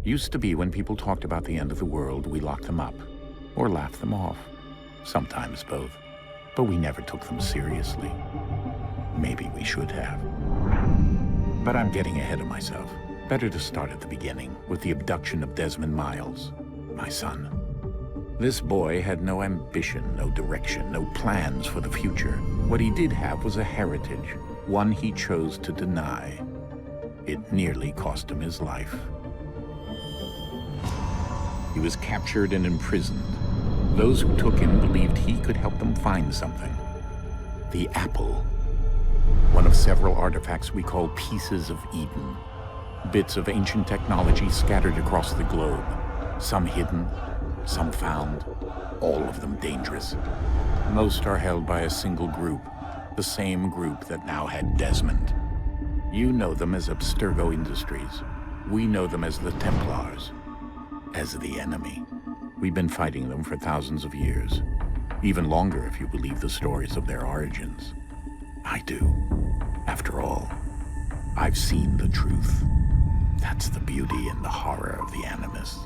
Used to be when people talked about the end of the world, we locked them up, or laughed them off. Sometimes both. But we never took them seriously. Maybe we should have. But I'm getting ahead of myself. Better to start at the beginning, with the abduction of Desmond Miles, my son. This boy had no ambition, no direction, no plans for the future. What he did have was a heritage, one he chose to deny. It nearly cost him his life. He was captured and imprisoned. Those who took him believed he could help them find something. The apple. One of several artifacts we call pieces of Eden. Bits of ancient technology scattered across the globe. Some hidden, some found, all of them dangerous. Most are held by a single group, the same group that now had Desmond. You know them as Abstergo Industries. We know them as the Templars, as the enemy. We've been fighting them for thousands of years, even longer if you believe the stories of their origins. I do. After all, I've seen the truth. That's the beauty and the horror of the Animus.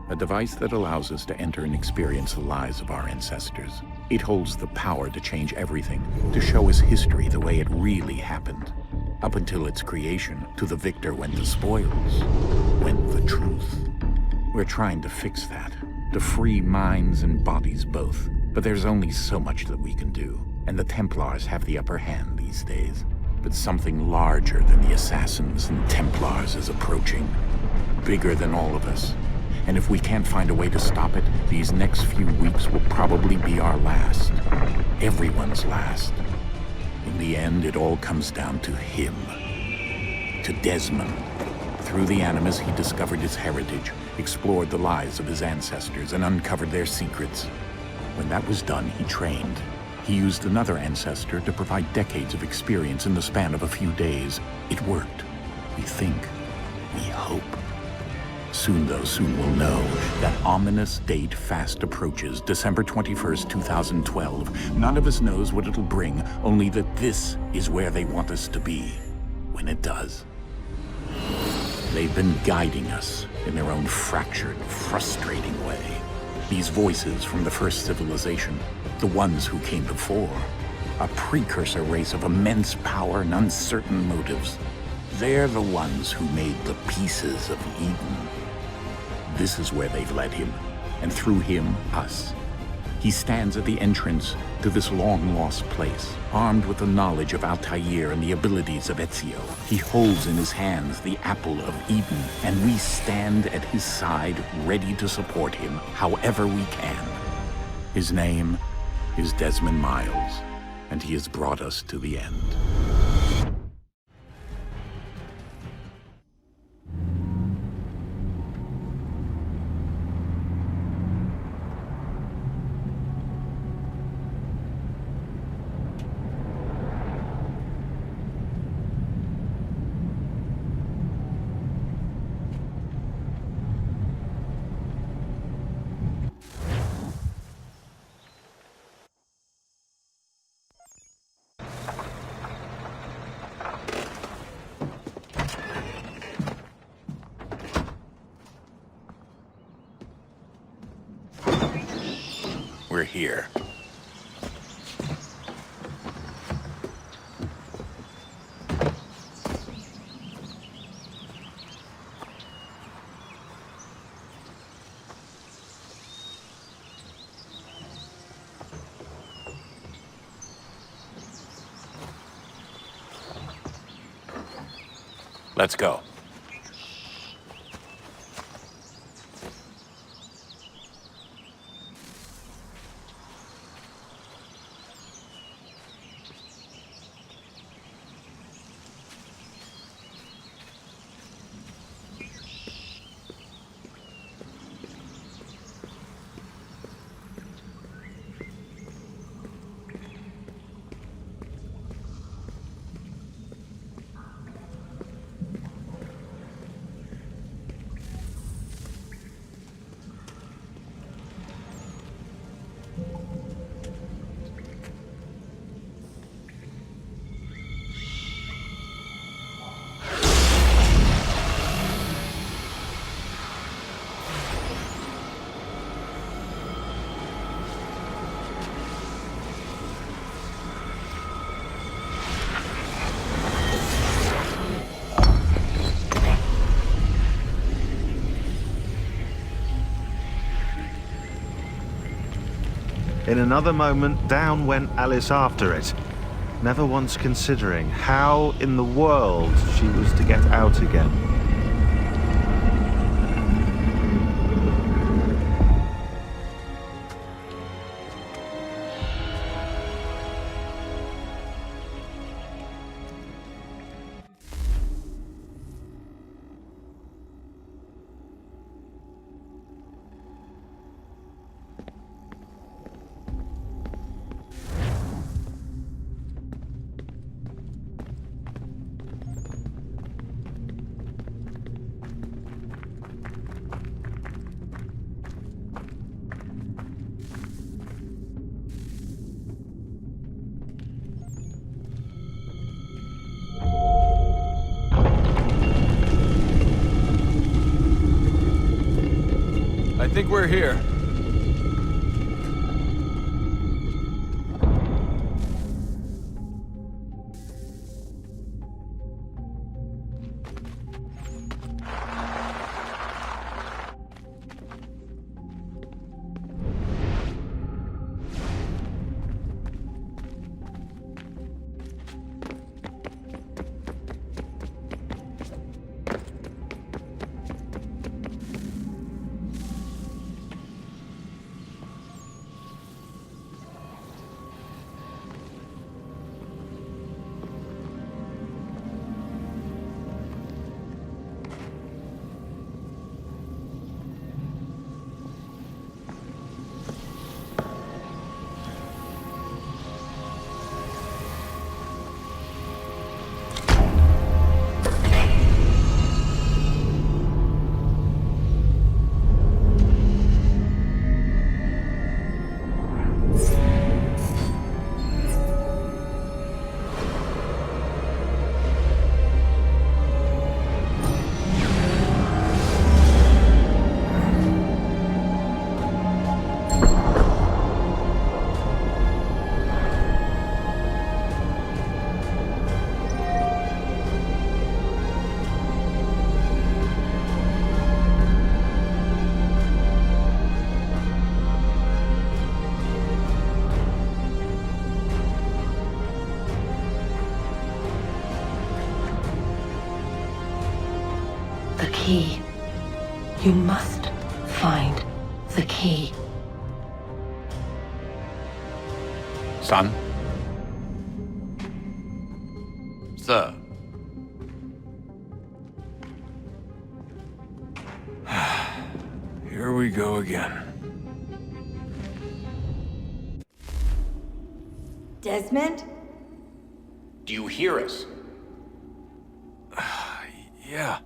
A device that allows us to enter and experience the lives of our ancestors. It holds the power to change everything, to show us history the way it really happened. Up until its creation, to the victor went the spoils, went the truth. We're trying to fix that, to free minds and bodies both. But there's only so much that we can do, and the Templars have the upper hand these days. But something larger than the Assassins and Templars is approaching, bigger than all of us. And if we can't find a way to stop it, these next few weeks will probably be our last. Everyone's last. In the end, it all comes down to him. To Desmond. Through the Animus, he discovered his heritage, explored the lives of his ancestors, and uncovered their secrets. When that was done, he trained. He used another ancestor to provide decades of experience in the span of a few days. It worked. We think. We hope. Soon, though, soon we'll know. That ominous date fast approaches, December 21st, 2012. None of us knows what it'll bring, only that this is where they want us to be, when it does. They've been guiding us in their own fractured, frustrating way. These voices from the first civilization, the ones who came before, a precursor race of immense power and uncertain motives. They're the ones who made the pieces of Eden. This is where they've led him, and through him, us. He stands at the entrance to this long-lost place, armed with the knowledge of Altair and the abilities of Ezio. He holds in his hands the apple of Eden, and we stand at his side, ready to support him however we can. His name is Desmond Miles, and he has brought us to the end. We're here. Let's go. In another moment, down went Alice after it, never once considering how in the world she was to get out again. I think we're here. The key. You must find the key. Son? Sir. Here we go again. Desmond? Do you hear us? Yeah.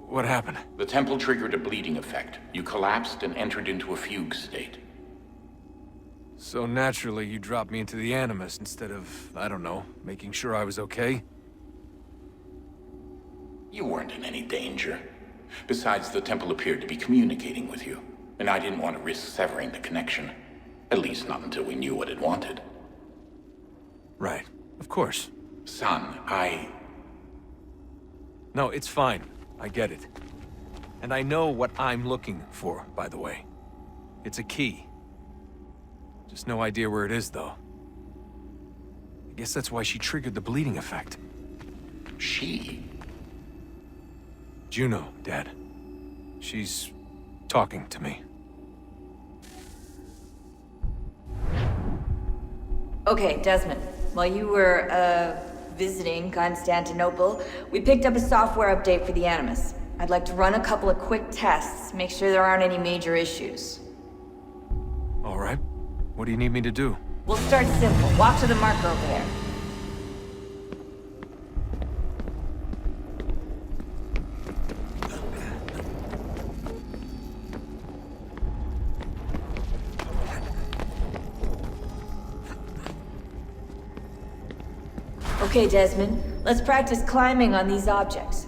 What happened? The temple triggered a bleeding effect. You collapsed and entered into a fugue state. So naturally, you dropped me into the Animus instead of, I don't know, making sure I was okay? You weren't in any danger. Besides, the temple appeared to be communicating with you, and I didn't want to risk severing the connection. At least not until we knew what it wanted. Right. Of course. Son, No, it's fine. I get it. And I know what I'm looking for, by the way. It's a key. Just no idea where it is, though. I guess that's why she triggered the bleeding effect. She? Juno, Dad. She's talking to me. Okay, Desmond. While you were, visiting Constantinople, we picked up a software update for the Animus. I'd like to run a couple of quick tests, make sure there aren't any major issues. All right. What do you need me to do? We'll start simple. Walk to the marker over there. Okay, Desmond. Let's practice climbing on these objects.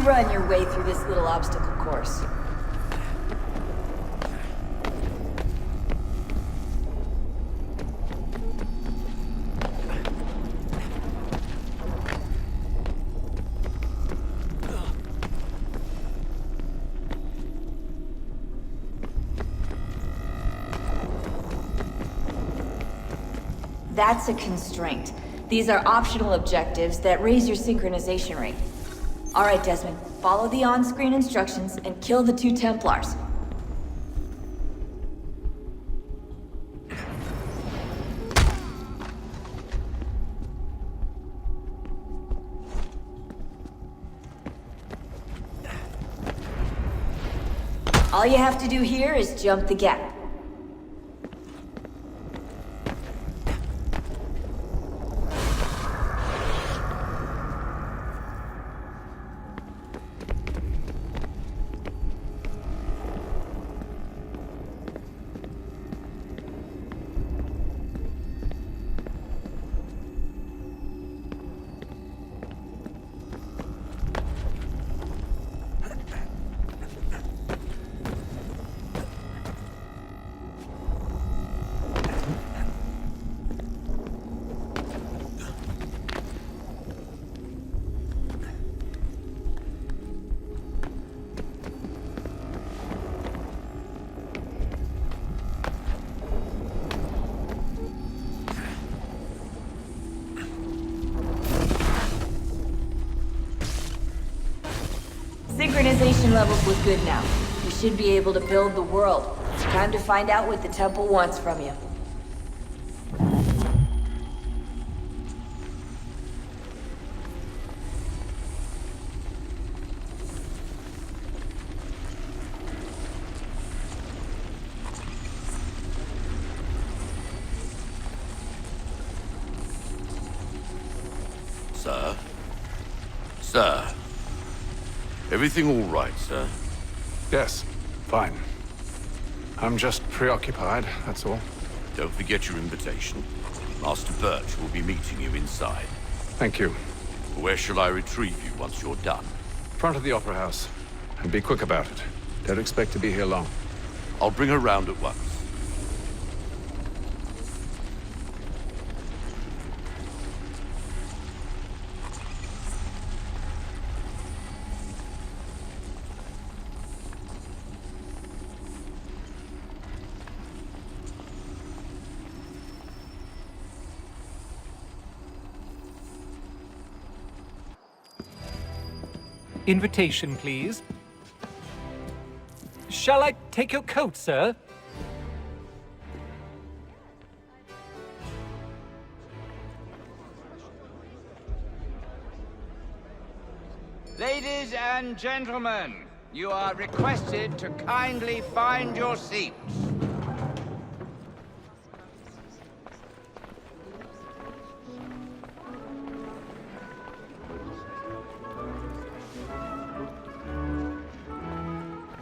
run your way through this little obstacle course. That's a constraint. These are optional objectives that raise your synchronization rate. Alright, Desmond, follow the on-screen instructions and kill the 2 Templars. All you have to do here is jump the gap. Synchronization levels look good now. You should be able to build the world. Time to find out what the temple wants from you. Sir? Sir? Everything all right, sir? Yes, fine. I'm just preoccupied, that's all. Don't forget your invitation. Master Birch will be meeting you inside. Thank you. Where shall I retrieve you once you're done? Front of the Opera House. And be quick about it. Don't expect to be here long. I'll bring her round at once. Invitation, please. Shall I take your coat, sir? Ladies and gentlemen, you are requested to kindly find your seats.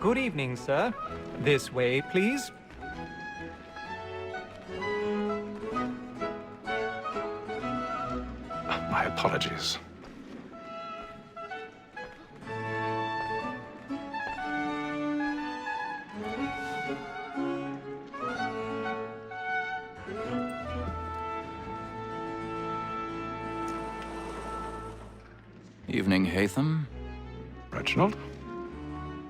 Good evening, sir. This way, please. My apologies. Evening, Hatham. Reginald?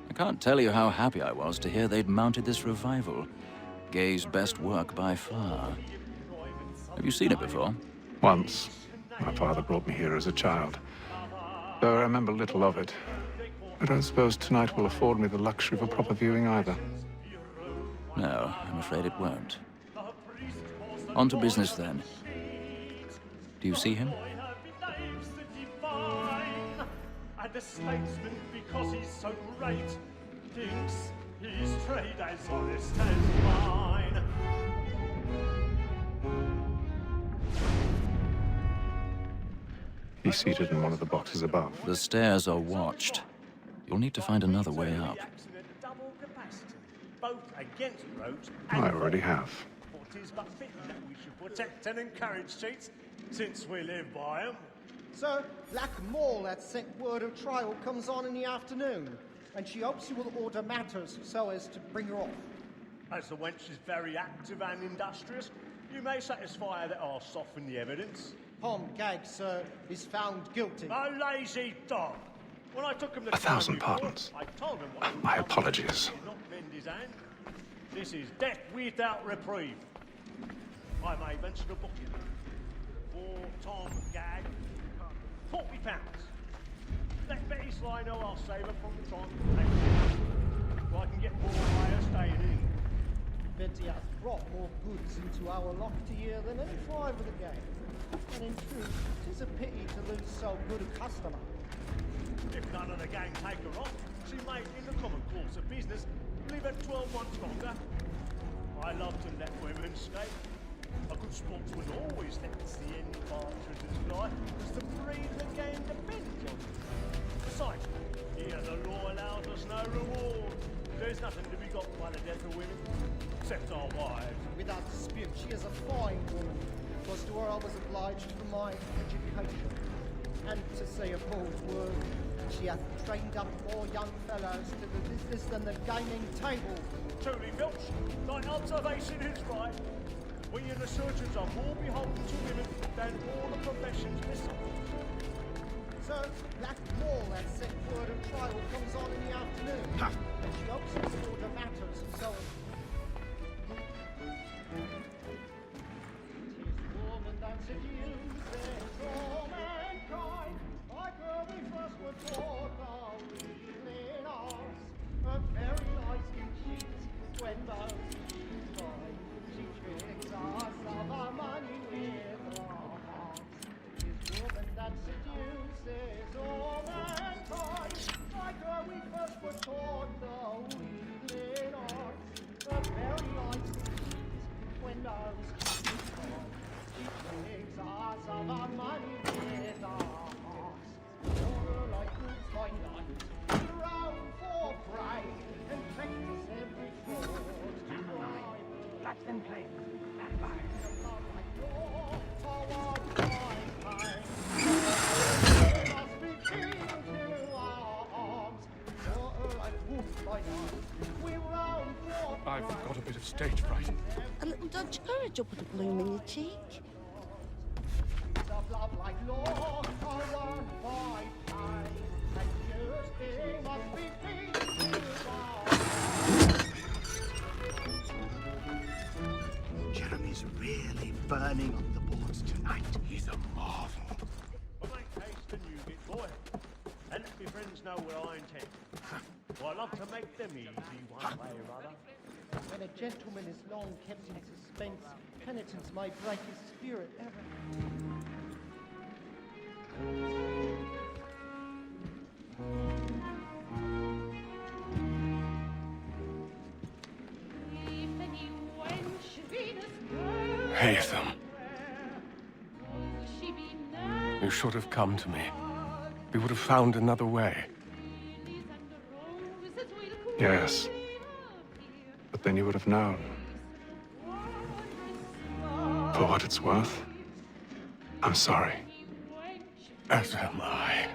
I can't tell you how happy I was to hear they'd mounted this revival. Gay's best work by far. Have you seen it before? Once. My father brought me here as a child. Though I remember little of it. I don't suppose tonight will afford me the luxury of a proper viewing either. No, I'm afraid it won't. On to business then. Do you see him? And a statesman because he's so great thinks his trade as honest as mine. He's seated in one of the boxes above. The stairs are watched. You'll need to find another way up. I already have. It is but fitting that we should protect and encourage cheats, since we live by 'em. Sir, Black Mole had sent word of trial comes on in the afternoon, and she hopes you will order matters so as to bring her off. As the wench is very active and industrious, you may satisfy her that I'll soften the evidence. Tom Gag, sir, is found guilty. A lazy dog! When I took him to 1,000 trial before, pardons. I told him what My apologies. he did not mend his hand. This is death without reprieve. I may venture to book him. For Tom Gag, £40. Let Betty Sly know I'll save her from the time so I can get more by her staying in. Betty hath brought more goods into our lofty year than any five of the gang. And in truth, 'tis a pity to lose so good a customer. If none of the gang take her off, she may, in the common course of business, live at 12 months longer. I love to let women escape. A good sportsman always lets the end partridges fly, because the breed of the game depends on it. Besides, here the law allows us no reward. There's nothing to be got by the death of women, except our wives. Without dispute, she is a fine woman. 'Twas to her I was obliged for my education. And to say a bold word, she hath trained up more young fellows to the business than the gaming table. Truly, Filch, thy observation is right. We and the surgeons are more beholden to women than all the professions besides. Sir, Black Mole has sent word of trial comes on in the afternoon, and she hopes you will order matters and so on. Tis woman that seduces all mankind, like her we first were taught our weakling arts. A very nice cheat when those cheats find. She tricks us of our money with her hearts. Tis woman that seduces all mankind, like her we first were taught the weakling arts. A very nice cheat when those cheats find. She tricks us of our money with her hearts. You're like goods by night, round for prey, and practice every fraud to bribe. Let them play. Stand by. I've got a bit of stage fright. A little Dutch courage will put a bloom in your cheek. Jeremy's really burning on the boards tonight. He's a marvel. But make haste and you get boy. And let me friends know what I intend. For I love to make them easy one way or other. When a gentleman is long kept in suspense, penitence may break his spirit ever. Haytham. You should have come to me. We would have found another way. Yes. But then you would have known. For what it's worth, I'm sorry. As am I.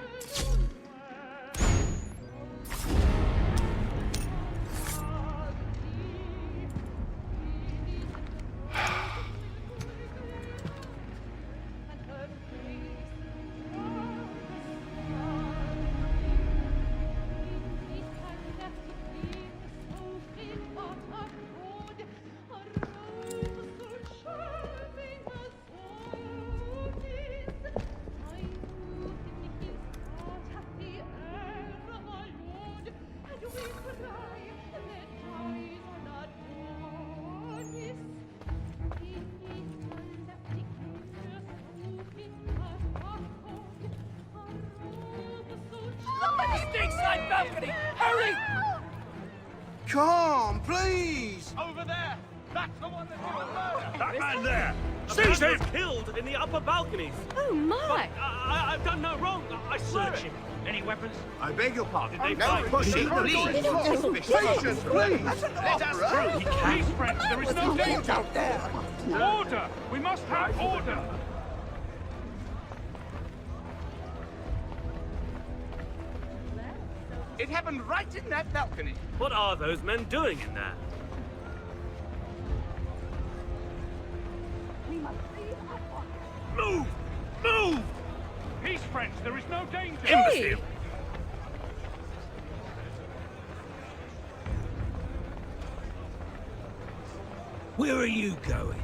Balcony! Hurry! Come, please! Over there! That's the one that you murdered! That man there! Seize him! Killed in the upper balconies! Oh, my! I've done no wrong. I swear it. Any weapons? I beg your pardon. Did they No fight? pushing, please! Patience, please! Let us through! He can't! Please, friends, there is no danger! Out there! Order! We must have order! It happened right in that balcony. What are those men doing in there? We must leave at once. Move! Move! Peace, friends. There is no danger. Hey! Imbecile! Where are you going?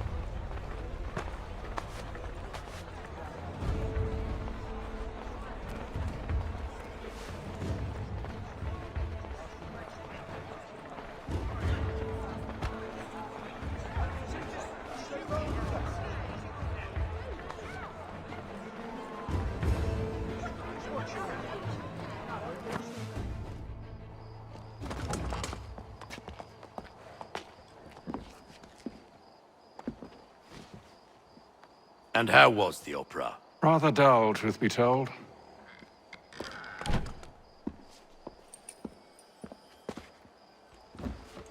And how was the opera? Rather dull, truth be told.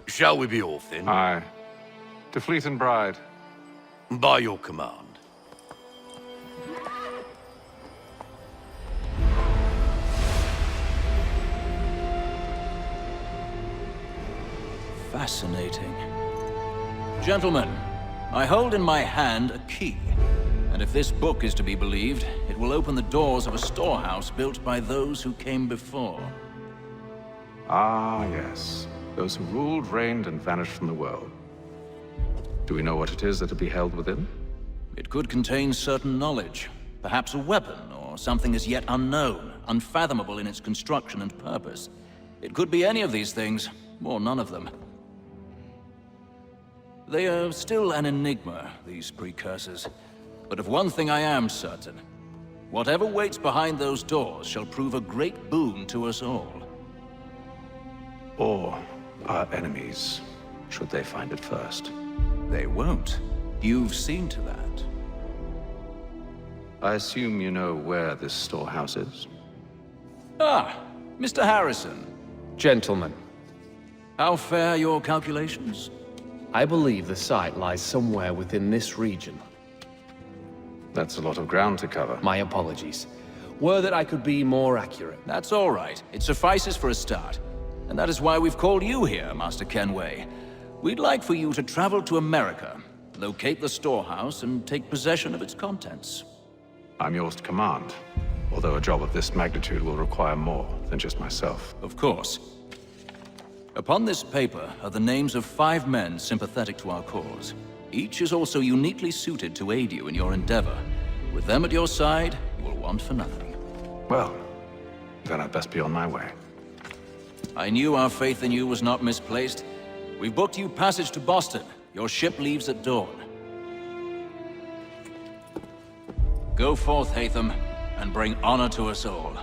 Shall we be off then? Aye. To Fleet and Bride. By your command. Fascinating. Gentlemen, I hold in my hand a key. And if this book is to be believed, it will open the doors of a storehouse built by those who came before. Ah, yes. Those who ruled, reigned, and vanished from the world. Do we know what it is that will be held within? It could contain certain knowledge. Perhaps a weapon, or something as yet unknown, unfathomable in its construction and purpose. It could be any of these things, or none of them. They are still an enigma, these precursors. But of one thing I am certain. Whatever waits behind those doors shall prove a great boon to us all. Or our enemies, should they find it first. They won't. You've seen to that. I assume you know where this storehouse is? Ah, Mr. Harrison. Gentlemen, How fare your calculations? I believe the site lies somewhere within this region. That's a lot of ground to cover. My apologies. Were that I could be more accurate. That's all right. It suffices for a start. And that is why we've called you here, Master Kenway. We'd like for you to travel to America, locate the storehouse, and take possession of its contents. I'm yours to command, although a job of this magnitude will require more than just myself. Of course. Upon this paper are the names of 5 men sympathetic to our cause. Each is also uniquely suited to aid you in your endeavor. With them at your side, you will want for nothing. Well, then I'd best be on my way. I knew our faith in you was not misplaced. We've booked you passage to Boston. Your ship leaves at dawn. Go forth, Hatham, and bring honor to us all.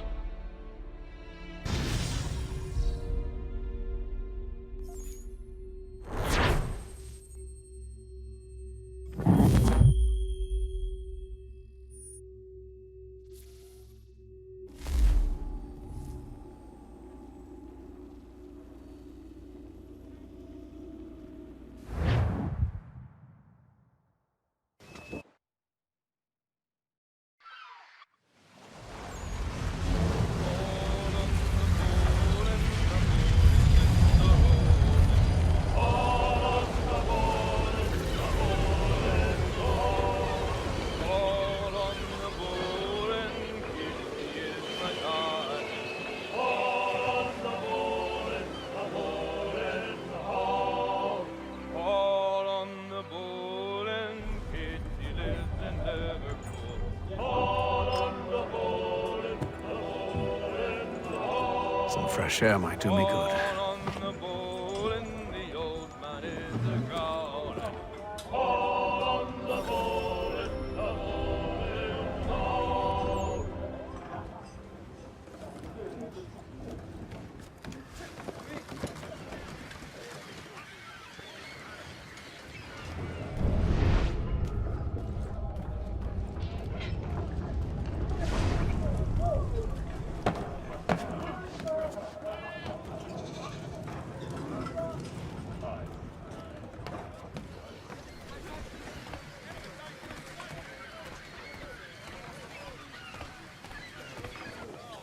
Some fresh air might do me good.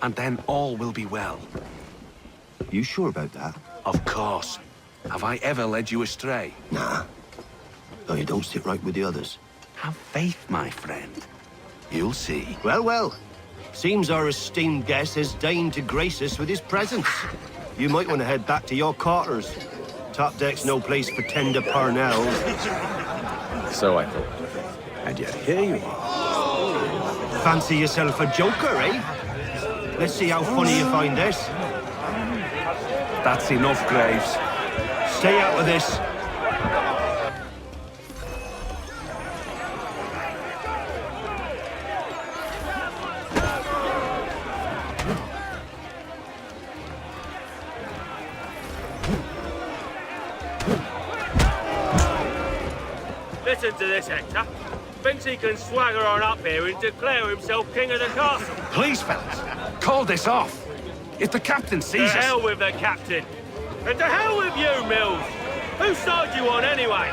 And then all will be well. You sure about that? Of course. Have I ever led you astray? Nah. No, you don't sit right with the others. Have faith, my friend. You'll see. Well, well. Seems our esteemed guest has deigned to grace us with his presence. You might want to head back to your quarters. Top deck's no place for tender Parnells. So I thought. And yet here you are. Fancy yourself a joker, eh? Let's see how funny you find this. That's enough, Graves. Stay out of this. Listen to this, Hector. Thinks he can swagger on up here and declare himself king of the castle. Please, fellas, call this off. If the captain sees us... To hell with the captain. And to hell with you, Mills. Whose side you on, anyway?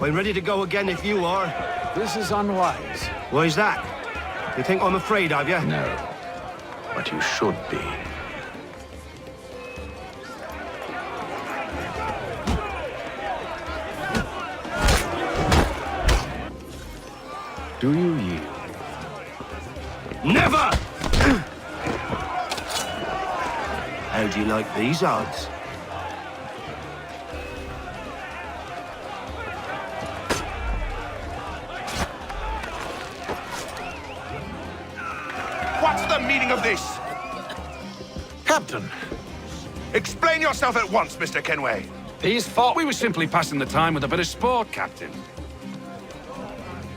I'm ready to go again if you are. This is unwise. Why's that? You think I'm afraid of you? No. But you should be. Do you yield? Never! How do you like these odds? What's the meaning of this? Captain! Explain yourself at once, Mr. Kenway. These thought we were simply passing the time with a bit of sport, Captain.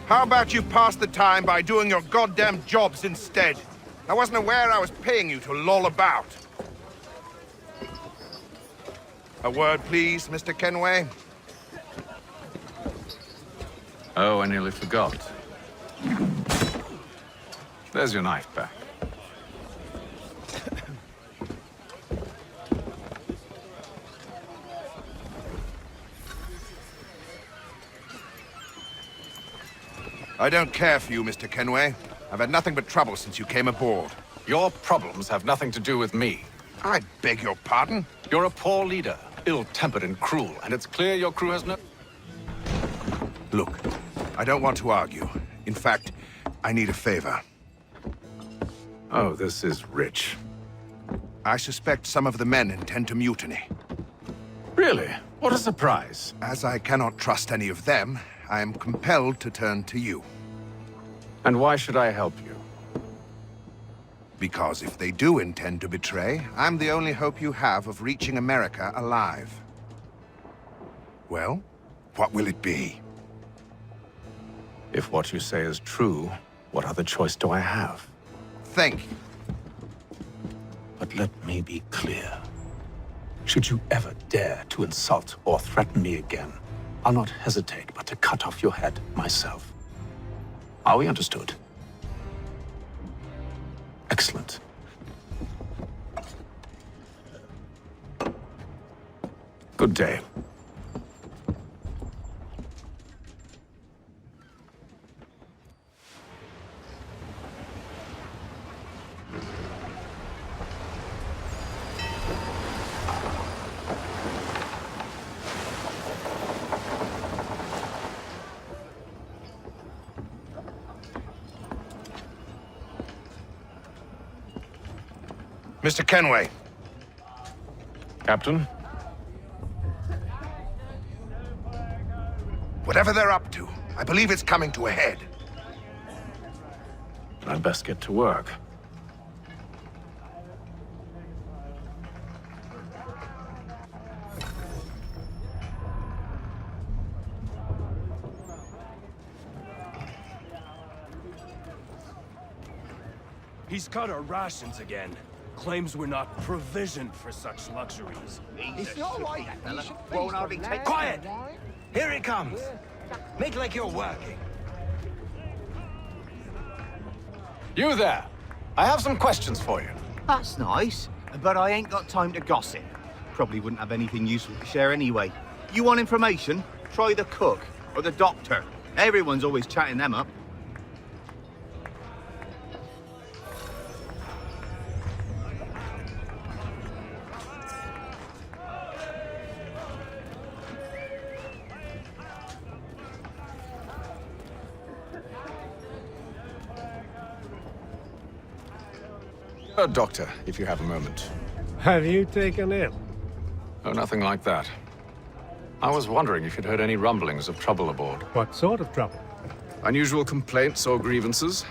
How about you pass the time by doing your goddamn jobs instead? I wasn't aware I was paying you to loll about. A word, please, Mr. Kenway. Oh, I nearly forgot. There's your knife back. I don't care for you, Mr. Kenway. I've had nothing but trouble since you came aboard. Your problems have nothing to do with me. I beg your pardon? You're a poor leader, ill-tempered and cruel, and it's clear your crew has no... Look, I don't want to argue. In fact, I need a favor. Oh, this is rich. I suspect some of the men intend to mutiny. Really? What a surprise. As I cannot trust any of them, I am compelled to turn to you. And why should I help you? Because if they do intend to betray, I'm the only hope you have of reaching America alive. Well, what will it be? If what you say is true, what other choice do I have? Thank you. But let me be clear. Should you ever dare to insult or threaten me again, I'll not hesitate but to cut off your head myself. Are we understood? Excellent. Good day. Mr. Kenway. Captain? Whatever they're up to, I believe it's coming to a head. I'd best get to work. He's cut our rations again. Claims we're not provisioned for such luxuries. It's not like that, fella. Won't hardly take... Quiet! Here it comes. Make like you're working. You there! I have some questions for you. That's nice, but I ain't got time to gossip. Probably wouldn't have anything useful to share anyway. You want information? Try the cook or the doctor. Everyone's always chatting them up. Doctor, if you have a moment. Have you taken ill? Oh, nothing like that. I was wondering if you'd heard any rumblings of trouble aboard. What sort of trouble? Unusual complaints or grievances?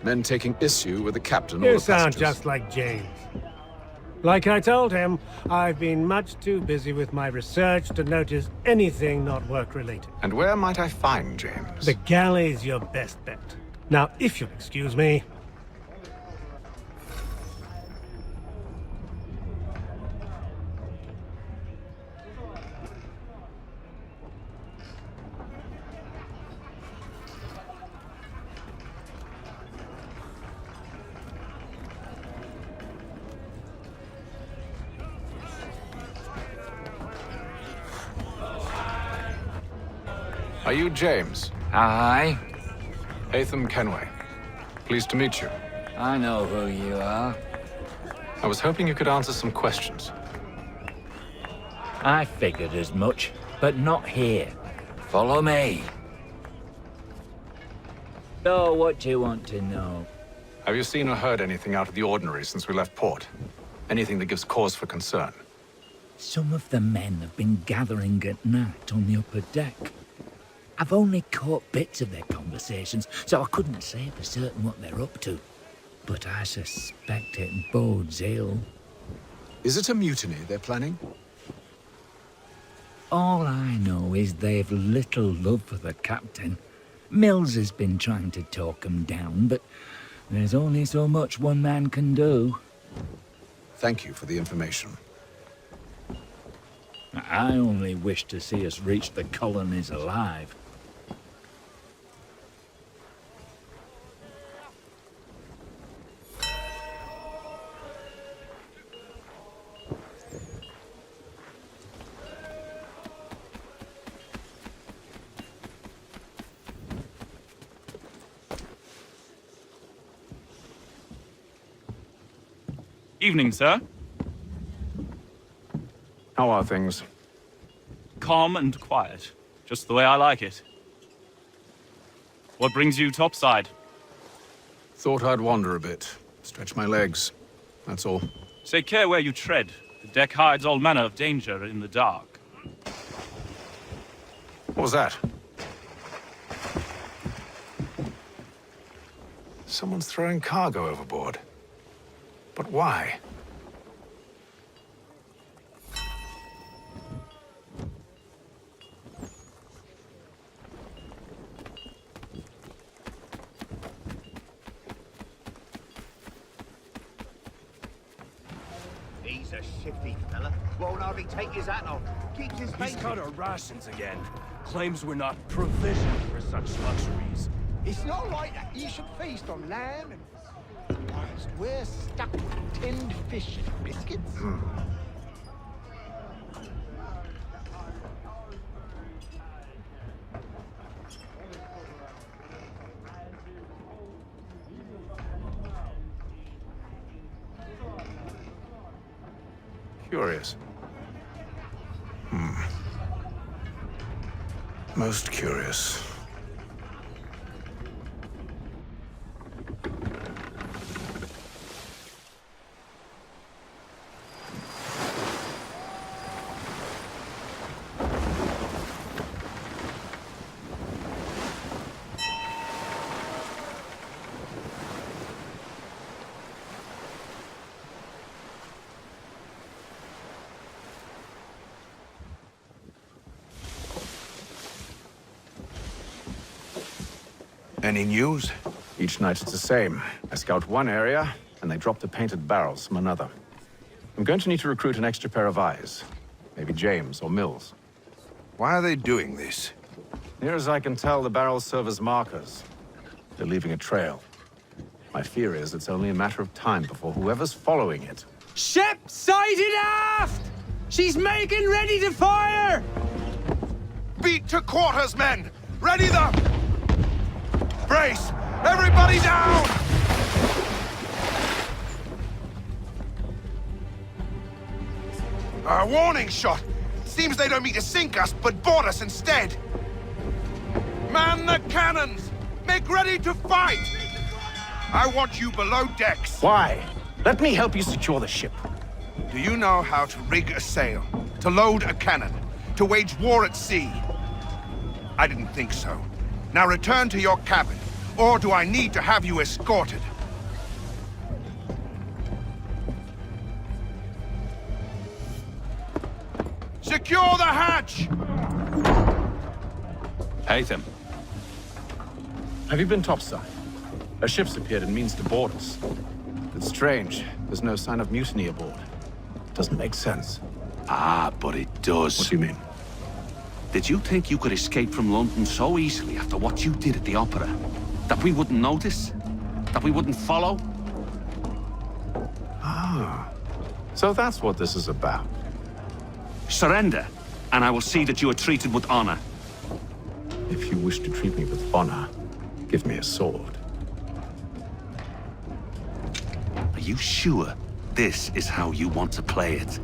Men taking issue with the captain or You the sound passengers? just like James. Like I told him, I've been much too busy with my research to notice anything not work-related. And where might I find James? The galley's your best bet. Now, if you'll excuse me... Are you James? Aye. Hatham Kenway. Pleased to meet you. I know who you are. I was hoping you could answer some questions. I figured as much, but not here. Follow me. So, what do you want to know? Have you seen or heard anything out of the ordinary since we left port? Anything that gives cause for concern? Some of the men have been gathering at night on the upper deck. I've only caught bits of their conversations, so I couldn't say for certain what they're up to. But I suspect it bodes ill. Is it a mutiny they're planning? All I know is they've little love for the captain. Mills has been trying to talk 'em down, but there's only so much one man can do. Thank you for the information. I only wish to see us reach the colonies alive. Evening, sir. How are things? Calm and quiet. Just the way I like it. What brings you topside? Thought I'd wander a bit. Stretch my legs. That's all. Take care where you tread. The deck hides all manner of danger in the dark. What was that? Someone's throwing cargo overboard. But why? He's a shifty fella. Won't hardly take his hat off. Keeps his face. He's cut our rations again. Claims we're not provisioned for such luxuries. It's not right that you should feast on lamb and whilst we're stuck with tinned fish and biscuits. Curious. Most curious. Any news? Each night it's the same. I scout one area, and they drop the painted barrels from another. I'm going to need to recruit an extra pair of eyes. Maybe James or Mills. Why are they doing this? Near as I can tell, the barrels serve as markers. They're leaving a trail. My fear is it's only a matter of time before whoever's following it... Ship sighted aft! She's making ready to fire! Beat to quarters, men! Ready them! Brace! Everybody down! A warning shot! Seems they don't mean to sink us, but board us instead! Man the cannons! Make ready to fight! I want you below decks. Why? Let me help you secure the ship. Do you know how to rig a sail? To load a cannon? To wage war at sea? I didn't think so. Now return to your cabin, or do I need to have you escorted? Secure the hatch! Haytham. Have you been topside? A ship's appeared and means to board us. It's strange. There's no sign of mutiny aboard. Doesn't make sense. Ah, but it does. What do you mean? Did you think you could escape from London so easily after what you did at the opera? That we wouldn't notice? That we wouldn't follow? Ah. So that's what this is about. Surrender, and I will see that you are treated with honor. If you wish to treat me with honor, give me a sword. Are you sure this is how you want to play it?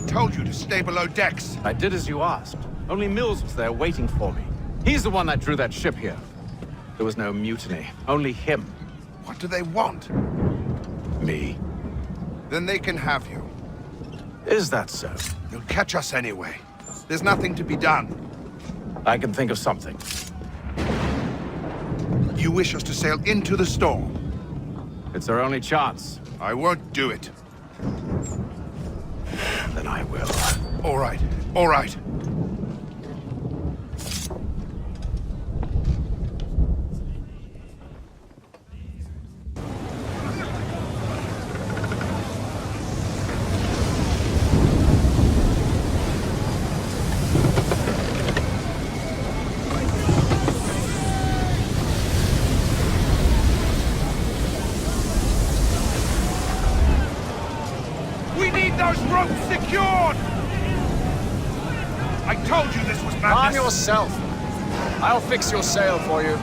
Told you to stay below decks. I did as you asked. Only Mills was there waiting for me. He's the one that drew that ship here. There was no mutiny, only him. What do they want? Me. Then they can have you. Is that so? They'll catch us anyway. There's nothing to be done. I can think of something. You wish us to sail into the storm? It's our only chance. I won't do it. Then I will. All right, all right. Those ropes secured! I told you this was madness! Calm yourself. I'll fix your sail for you.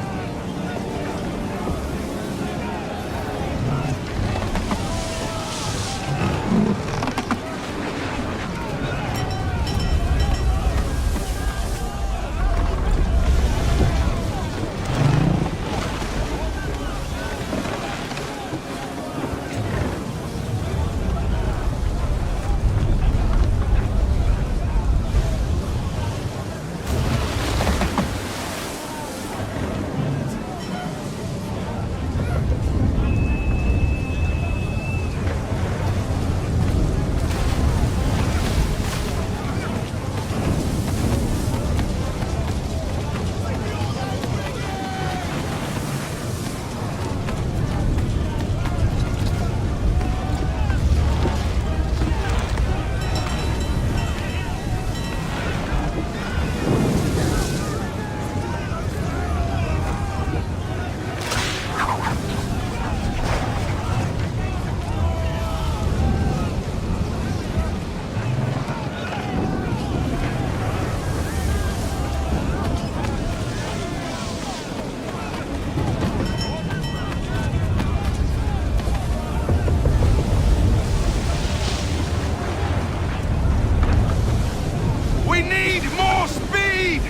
We need more speed!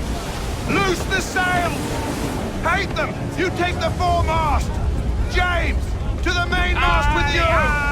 Loose the sails! Hate them! You take the foremast! James! To the mainmast with you!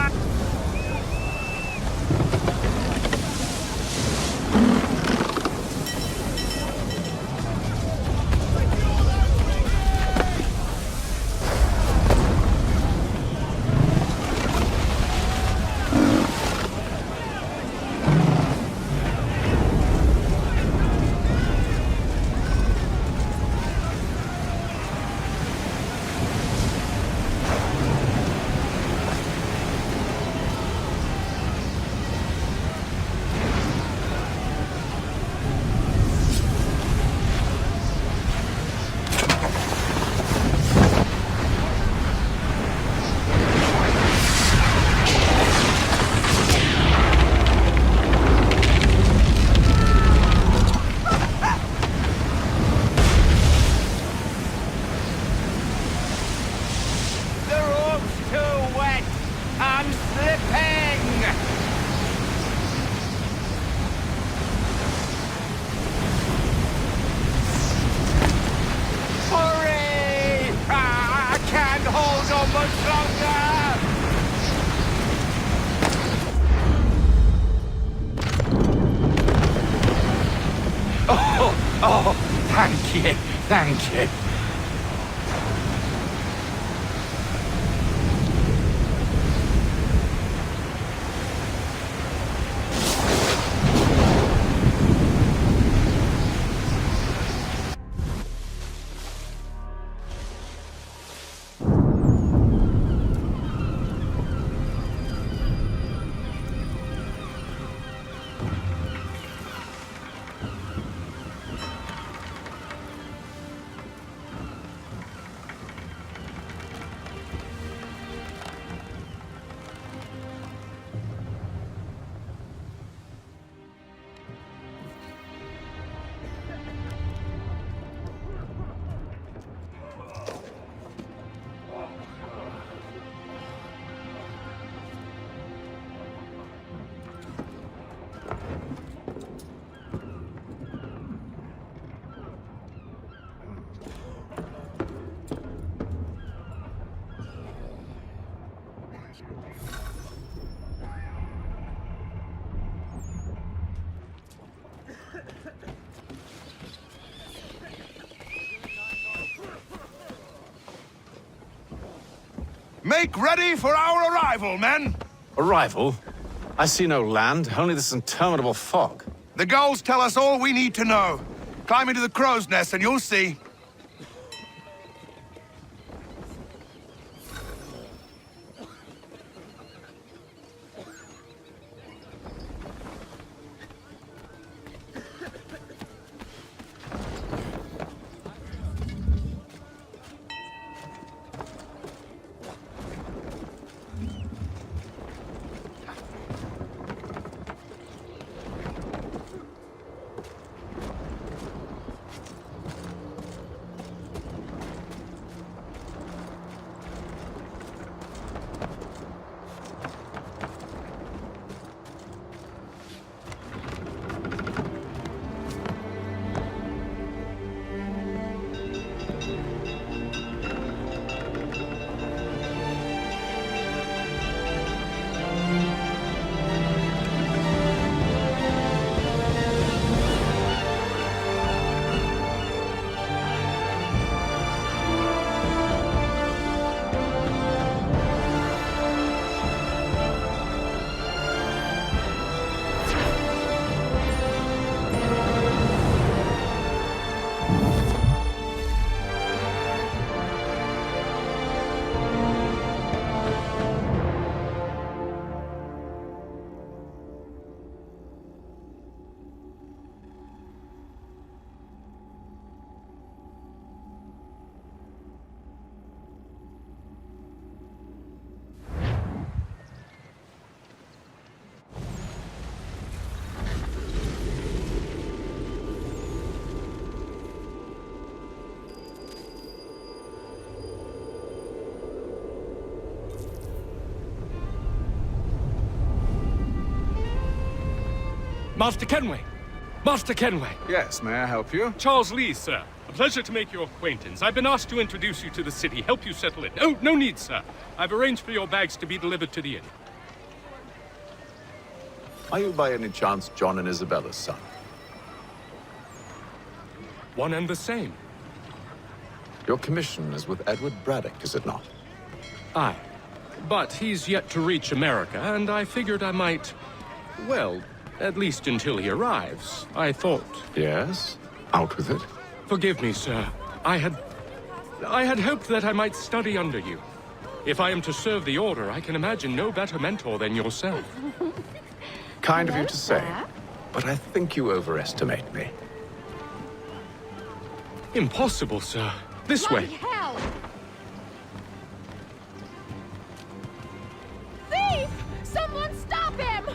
Oh, thank you, thank you. Make ready for our arrival, men! Arrival? I see no land, only this interminable fog. The gulls tell us all we need to know. Climb into the crow's nest and you'll see. Master Kenway! Master Kenway! Yes, may I help you? Charles Lee, sir. A pleasure to make your acquaintance. I've been asked to introduce you to the city, help you settle in. Oh, no need, sir. I've arranged for your bags to be delivered to the inn. Are you by any chance John and Isabella's son? One and the same. Your commission is with Edward Braddock, is it not? Aye. But he's yet to reach America, and I figured I might... well, at least until he arrives, I thought. Yes? Out with it. Forgive me, sir. I had hoped that I might study under you. If I am to serve the Order, I can imagine no better mentor than yourself. Kind of you to say, but I think you overestimate me. Impossible, sir. This way. Hell! Thief! Someone stop him!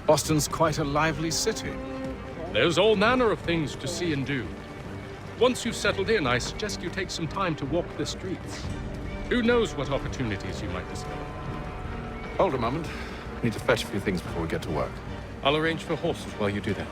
Boston's quite a lively city. There's all manner of things to see and do. Once you've settled in, I suggest you take some time to walk the streets. Who knows what opportunities you might discover? Hold a moment. Need to fetch a few things before we get to work. I'll arrange for horses while you do that.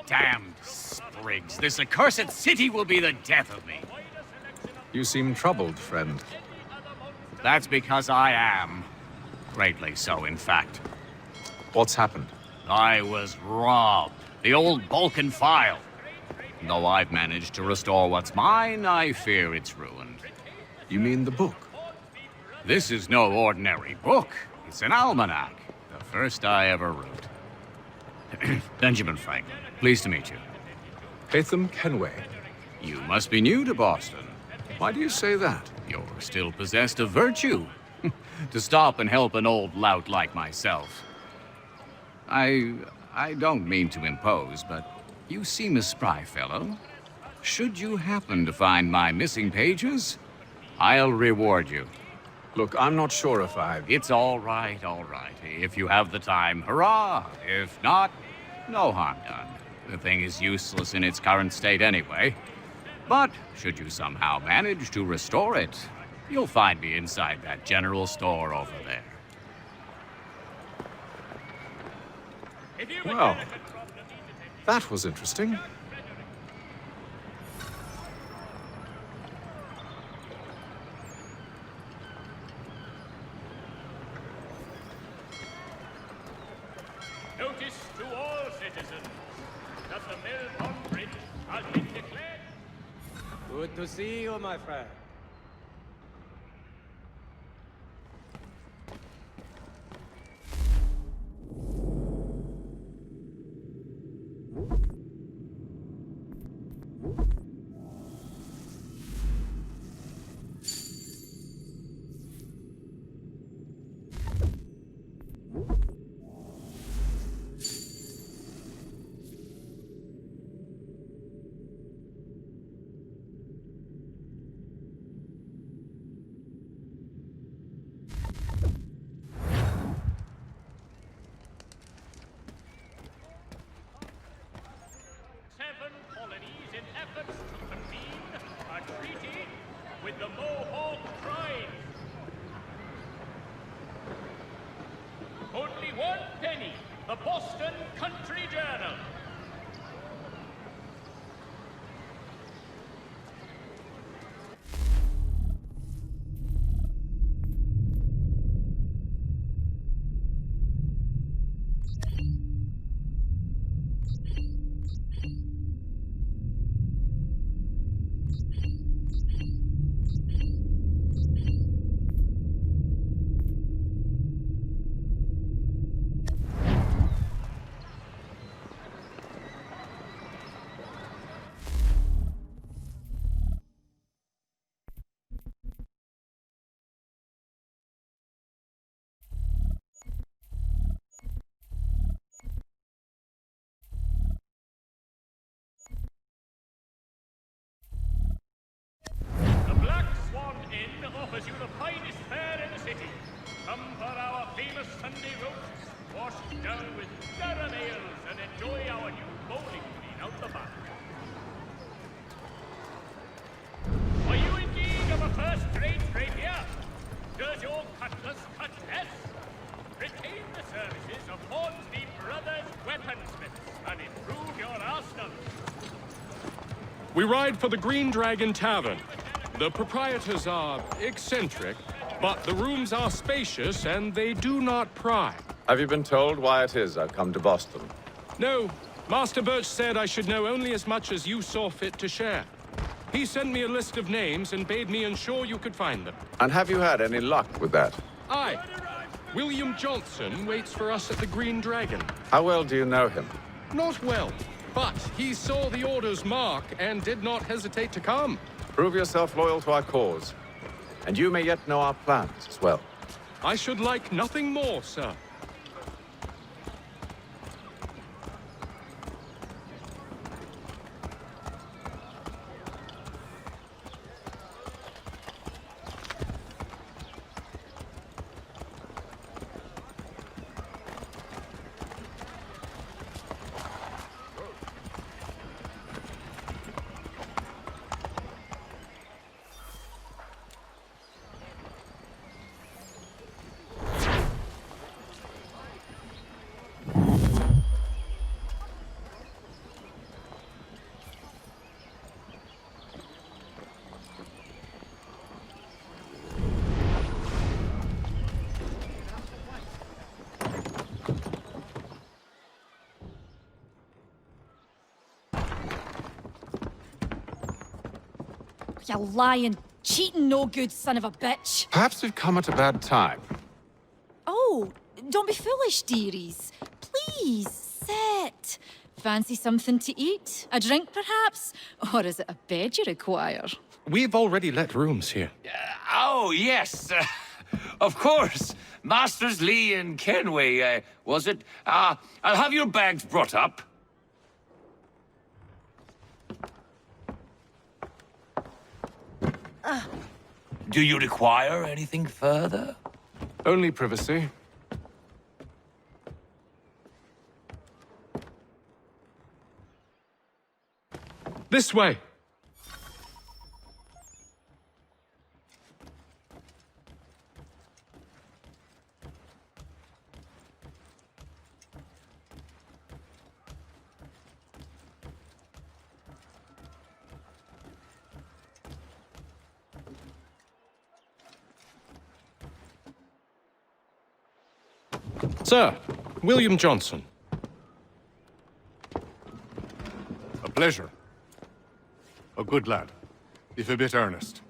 Damned sprigs. This accursed city will be the death of me. You seem troubled, friend. That's because I am. Greatly so, in fact. What's happened? I was robbed. The old Balkan file. Though I've managed to restore what's mine, I fear it's ruined. You mean the book? This is no ordinary book. It's an almanac. The first I ever wrote. Benjamin Franklin. Pleased to meet you. Hatham Kenway. You must be new to Boston. Why do you say that? You're still possessed of virtue. To stop and help an old lout like myself. I don't mean to impose, but you seem a spry fellow. Should you happen to find my missing pages, I'll reward you. Look, I'm not sure if It's all right, all right. If you have the time, hurrah! If not, no harm done. The thing is useless in its current state anyway. But should you somehow manage to restore it, you'll find me inside that general store over there. Well, that was interesting. Notice to all citizens that the Melbourne Bridge has been declared. Good to see you, my friend. With the Mohawk tribe. Only 1 penny. The Boston Country Journal. offers you the finest fare in the city. Come for our famous Sunday roast, washed down with garum ales, and enjoy our new bowling green out the back. Are you in need of a first-rate rapier? Does your cutlass cut less? Retain the services of Hornsby Brothers Weaponsmiths and improve your arsenal. We ride for the Green Dragon Tavern. The proprietors are eccentric, but the rooms are spacious and they do not pry. Have you been told why it is I've come to Boston? No. Master Birch said I should know only as much as you saw fit to share. He sent me a list of names and bade me ensure you could find them. And have you had any luck with that? Aye. William Johnson waits for us at the Green Dragon. How well do you know him? Not well, but he saw the order's mark and did not hesitate to come. Prove yourself loyal to our cause, and you may yet know our plans as well. I should like nothing more, sir. You lying, cheating, no good son of a bitch. Perhaps we've come at a bad time. Oh, don't be foolish, dearies. Please, sit. Fancy something to eat? A drink, perhaps? Or is it a bed you require? We've already let rooms here. Oh, yes. Of course. Masters Lee and Kenway, was it? I'll have your bags brought up. Do you require anything further? Only privacy. This way. Sir, William Johnson. A pleasure. A good lad, if a bit earnest.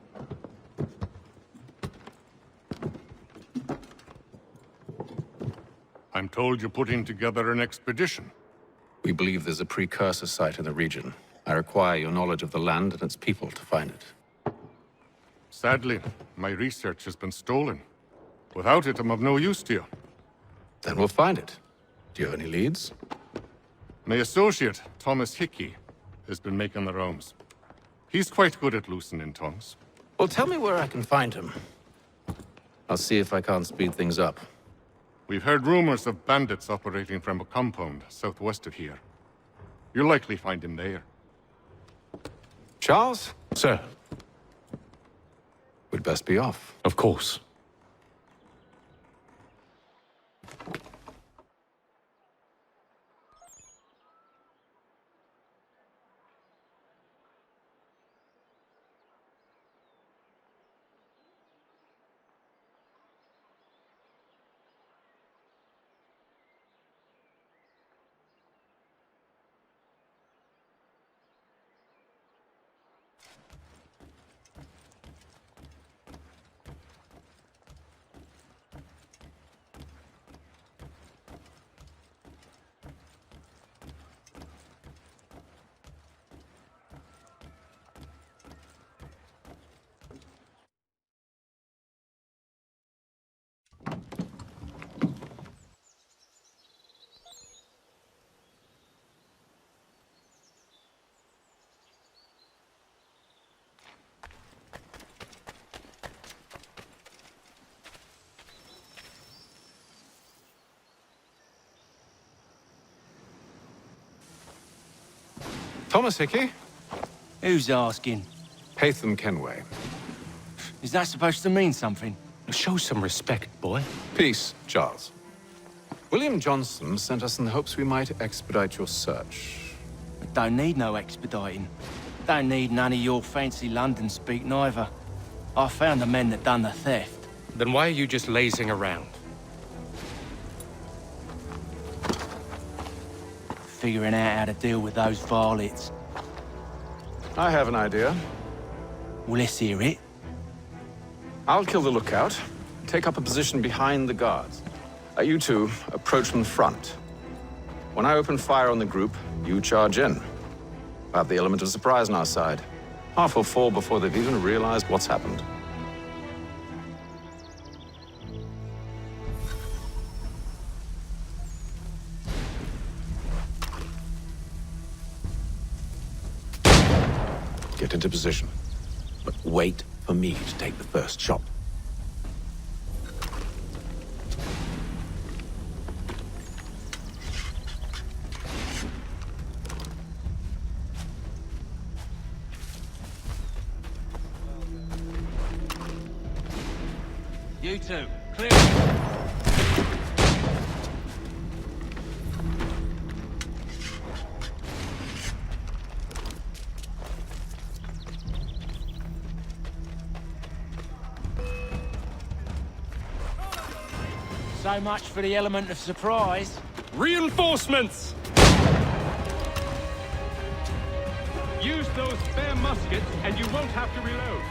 I'm told you're putting together an expedition. We believe there's a precursor site in the region. I require your knowledge of the land and its people to find it. Sadly, my research has been stolen. Without it, I'm of no use to you. Then we'll find it. Do you have any leads? My associate, Thomas Hickey, has been making the rounds. He's quite good at loosening tongues. Well, tell me where I can find him. I'll see if I can't speed things up. We've heard rumors of bandits operating from a compound southwest of here. You'll likely find him there. Charles? Sir. We'd best be off. Of course. Thomas Hickey? Who's asking? Haytham Kenway. Is that supposed to mean something? Show some respect, boy. Peace, Charles. William Johnson sent us in the hopes we might expedite your search. I don't need no expediting. Don't need none of your fancy London speak neither. I found the men that done the theft. Then why are you just lazing around? Figuring out how to deal with those varlets. I have an idea. Well, let's hear it. I'll kill the lookout, take up a position behind the guards. You two approach from the front. When I open fire on the group, you charge in. We'll have the element of surprise on our side. Half will fall before they've even realized what's happened. Get into position, but wait for me to take the first shot. You two, clear. So much for the element of surprise. Reinforcements! Use those spare muskets and you won't have to reload.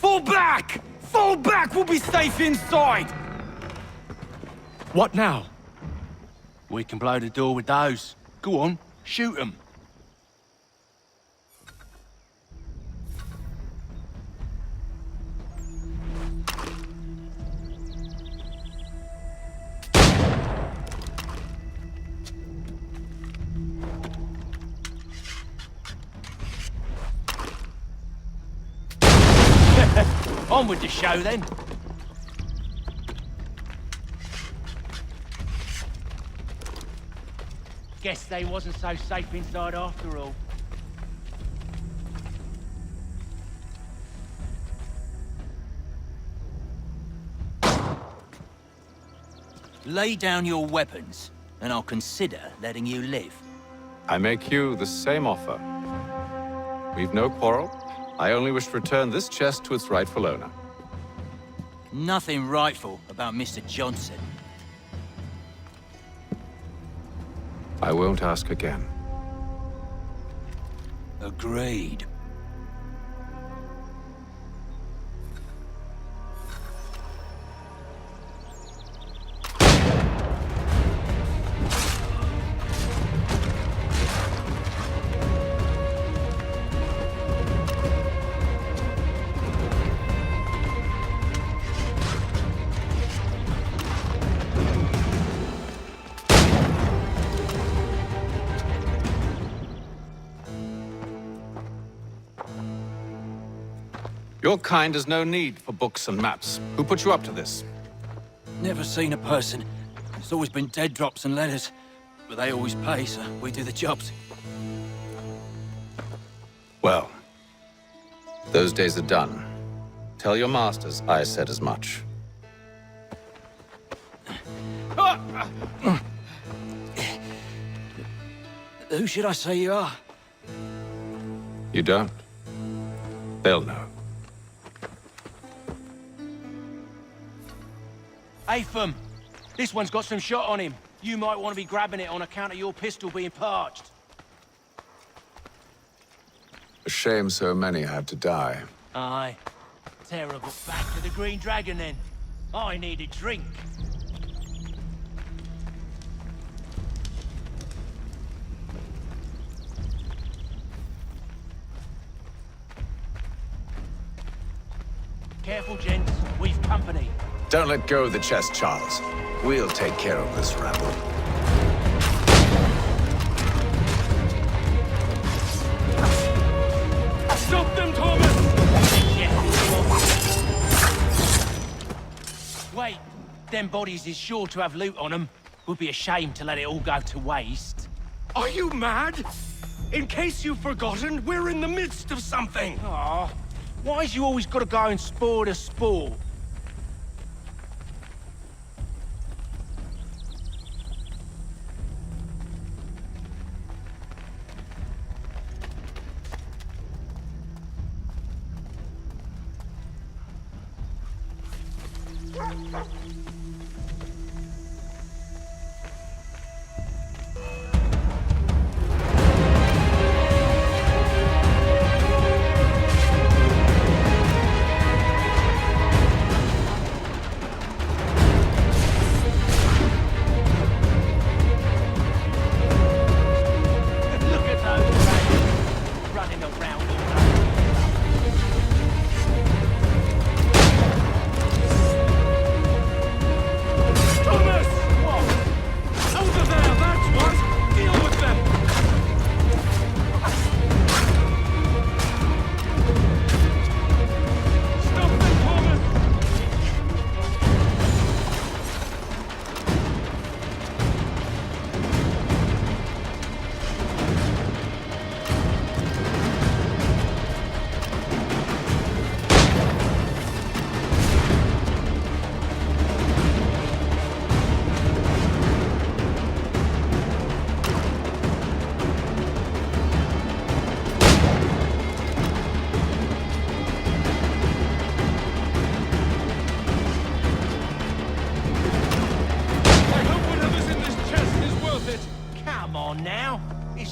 Fall back! Fall back! We'll be safe inside! What now? We can blow the door with those. Go on, shoot them. On with the show, then. Guess they wasn't so safe inside after all. Lay down your weapons, and I'll consider letting you live. I make you the same offer. We've no quarrel. I only wish to return this chest to its rightful owner. Nothing rightful about Mr. Johnson. I won't ask again. Agreed. Your kind has no need for books and maps. Who put you up to this? Never seen a person. It's always been dead drops and letters. But they always pay, so we do the jobs. Well, those days are done. Tell your masters I said as much. Who should I say you are? You don't? They'll know. Haytham, this one's got some shot on him. You might want to be grabbing it on account of your pistol being parched. A shame so many had to die. Aye. Terrible. Back to the Green Dragon, then. I need a drink. Careful, gents. We've company. Don't let go of the chest, Charles. We'll take care of this rabble. Stop them, Thomas! Wait, them bodies is sure to have loot on them. Would be a shame to let it all go to waste. Are you mad? In case you've forgotten, we're in the midst of something! Aw, why's you always gotta go and spoil the sport?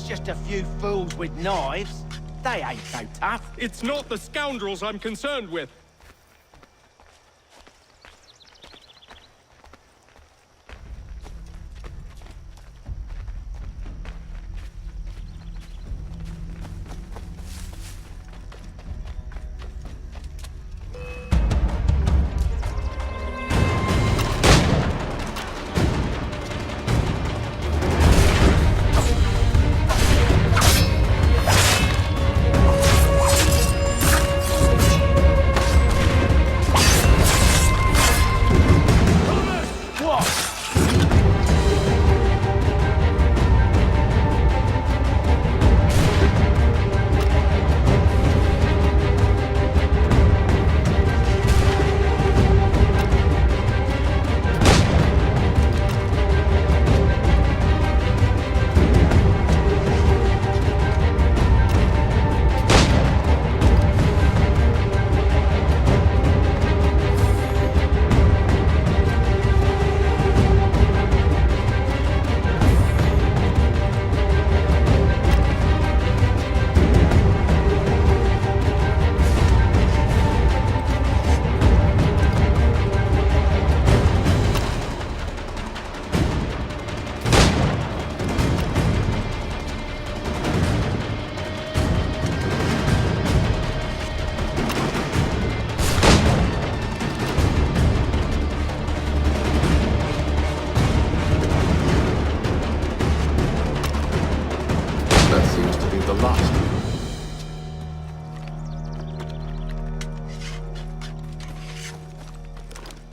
Just a few fools with knives. They ain't so tough. It's not the scoundrels I'm concerned with.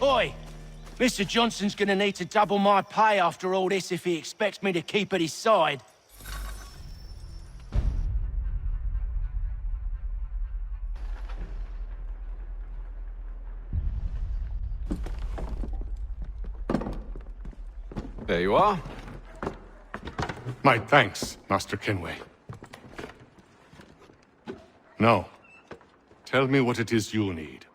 Oi! Mr. Johnson's gonna need to double my pay after all this if he expects me to keep at his side. There you are. My thanks, Master Kenway. Now, tell me what it is you need.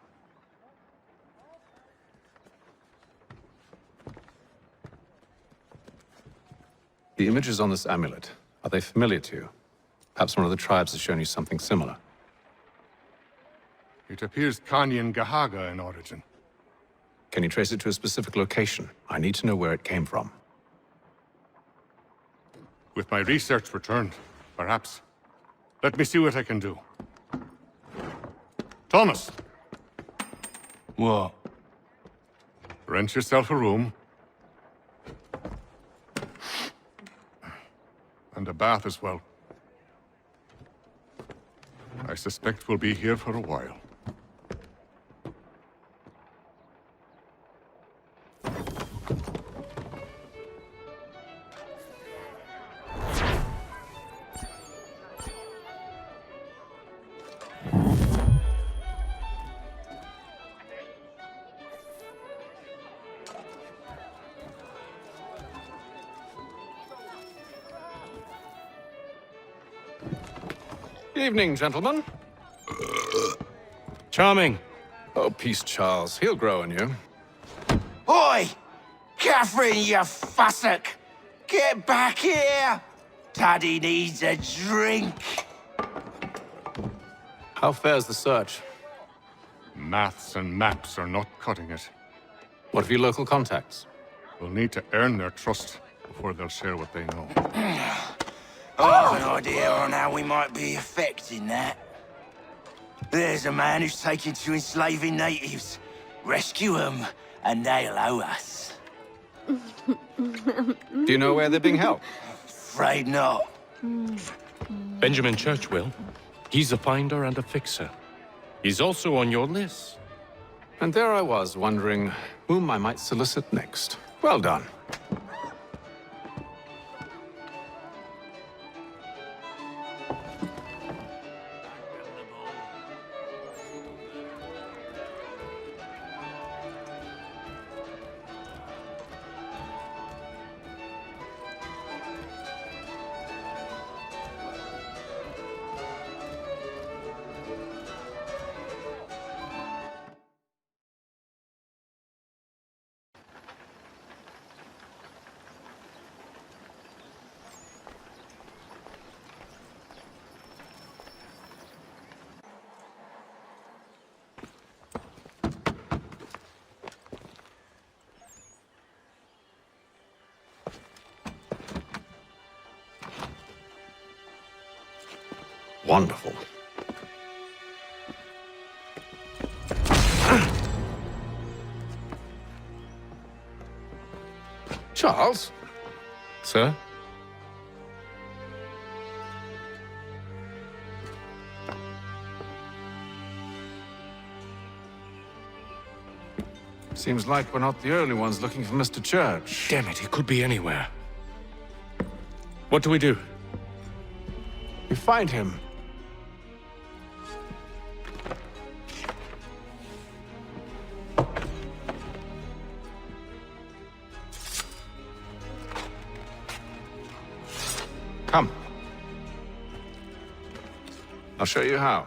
The images on this amulet, are they familiar to you? Perhaps one of the tribes has shown you something similar. It appears Kanyan Gahaga in origin. Can you trace it to a specific location? I need to know where it came from. With my research returned, perhaps. Let me see what I can do. Thomas! What? Rent yourself a room. And a bath as well. I suspect we'll be here for a while. Evening, gentlemen. Charming. Oh, peace, Charles. He'll grow on you. Oi! Catherine, you fussock! Get back here! Taddy needs a drink. How fares the search? Maths and maps are not cutting it. What of your local contacts? We'll need to earn their trust before they'll share what they know. I have an idea on how we might be affecting that. There's a man who's taken to enslaving natives. Rescue them, and they'll owe us. Do you know where they're being held? Afraid not. Benjamin Churchwill. He's a finder and a fixer. He's also on your list. And there I was, wondering whom I might solicit next. Well done. Wonderful. Charles? Sir? Seems like we're not the only ones looking for Mr. Church. Damn it, he could be anywhere. What do we do? We find him. Come. I'll show you how.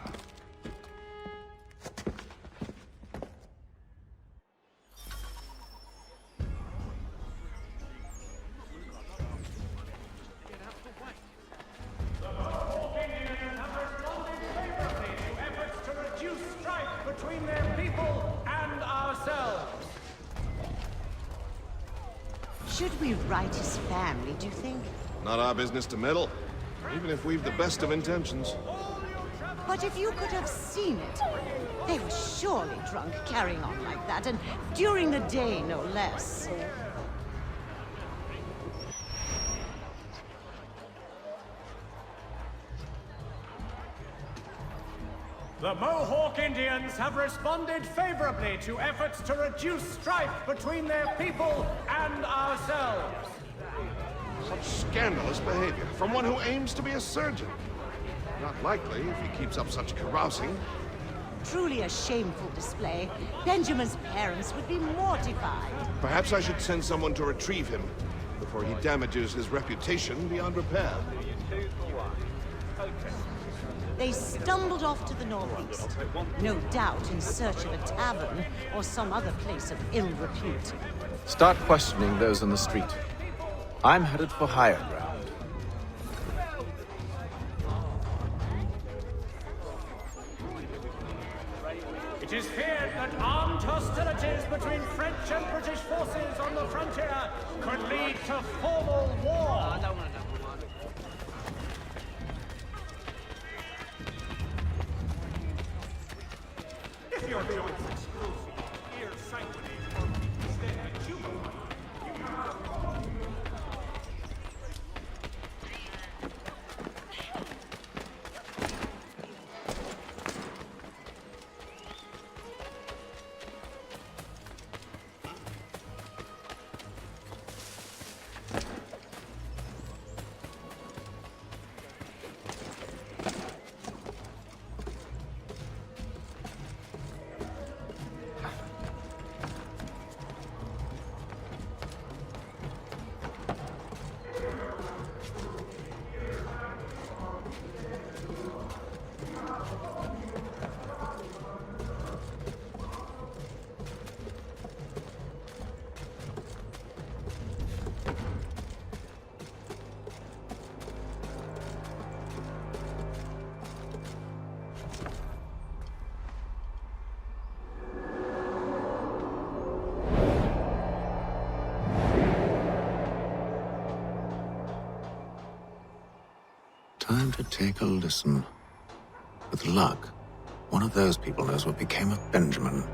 Should we write his family, do you think? Not our business to meddle, even if we've the best of intentions. But if you could have seen it, they were surely drunk carrying on like that, and during the day, no less. The Mohawk Indians have responded favorably to efforts to reduce strife between their people and ourselves. Such scandalous behavior from one who aims to be a surgeon. Not likely if he keeps up such carousing. Truly a shameful display. Benjamin's parents would be mortified. Perhaps I should send someone to retrieve him before he damages his reputation beyond repair. They stumbled off to the northeast, no doubt in search of a tavern or some other place of ill repute. Start questioning those on the street. I'm headed for higher ground. It is feared that armed hostilities between French and British forces on the frontier could lead to formal war. If your joint's exclusive, Time to take a listen. With luck, one of those people knows what became of Benjamin.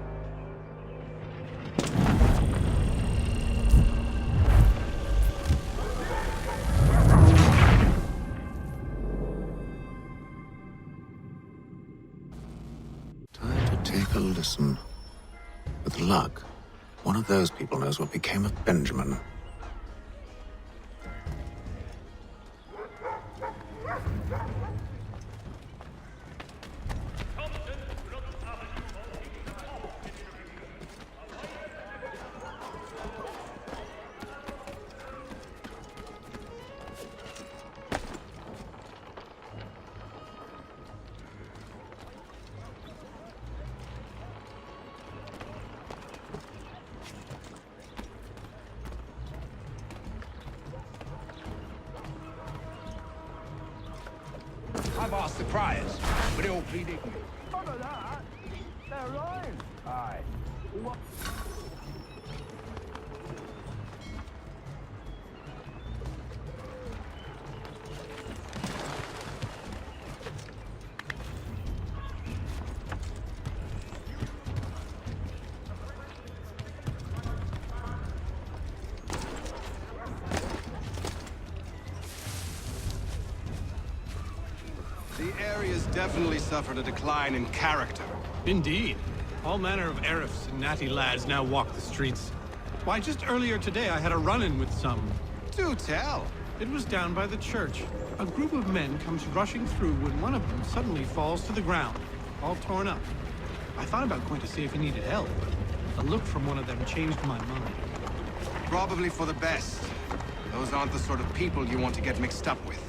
Time to take a listen. With luck, one of those people knows what became of Benjamin. I've asked the criers, but they all plead ignorant. None of that. They're lying. Aye. What? The area's definitely suffered a decline in character. Indeed. All manner of Arifs and natty lads now walk the streets. Why, just earlier today I had a run-in with some. Do tell. It was down by the church. A group of men comes rushing through when one of them suddenly falls to the ground, all torn up. I thought about going to see if he needed help, but a look from one of them changed my mind. Probably for the best. Those aren't the sort of people you want to get mixed up with.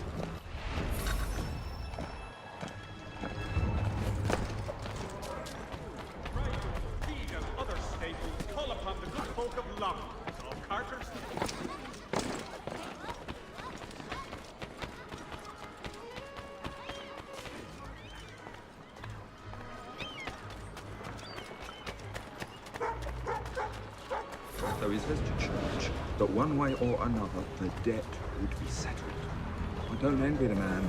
So he says to church that one way or another the debt would be settled. I don't envy the man.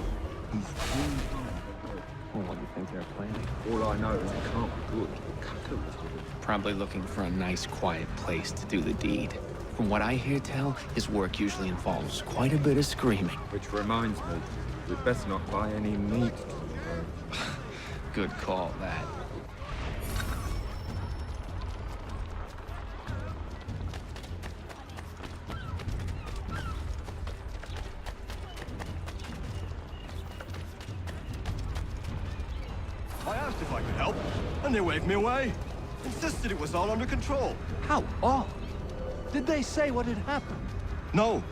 He's keen hard. Well, what do you think they're planning? All I know is it can't be good. Capitalism. Probably looking for a nice, quiet place to do the deed. From what I hear tell, his work usually involves quite a bit of screaming. Which reminds me, we'd best not buy any meat tomorrow. Good call, that. I asked if I could help, and they waved me away. Insisted it was all under control. How odd. Did they say what had happened? No.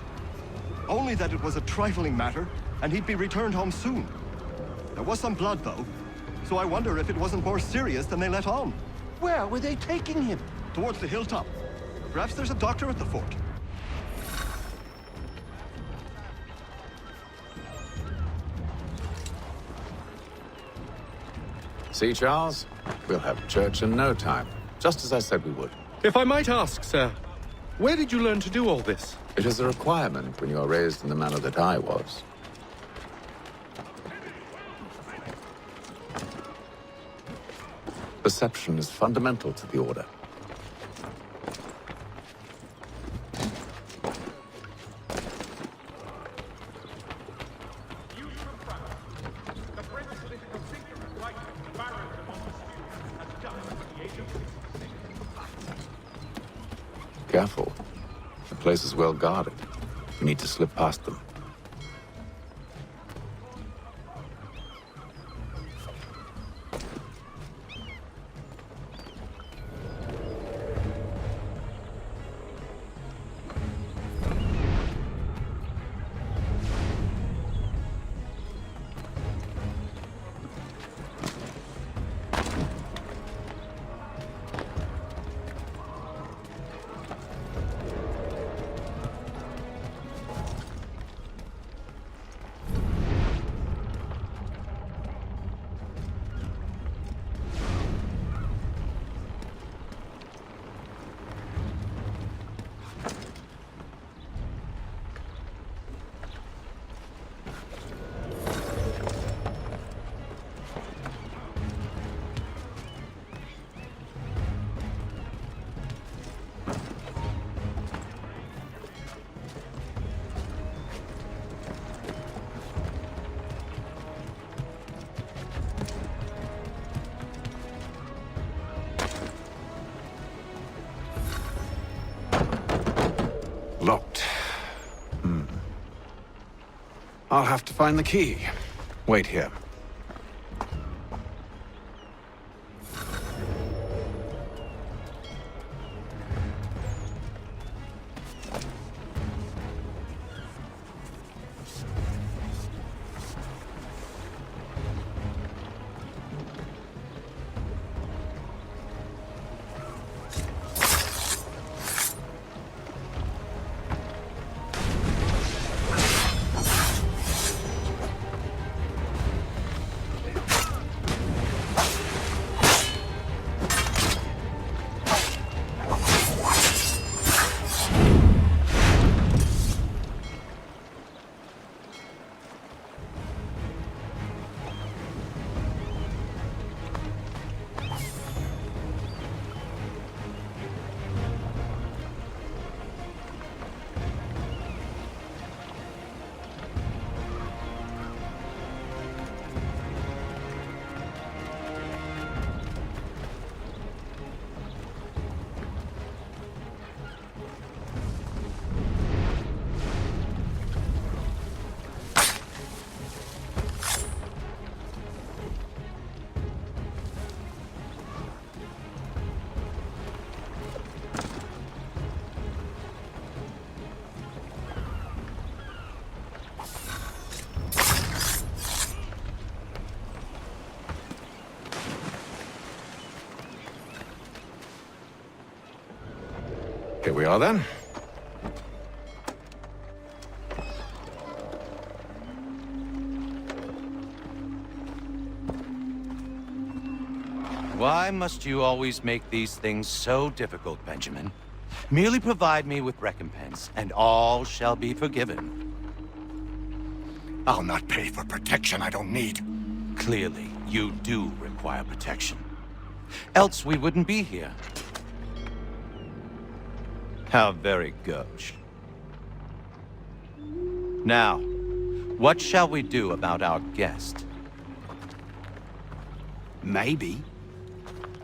Only that it was a trifling matter, and he'd be returned home soon. There was some blood, though, so I wonder if it wasn't more serious than they let on. Where were they taking him? Towards the hilltop. Perhaps there's a doctor at the fort. See, Charles? We'll have church in no time, just as I said we would. If I might ask, sir, where did you learn to do all this? It is a requirement when you are raised in the manner that I was. Perception is fundamental to the Order. Careful. The place is well guarded. You need to slip past them. I'll have to find the key. Wait here. Here we are, then. Why must you always make these things so difficult, Benjamin? Merely provide me with recompense, and all shall be forgiven. I'll not pay for protection I don't need. Clearly, you do require protection. Else we wouldn't be here. How very gauche. Now, what shall we do about our guest? Maybe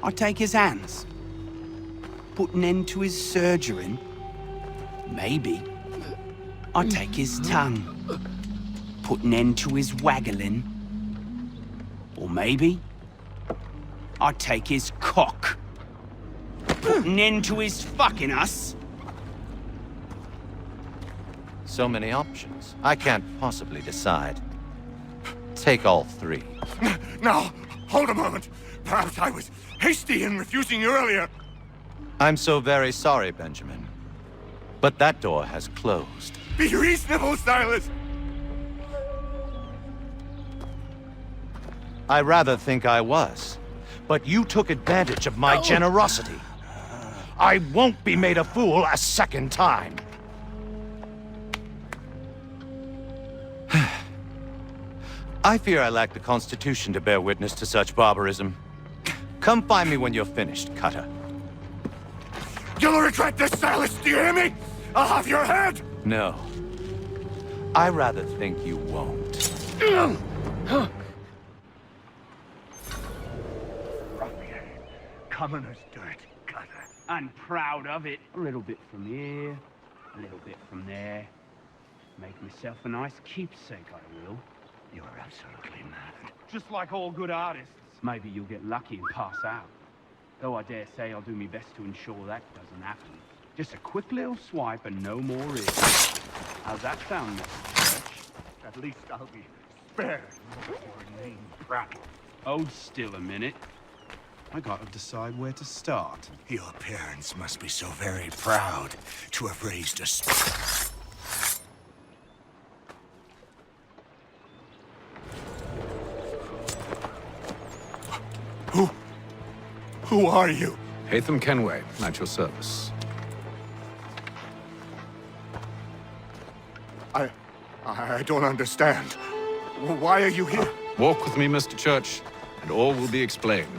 I'll take his hands. Put an end to his surgering. Maybe I'll take his tongue. Put an end to his waggling. Or maybe I'll take his cock. Put an end to his fucking us. So many options. I can't possibly decide. Take all three. Now, hold a moment. Perhaps I was hasty in refusing you earlier. I'm so very sorry, Benjamin. But that door has closed. Be reasonable, Stylist! I rather think I was. But you took advantage of my generosity. I won't be made a fool a second time. I fear I lack the constitution to bear witness to such barbarism. Come find me when you're finished, Cutter. You'll regret this, Stylist, do you hear me? I'll have your head! No. I rather think you won't. Ruffian. Commoner's dirt, Cutter. And proud of it. A little bit from here, a little bit from there. Make myself a nice keepsake, I will. You're absolutely mad. Just like all good artists. Maybe you'll get lucky and pass out. Though I dare say I'll do my best to ensure that doesn't happen. Just a quick little swipe and no more is. How's that sound, Mr. Church? At least I'll be spared your name prattle. Hold still a minute. I gotta decide where to start. Your parents must be so very proud to have raised a... Who are you? Hatham Kenway, at your service. I don't understand. Why are you here? Walk with me, Mr. Church, and all will be explained.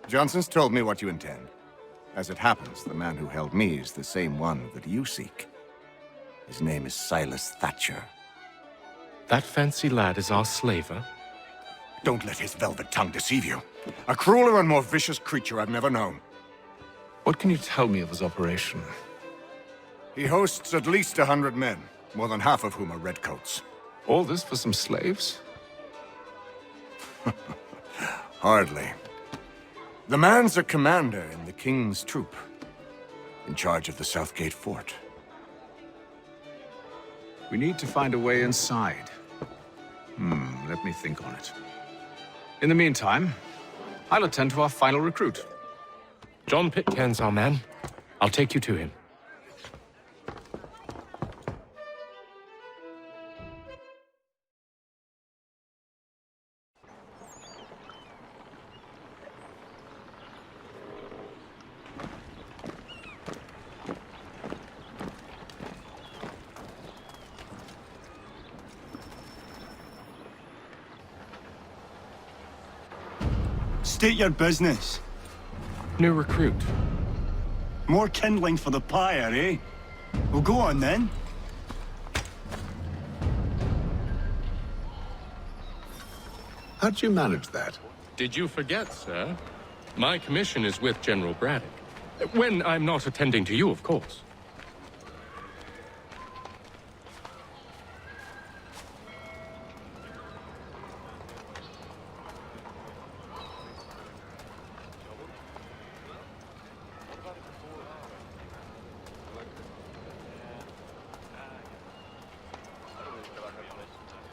Johnson's told me what you intend. As it happens, the man who held me is the same one that you seek. His name is Silas Thatcher. That fancy lad is our slaver? Don't let his velvet tongue deceive you. A crueler and more vicious creature I've never known. What can you tell me of his operation? He hosts at least 100 men, more than half of whom are redcoats. All this for some slaves? Hardly. The man's a commander in the King's troop, in charge of the Southgate Fort. We need to find a way inside. Let me think on it. In the meantime, I'll attend to our final recruit. John Pitcairn's our man. I'll take you to him. State your business. New recruit. More kindling for the pyre, eh? Well, go on then. How'd you manage that? Did you forget, sir? My commission is with General Braddock. When I'm not attending to you, of course.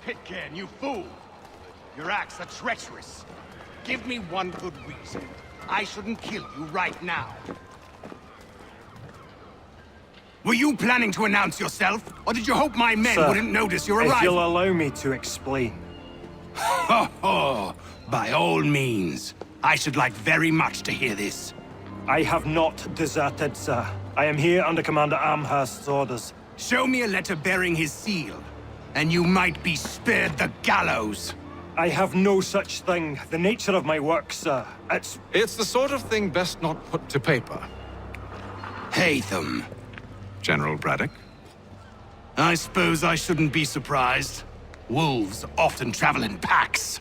Pitcairn, you fool! Your acts are treacherous. Give me one good reason. I shouldn't kill you right now. Were you planning to announce yourself, or did you hope my men wouldn't notice your arrival? If you'll allow me to explain. Ho ho! By all means. I should like very much to hear this. I have not deserted, sir. I am here under Commander Amherst's orders. Show me a letter bearing his seal, and you might be spared the gallows. I have no such thing. The nature of my work, sir, It's the sort of thing best not put to paper. Haytham. General Braddock? I suppose I shouldn't be surprised. Wolves often travel in packs.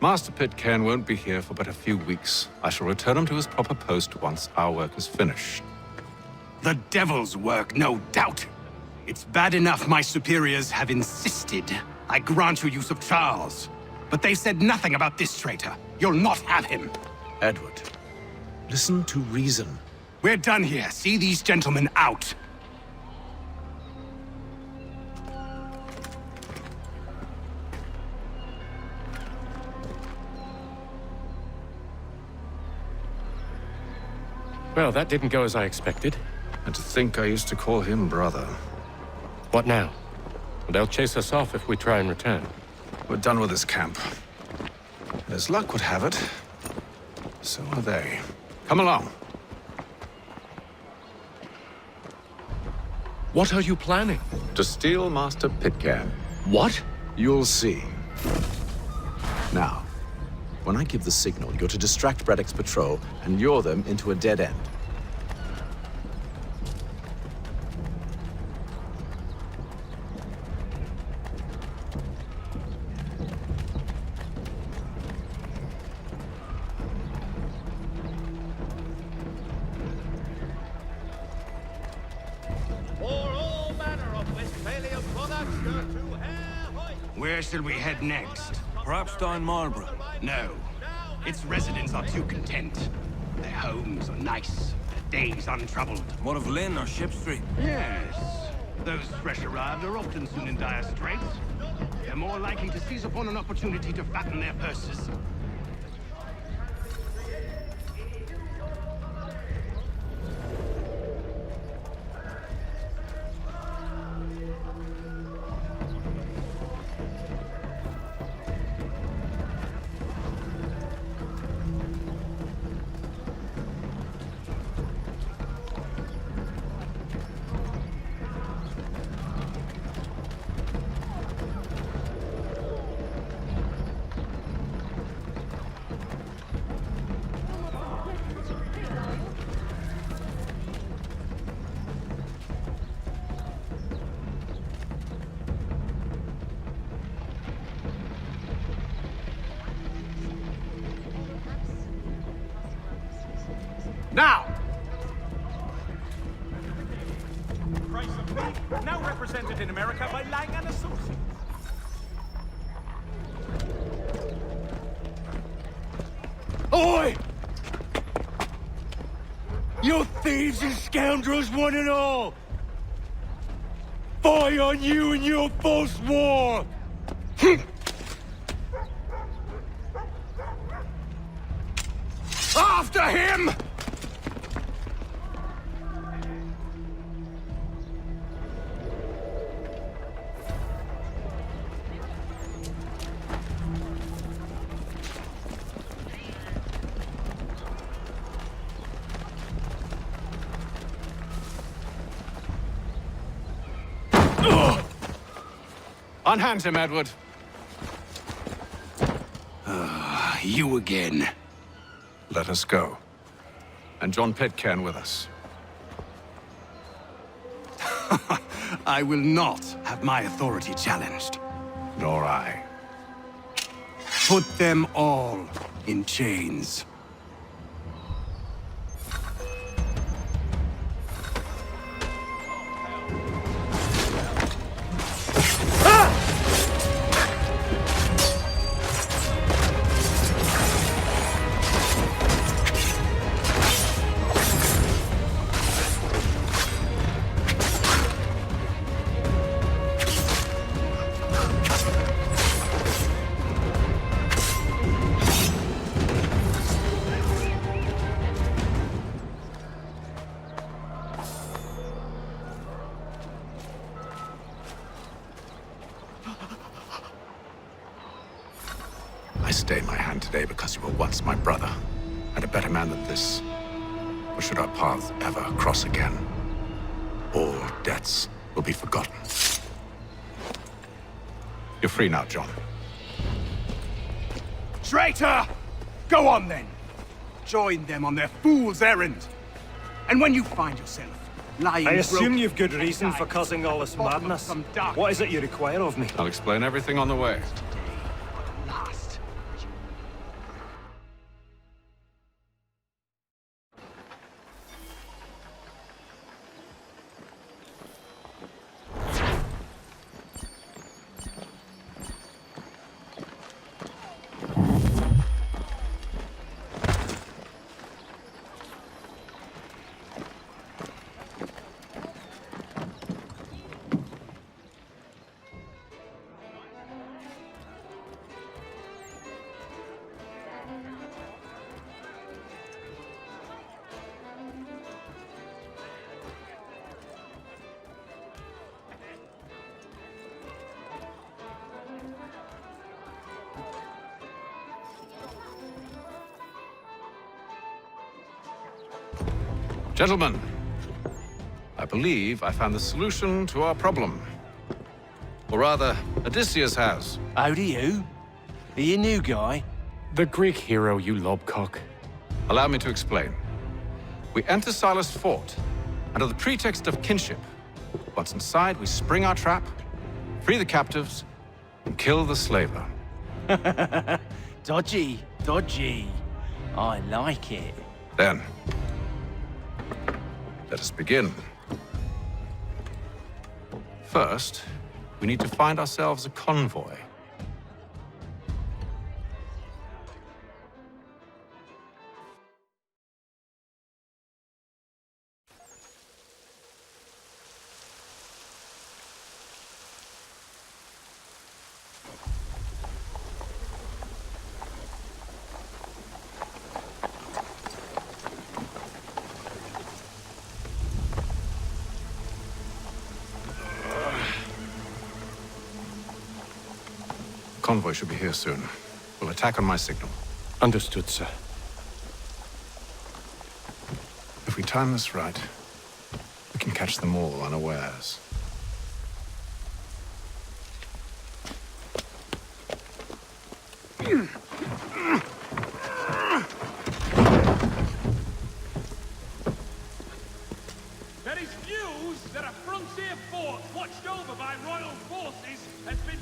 Master Pitcairn won't be here for but a few weeks. I shall return him to his proper post once our work is finished. The devil's work, no doubt. It's bad enough my superiors have insisted I grant you use of Charles. But they said nothing about this traitor. You'll not have him. Edward, listen to reason. We're done here. See these gentlemen out. Well, that didn't go as I expected. And to think I used to call him brother. What now? They'll chase us off if we try and return. We're done with this camp. As luck would have it, so are they. Come along. What are you planning? To steal Master Pitcairn. What? You'll see. Now, when I give the signal, you're to distract Braddock's patrol and lure them into a dead end. Where shall we head next? Perhaps down Marlborough. No. Its residents are too content. Their homes are nice, their days untroubled. What of Lynn or Ship Street? Yes. Those fresh arrived are often soon in dire straits. They're more likely to seize upon an opportunity to fatten their purses. Now! Price of meat, now represented in America by Lang & Associates. Oi! You thieves and scoundrels, one and all! Fie on you and your false war! After him! Unhand him, Edward. You again. Let us go. And John Pitcairn with us. I will not have my authority challenged. Nor I. Put them all in chains. I stay my hand today because you were once my brother, and a better man than this. Or should our paths ever cross again, all debts will be forgotten. You're free now, John. Traitor! Go on then. Join them on their fool's errand. And when you find yourself lying I assume broken you've good reason for causing all this madness. What is it you require of me? I'll explain everything on the way. last. Gentlemen, I believe I found the solution to our problem. Or rather, Odysseus has. How do you? Are you a new guy? The Greek hero, you lobcock. Allow me to explain. We enter Silas' fort, under the pretext of kinship. Once inside, we spring our trap, free the captives, and kill the slaver. Dodgy, dodgy. I like it. Then, let us begin. First, we need to find ourselves a convoy. Convoy should be here soon. We'll attack on my signal. Understood, sir. If we time this right, we can catch them all unawares. There is news that a frontier fort watched over by royal forces has been...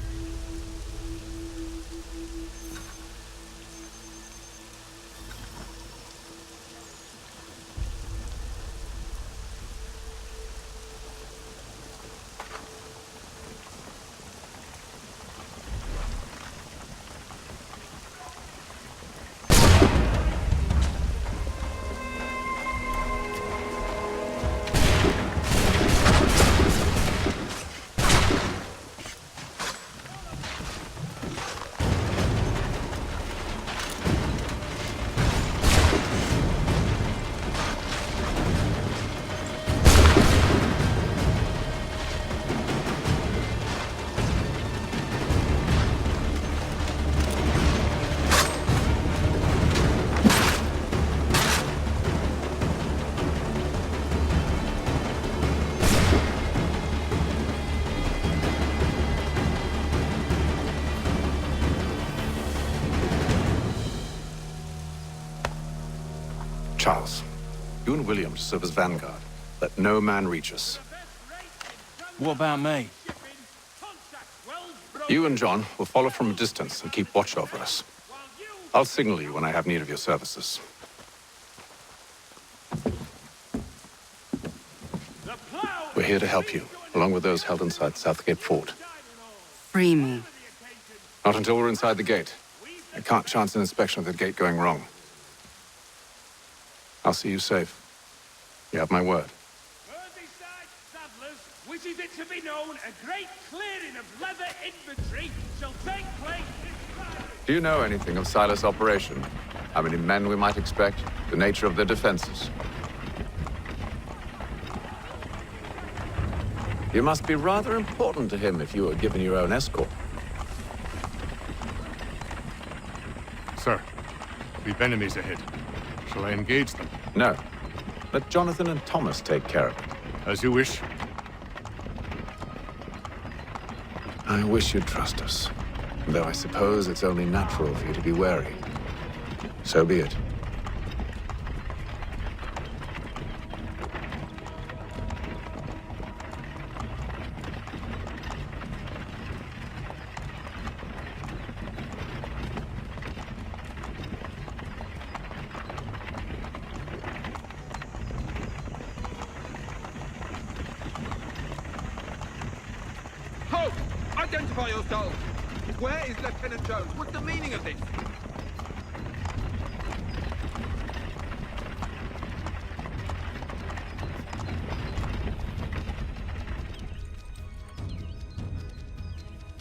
Charles, you and William serve as vanguard. Let no man reach us. What about me? You and John will follow from a distance and keep watch over us. I'll signal you when I have need of your services. We're here to help you, along with those held inside Southgate Fort. Free me. Not until we're inside the gate. I can't chance an inspection of the gate going wrong. I'll see you safe. You have my word. Wishes it to be known, a great clearing of leather infantry shall take place this Friday. Do you know anything of Silas' operation? How many men we might expect? The nature of their defenses? You must be rather important to him if you were given your own escort. Sir, we've enemies ahead. Shall I engage them? No. Let Jonathan and Thomas take care of it. As you wish. I wish you'd trust us. Though I suppose it's only natural for you to be wary. So be it. Halt! Identify yourselves! Where is Lieutenant Jones? What's the meaning of this?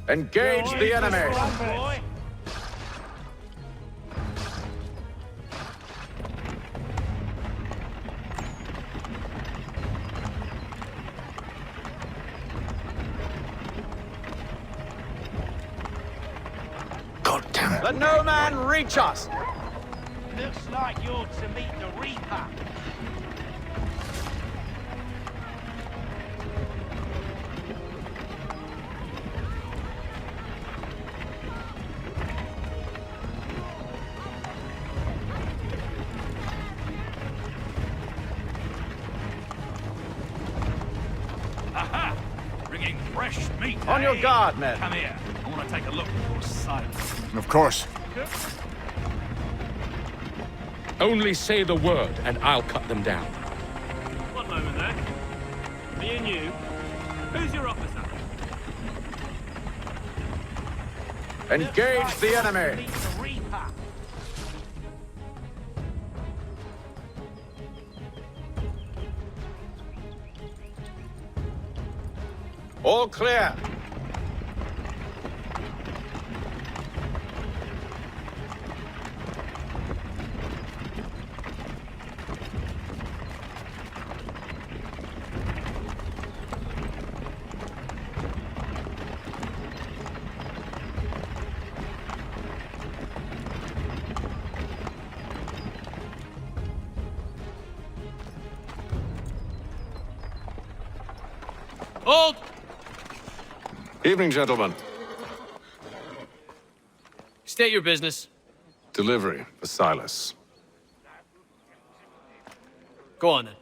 Engage the enemy! Let no man reach us! Looks like you're to meet the Reaper. Aha! Bringing fresh meat. On your guard, men. Come here. I want to take a look at your silence. Of course. Only say the word, and I'll cut them down. One moment there. Me and you. Who's your officer? Engage the enemy! Meet the Reaper. All clear! Hold! Evening, gentlemen. State your business. Delivery for Silas. Go on then.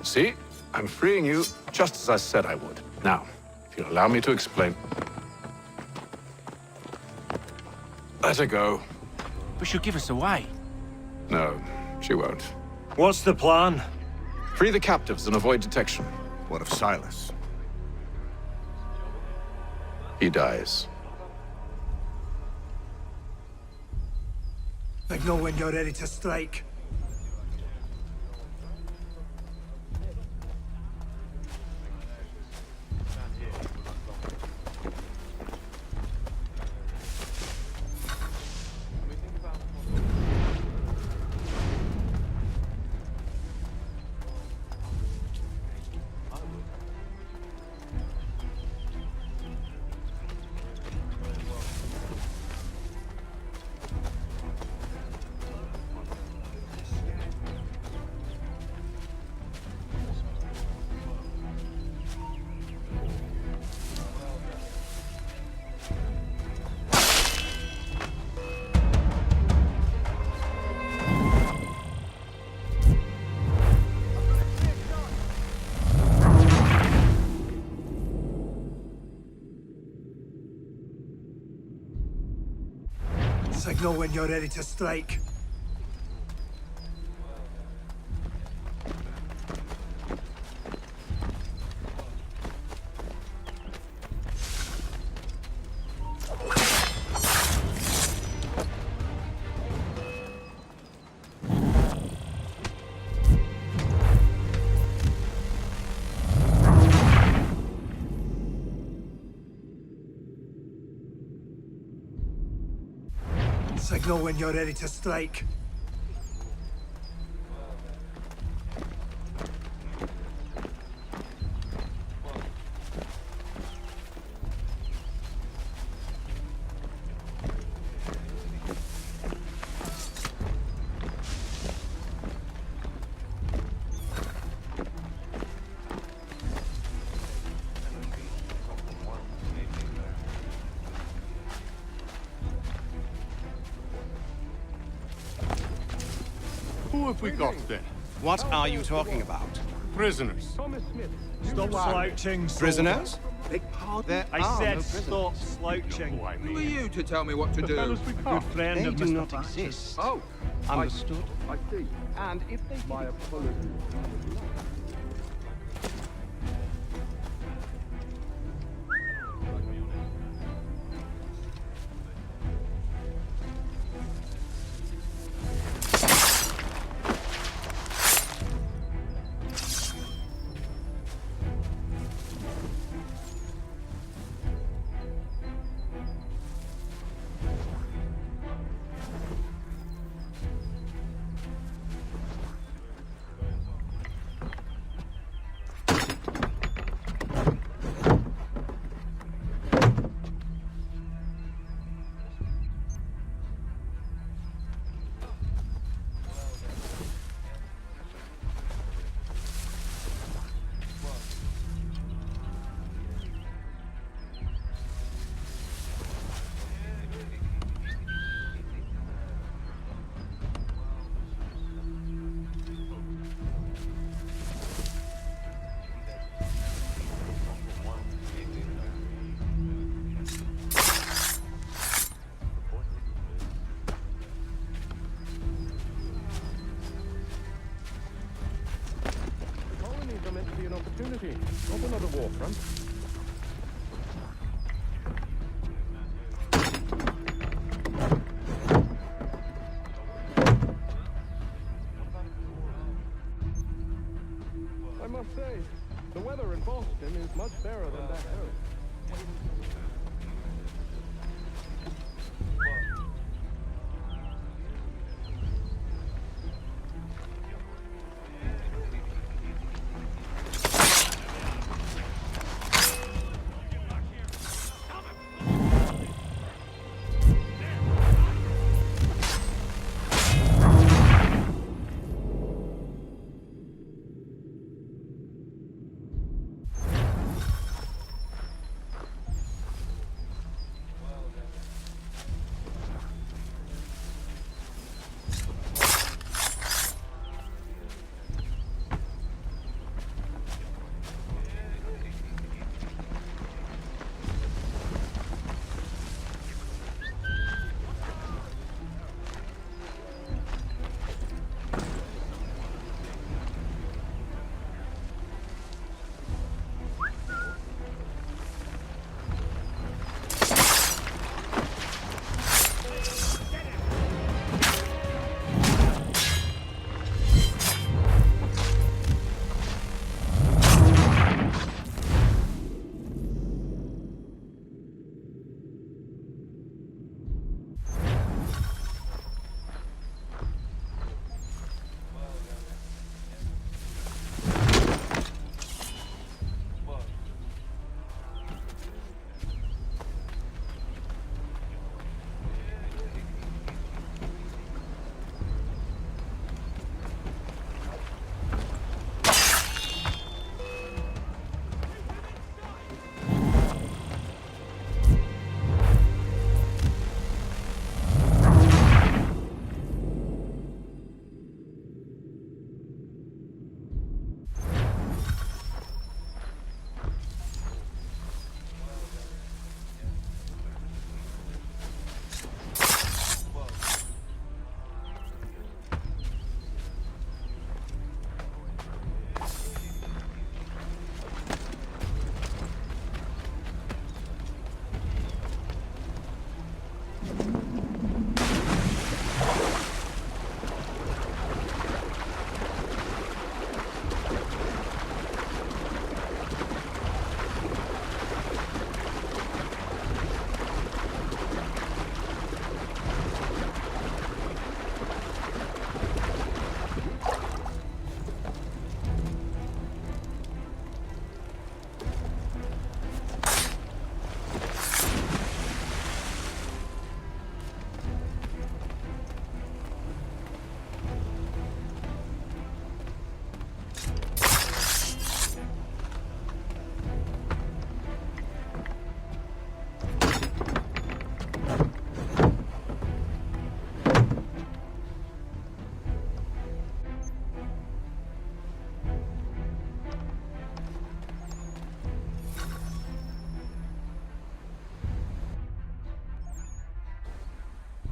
See? I'm freeing you just as I said I would. Now, if you'll allow me to explain. Let her go. But she'll give us away. No, she won't. What's the plan? Free the captives and avoid detection. What of Silas? He dies. I know when you're ready to strike. Signal when you're ready to strike. Signal when you're ready to strike. Who have we got then? What are you talking about? Prisoners. Stop slouching, Prisoners? There I said stop slouching. Who are you to tell me what to do? Good friend They of do Mr. not Thatcher's. exist. Oh, Understood? I see. And if they My apologies. Opportunity of another war front. I must say, the weather in Boston is much better than back home.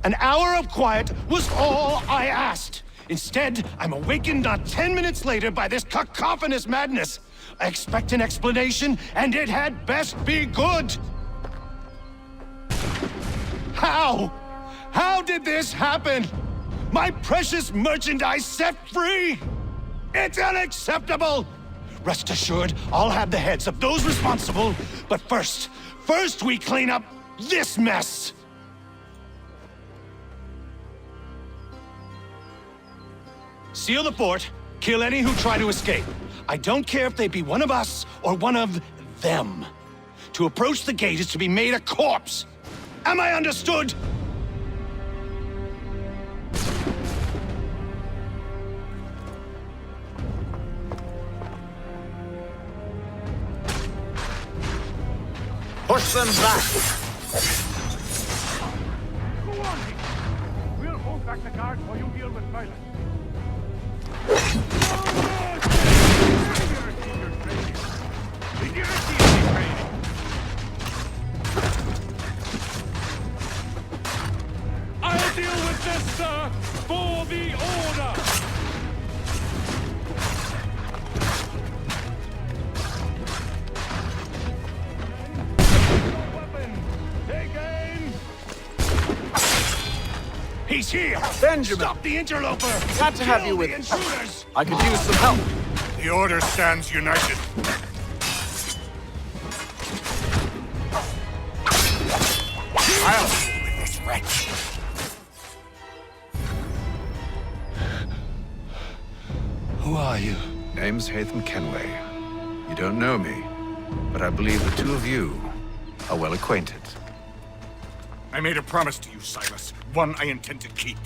An hour of quiet was all I asked. Instead, I'm awakened not 10 minutes later by this cacophonous madness. I expect an explanation, and it had best be good. How? How did this happen? My precious merchandise set free? It's unacceptable! Rest assured, I'll have the heads of those responsible, but first we clean up this mess! Seal the fort, kill any who try to escape. I don't care if they be one of us or one of them. To approach the gate is to be made a corpse. Am I understood? Push them back! Go on, we'll hold back the guards while you deal with violence. I'll deal with this, sir, for the order! He's here! Benjamin! Stop the interloper! Glad to have you with us. I could use some help. The Order stands united. I'll deal with this wretch. Who are you? Name's Hatham Kenway. You don't know me, but I believe the two of you are well acquainted. I made a promise to you, Silas. One I intend to keep.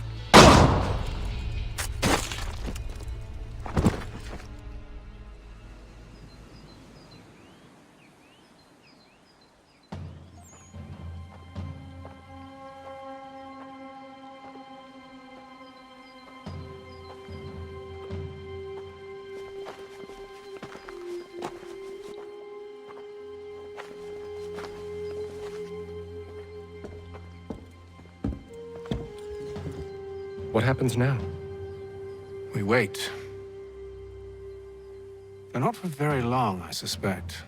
What happens now? We wait. But not for very long, I suspect.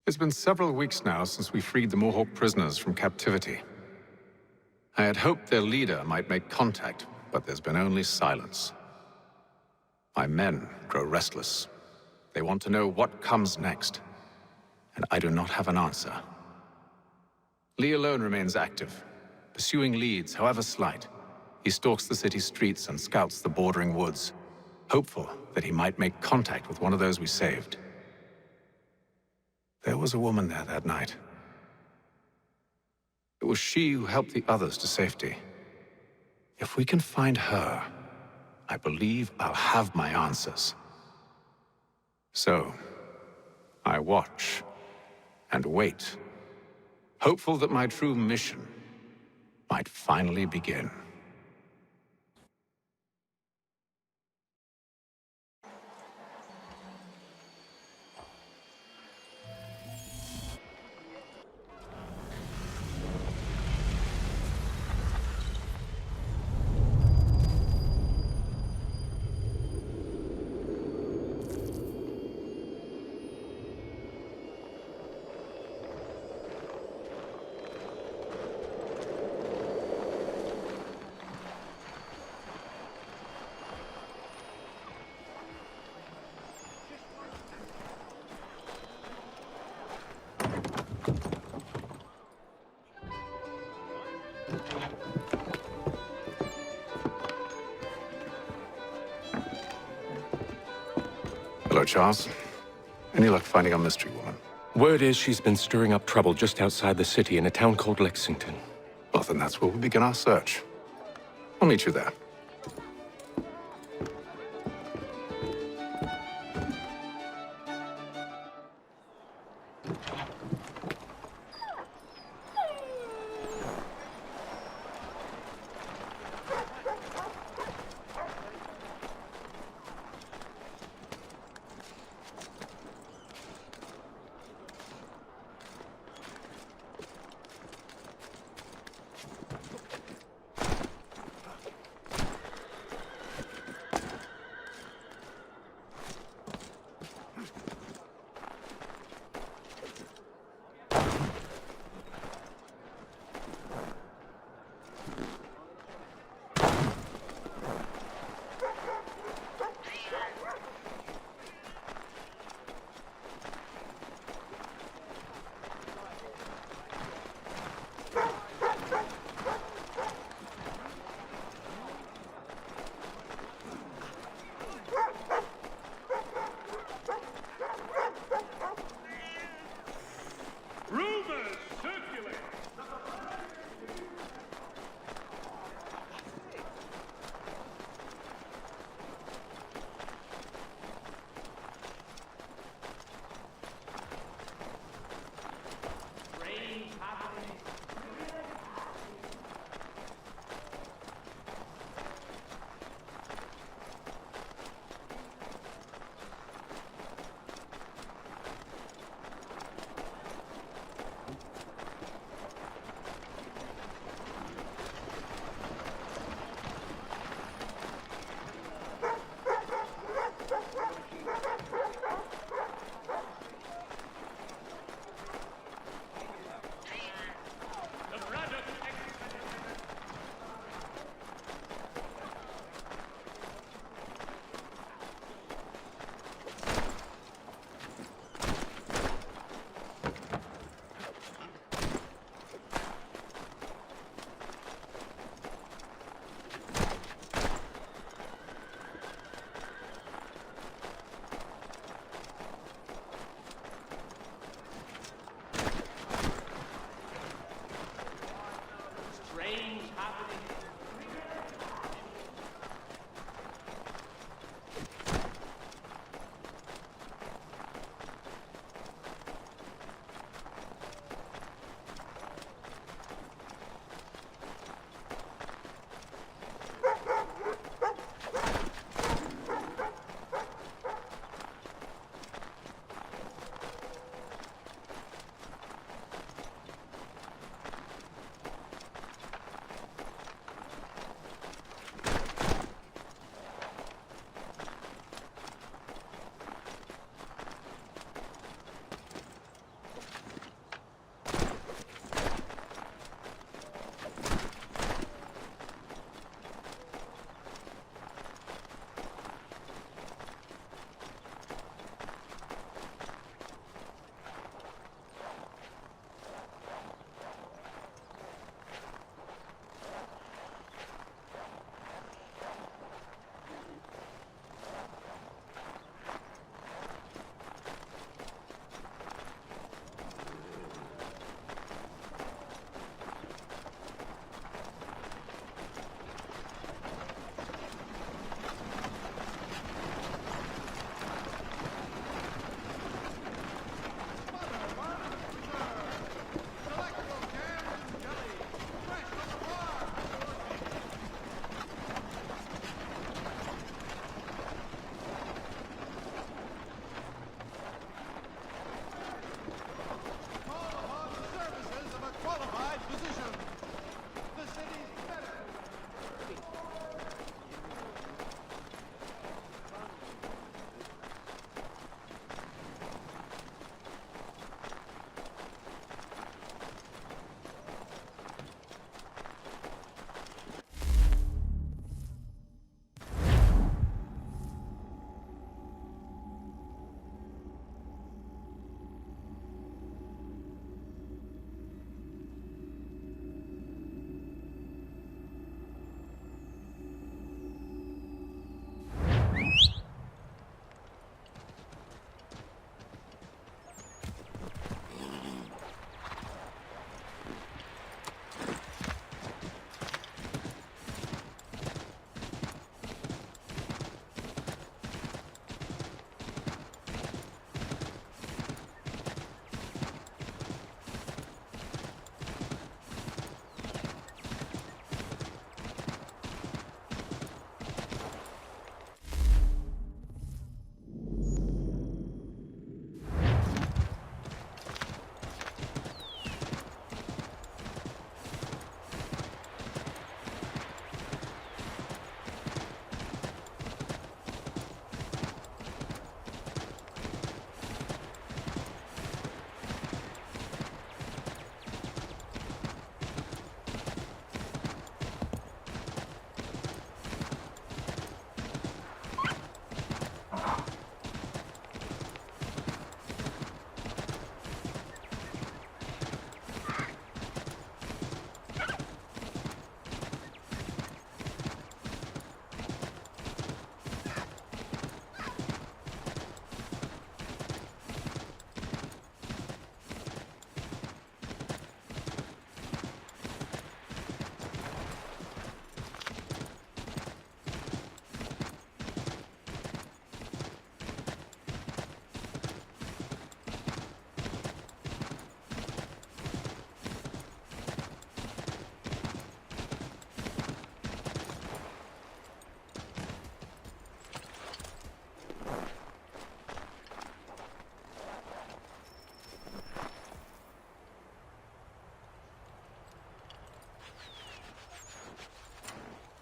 It's been several weeks now since we freed the Mohawk prisoners from captivity. I had hoped their leader might make contact, but there's been only silence. My men grow restless. They want to know what comes next, and I do not have an answer. Lee alone remains active, pursuing leads, however slight. He stalks the city streets and scouts the bordering woods, hopeful that he might make contact with one of those we saved. There was a woman there that night. It was she who helped the others to safety. If we can find her, I believe I'll have my answers. So, I watch and wait, hopeful that my true mission might finally begin. Hello, Charles. Any luck finding our mystery woman? Word is she's been stirring up trouble just outside the city in a town called Lexington. Well, then that's where we'll begin our search. I'll meet you there.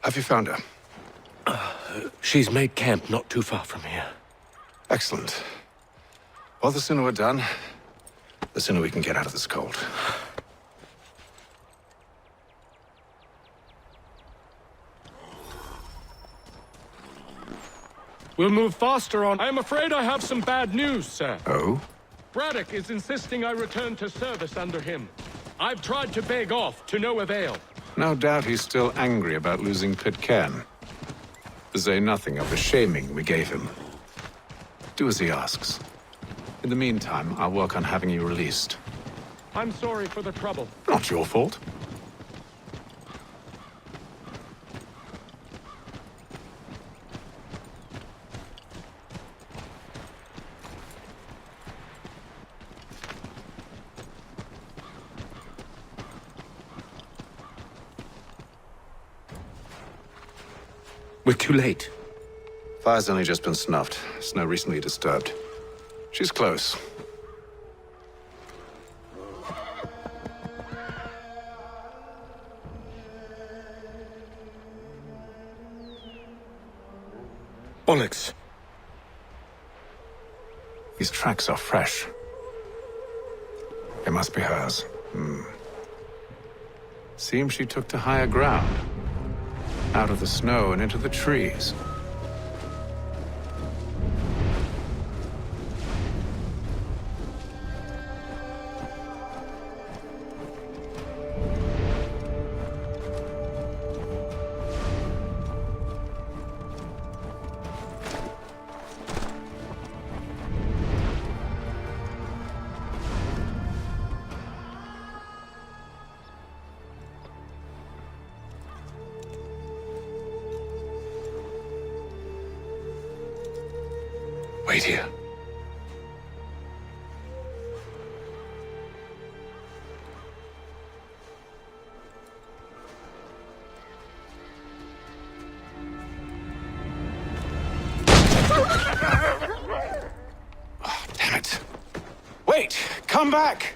Have you found her? She's made camp not too far from here. Excellent. Well, the sooner we're done, the sooner we can get out of this cold. We'll move faster on. I'm afraid I have some bad news, sir. Oh? Braddock is insisting I return to service under him. I've tried to beg off, to no avail. No doubt he's still angry about losing Pitcairn. To say nothing of the shaming we gave him. Do as he asks. In the meantime, I'll work on having you released. I'm sorry for the trouble. Not your fault. We're too late. Fire's only just been snuffed. Snow recently disturbed. She's close. Bollocks. These tracks are fresh. They must be hers. Seems she took to higher ground. Out of the snow and into the trees. Wait here. Oh, damn it. Wait! Come back!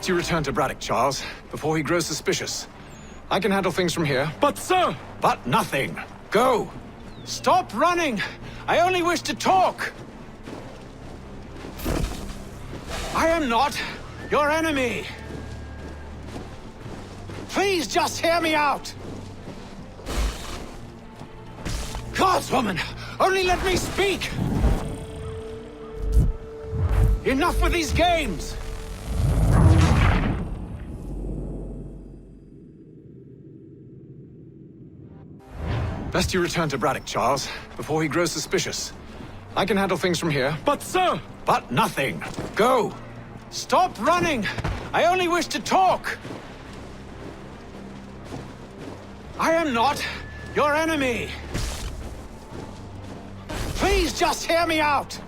You return to Braddock, Charles, before he grows suspicious. I can handle things from here. But, sir! But nothing. Go! Stop running! I only wish to talk! I am not your enemy! Please just hear me out! Gods, woman! Only let me speak! Enough with these games! Best you return to Braddock, Charles, before he grows suspicious. I can handle things from here. But, sir! But nothing. Go! Stop running! I only wish to talk! I am not your enemy! Please just hear me out!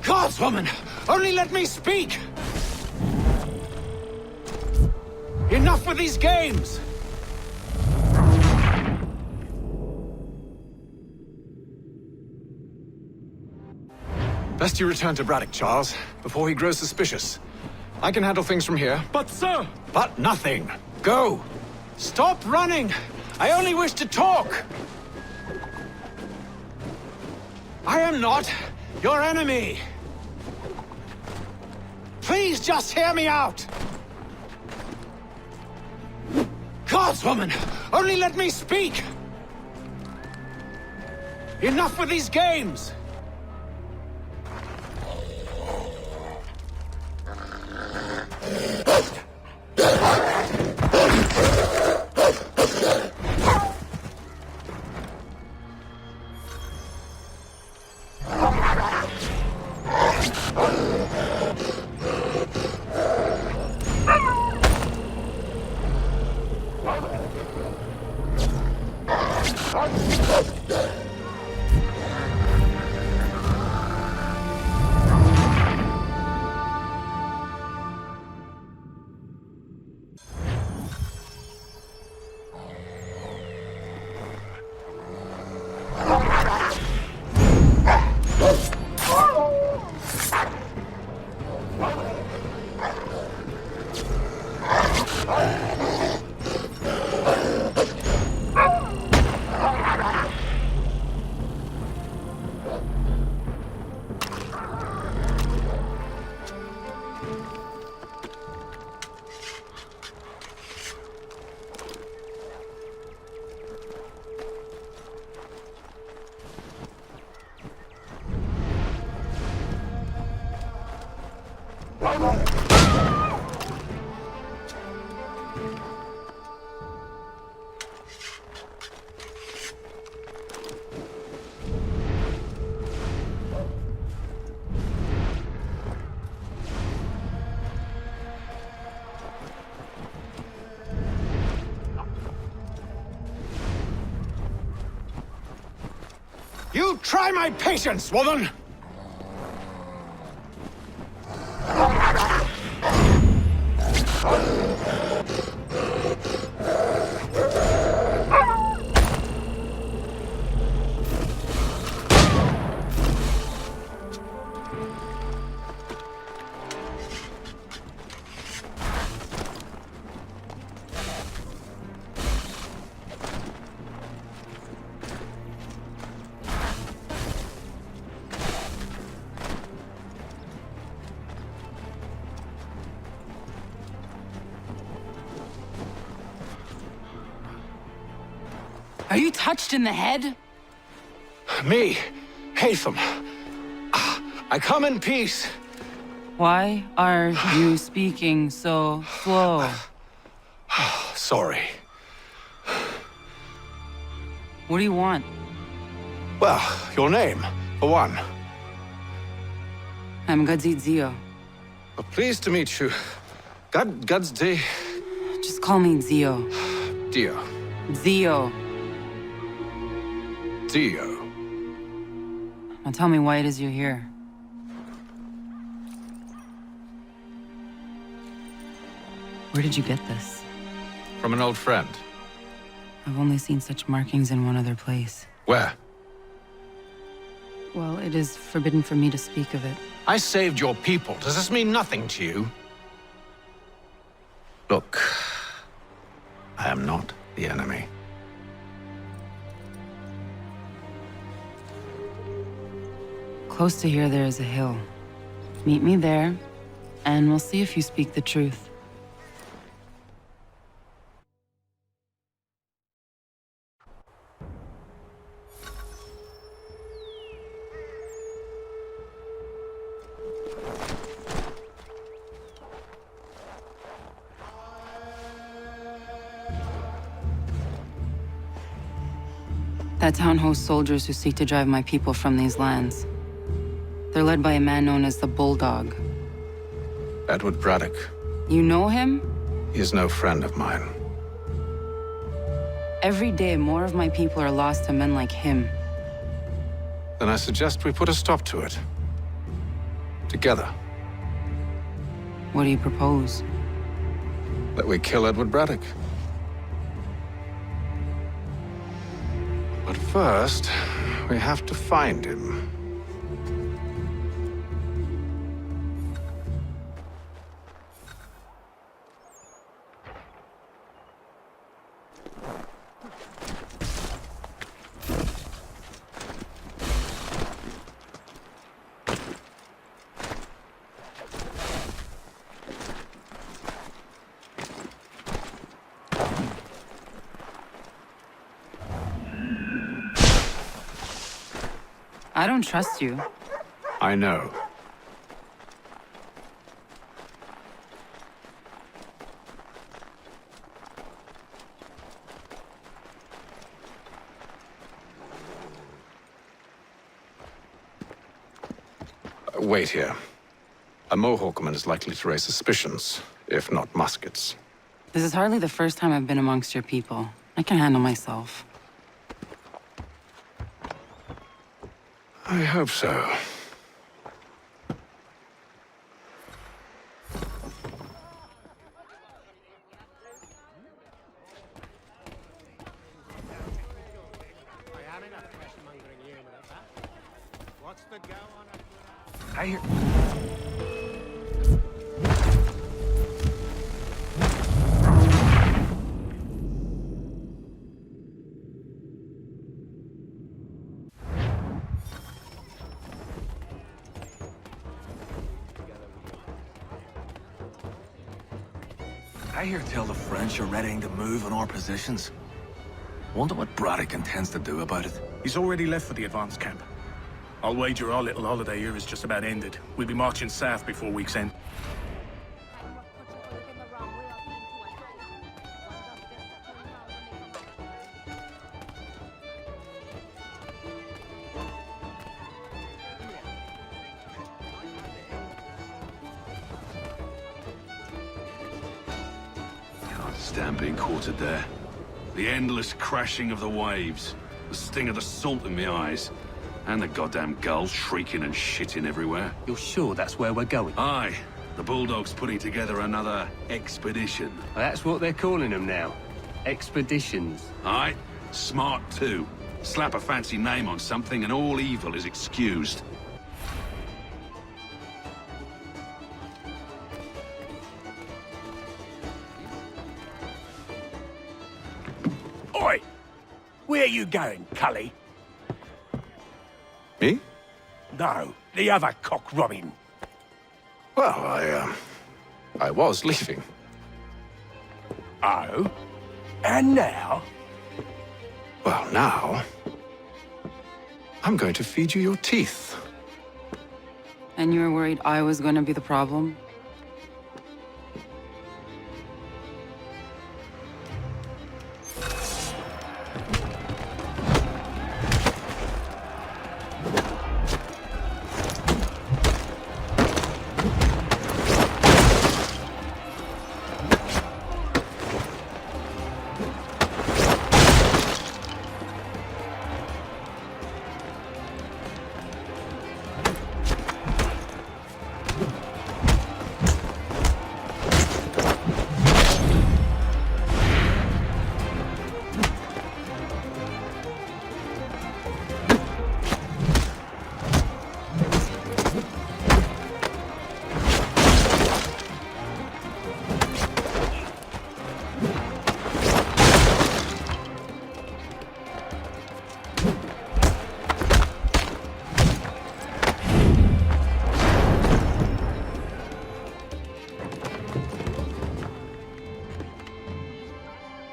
Gods, woman! Only let me speak! Enough with these games! Best you return to Braddock, Charles, before he grows suspicious. I can handle things from here. But, sir! But nothing. Go! Stop running! I only wish to talk! I am not your enemy! Please just hear me out! Gods, woman! Only let me speak! Enough with these games! You try my patience, woman! Are you touched in the head? Me, Hatham. I come in peace. Why are you speaking so slow? Sorry. What do you want? Well, your name, for one. I'm Gadzit Zio. Pleased to meet you. Gadsdi. Just call me Zio. Dio. Zio. Dio. Now tell me why it is you're here. Where did you get this? From an old friend. I've only seen such markings in one other place. Where? Well, it is forbidden for me to speak of it. I saved your people. Does this mean nothing to you? Look, I am not the enemy. Close to here, there is a hill. Meet me there, and we'll see if you speak the truth. That town hosts soldiers who seek to drive my people from these lands. They're led by a man known as the Bulldog. Edward Braddock. You know him? He is no friend of mine. Every day, more of my people are lost to men like him. Then I suggest we put a stop to it. Together. What do you propose? That we kill Edward Braddock. But first, we have to find him. I don't trust you. I know. Wait here. A Mohawkman is likely to raise suspicions, if not muskets. This is hardly the first time I've been amongst your people. I can handle myself. I hope so. I hear tell the French are readying to move on our positions. Wonder what Braddock intends to do about it. He's already left for the advance camp. I'll wager our little holiday here is just about ended. We'll be marching south before week's end. Stand being quartered there. The endless crashing of the waves. The sting of the salt in my eyes. And the goddamn gulls shrieking and shitting everywhere. You're sure that's where we're going? Aye. The Bulldog's putting together another expedition. That's what they're calling them now. Expeditions. Aye. Smart too. Slap a fancy name on something and all evil is excused. Oi! Where you going, Cully? Me? No, the other cock Robin. Well, I was leaving. Oh? And now? Well, now... I'm going to feed you your teeth. And you were worried I was going to be the problem?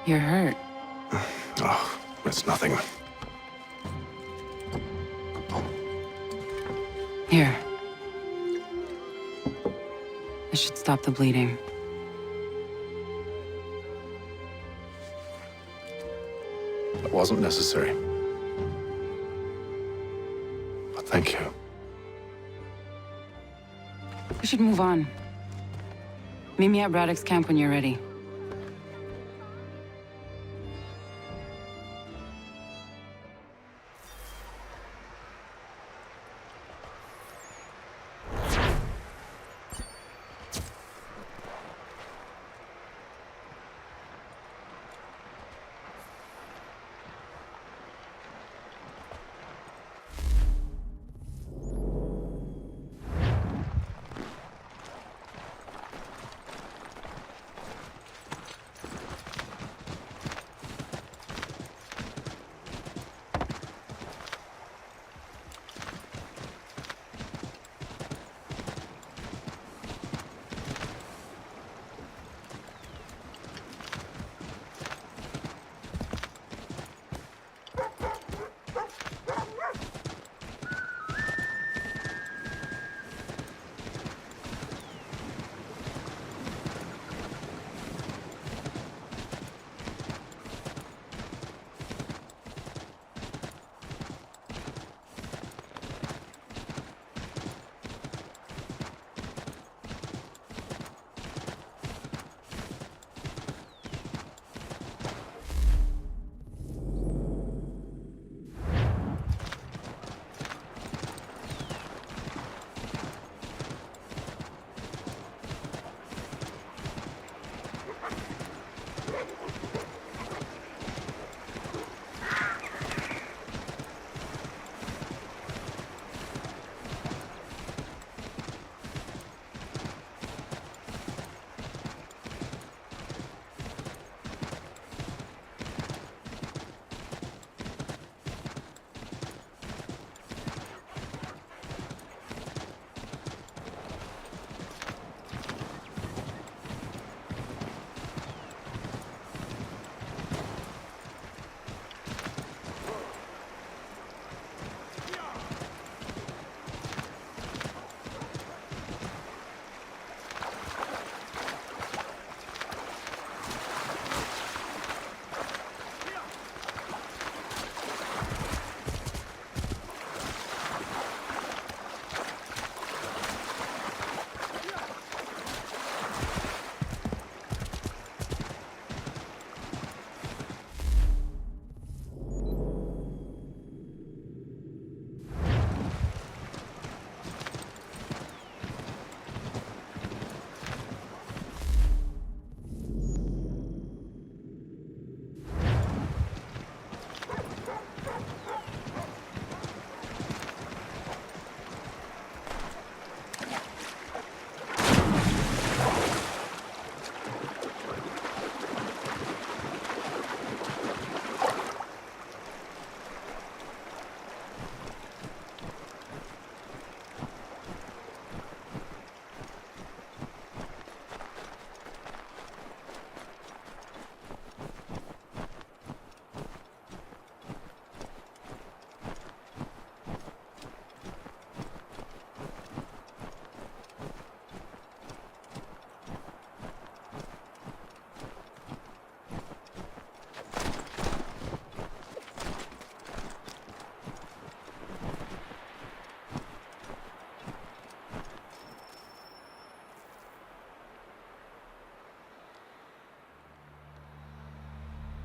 You're hurt. Oh, it's nothing. Here. I should stop the bleeding. That wasn't necessary. But thank you. We should move on. Meet me at Braddock's camp when you're ready.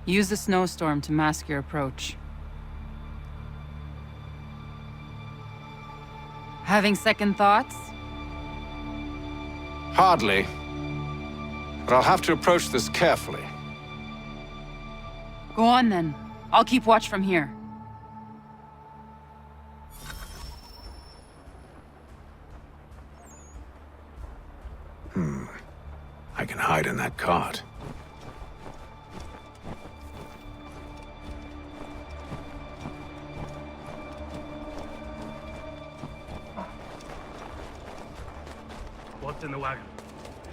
Use the snowstorm to mask your approach. Having second thoughts? Hardly. But I'll have to approach this carefully. Go on then. I'll keep watch from here. I can hide in that cart. What's in the wagon?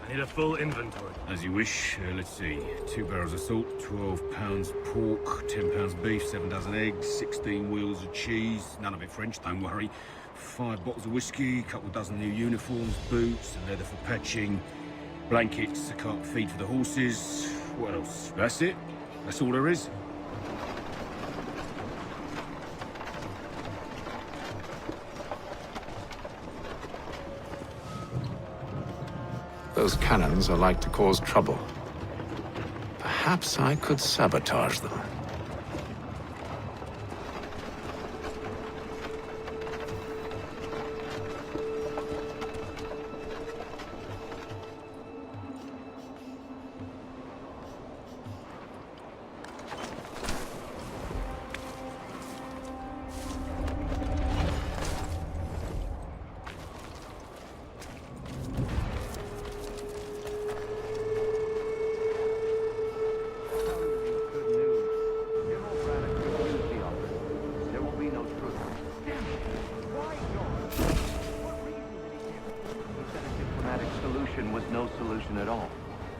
I need a full inventory. As you wish. Let's see. 2 barrels of salt, 12 pounds pork, 10 pounds beef, 7 dozen eggs, 16 wheels of cheese. None of it French, don't worry. 5 bottles of whiskey, a couple dozen new uniforms, boots, and leather for patching, blankets, a cart feed for the horses. What else? That's it. That's all there is. Those cannons are like to cause trouble. Perhaps I could sabotage them.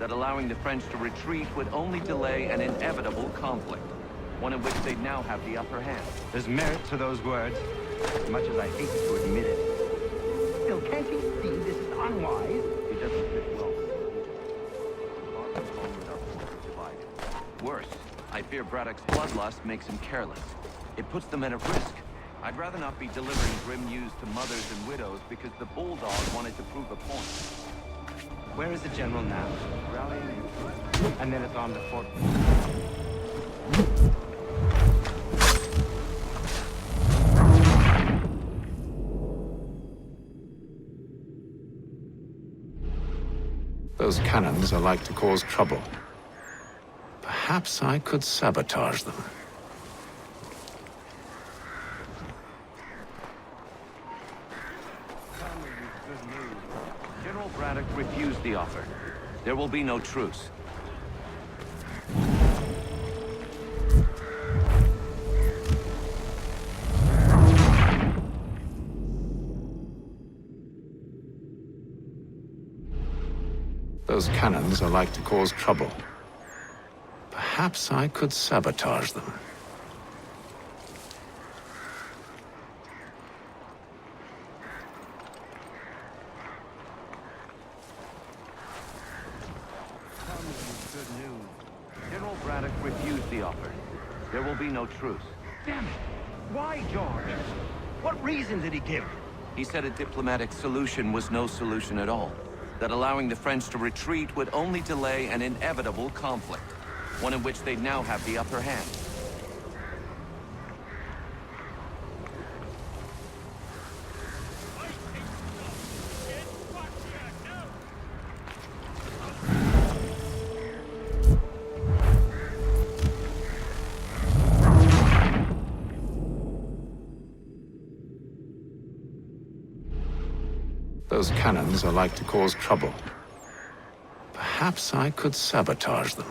Allowing the French to retreat would only delay an inevitable conflict, one in which they'd now have the upper hand. There's merit to those words, as much as I hate to admit it. Still, can't you see this is unwise? It doesn't fit well. Worse, I fear Braddock's bloodlust makes him careless. It puts the men at risk. I'd rather not be delivering grim news to mothers and widows because the bulldog wanted to prove a point. Where is the general now? Rallying in. And then it's on to Fort. Those cannons are like to cause trouble. Perhaps I could sabotage them. General Braddock refused the offer. There will be no truce. Those cannons are like to cause trouble. Perhaps I could sabotage them. General Braddock refused the offer. There will be no truce. Damn it! Why, George? What reason did he give? He said a diplomatic solution was no solution at all. That allowing the French to retreat would only delay an inevitable conflict, one in which they'd now have the upper hand. Those cannons are like to cause trouble. Perhaps I could sabotage them.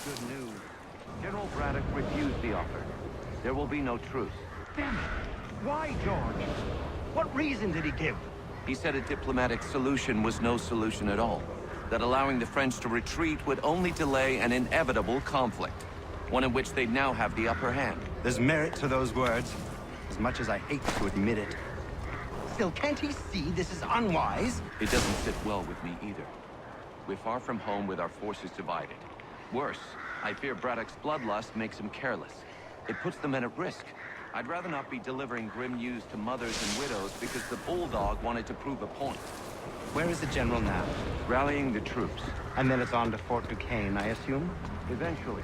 Good news. General Braddock refused the offer. There will be no truce. Damn it! Why, George? What reason did he give? He said a diplomatic solution was no solution at all. That allowing the French to retreat would only delay an inevitable conflict, one in which they'd now have the upper hand. There's merit to those words, as much as I hate to admit it. Still, can't he see this is unwise? It doesn't sit well with me either. We're far from home with our forces divided. Worse, I fear Braddock's bloodlust makes him careless. It puts the men at risk. I'd rather not be delivering grim news to mothers and widows because the Bulldog wanted to prove a point. Where is the General now? Rallying the troops. And then it's on to Fort Duquesne, I assume? Eventually.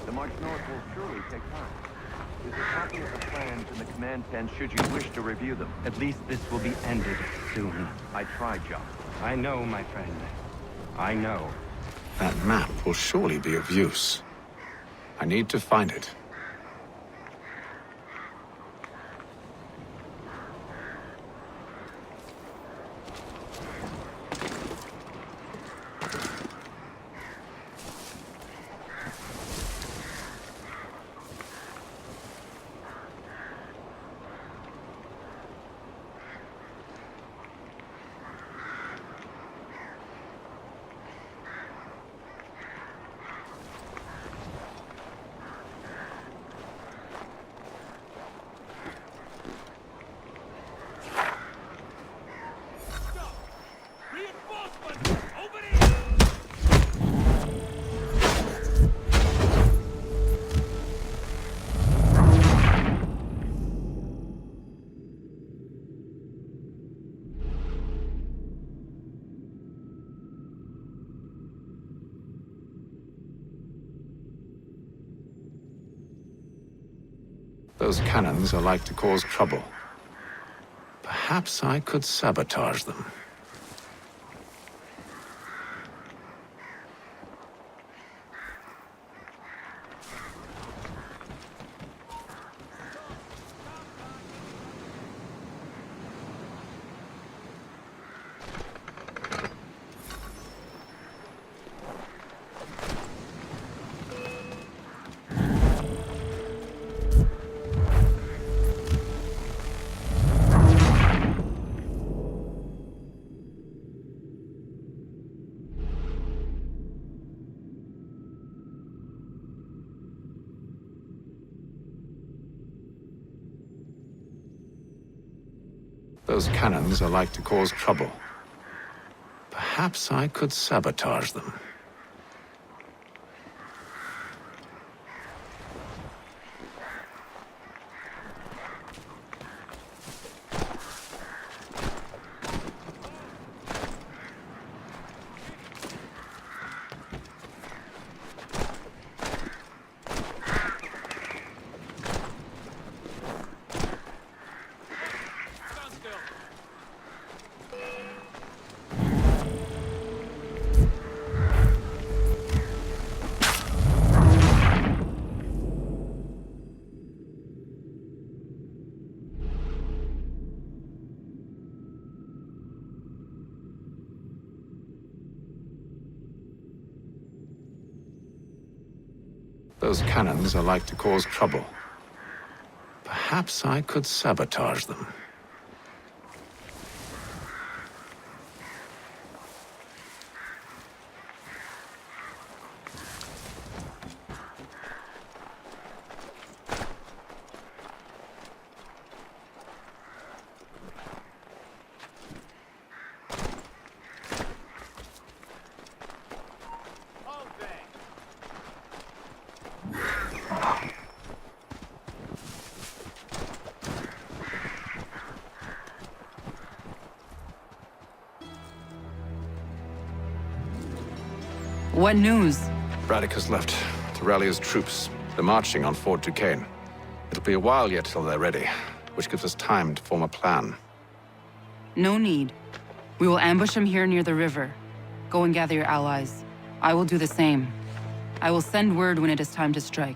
The march north will surely take time. There's a copy of the plans in the command tent should you wish to review them. At least this will be ended soon. I tried, John. I know, my friend. I know. That map will surely be of use. I need to find it. Those cannons are like to cause trouble. Perhaps I could sabotage them. Those cannons are like to cause trouble. Perhaps I could sabotage them. Those cannons are like to cause trouble. Perhaps I could sabotage them. What news? Braddock has left to rally his troops. They're marching on Fort Duquesne. It'll be a while yet till they're ready, which gives us time to form a plan. No need. We will ambush him here near the river. Go and gather your allies. I will do the same. I will send word when it is time to strike.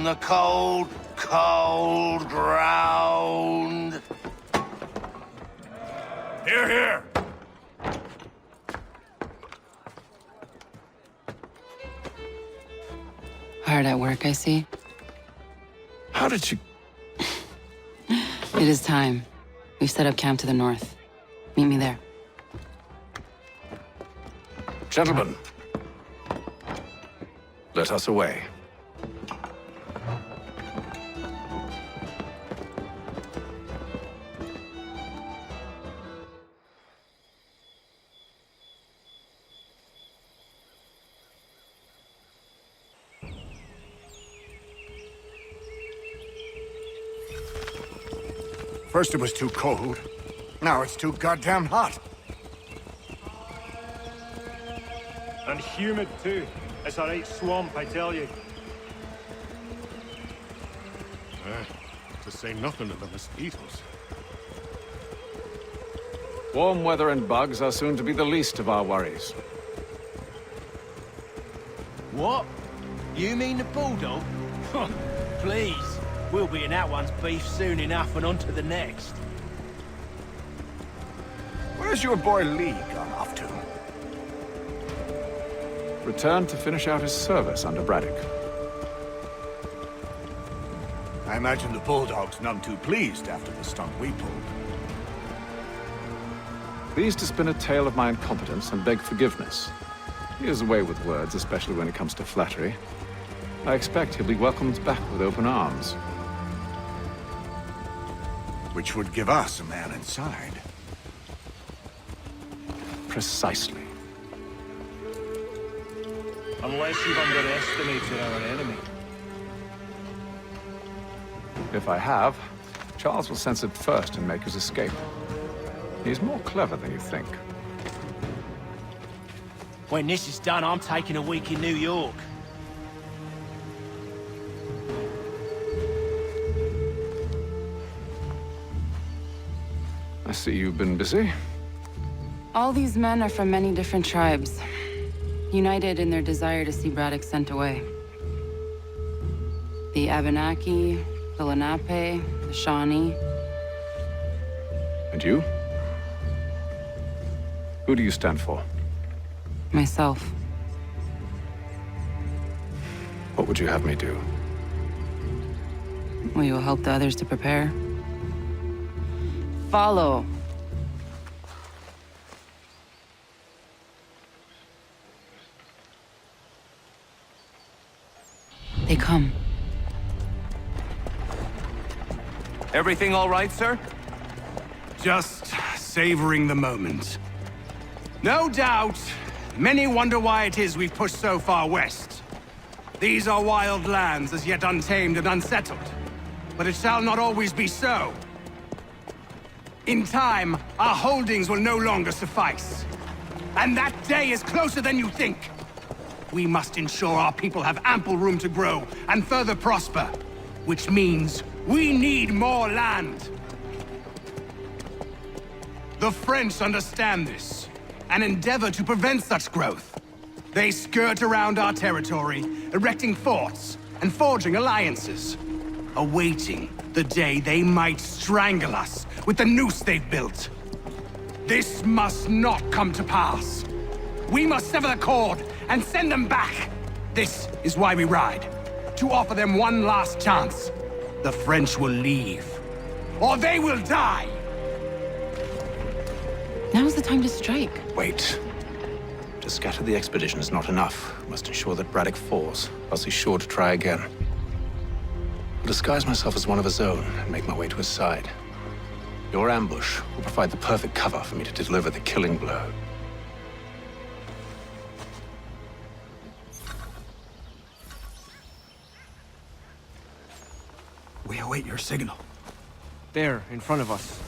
the cold, cold ground. Here, here! Hard at work, I see. How did you... It is time. We've set up camp to the north. Meet me there. Gentlemen, let us away. First it was too cold. Now it's too goddamn hot. And humid too. It's a right swamp, I tell you. To say nothing of the mosquitoes. Warm weather and bugs are soon to be the least of our worries. What? You mean the bulldog? Please. We'll be in that one's beef soon enough and on to the next. Where's your boy Lee gone off to? Returned to finish out his service under Braddock. I imagine the bulldog's none too pleased after the stunt we pulled. Pleased to spin a tale of my incompetence and beg forgiveness. He is away with words, especially when it comes to flattery. I expect he'll be welcomed back with open arms. Which would give us a man inside. Precisely. Unless you've underestimated our enemy. If I have, Charles will sense it first and make his escape. He's more clever than you think. When this is done, I'm taking a week in New York. I see you've been busy. All these men are from many different tribes, united in their desire to see Braddock sent away. The Abenaki, the Lenape, the Shawnee. And you? Who do you stand for? Myself. What would you have me do? Will you help the others to prepare? Follow. They come. Everything all right, sir? Just savoring the moment. No doubt, many wonder why it is we've pushed so far west. These are wild lands, as yet untamed and unsettled. But it shall not always be so. In time, our holdings will no longer suffice. And that day is closer than you think. We must ensure our people have ample room to grow and further prosper. Which means we need more land. The French understand this, and endeavor to prevent such growth. They skirt around our territory, erecting forts and forging alliances, awaiting the day they might strangle us with the noose they've built. This must not come to pass. We must sever the cord and send them back. This is why we ride, to offer them one last chance. The French will leave, or they will die. Now's the time to strike. Wait. To scatter the expedition is not enough. We must ensure that Braddock falls, else he's sure to try again. I'll disguise myself as one of his own and make my way to his side. Your ambush will provide the perfect cover for me to deliver the killing blow. We await your signal. There, in front of us.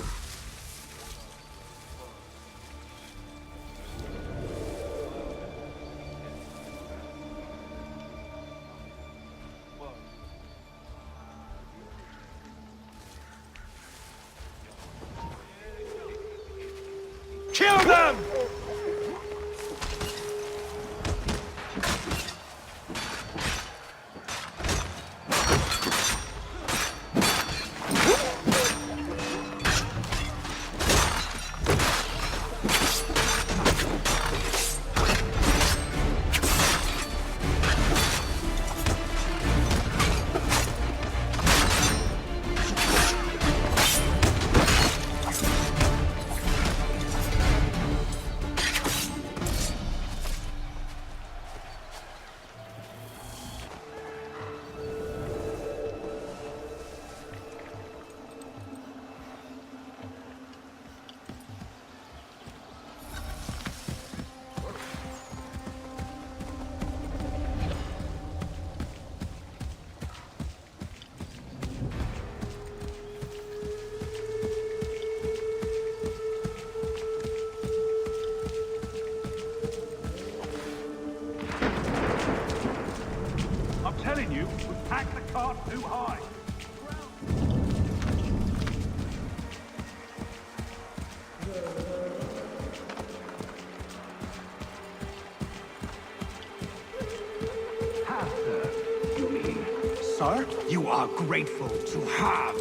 Kill them! Too high. You mean, sir? You are grateful to have.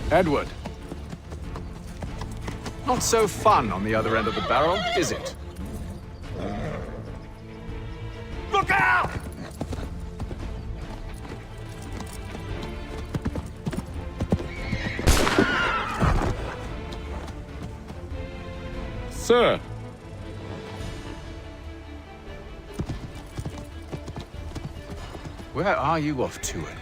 Edward. Not so fun on the other end of the barrel, is it? Look out! Sir. Where are you off to, Edward?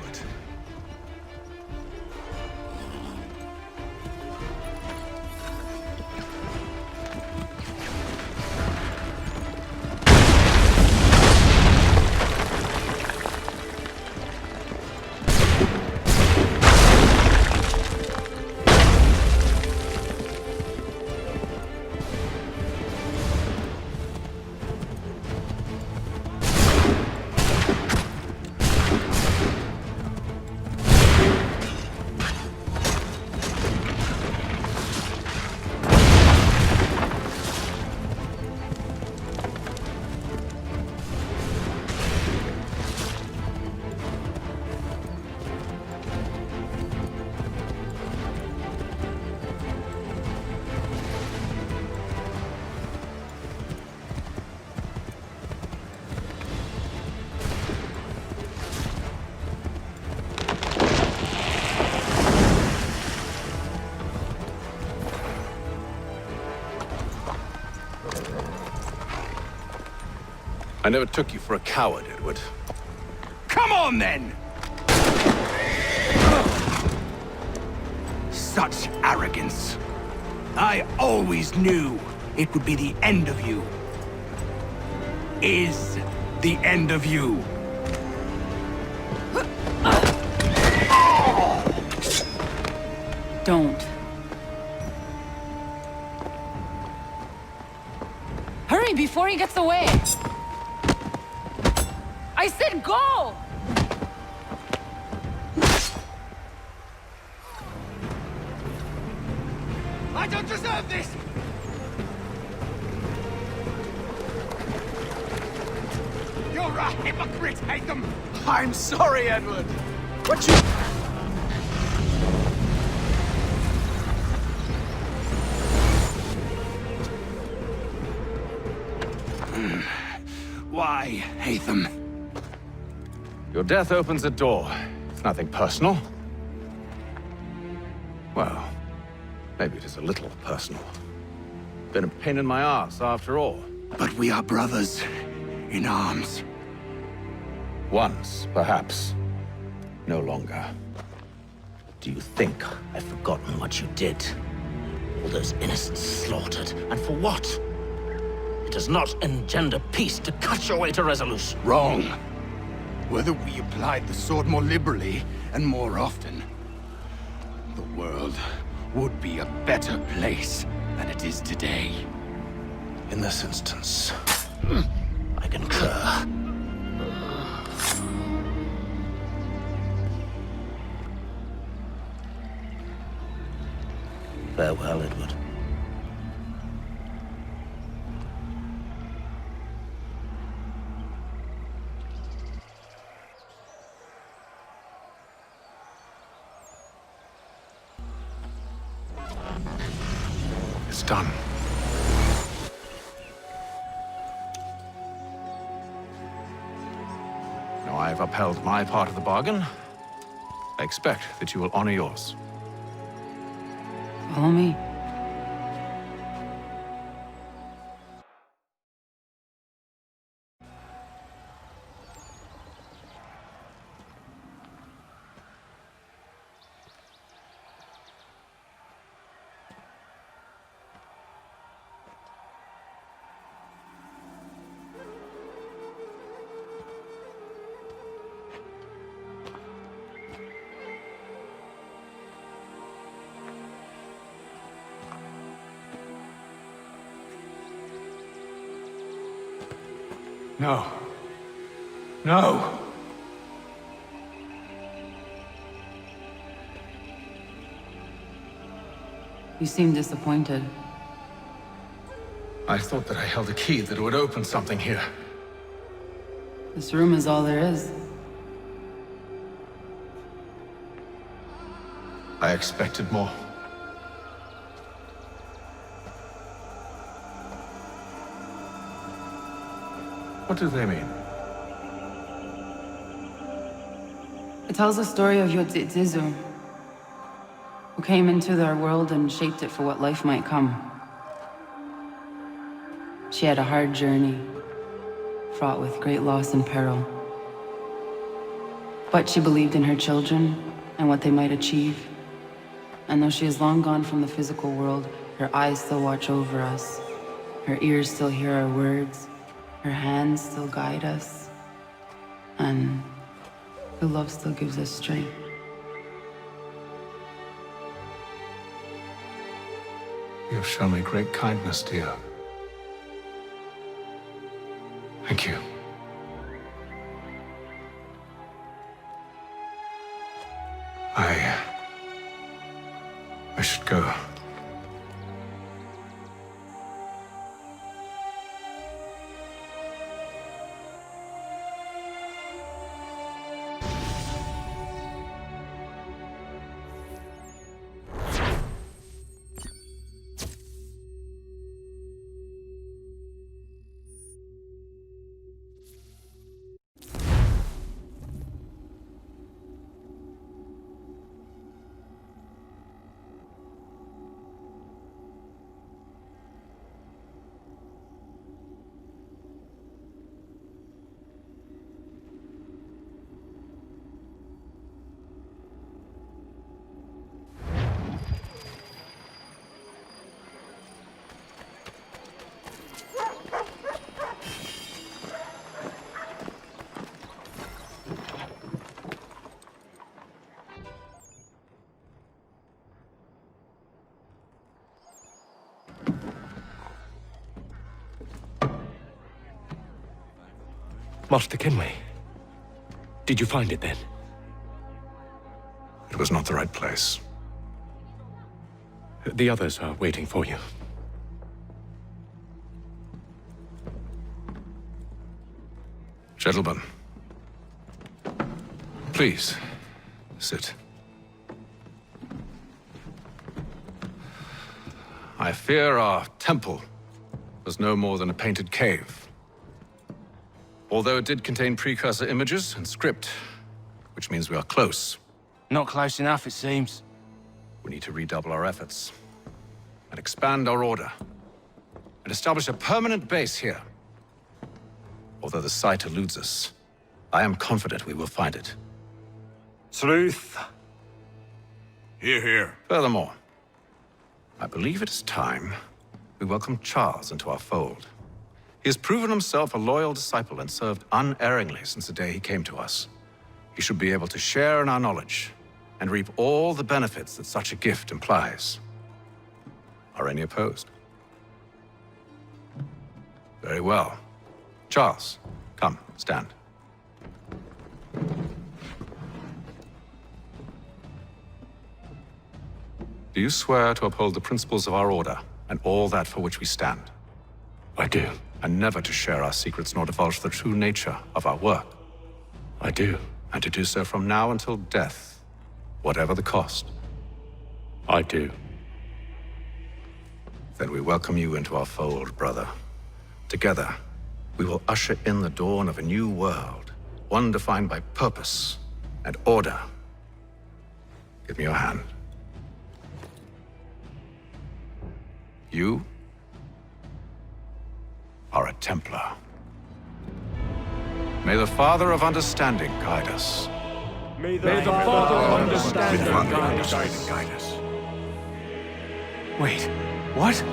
I never took you for a coward, Edward. Come on, then! Such arrogance. I always knew it would be the end of you. Is the end of you. Don't. Hurry before he gets away! I said go! I don't deserve this! You're a hypocrite, Hatham! I'm sorry, Edward! What you... Why, Hatham? Your death opens a door. It's nothing personal. Well, maybe it is a little personal. Been a pain in my ass, after all. But we are brothers in arms. Once, perhaps. No longer. Do you think I've forgotten what you did? All those innocents slaughtered, and for what? It does not engender peace to cut your way to resolution. Wrong. Whether we applied the sword more liberally and more often, the world would be a better place than it is today. In this instance, I concur. Farewell, Edward. It's done. Now I have upheld my part of the bargain. I expect that you will honor yours. Follow me. No. No! You seem disappointed. I thought that I held a key that would open something here. This room is all there is. I expected more. What do they mean? It tells the story of Yodzizu, who came into our world and shaped it for what life might come. She had a hard journey, fraught with great loss and peril. But she believed in her children and what they might achieve. And though she is long gone from the physical world, her eyes still watch over us. Her ears still hear our words. Her hands still guide us. And her love still gives us strength. You have shown me great kindness, dear. Thank you. I should go. Master Kenway, did you find it then? It was not the right place. The others are waiting for you. Gentlemen, please, sit. I fear our temple was no more than a painted cave. Although it did contain precursor images and script, which means we are close. Not close enough, it seems. We need to redouble our efforts and expand our order and establish a permanent base here. Although the site eludes us, I am confident we will find it. Truth. Hear, hear. Furthermore, I believe it is time we welcome Charles into our fold. He has proven himself a loyal disciple and served unerringly since the day he came to us. He should be able to share in our knowledge and reap all the benefits that such a gift implies. Are any opposed? Very well. Charles, come, stand. Do you swear to uphold the principles of our order and all that for which we stand? I do. And never to share our secrets nor divulge the true nature of our work? I do. And to do so from now until death, whatever the cost? I do. Then we welcome you into our fold, brother. Together, we will usher in the dawn of a new world, one defined by purpose and order. Give me your hand. You are a Templar. May the Father of Understanding guide us. May the Father of Understanding guide us. Wait, what?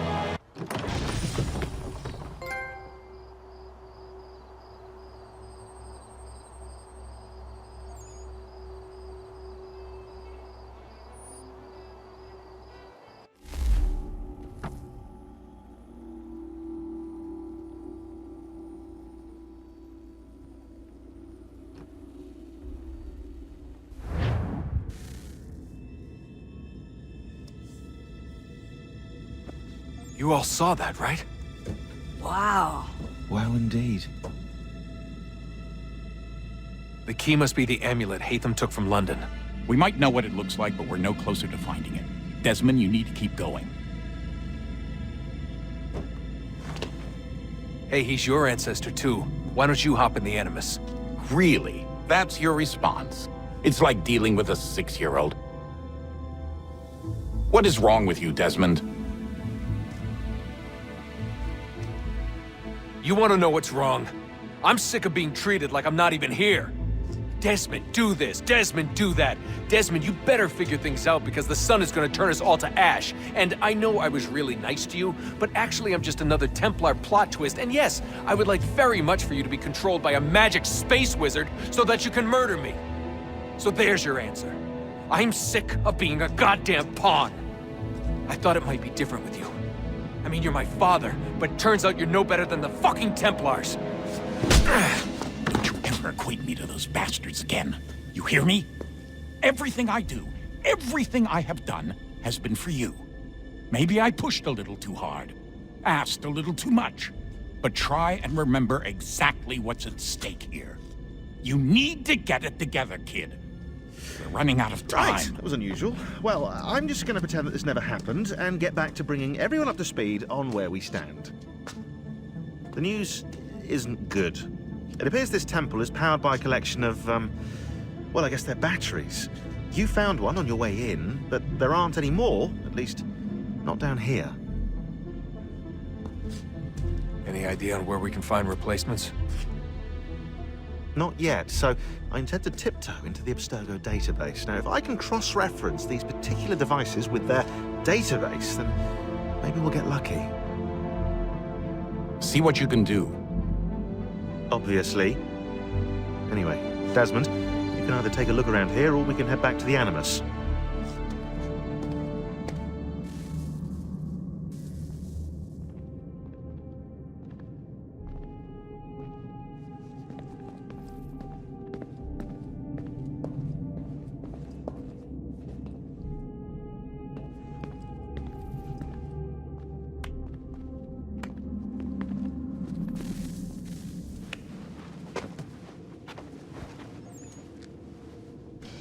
You all saw that, right? Wow. Wow, indeed. The key must be the amulet Hatham took from London. We might know what it looks like, but we're no closer to finding it. Desmond, you need to keep going. Hey, he's your ancestor too. Why don't you hop in the Animus? Really? That's your response? It's like dealing with a 6-year-old. What is wrong with you, Desmond? You want to know what's wrong? I'm sick of being treated like I'm not even here. Desmond, do this. Desmond, do that. Desmond, you better figure things out because the sun is going to turn us all to ash. And I know I was really nice to you, but actually I'm just another Templar plot twist. And yes, I would like very much for you to be controlled by a magic space wizard so that you can murder me. So there's your answer. I'm sick of being a goddamn pawn. I thought it might be different with you. I mean, you're my father, but turns out you're no better than the fucking Templars. Don't you ever equate me to those bastards again. You hear me? Everything I do, everything I have done, has been for you. Maybe I pushed a little too hard, asked a little too much, but try and remember exactly what's at stake here. You need to get it together, kid. We're running out of time. Right, that was unusual. Well, I'm just going to pretend that this never happened and get back to bringing everyone up to speed on where we stand. The news isn't good. It appears this temple is powered by a collection of, well, I guess they're batteries. You found one on your way in, but there aren't any more, at least not down here. Any idea on where we can find replacements? Not yet, so I intend to tiptoe into the Abstergo database. Now, if I can cross-reference these particular devices with their database, then maybe we'll get lucky. See what you can do. Obviously. Anyway, Desmond, you can either take a look around here or we can head back to the Animus.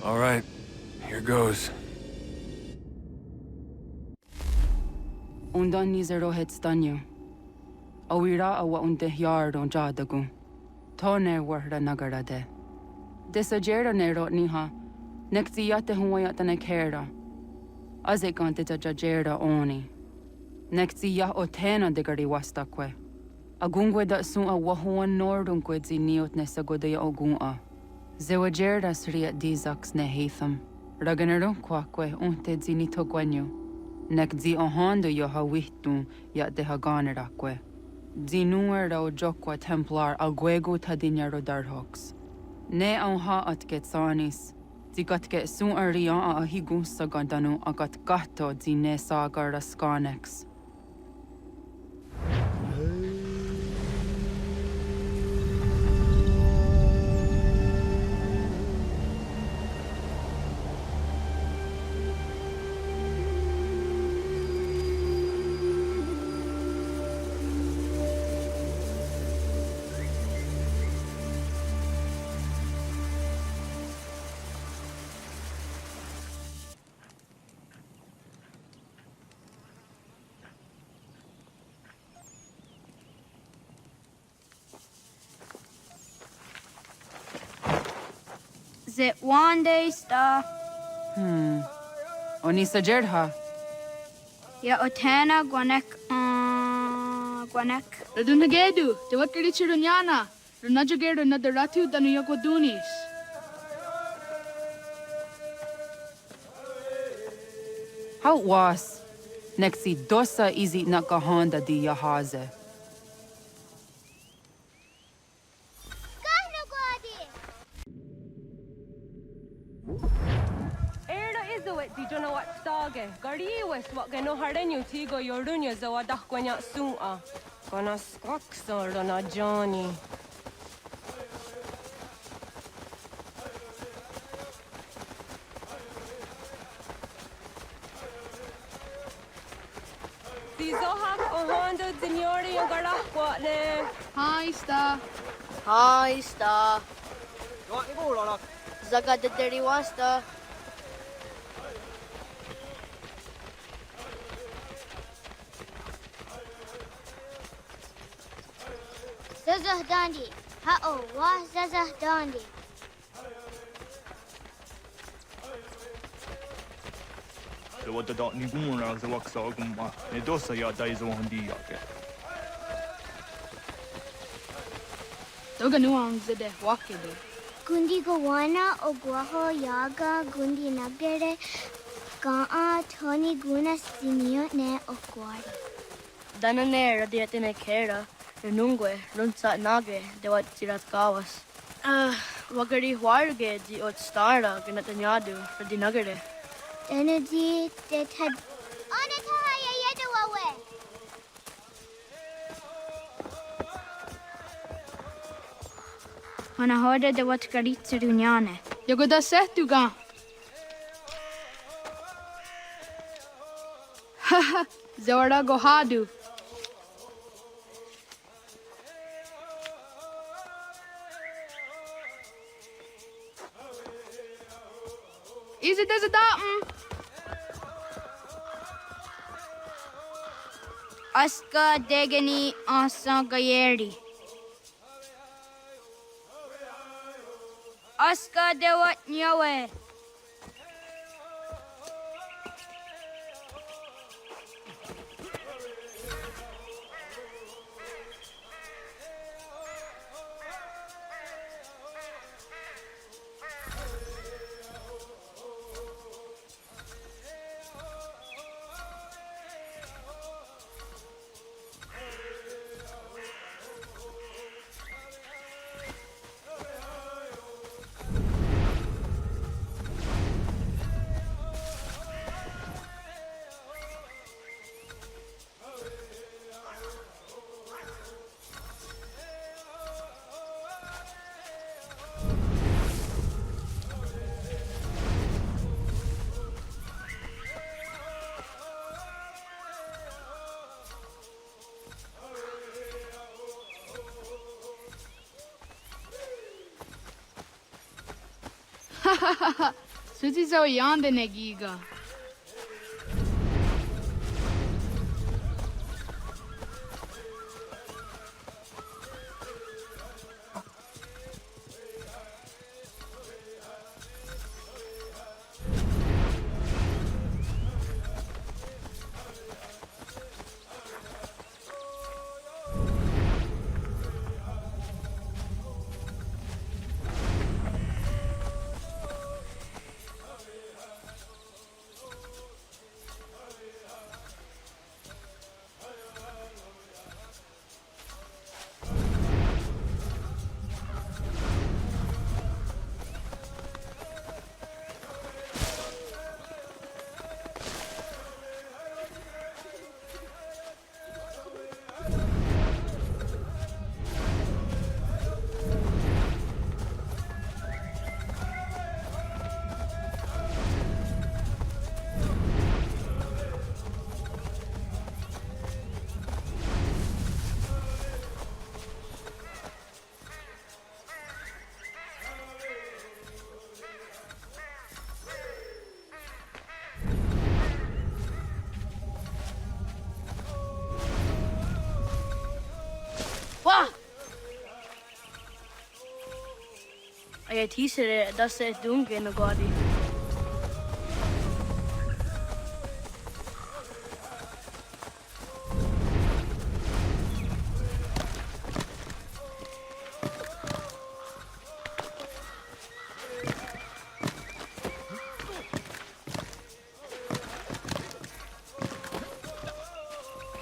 All right, here goes. Undan nizero het stanyo. Awira awa unte yard on jadagu. Tone warda nagarade. Desajera nero niha. Nekti yate huwayata nekera. Azekante jajera oni. Nekti ya otena degari wastakwe. Agungwe da sun a wahuan nordunque ziniot nesagodaya ogun'a. Zewajerda sriat dizax ne Hatham. Raganero quaque unte zinito guenyo. Nek zi ohando yo hawihtun yat de haganeraque. Zinuer o jokwa Templar alguego tadinyaro darhox. Ne ha at getsanis. Zigat get sun arian a higun sagandanu agat gatto zine sagar rascanex. Zit one day star. Oni sajerha. Ya otena guanek guanek. Ratohnhake, te wat kirichirunyana. Runajageru na the ratu danu yokodunis. How was? Nexi dosa izi nakahanda di yahaze. Gariwes what gano hardenyo tigo yorunya zawadah kwanya sua. Kona skaksor na Johnny. Sizoha Commander Dignori and Garahquatne. Hi, Star. Hi, Star. Zaga the Dirty Wasta. Zazah Dandi. Ha'o, wa Zazah Dandi. What the dot Niguna the Waxagumba, Nedosa ya days on the yake. Toga nuang zede wakede. Gundi Gawana, Oguaho, Yaga, Gundi Nagere, Ga'a, Tony Guna, Sinio, Ne, Oguari. Danane radiatine kera. Nungue, Runsa Nage, de what Tirat Kawas. Wagari Warge, the Ot Stara, Ganatanyadu, for the Nagare. Energy that had. On it, Yadawawe. When I heard the what Garitsa Dunyane. Yogoda Setuga. Haha, Zora Gohadu. Is it as a datum? Aska Degani Asa Gayeri. Aska Dewat Nyawe. Suzi zo yande negiga. Wah! Ay tisere dasse dunge no godi.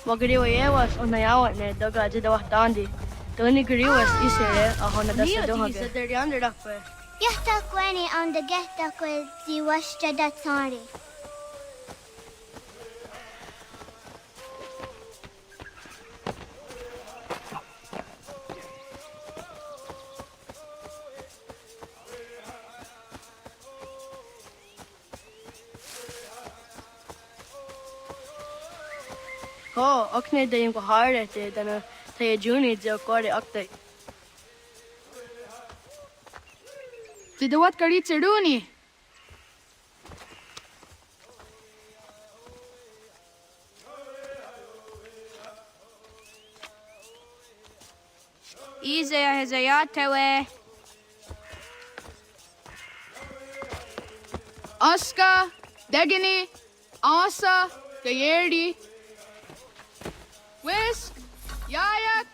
Wagriwa yewas onayawat ne doga jidawah dandi. Tony Griwas isere ahona dasa dohage. Sa der yonder dakwe. Yahta Kweni on the Geta Kwe Ziwashta Datsari. Ho, okne de yung kahare te dana tayo juni jo kore akte. Tidawat kari tsiruni. Izaya hezayatewe. Aska, Degini, Asa, Gayerdi. Wis, Yayak,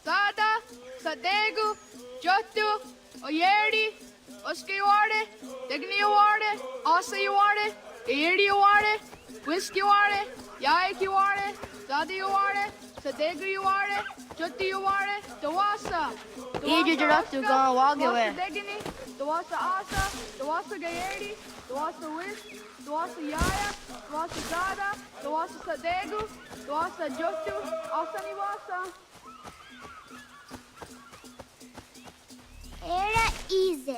Sada, Sadegu, Jotu, Oyerdi, Oskiware, Degniware, Asayuare, Gayerdiware, Whiskyware, Yayakiware, Sadiware, Sadeguyuare, Jotiware, Dawasa. Iju jaratu ga wagawe. Degini, Dawasa Asa, Dawasa Gayerdi, Dawasa Whisk, Dawasa Yaya, Dawasa Sada, Dawasa Sadegu, Dawasa Jotu, Asaniwasa. Era easy.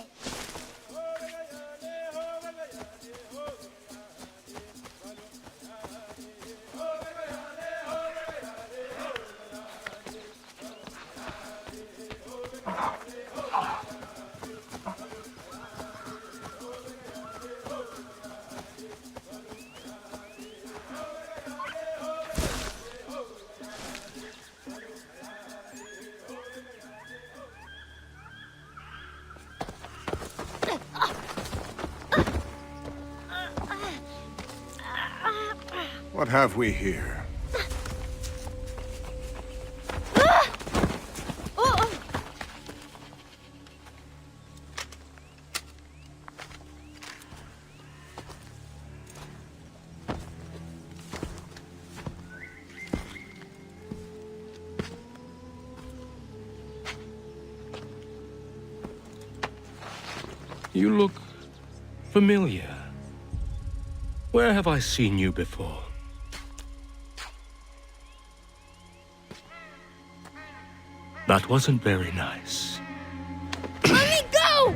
What have we here? You look familiar. Where have I seen you before? That wasn't very nice. Let me go!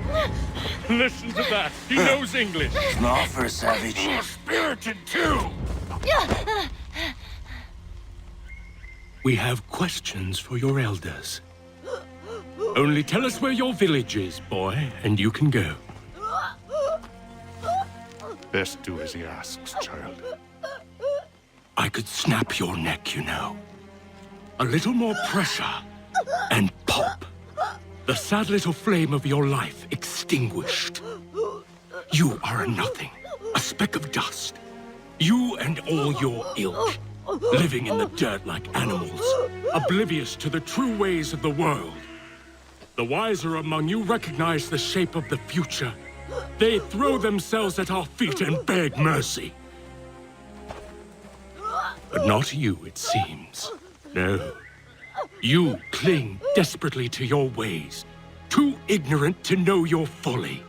Listen to that. He knows English. Smart for a savage. You're spirited too. We have questions for your elders. Only tell us where your village is, boy, and you can go. Best do as he asks, child. I could snap your neck, you know. A little more pressure, and pop. The sad little flame of your life extinguished. You are a nothing, a speck of dust. You and all your ilk, living in the dirt like animals, oblivious to the true ways of the world. The wiser among you recognize the shape of the future. They throw themselves at our feet and beg mercy. But not you, it seems. No. You cling desperately to your ways, too ignorant to know your folly.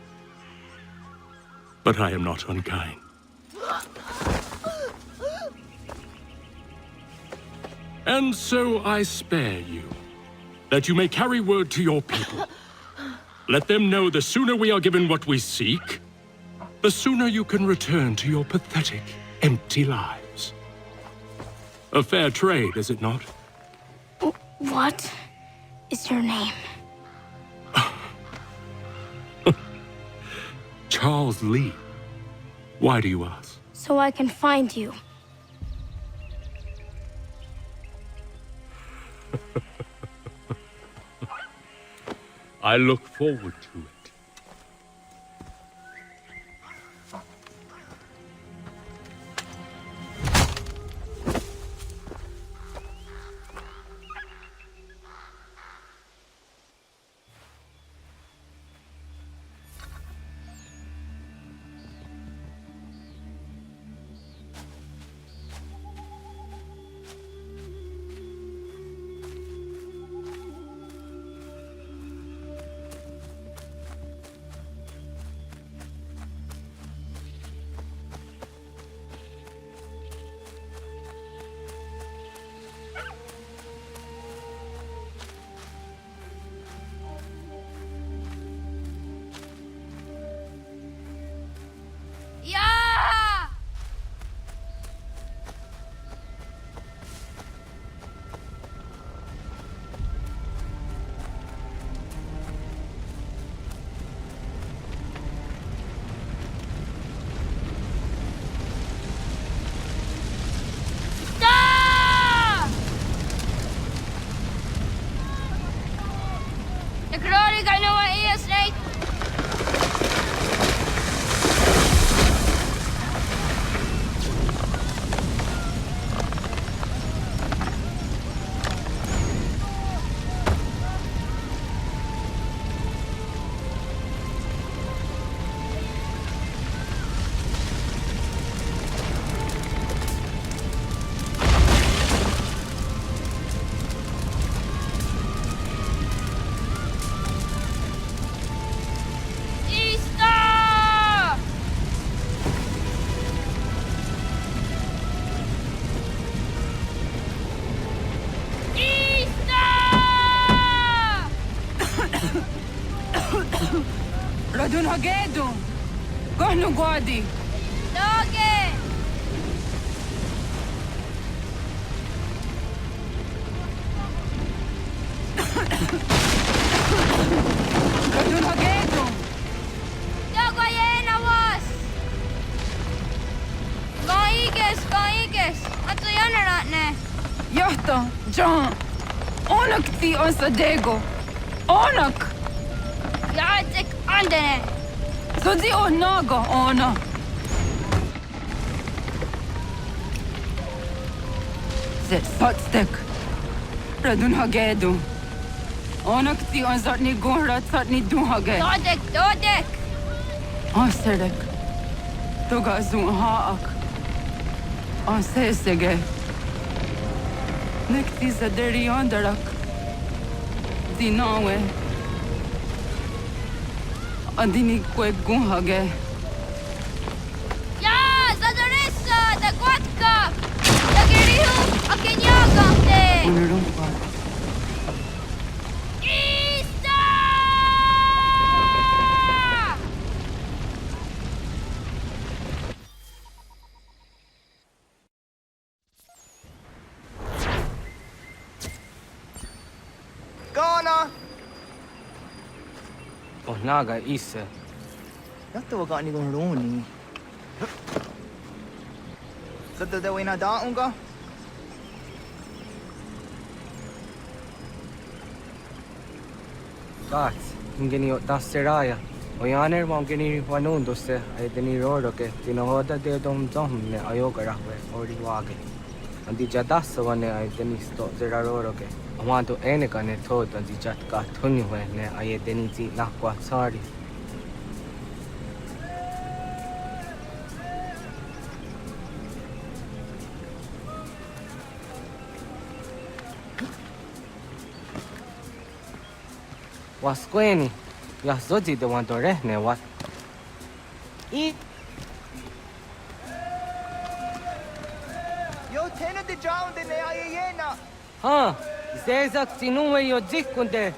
But I am not unkind. And so I spare you, that you may carry word to your people. Let them know the sooner we are given what we seek, the sooner you can return to your pathetic, empty lives. A fair trade, is it not? What is your name? Charles Lee. Why do you ask? So I can find you. I look forward to it. Gano Guadi. Doge! Ratohnhake. Dogoyena was! Gaiges! Atso yanaratne! Yahta, John. Onak ti osadego. Onak! Yadik andene! So di onaga ona. Zet patstek. Ratohnhake. Onak ti onsatni gunra tatni duhage. Dodek! Anserek. Toga zun haak. Ansesege. Nekti zaderi andarak. Dinawe. Adini kwe gunhage. Ya! Zadarissa! Da Gwatka! Da Gerihu! Akenyagante! Unurumpa. Ghana! Naga Isa. Yatta waga ni gon roni. Zadda da wena da unga? Gats, ingeni dasseraya. Oyaner mongeni wanundo se aideni roro ke tinohoda de dom zomne ayoga rahwe ori wage. Andi jadassa wane aideni sto zera roro ke. Amanto ene kane thod andi jatka thuni hwe ne aideni zi nakwa sari. Wasqueni, Yazodi de Wandorehne, what? Yo tena de drown de ne ayena. Ha, Zezak Sinuwe Yodzikunde.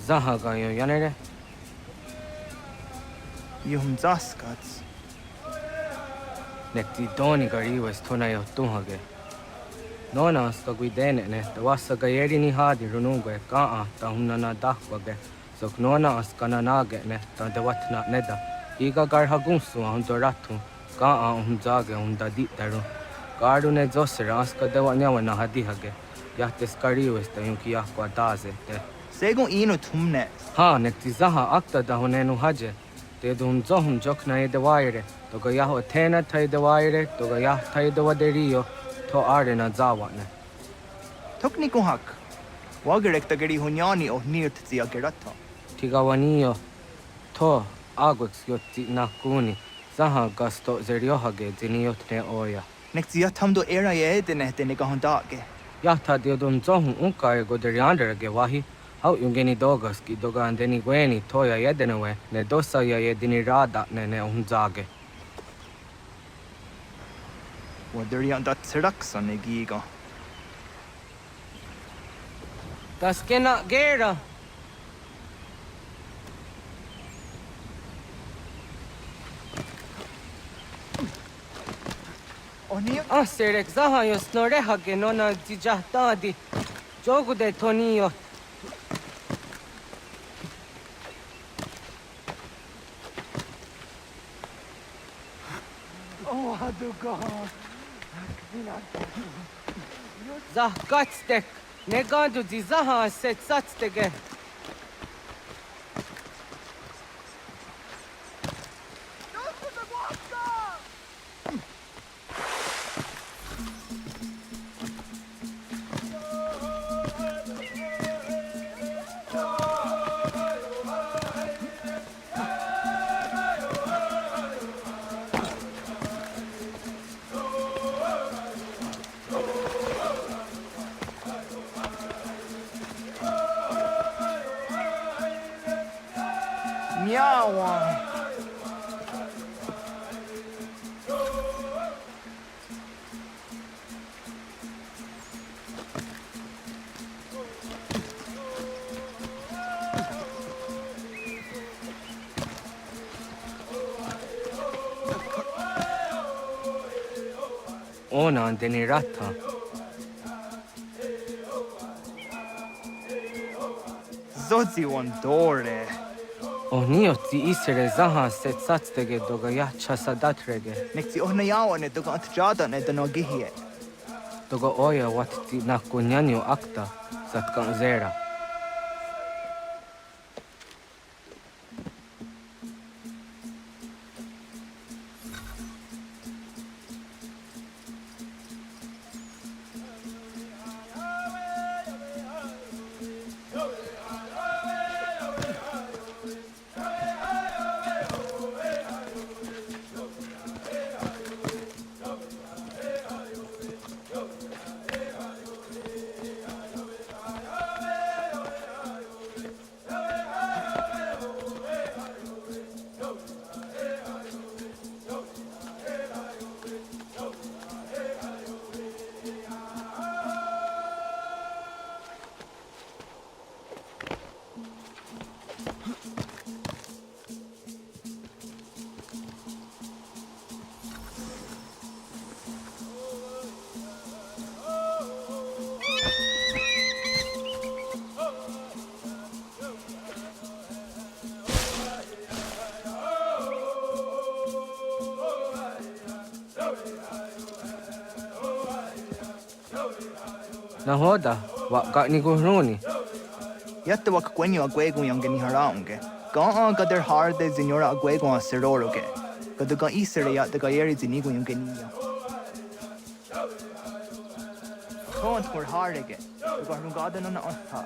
Zahaga yo yanere. Yum zaskats. Nekti doni gari was tonayo tuhage. Nona sta guidene ne, the wasa gayeri ni hadi runungwe kaa ta hunana dahwage. Sok nona as kananage ne, ta de watna neda. Iga gar hagunsu hundo ratu, kaa zage hunda ditaru. Garu ne zosera aska de wanyawa na hadihage. Yahtes gari was ta yunki yakwa daze te. Segun ino tumne. Ha, nekti zaha akta da hunenu haje. Te dum zohum jokna e de waire. Toga yaho tena tai de waire, toga yah tai de waderio, to arena zawane. Tokni kuhak. Wagerek ta gari hunyani o nirt zia gerata. Tigawanio, to agwex yotti nakuni, zaha gasto zeriohage ziniotne oya. Nek zia tamdo era ye de ne gahondage. Yahta de dum zohum unka e goderianderage wahi. Hau yungeni dogas ki doga andeni gweni toya yedenewe, ne dosa ya yedini rada ne unzage. Waderian dat seraksa ne giga. Das kena gera. Serek zaha yo snorehage nona zijahtadi. Jogu de tonio. Oh, haduka. Zah gatstek. Negadu di zaha set satstege. Nyawa. ona andeni ratha. Zodzi on dore. Ohnioti isere zaha set satstege doga yacha sadatrege. Nekti ohnayaone doga atjada ne danogihe. Doga oya watti nakunyanyo akta satkan zera. Nahoda, wak ni guhruni. Yatta wak kwenyo agwego yangeni haraunge. Ga gader harde zinora agwego a seroroge. Gaduga isere yat the gayeri zinigo yangeni. Tont for hardege. Garden on the otha.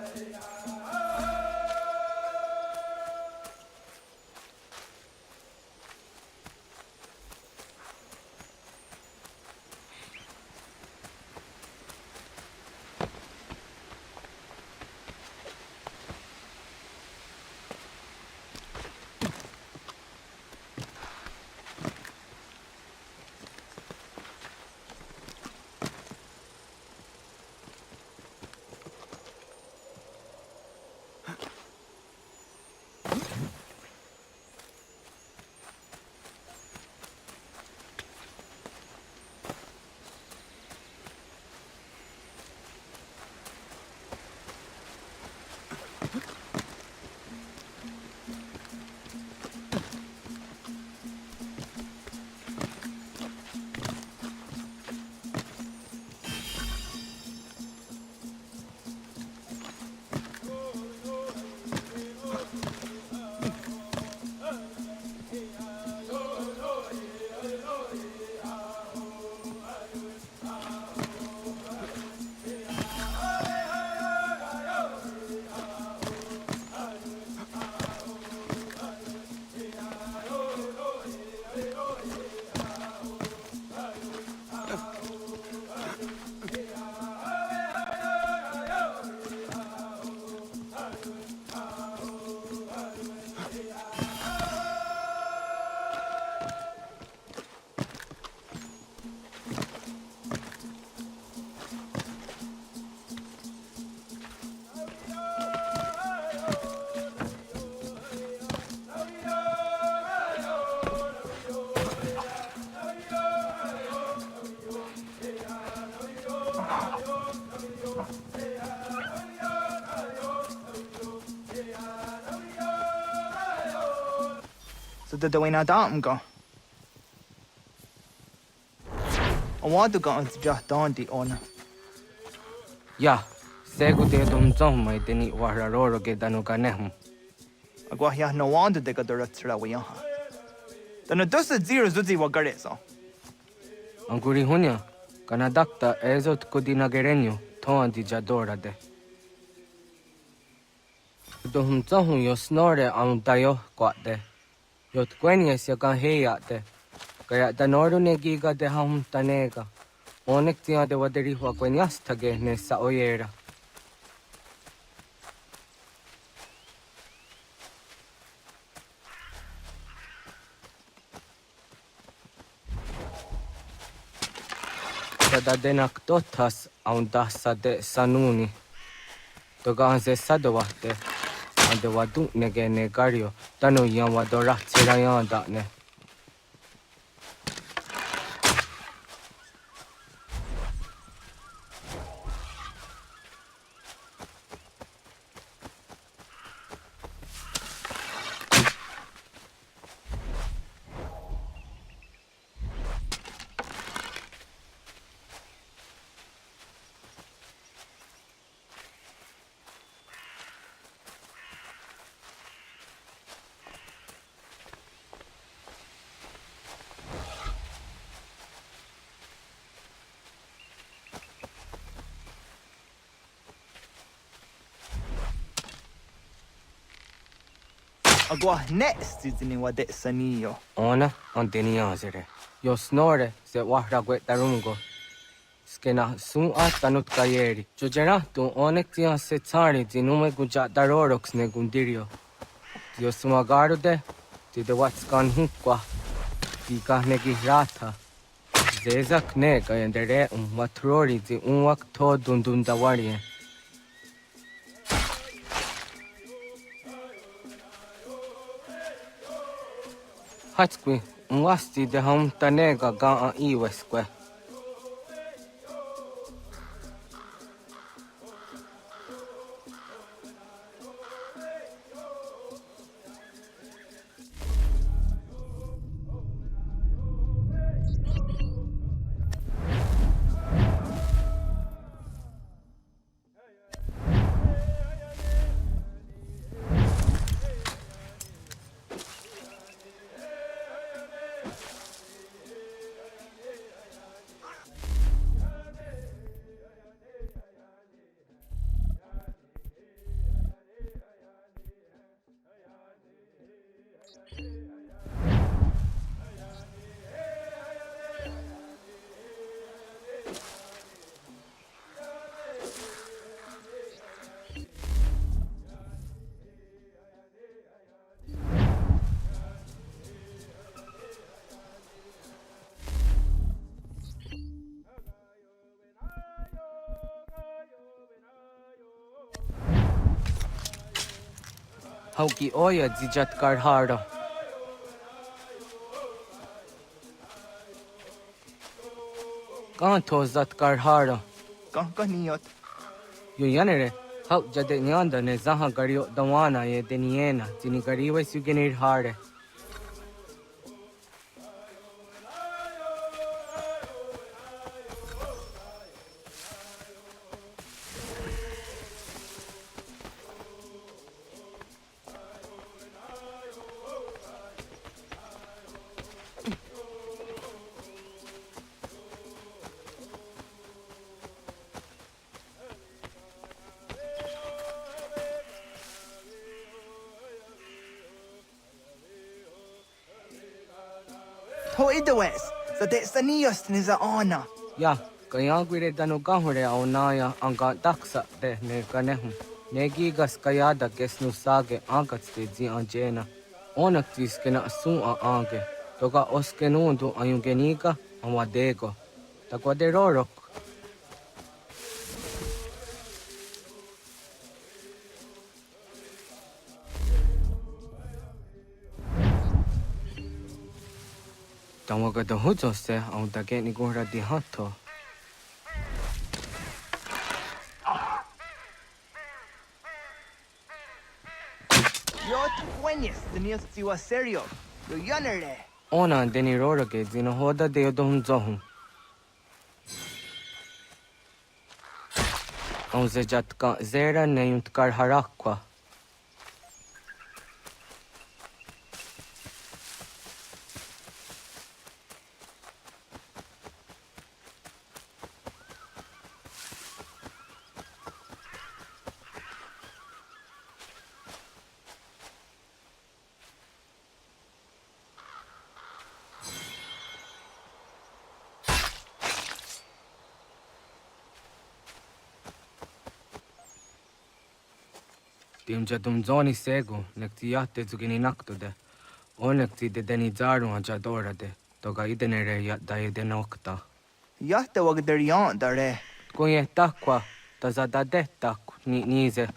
So the doina dam go. I want to go into just Dante on. Ya, segu de dum zomai deni wararoro ge danuganehum. Agwahya no wonder de gaduratsra wiyaha. The Nadusa zero zuzi wagareso. Anguri hunya, kanadakta ezot kudinagerenyo, toan di jadora de. Dohum zohum yo snore am dayo kwate. Yot kwenyes ya kan heyate. Kaya danoru ne giga de ham tanega. Onek tia de waderi hua kwenyas tage ne sa oyera. Sada denak totas aundasa de sanuni. Toganze sadowate. Ande wadu nege negario. Tano yan wadora tsirayan da ne. Agua next is in what it's anio. Ona anteniazere. Yo snore se wahra tarungo. Skena sun tanut kayeri. Jojera tu onek tia se tsari dinume guja darorox ne gundirio. Dio sumagaro de the what's gone hukwa. Dika negi rata. Zezak nega yandere matrori di unwak to dundundawari. Hatskwi, unwasti de hum tanega ga iweskwe. Hauki oya dijat karhara. Kanto zat karhara. Kankaniot. Yo yanere, hau jade nyanda ne zaha gario dawana ye deniena, zini gariwe sugenir hare. Ho idawes, so that's the neost is a honor. Ya, kaya gwire dano gahure au naya anga daksa de ne kanehu. Negi gas kaya da kesnu sage angats de zi anjena. Onak tis kena sun a ange. Toga oskenundu ayungenika amadego. Takwa de rorok. Tawaga da hujo se au da ke ni gora di hatto. Yo tuenes, the neost siwa serio. Yo yanere. Ona deni roroke zino hoda de odom zohum. Au zejatka zera ne yuntkar harakwa. Timja dumzoni sego, nekti yatte zugini naktude. Onekti de deni zaru ajadora de. Toga idenere yatta idenokta. Yatte wagder yan dare. Kunye takwa, tazada de tak ni nize.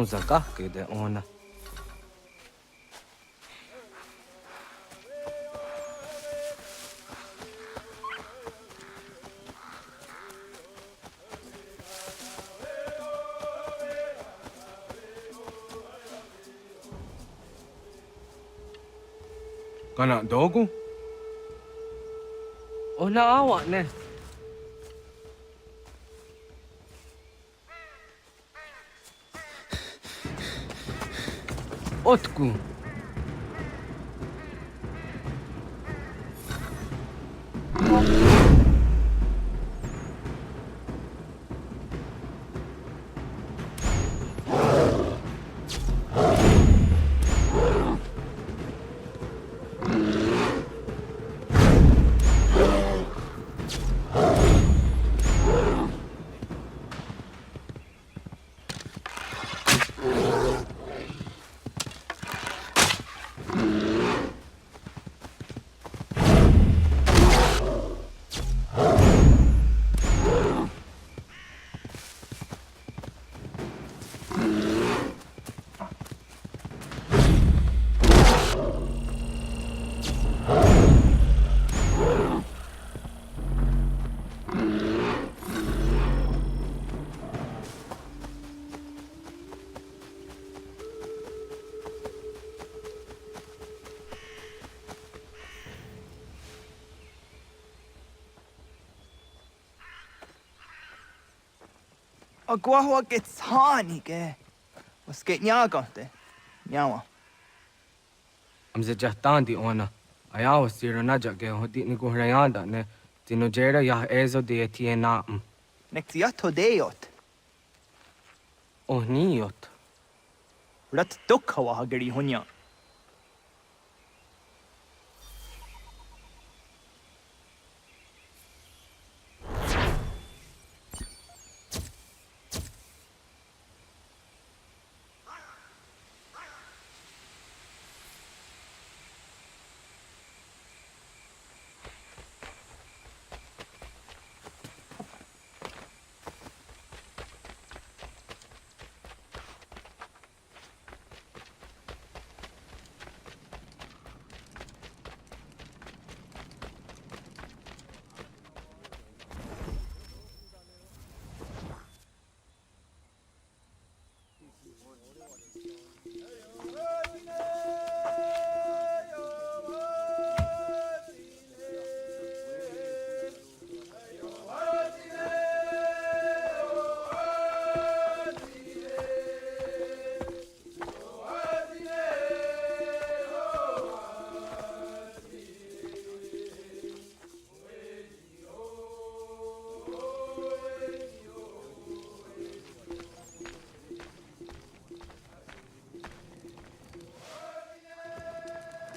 Donza Gake de Ona. Kana dogu? Ona awa ne. Otku. Agua gets honey, ge. Was get nyagante? Nyawa. Amze jahtandi Ona. Ayawa siro najage hodi ni guhrayanda ne. Tino jera yah ezo de tiena. Nektiato deot. Oh niot. Rat dukhawa hageri hunya.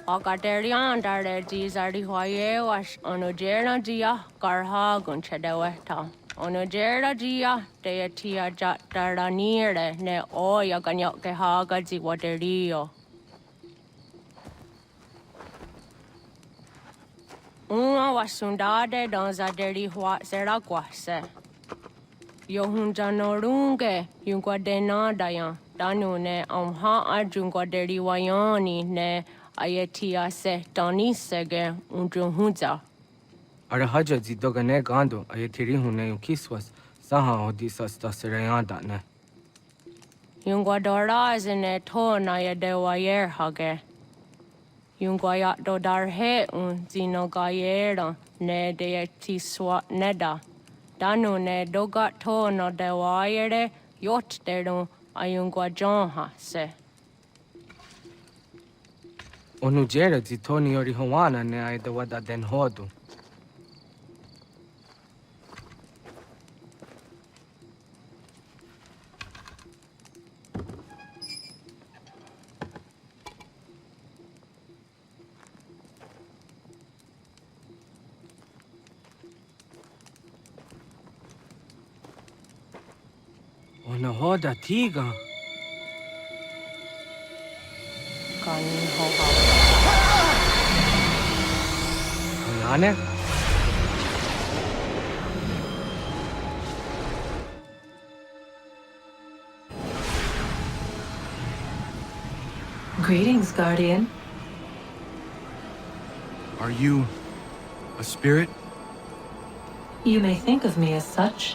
Agaderian dare dizardi hoye was onojera dia garha gunchedeweta. Onojera dia deatia jataranire ne oya ganyoke haga ziwaderio. Uma wasundade donza deri hua seraguase. Yohunja norunge yungwadena dayan. Danune amha ajungwaderi wayani ne Ayetia se Danisege unjuhunza. Arahaja zidogane gando ayetiri hune yukiswas saha odisas tasirayanda ne. Yungwadora zine to na yadewayer hage. Yungwayat dodarhe zinogayera ne deetiswa neda. Danu ne dogat to no dewayere yot deru ayungwajonha se. Onujera zitoni yori hawana ne aidawada den hodu. Ona hoda tiga. Kani hoha. Oyane? Greetings, Guardian. Are you a spirit? You may think of me as such.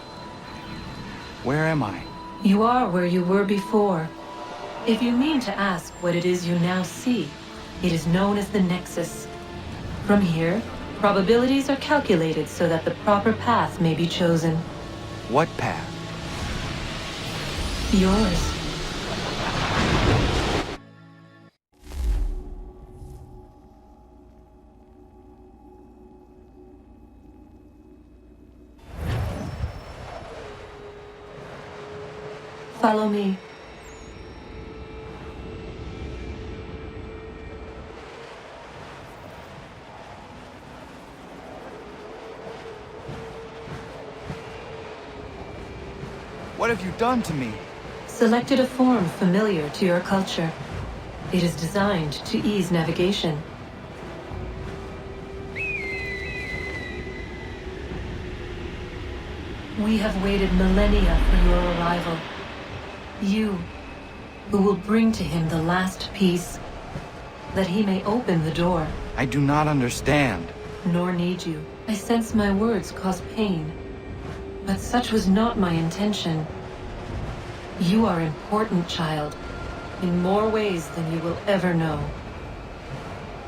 Where am I? You are where you were before. If you mean to ask what it is you now see, it is known as the Nexus. From here, probabilities are calculated so that the proper path may be chosen. What path? Yours. Follow me. What have you done to me? Selected a form familiar to your culture. It is designed to ease navigation. We have waited millennia for your arrival. You, who will bring to him the last piece, that he may open the door. I do not understand. Nor need you. I sense my words cause pain. But such was not my intention. You are important, child, in more ways than you will ever know.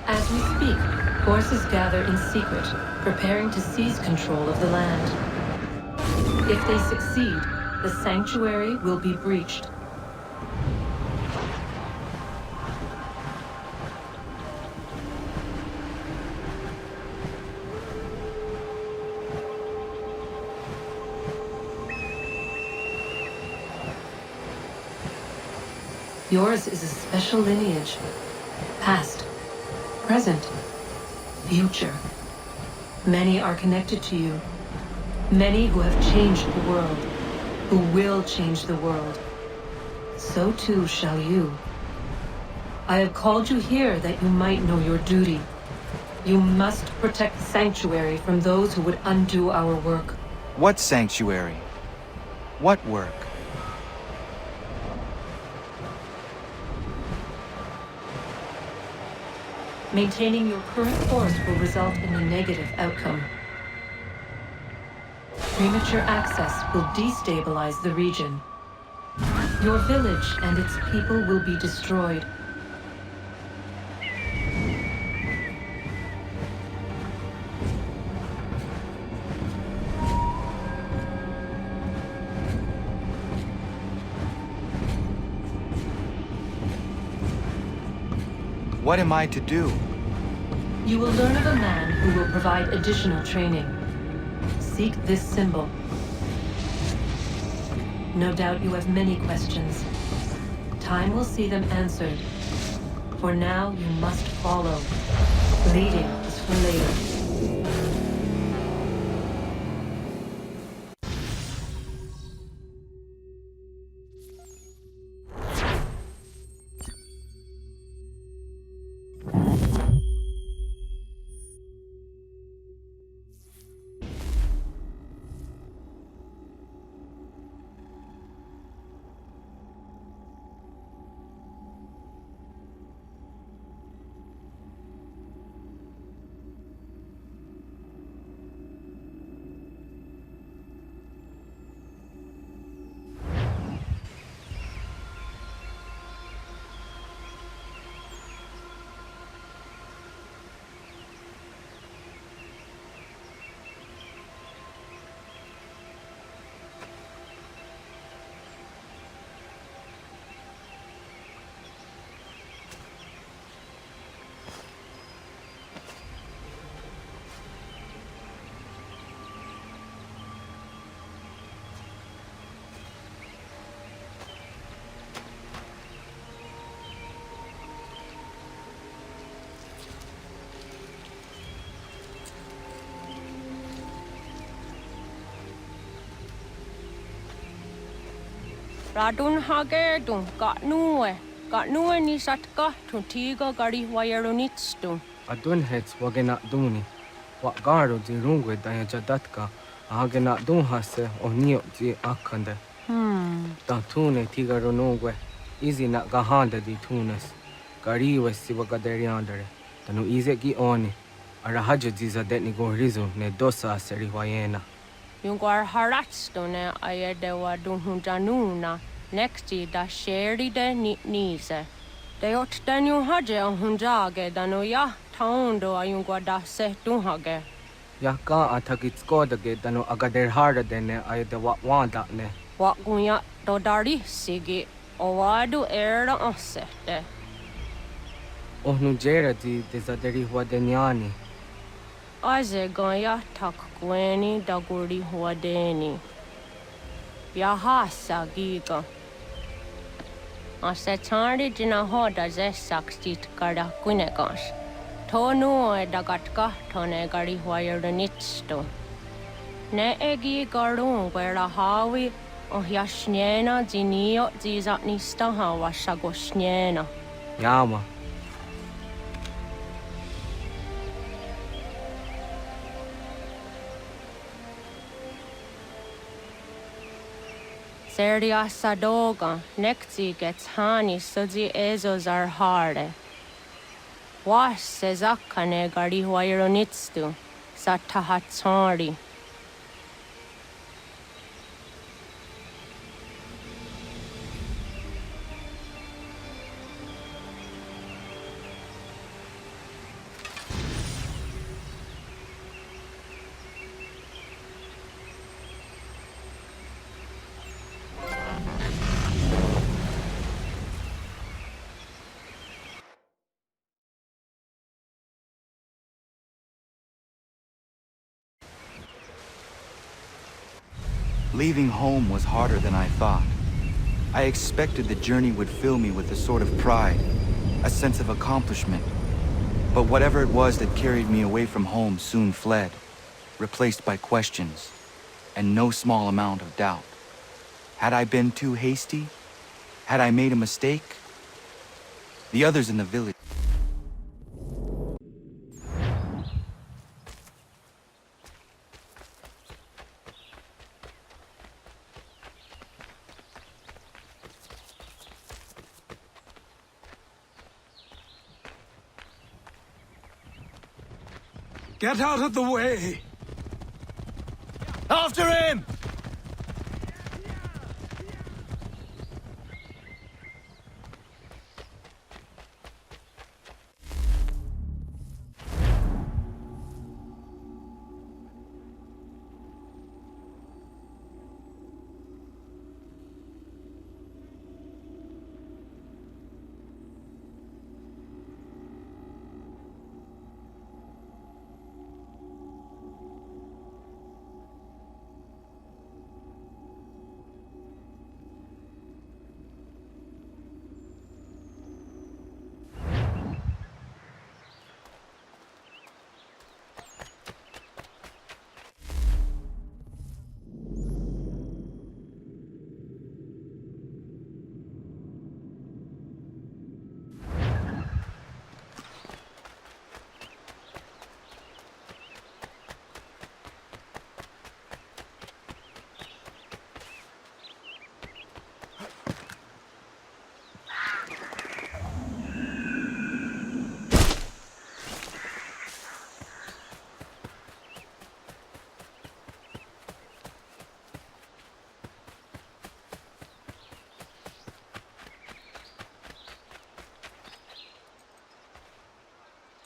As we speak, forces gather in secret, preparing to seize control of the land. If they succeed, the sanctuary will be breached. Yours is a special lineage. Past, present, future. Many are connected to you. Many who have changed the world, who will change the world. So too shall you. I have called you here that you might know your duty. You must protect the sanctuary from those who would undo our work. What sanctuary? What work? Maintaining your current course will result in a negative outcome. Premature access will destabilize the region. Your village and its people will be destroyed. What am I to do? You will learn of a man who will provide additional training. Seek this symbol. No doubt you have many questions. Time will see them answered. For now, you must follow. Leading is for later. Ratohnhake tung Katnue ni satka tu tiga gari wayaronitstu. Adun hets wagena duni. Wa garo di rungwe daya jadatka. Agena dun hase onio di akande. Ta tune tiga ronungwe. Izi na gahanda di tunes. Gari was Sivakaderi under. Tanu Izeki Oni. Arahaja Ziza Detnigo Rizu, ne Dosa Serihuayena. Yungar Haratstone, Ayadewa Dunhunjanuna, nexti da Sheri de Nise. De ot Danu Haje on Hunjage, Danoya, Taundo, Ayungwada Se Dunhage. Yaka Atakitskoda, Dano Agader harder than Ayadewa Wanda ne. What Gunya Dodari Sigi, Owadu Era Osete. Ohnujera di Desaderi Huadeniani. Aze Gaya Tak Gweni Daguri Huadeni. Yahasa Giga. Asetari Jina Hoda Zesaksit Garda Guinegas. Tonu Dagatka Tone Gari Huayernitsto. Ne Egi Garun Guerra Hawi Ohyashnena Zinio Zizatnistaha Wasagoshnena. Yama. Serdia Sadoga, Nekzi gets Hani Suzi Ezos are harde. Was Sezakane Gari Huayronitstu, Satahatsari. Leaving home was harder than I thought. I expected the journey would fill me with a sort of pride, a sense of accomplishment. But whatever it was that carried me away from home soon fled, replaced by questions, and no small amount of doubt. Had I been too hasty? Had I made a mistake? The others in the village. Get out of the way! After him!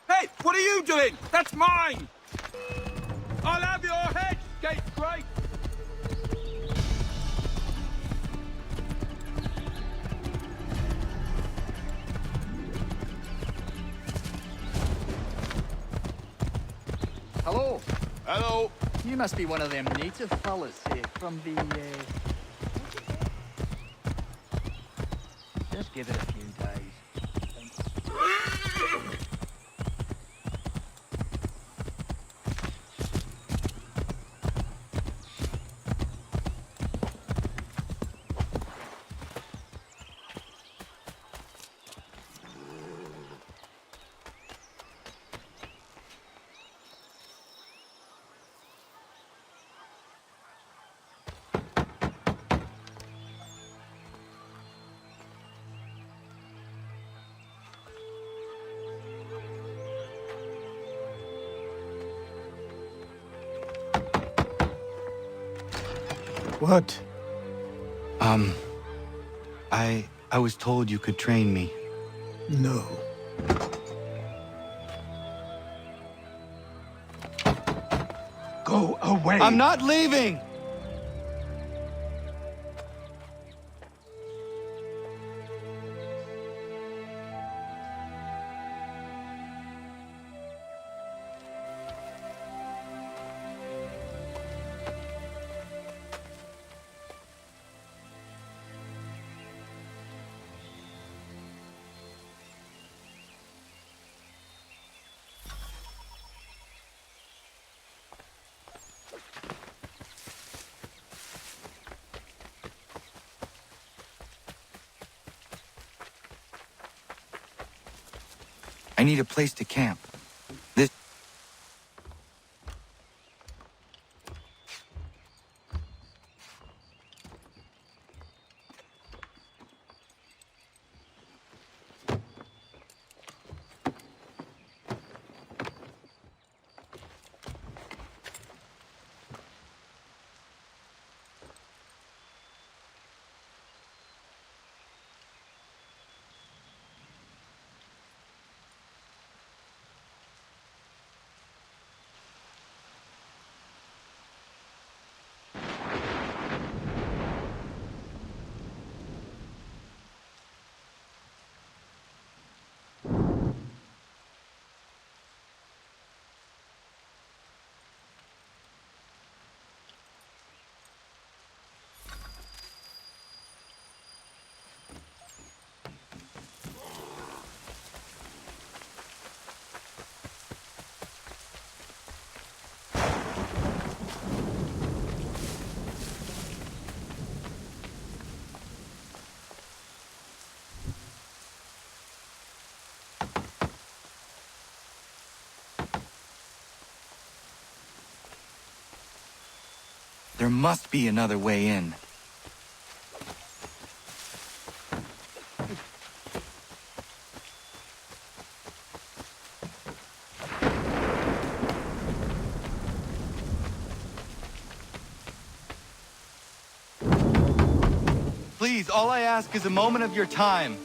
Hey, what are you doing? That's mine! I'll have your head, Gatecrate! Hello. Hello. You must be one of them native fellas from the, Just give it a few days. What? I was told you could train me. No. Go away! I'm not leaving! I need a place to camp. This... There must be another way in. Please, all I ask is a moment of your time.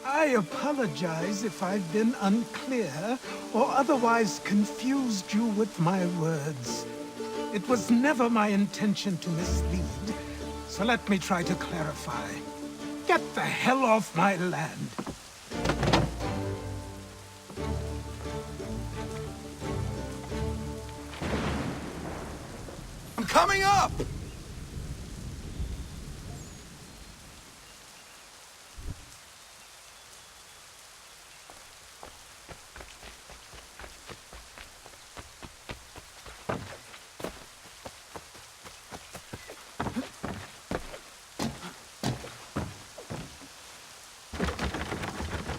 I apologize if I've been unclear or otherwise confused you with my words. It was never my intention to mislead, so let me try to clarify. Get the hell off my land. I'm coming up!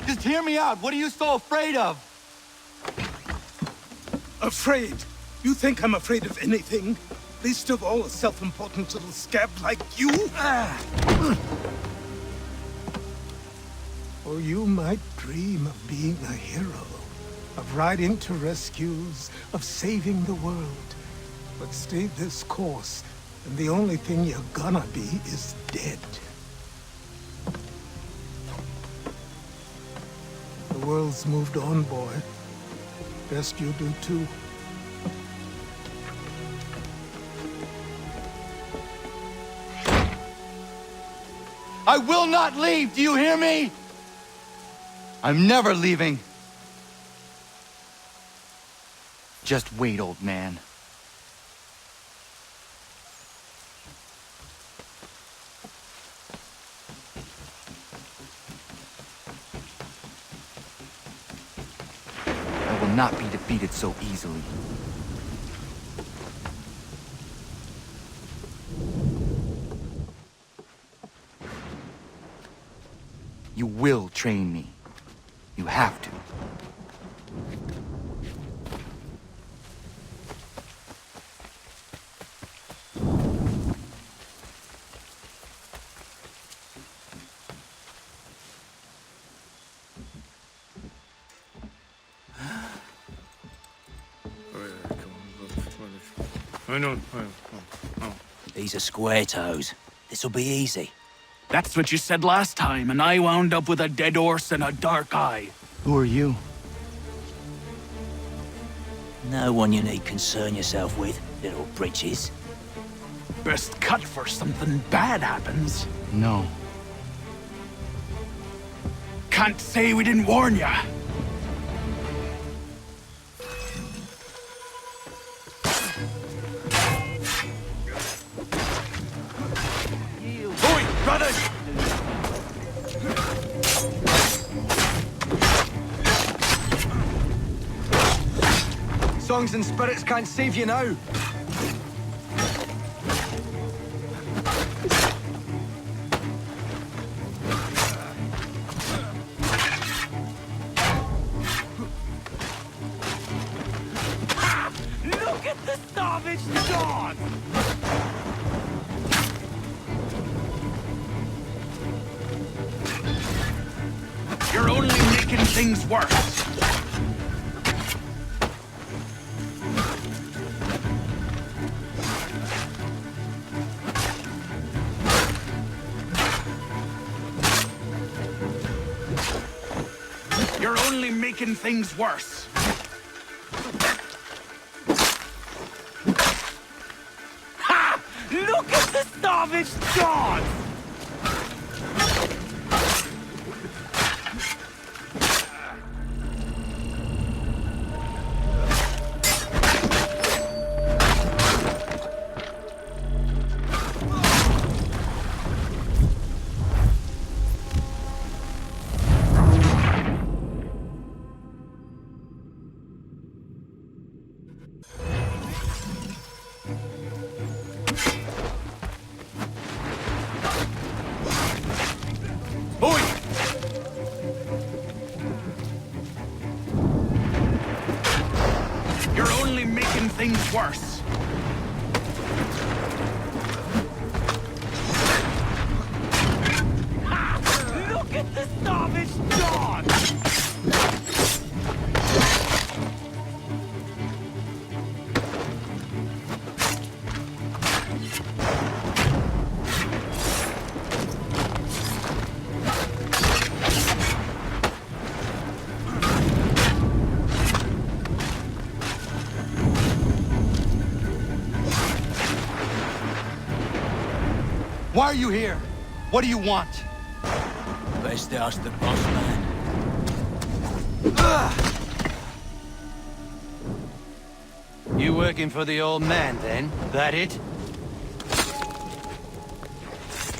Just hear me out. What are you so afraid of? Afraid? You think I'm afraid of anything? Least of all a self-important little scab like you? Or you might dream of being a hero, of riding to rescues, of saving the world. But stay this course, and the only thing you're gonna be is dead. The world's moved on, boy. Best you do too. I will not leave, do you hear me? I'm never leaving. Just wait, old man. I will not be defeated so easily. You will train me. You have to. These are square toes. This'll be easy. That's what you said last time, and I wound up with a dead horse and a dark eye. Who are you? No one you need concern yourself with, little britches. Best cut for something bad happens. No. Can't say we didn't warn ya. Oi, brothers! Songs and spirits can't save you now. Look at the savage dog! You're only making things worse. You're only making things worse. Ha! Look at the savage dog! You're only making things worse. Ha! Look at the savage dog! Why are you here? What do you want? Best ask the boss man. You working for the old man, then? That it?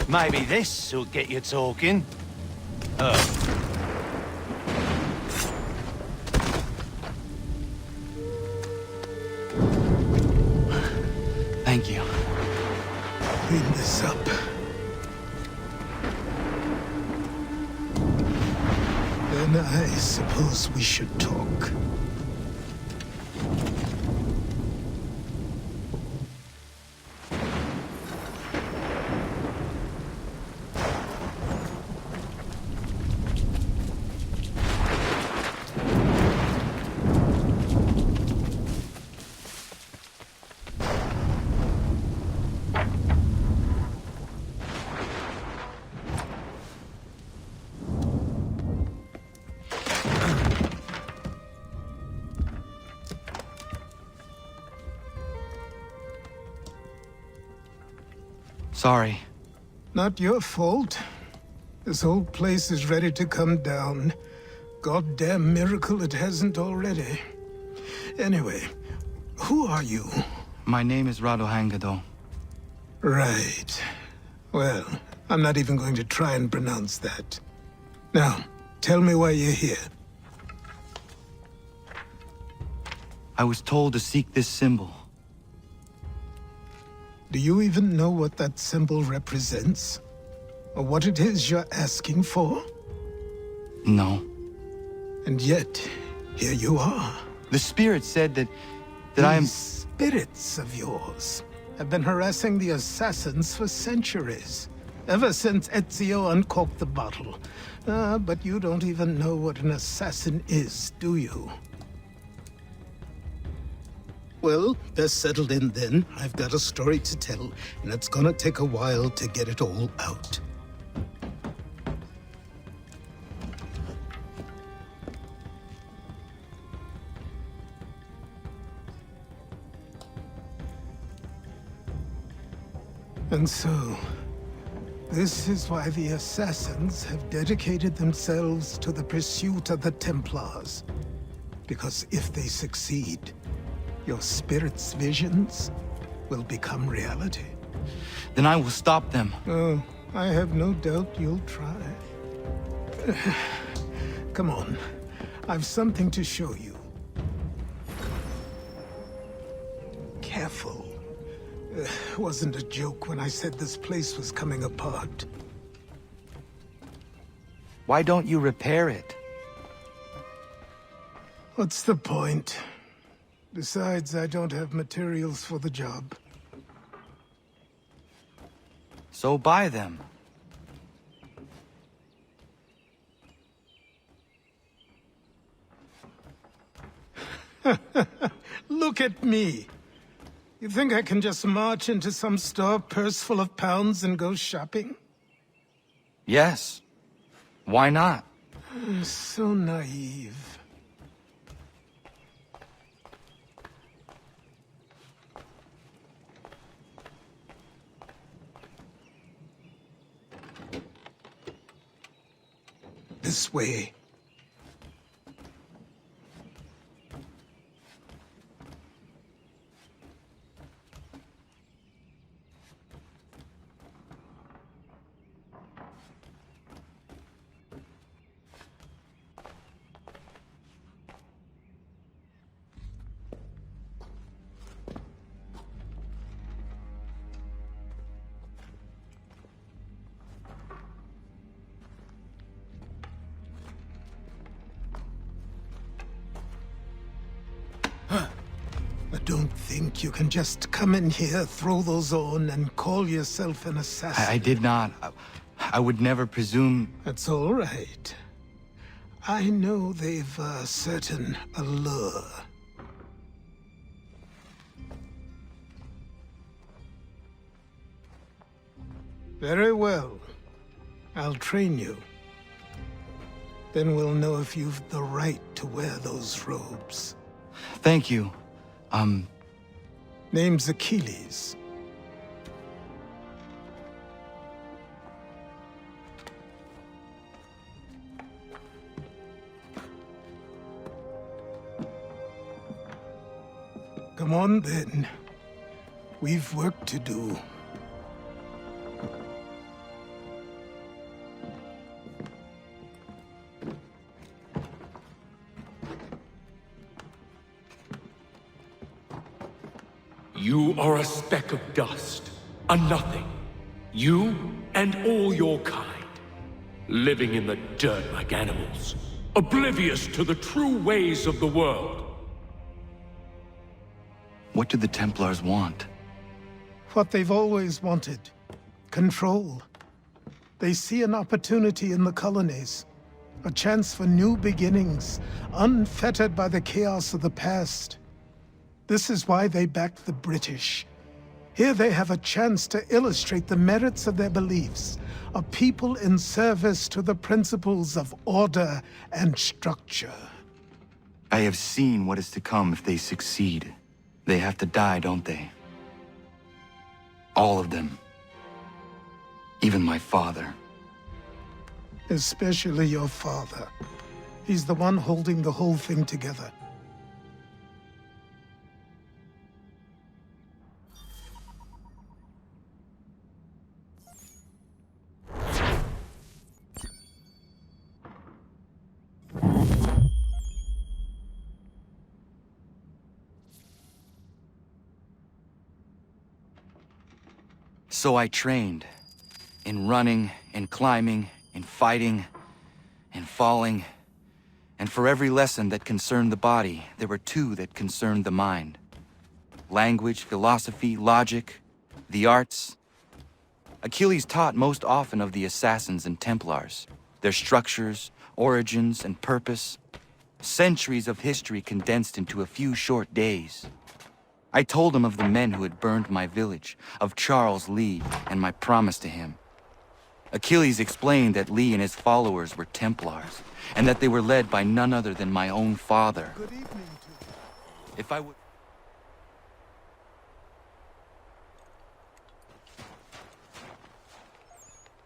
Maybe this'll get you talking. Oh. Thank you. Clean this up. Then I suppose we should talk. Sorry. Not your fault. This whole place is ready to come down. Goddamn miracle it hasn't already. Anyway, who are you? My name is Ratohnhake. Right. Well, I'm not even going to try and pronounce that. Now, tell me why you're here. I was told to seek this symbol. Do you even know what that symbol represents? Or what it is you're asking for? No. And yet, here you are. The spirit said that I am... These spirits of yours have been harassing the assassins for centuries. Ever since Ezio uncorked the bottle. But you don't even know what an assassin is, do you? Well, they're settled in then. I've got a story to tell, and it's gonna take a while to get it all out. And so, this is why the Assassins have dedicated themselves to the pursuit of the Templars. Because if they succeed, your spirit's visions will become reality. Then I will stop them. Oh, I have no doubt you'll try. Come on, I've something to show you. Careful. Wasn't a joke when I said this place was coming apart. Why don't you repair it? What's the point? Besides, I don't have materials for the job. So buy them. Look at me. You think I can just march into some store, purse full of pounds, and go shopping? Yes. Why not? So naive. This way. Don't think you can just come in here, throw those on, and call yourself an assassin. I did not. I would never presume... That's all right. I know they've a certain allure. Very well. I'll train you. Then we'll know if you've the right to wear those robes. Thank you. Name's Achilles. Come on, then. We've work to do. You are a speck of dust, a nothing. You and all your kind, living in the dirt like animals, oblivious to the true ways of the world. What do the Templars want? What they've always wanted. Control. They see an opportunity in the colonies. A chance for new beginnings, unfettered by the chaos of the past. This is why they backed the British. Here they have a chance to illustrate the merits of their beliefs, a people in service to the principles of order and structure. I have seen what is to come if they succeed. They have to die, don't they? All of them. Even my father. Especially your father. He's the one holding the whole thing together. So I trained. In running, in climbing, in fighting, in falling. And for every lesson that concerned the body, there were two that concerned the mind. Language, philosophy, logic, the arts. Achilles taught most often of the Assassins and Templars. Their structures, origins, and purpose. Centuries of history condensed into a few short days. I told him of the men who had burned my village, of Charles Lee, and my promise to him. Achilles explained that Lee and his followers were Templars, and that they were led by none other than my own father. Good evening to you. If I would...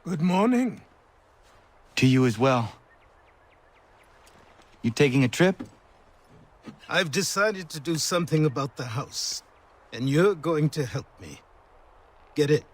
Good morning. To you as well. You taking a trip? I've decided to do something about the house, and you're going to help me. Get it?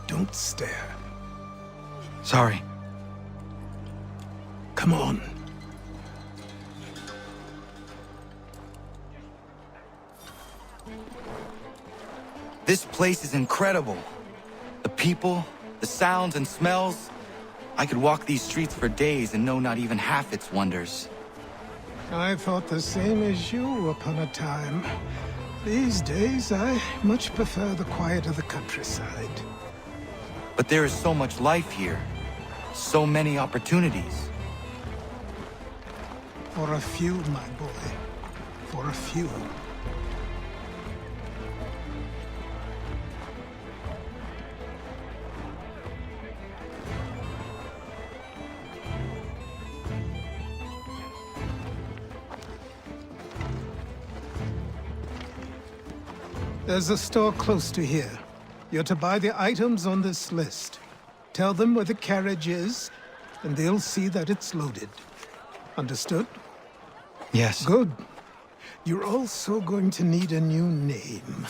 Don't stare. Sorry. Come on. This place is incredible. The people, the sounds and smells. I could walk these streets for days and know not even half its wonders. I thought the same as you upon a time. These days, I much prefer the quiet of the countryside. But there is so much life here. So many opportunities. For a few, my boy. For a few. There's a store close to here. You're to buy the items on this list. Tell them where the carriage is, and they'll see that it's loaded. Understood? Yes. Good. You're also going to need a new name.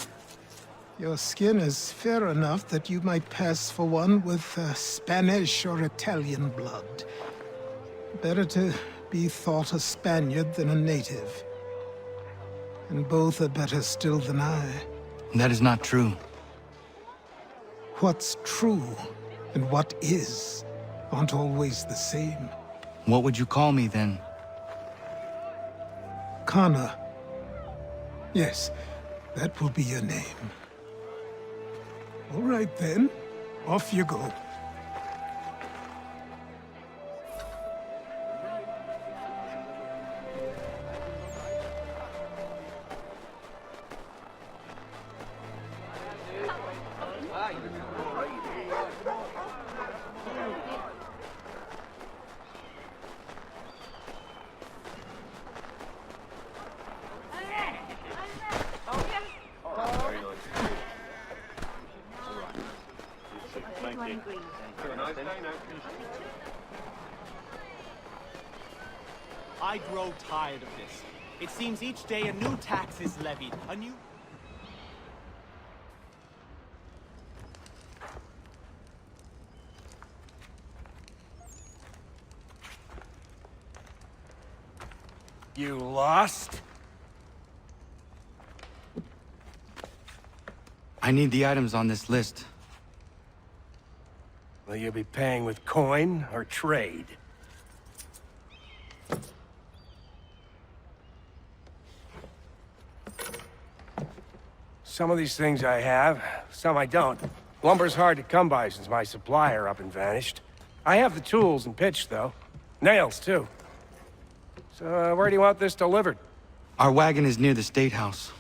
Your skin is fair enough that you might pass for one with Spanish or Italian blood. Better to be thought a Spaniard than a native. And both are better still than I. That is not true. What's true and what is aren't always the same. What would you call me then? Kana. Yes, that will be your name. All right then, off you go. I grow tired of this. It seems each day a new tax is levied, a new... You lost? I need the items on this list. Will you be paying with coin or trade? Some of these things I have, some I don't. Lumber's hard to come by since my supplier up and vanished. I have the tools and pitch, though. Nails, too. So, where do you want this delivered? Our wagon is near the State House.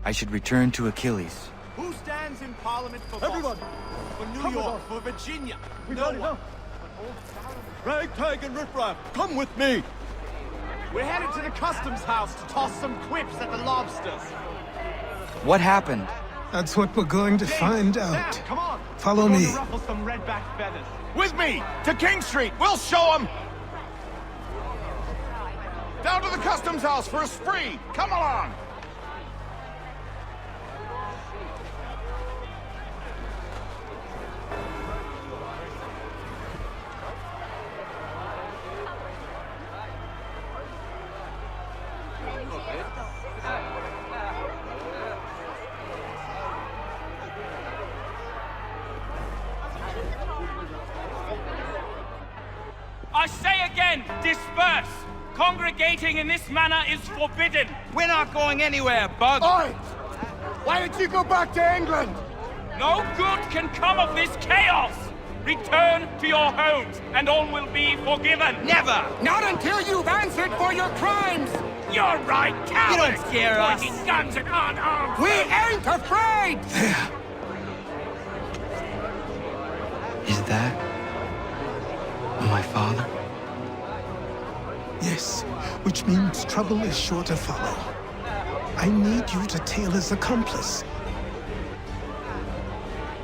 I should return to Achilles. Who stands in Parliament for Boston? For New York? For Virginia? No one. But old Solomon Ragtag and riffraff, come with me! We're headed to the customs house to toss some quips at the lobsters. What happened? That's what we're going to find out. Sam, come on! Follow We're going me. to ruffle some redback feathers. With me! To King Street! We'll show them! Down to the customs house for a spree! Come along! I say again, disperse! Congregating in this manner is forbidden! We're not going anywhere, Bug! Oi! Why did you go back to England? No good can come of this chaos! Return to your homes, and all will be forgiven! Never! Not until you've answered for your crimes! You're right, cowards! You don't scare us. Pointing guns at unarmed We folk. ain't afraid! There. Is that my father? Yes, which means trouble is sure to follow. I need you to tail his accomplice.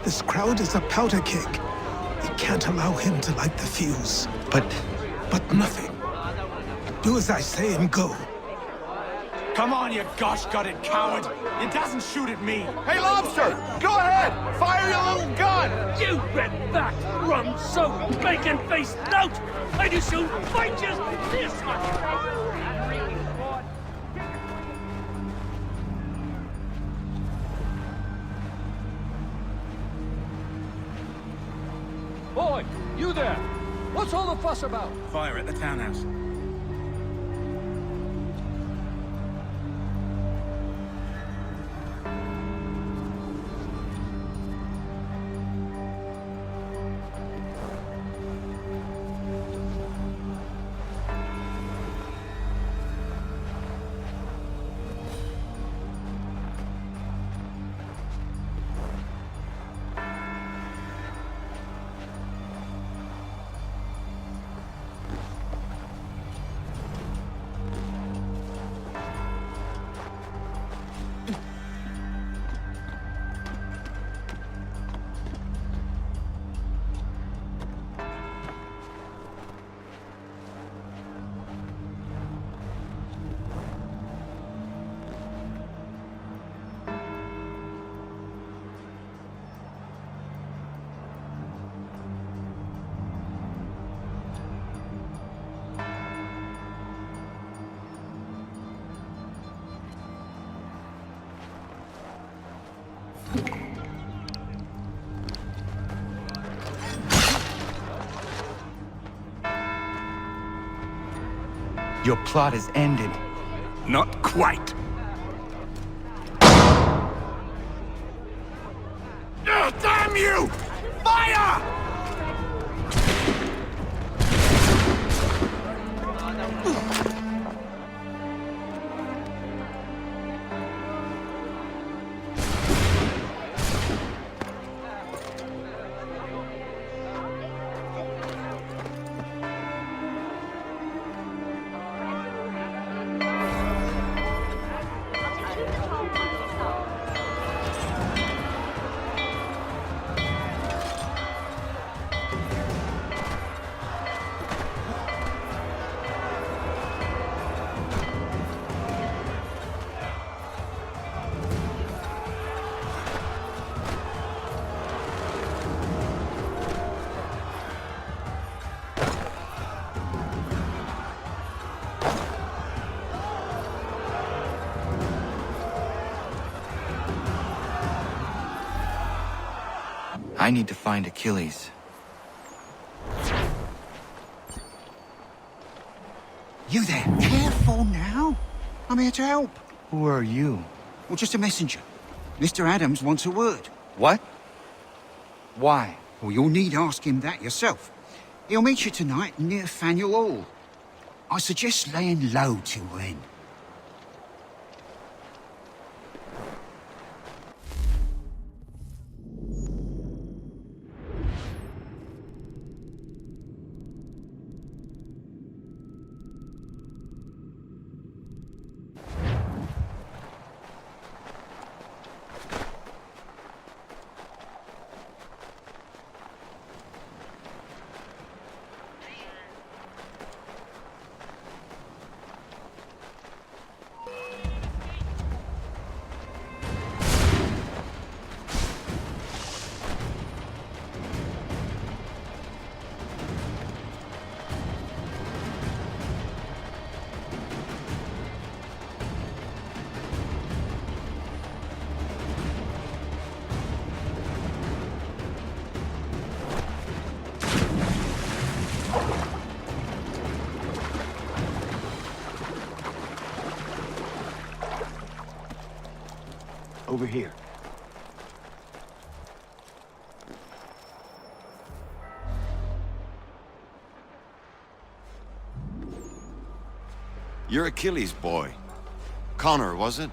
This crowd is a powder keg. We can't allow him to light the fuse. But nothing. Do as I say and go. Come on, you gosh-gutted coward! It doesn't shoot at me! Hey, Lobster! Go ahead! Fire your little gun! You red-backed, rum-soaked, bacon-faced lout! I do soon fight just this much! Boy, you there! What's all the fuss about? Fire at the townhouse. Your plot is ended. Not quite. Damn you! Fire! I need to find Achilles. You there! Careful now! I'm here to help. Who are you? Well, just a messenger. Mr. Adams wants a word. What? Why? Well, you'll need ask him that yourself. He'll meet you tonight near Faneuil Hall. I suggest laying low till then. Over here. You're Achilles' boy. Connor, was it?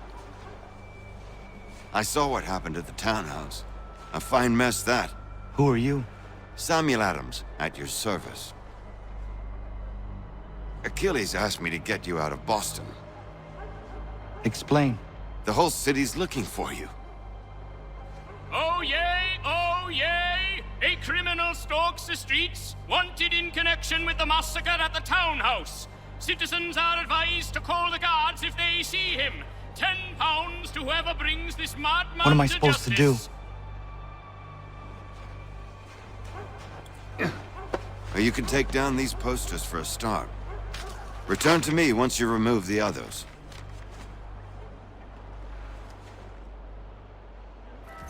I saw what happened at the townhouse. A fine mess, that. Who are you? Samuel Adams, at your service. Achilles asked me to get you out of Boston. Explain. The whole city's looking for you. Oh yay, oh yay! A criminal stalks the streets, wanted in connection with the massacre at the townhouse. Citizens are advised to call the guards if they see him. £10 to whoever brings this madman What am I supposed to do? Or you can take down these posters for a start. Return to me once you remove the others.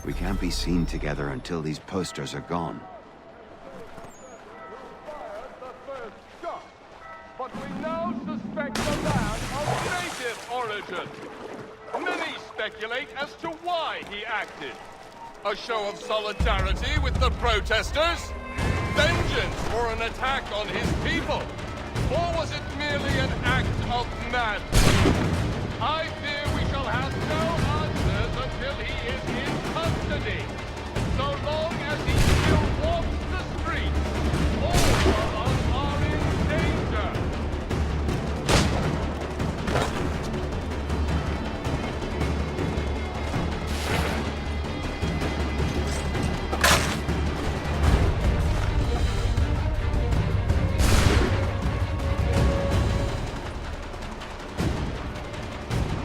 We can't be seen together until these posters are gone. But we now suspect the man of native origin. Many speculate as to why he acted. A show of solidarity with the protesters? Vengeance for an attack on his people? Or was it merely an act of madness? I fear we shall have no answers until he is in custody. So long as he still walks the streets, all of us are in danger.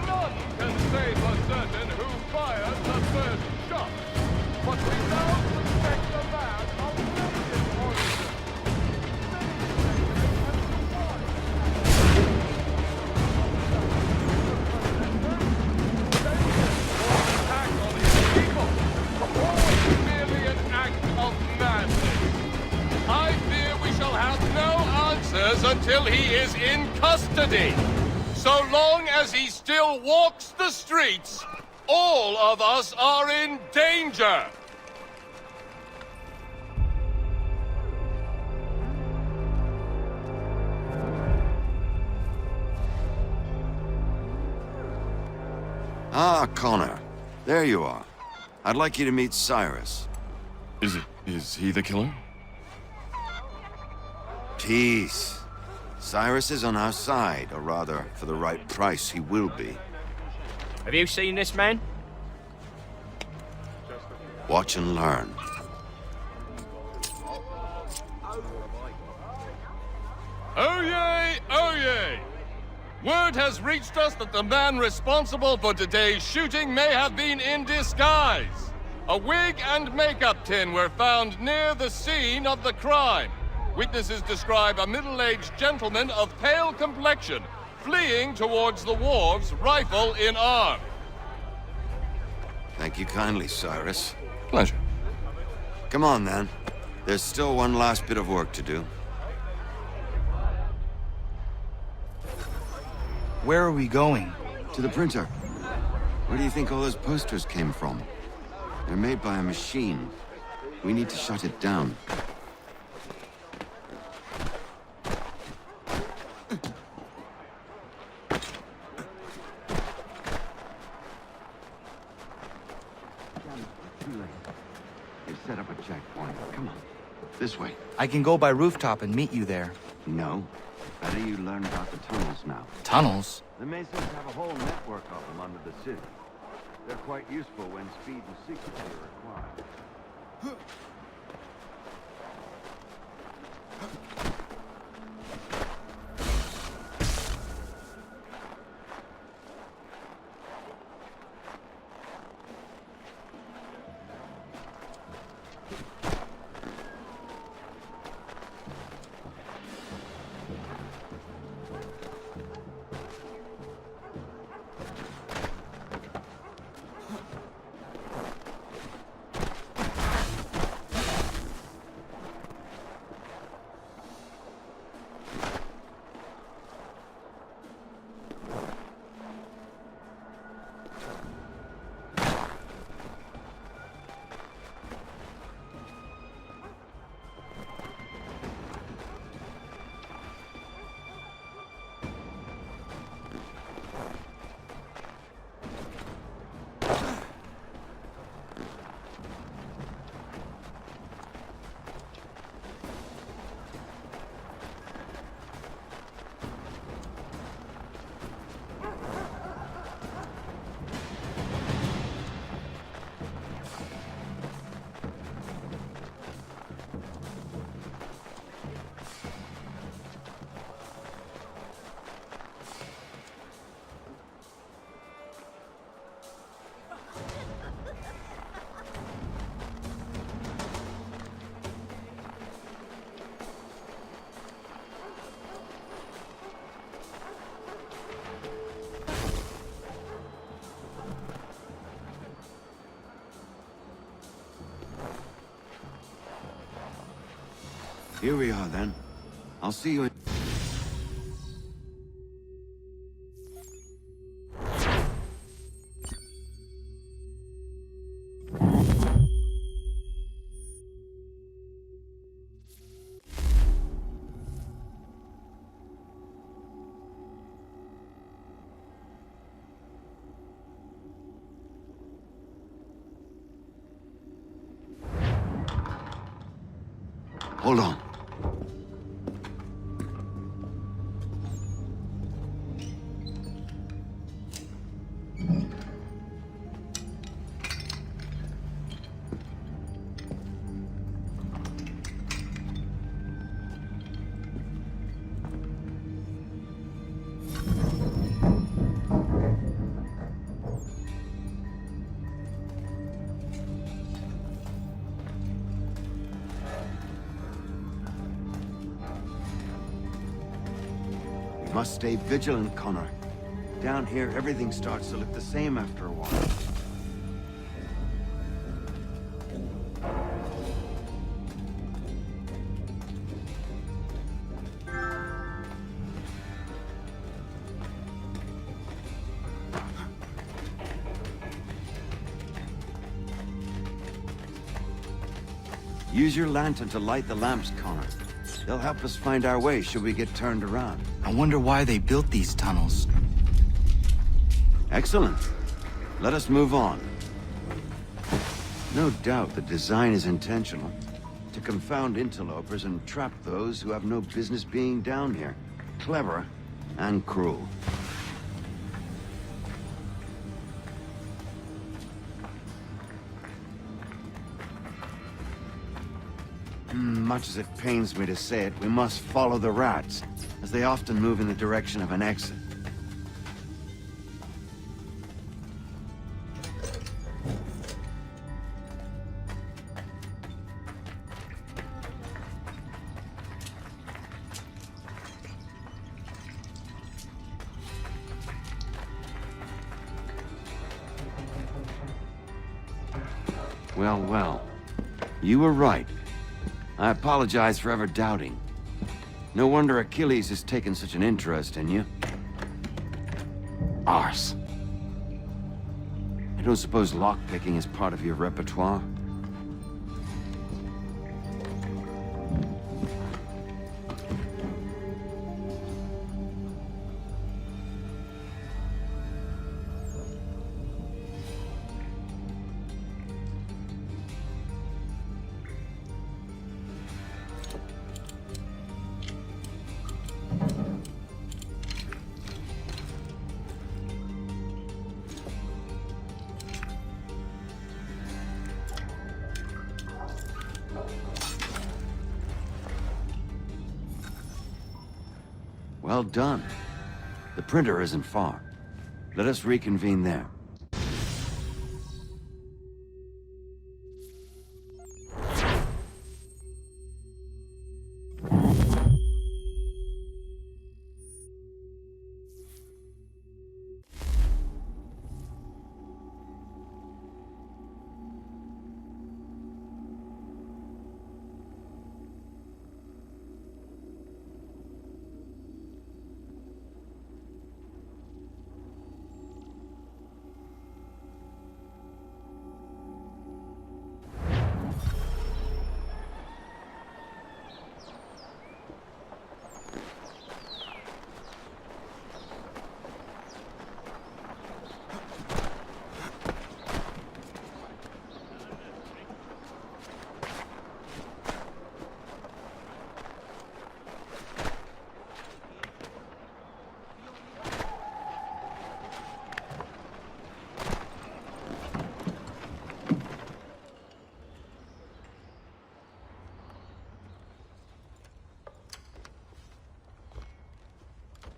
None can say for certain who fired the first shot, but we now suspect the man of native origin. Attack on his people, or was it merely an act of madness? I fear we shall have no answers until he is in custody. So long as he still walks the streets, all of us are in danger. Ah, Connor. There you are. I'd like you to meet Cyrus. Is he the killer? Peace. Cyrus is on our side, or rather, for the right price, he will be. Have you seen this man? Watch and learn. Oh yay, oh yay! Word has reached us that the man responsible for today's shooting may have been in disguise. A wig and makeup tin were found near the scene of the crime. Witnesses describe a middle-aged gentleman of pale complexion fleeing towards the wharves, rifle in arm. Thank you kindly, Cyrus. Pleasure. Come on, then. There's still one last bit of work to do. Where are we going? To the printer. Where do you think all those posters came from? They're made by a machine. We need to shut it down. Too late. They've set up a checkpoint. Come on. This way. I can go by rooftop and meet you there. No. Better you learn about the tunnels now. Tunnels? The Masons have a whole network of them under the city. They're quite useful when speed and secrecy are required. Here we are, then. I'll see you in... Hold on. Must stay vigilant, Connor. Down here, everything starts to look the same after a while. Use your lantern to light the lamps, Connor. They'll help us find our way should we get turned around. I wonder why they built these tunnels. Excellent. Let us move on. No doubt the design is intentional. To confound interlopers and trap those who have no business being down here. Clever and cruel. Much as it pains me to say it, we must follow the rats, as they often move in the direction of an exit. Well, well. You were right. I apologize for ever doubting. No wonder Achilles has taken such an interest in you. Arse. I don't suppose lockpicking is part of your repertoire? Well done. The printer isn't far. Let us reconvene there.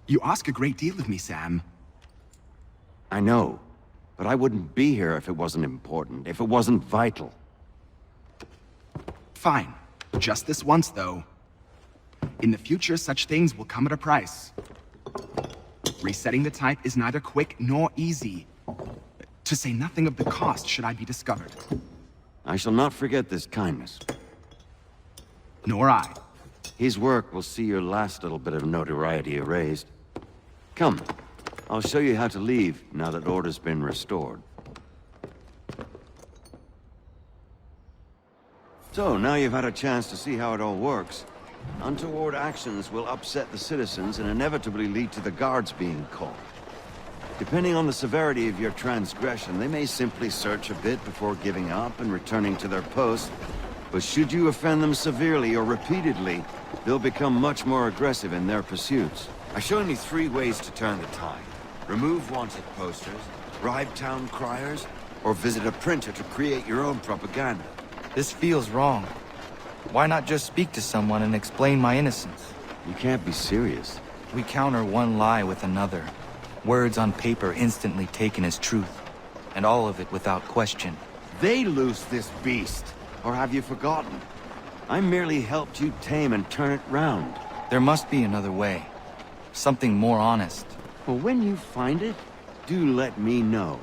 You ask a great deal of me, Sam. I know, but I wouldn't be here if it wasn't important, if it wasn't vital. Fine. Just this once, though. In the future, such things will come at a price. Resetting the type is neither quick nor easy. To say nothing of the cost should I be discovered. I shall not forget this kindness. Nor I. His work will see your last little bit of notoriety erased. Come, I'll show you how to leave now that order's been restored. So, now you've had a chance to see how it all works. Untoward actions will upset the citizens and inevitably lead to the guards being called. Depending on the severity of your transgression, they may simply search a bit before giving up and returning to their post. But should you offend them severely or repeatedly, they'll become much more aggressive in their pursuits. I've shown you 3 ways to turn the tide. Remove wanted posters, bribe town criers, or visit a printer to create your own propaganda. This feels wrong. Why not just speak to someone and explain my innocence? You can't be serious. We counter one lie with another. Words on paper instantly taken as truth. And all of it without question. They loose this beast. Or have you forgotten? I merely helped you tame and turn it round. There must be another way. Something more honest. Well, when you find it, do let me know.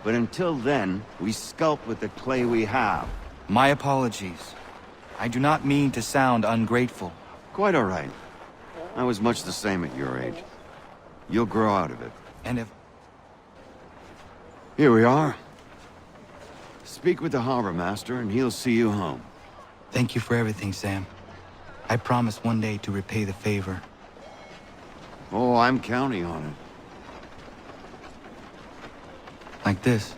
But until then, we sculpt with the clay we have. My apologies. I do not mean to sound ungrateful. Quite all right. I was much the same at your age. You'll grow out of it. And if... Here we are. Speak with the harbor master and he'll see you home. Thank you for everything, Sam. I promise one day to repay the favor. Oh, I'm counting on it. Like this.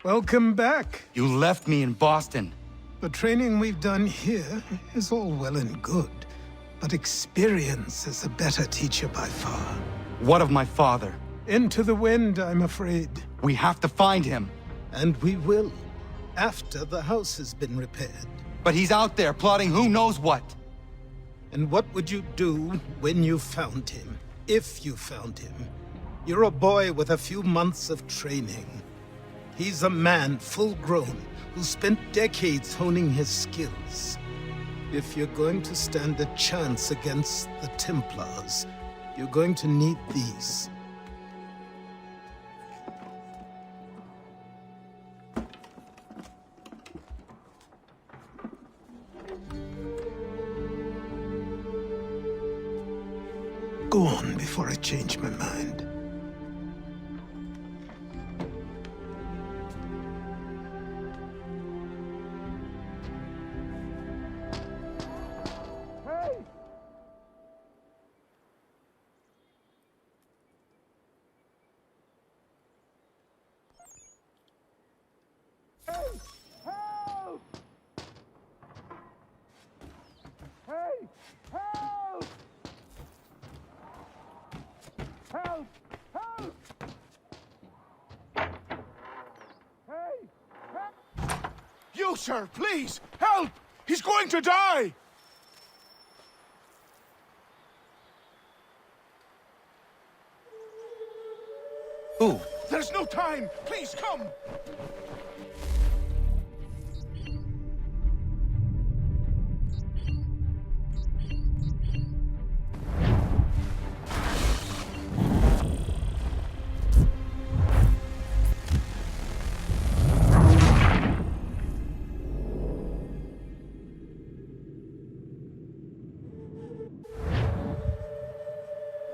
Welcome back. You left me in Boston. The training we've done here is all well and good, but experience is a better teacher by far. What of my father? Into the wind, I'm afraid. We have to find him. And we will, after the house has been repaired. But he's out there plotting who knows what. And what would you do when you found him? If you found him? You're a boy with a few months of training. He's a man, full-grown, who spent decades honing his skills. If you're going to stand a chance against the Templars, you're going to need these. Go on before I change my mind. sir, please! Help! He's going to die! Who? There's no time! Please, come!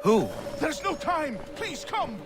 Who? There's no time! Please, come!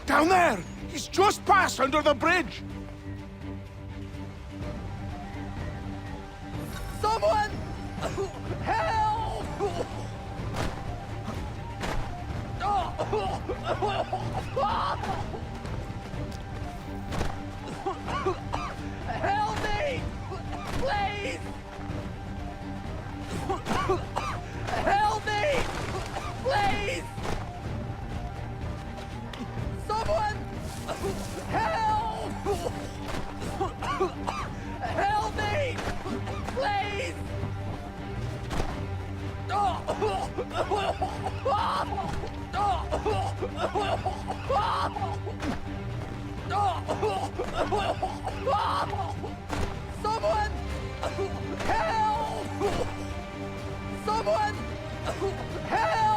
Down there! He's just passed under the bridge! Someone! Help! Help me! Please! Help me! Please! Someone! Help! Help me! Please! Someone! Help! Someone! Help!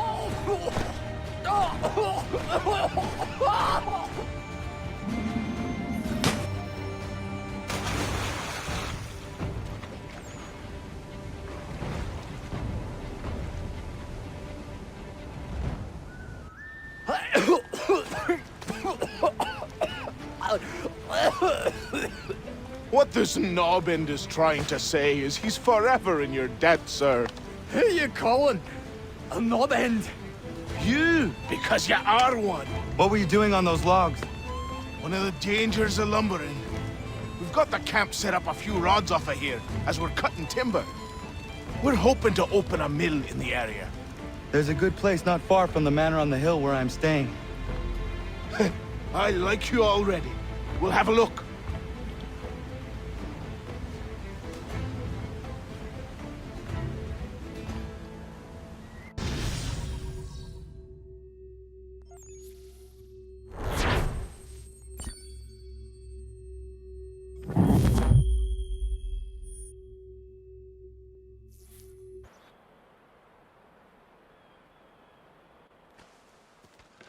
What this knobbend is trying to say is he's forever in your debt, sir. Who are you calling? A knob-end? You, because you are one. What were you doing on those logs? One of the dangers of lumbering. We've got the camp set up a few rods off of here, as we're cutting timber. We're hoping to open a mill in the area. There's a good place not far from the manor on the hill where I'm staying. I like you already. We'll have a look.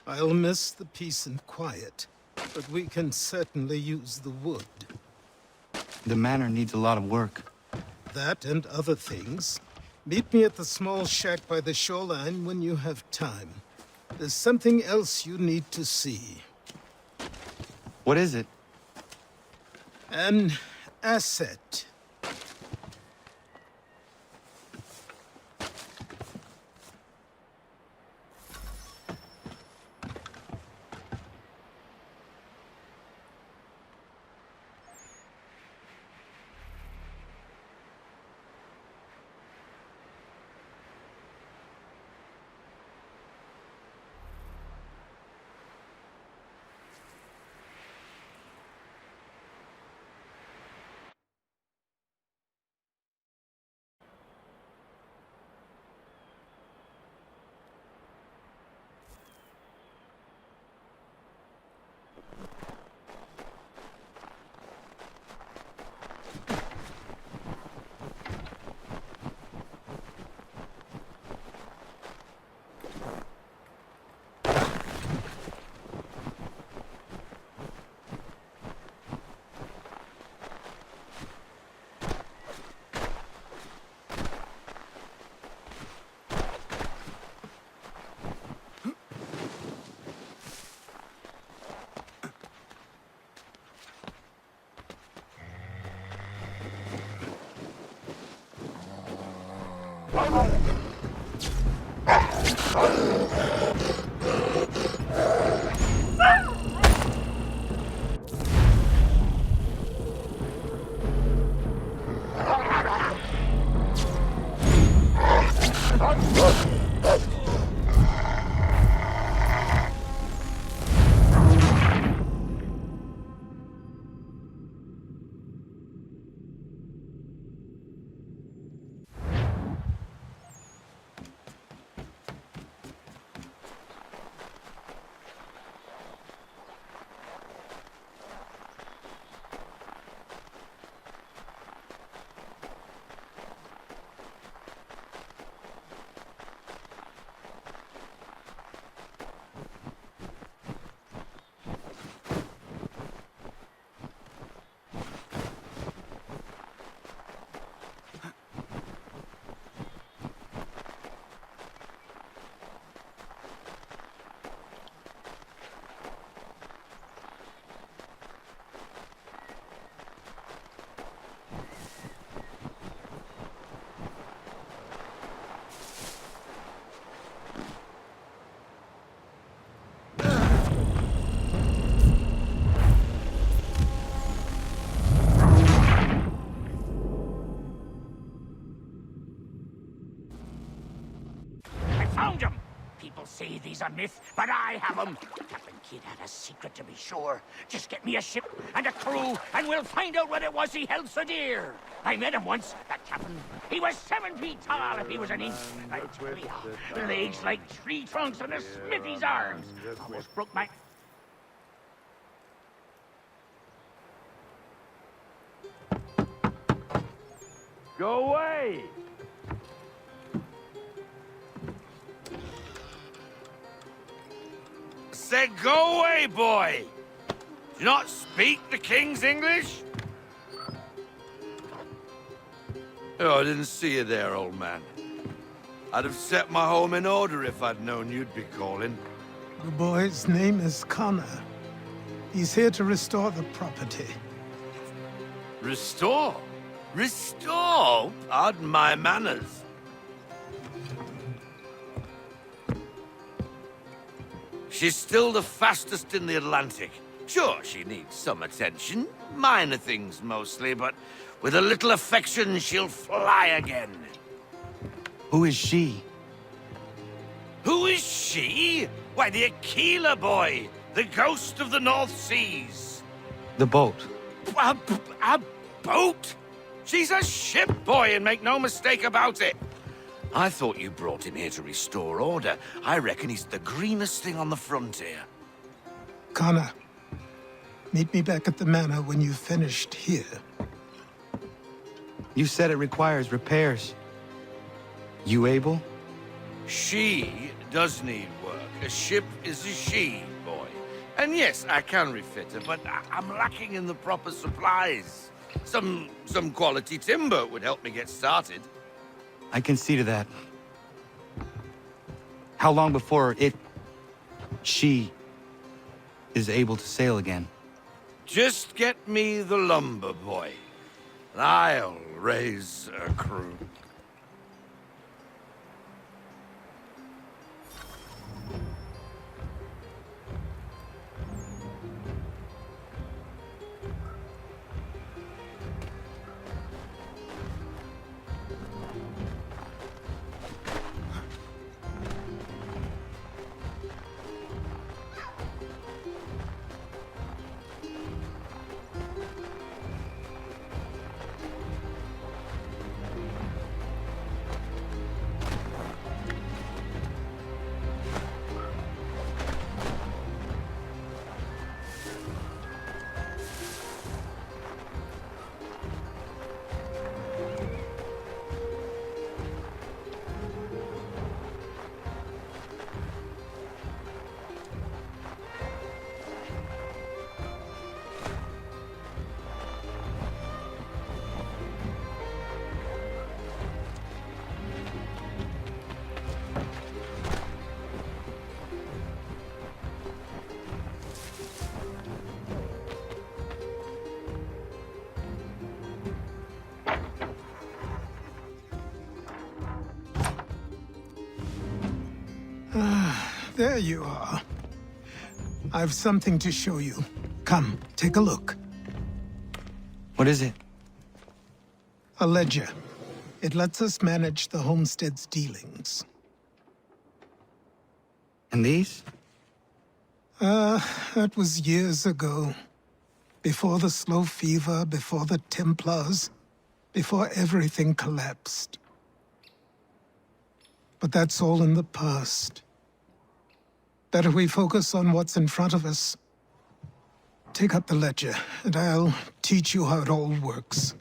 I'll miss the peace and quiet, but we can certainly use the wood. The manor needs a lot of work. That and other things. Meet me at the small shack by the shoreline when you have time. There's something else you need to see. What is it? An asset. Found him! People say these are myth, but I have them. Captain Kidd had a secret to be sure. Just get me a ship and a crew, and we'll find out what it was he held so dear. I met him once, that captain. He was 7 feet tall if he was an inch. I tell ya, legs like tree trunks and a smithy's arms. Almost broke my... Go away! Said go away, boy! Do you not speak the King's English? Oh, I didn't see you there, old man. I'd have set my home in order if I'd known you'd be calling. The boy's name is Connor. He's here to restore the property. Restore? Restore? Pardon my manners. She's still the fastest in the Atlantic. Sure, she needs some attention. Minor things mostly, but with a little affection, she'll fly again. Who is she? Who is she? Why, the Aquila boy, the ghost of the North Seas. The boat. A boat? She's a ship, boy, and make no mistake about it. I thought you brought him here to restore order. I reckon he's the greenest thing on the frontier. Connor, meet me back at the manor when you've finished here. You said it requires repairs. You able? She does need work. A ship is a she, boy. And yes, I can refit her, but I'm lacking in the proper supplies. Some quality timber would help me get started. I can see to that. How long before she is able to sail again? Just get me the lumber, boy, and I'll raise a crew. There you are. I've something to show you. Come, take a look. What is it? A ledger. It lets us manage the homestead's dealings. And these? That was years ago. Before the slow fever, before the Templars, before everything collapsed. But that's all in the past. Better we focus on what's in front of us. Take up the ledger, and I'll teach you how it all works.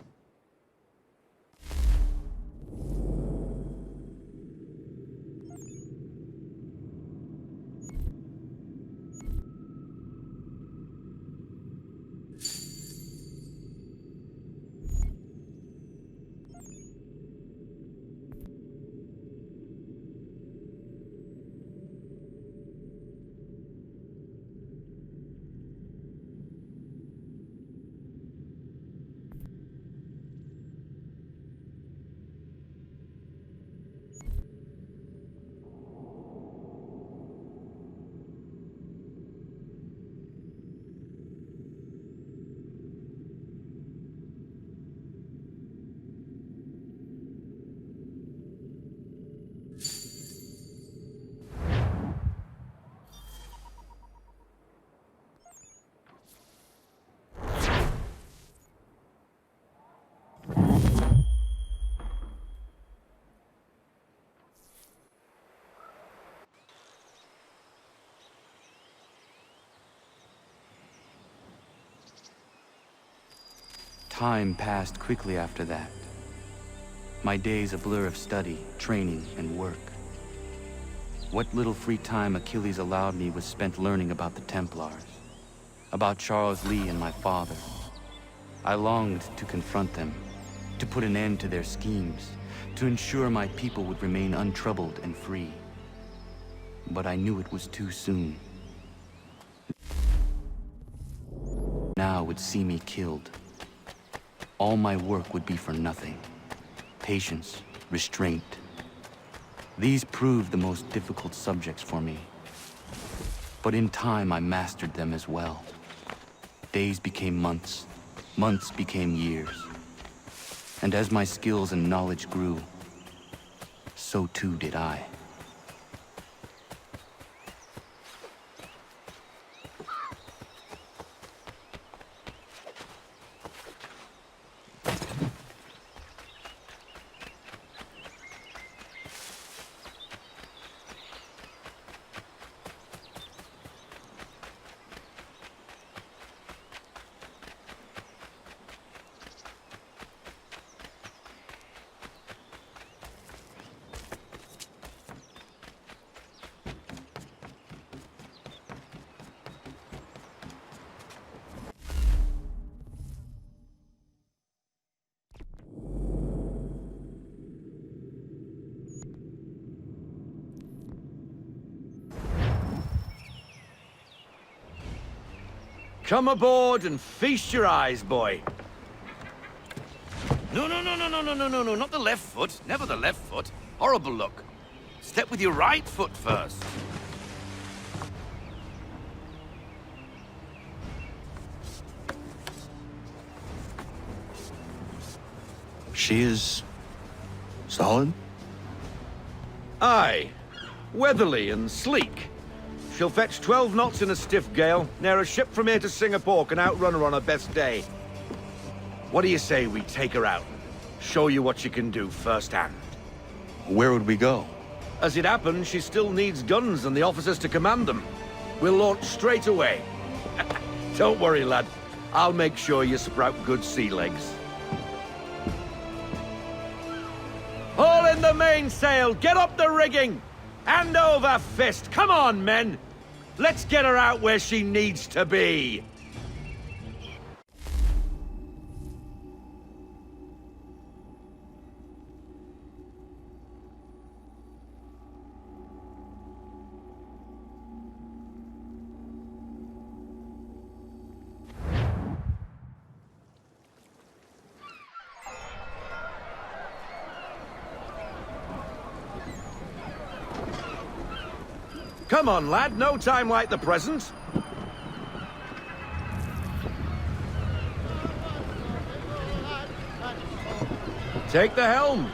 Time passed quickly after that. My days a blur of study, training, and work. What little free time Achilles allowed me was spent learning about the Templars, about Charles Lee and my father. I longed to confront them, to put an end to their schemes, to ensure my people would remain untroubled and free. But I knew it was too soon. Now would see me killed. All my work would be for nothing. Patience, restraint. These proved the most difficult subjects for me. But in time, I mastered them as well. Days became months. Months became years. And as my skills and knowledge grew, so too did I. Come aboard and feast your eyes, boy. No, not the left foot. Never the left foot. Horrible look. Step with your right foot first. She is... solid? Aye. Weatherly and sleek. She'll fetch 12 knots in a stiff gale. Ne'er a ship from here to Singapore can outrun her on her best day. What do you say we take her out? Show you what she can do firsthand. Where would we go? As it happens, she still needs guns and the officers to command them. We'll launch straight away. Don't worry, lad. I'll make sure you sprout good sea legs. All in the mainsail! Get up the rigging! Hand over fist! Come on, men! Let's get her out where she needs to be! Come on, lad, no time like the present. Take the helm.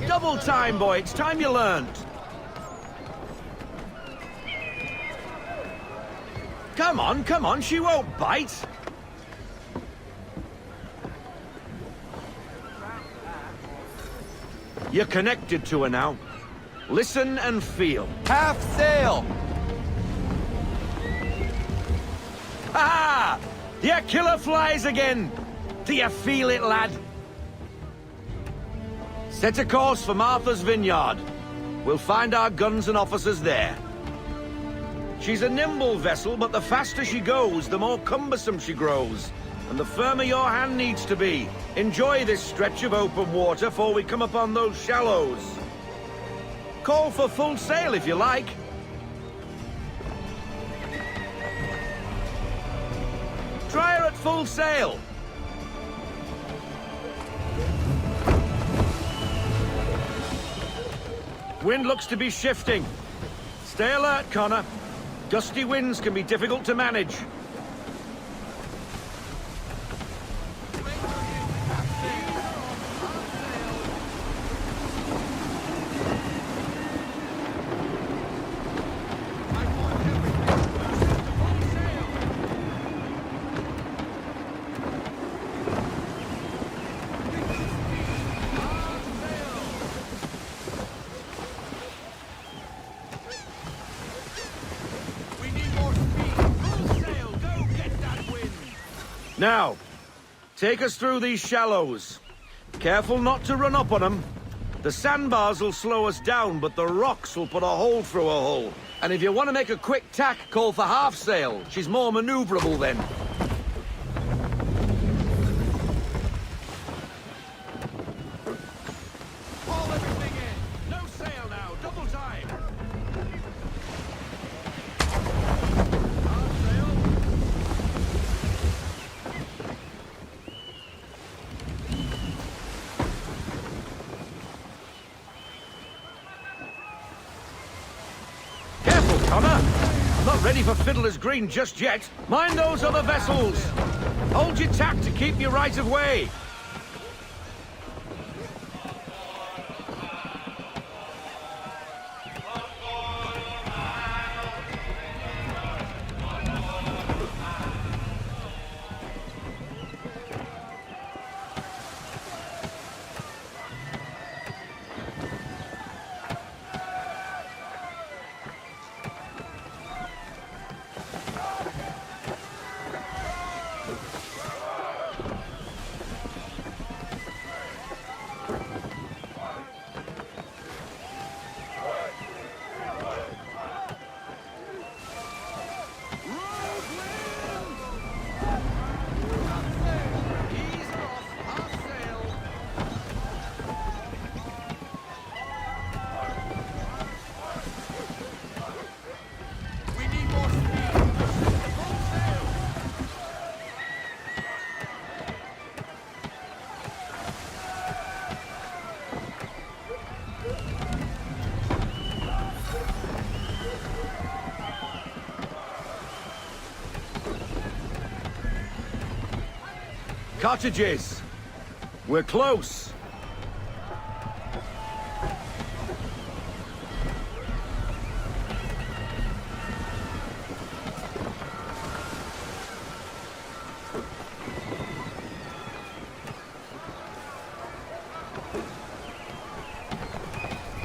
Double time, boy. It's time you learned. Come on. She won't bite. You're connected to her now. Listen and feel. Half sail! Ha! Your killer flies again! Do you feel it, lad? Set a course for Martha's Vineyard. We'll find our guns and officers there. She's a nimble vessel, but the faster she goes, the more cumbersome she grows. And the firmer your hand needs to be. Enjoy this stretch of open water before we come upon those shallows. Call for full sail if you like. Try her at full sail. Wind looks to be shifting. Stay alert, Connor. Gusty winds can be difficult to manage. Now, take us through these shallows. Careful not to run up on them. The sandbars will slow us down, but the rocks will put a hole through a hull. And if you want to make a quick tack, call for half sail. She's more maneuverable then. Haul everything in. No sail now. Double time. Connor! Not ready for Fiddler's Green just yet. Mind those other vessels! Hold your tack to keep your right of way. Cottages! We're close!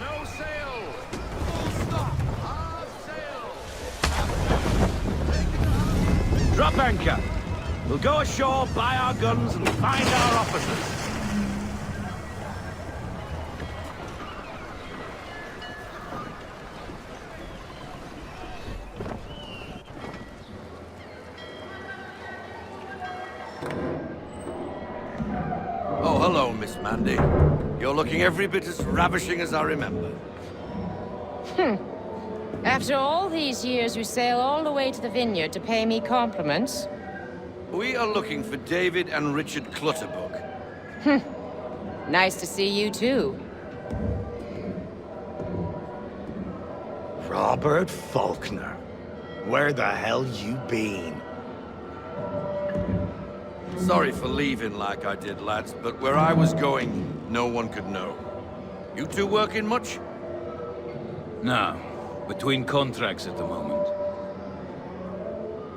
No sail! Full stop! Half sail! Drop anchor! We'll go ashore, buy our guns, and find our officers. Oh, hello, Miss Mandy. You're looking every bit as ravishing as I remember. After all these years, you sail all the way to the vineyard to pay me compliments? We are looking for David and Richard Clutterbuck. Nice to see you too. Robert Faulkner. Where the hell you been? Sorry for leaving like I did, lads, but where I was going, no one could know. You two working much? No. Between contracts at the moment.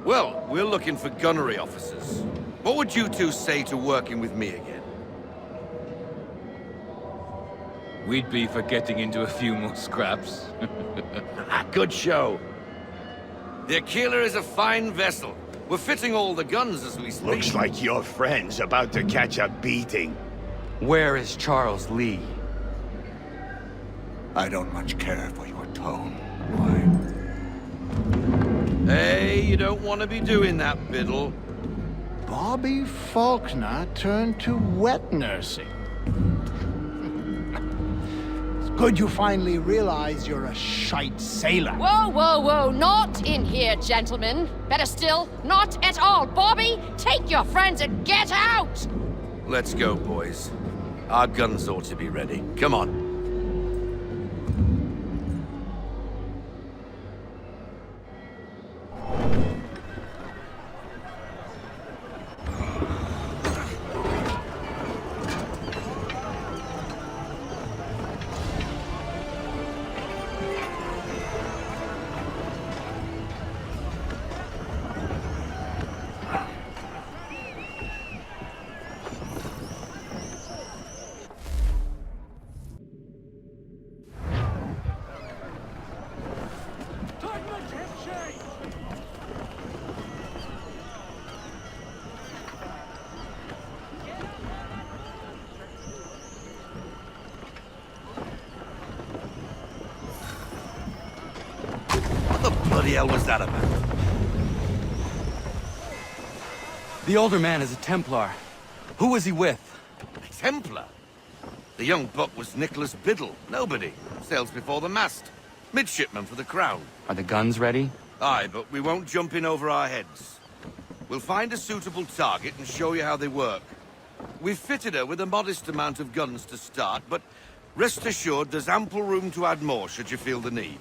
Well, we're looking for gunnery officers. What would you two say to working with me again? We'd be for getting into a few more scraps. Good show. The Aquila is a fine vessel. We're fitting all the guns as we speak. Looks like your friend's about to catch a beating. Where is Charles Lee? I don't much care for your tone. Hey, you don't want to be doing that, Biddle. Bobby Faulkner turned to wet nursing. It's good you finally realize you're a shite sailor. Whoa, whoa, whoa, not in here, gentlemen. Better still, not at all. Bobby, take your friends and get out! Let's go, boys. Our guns ought to be ready. Come on. What the bloody hell was that about? The older man is a Templar. Who was he with? A Templar? The young buck was Nicholas Biddle. Nobody. Sails before the mast. Midshipman for the Crown. Are the guns ready? Aye, but we won't jump in over our heads. We'll find a suitable target and show you how they work. We've fitted her with a modest amount of guns to start, but rest assured there's ample room to add more should you feel the need.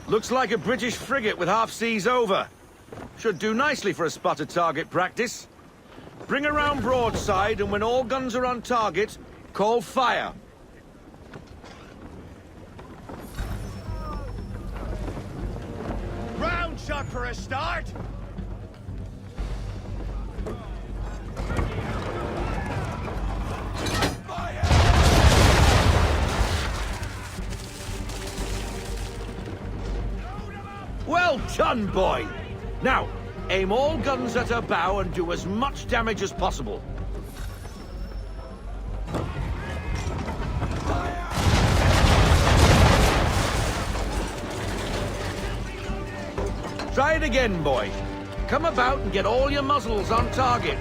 Looks like a British frigate with half seas over. Should do nicely for a spotted target practice. Bring around broadside, and when all guns are on target, call fire. Round shot for a start. Well done, boy! Now, aim all guns at her bow and do as much damage as possible. Try it again, boy. Come about and get all your muzzles on target.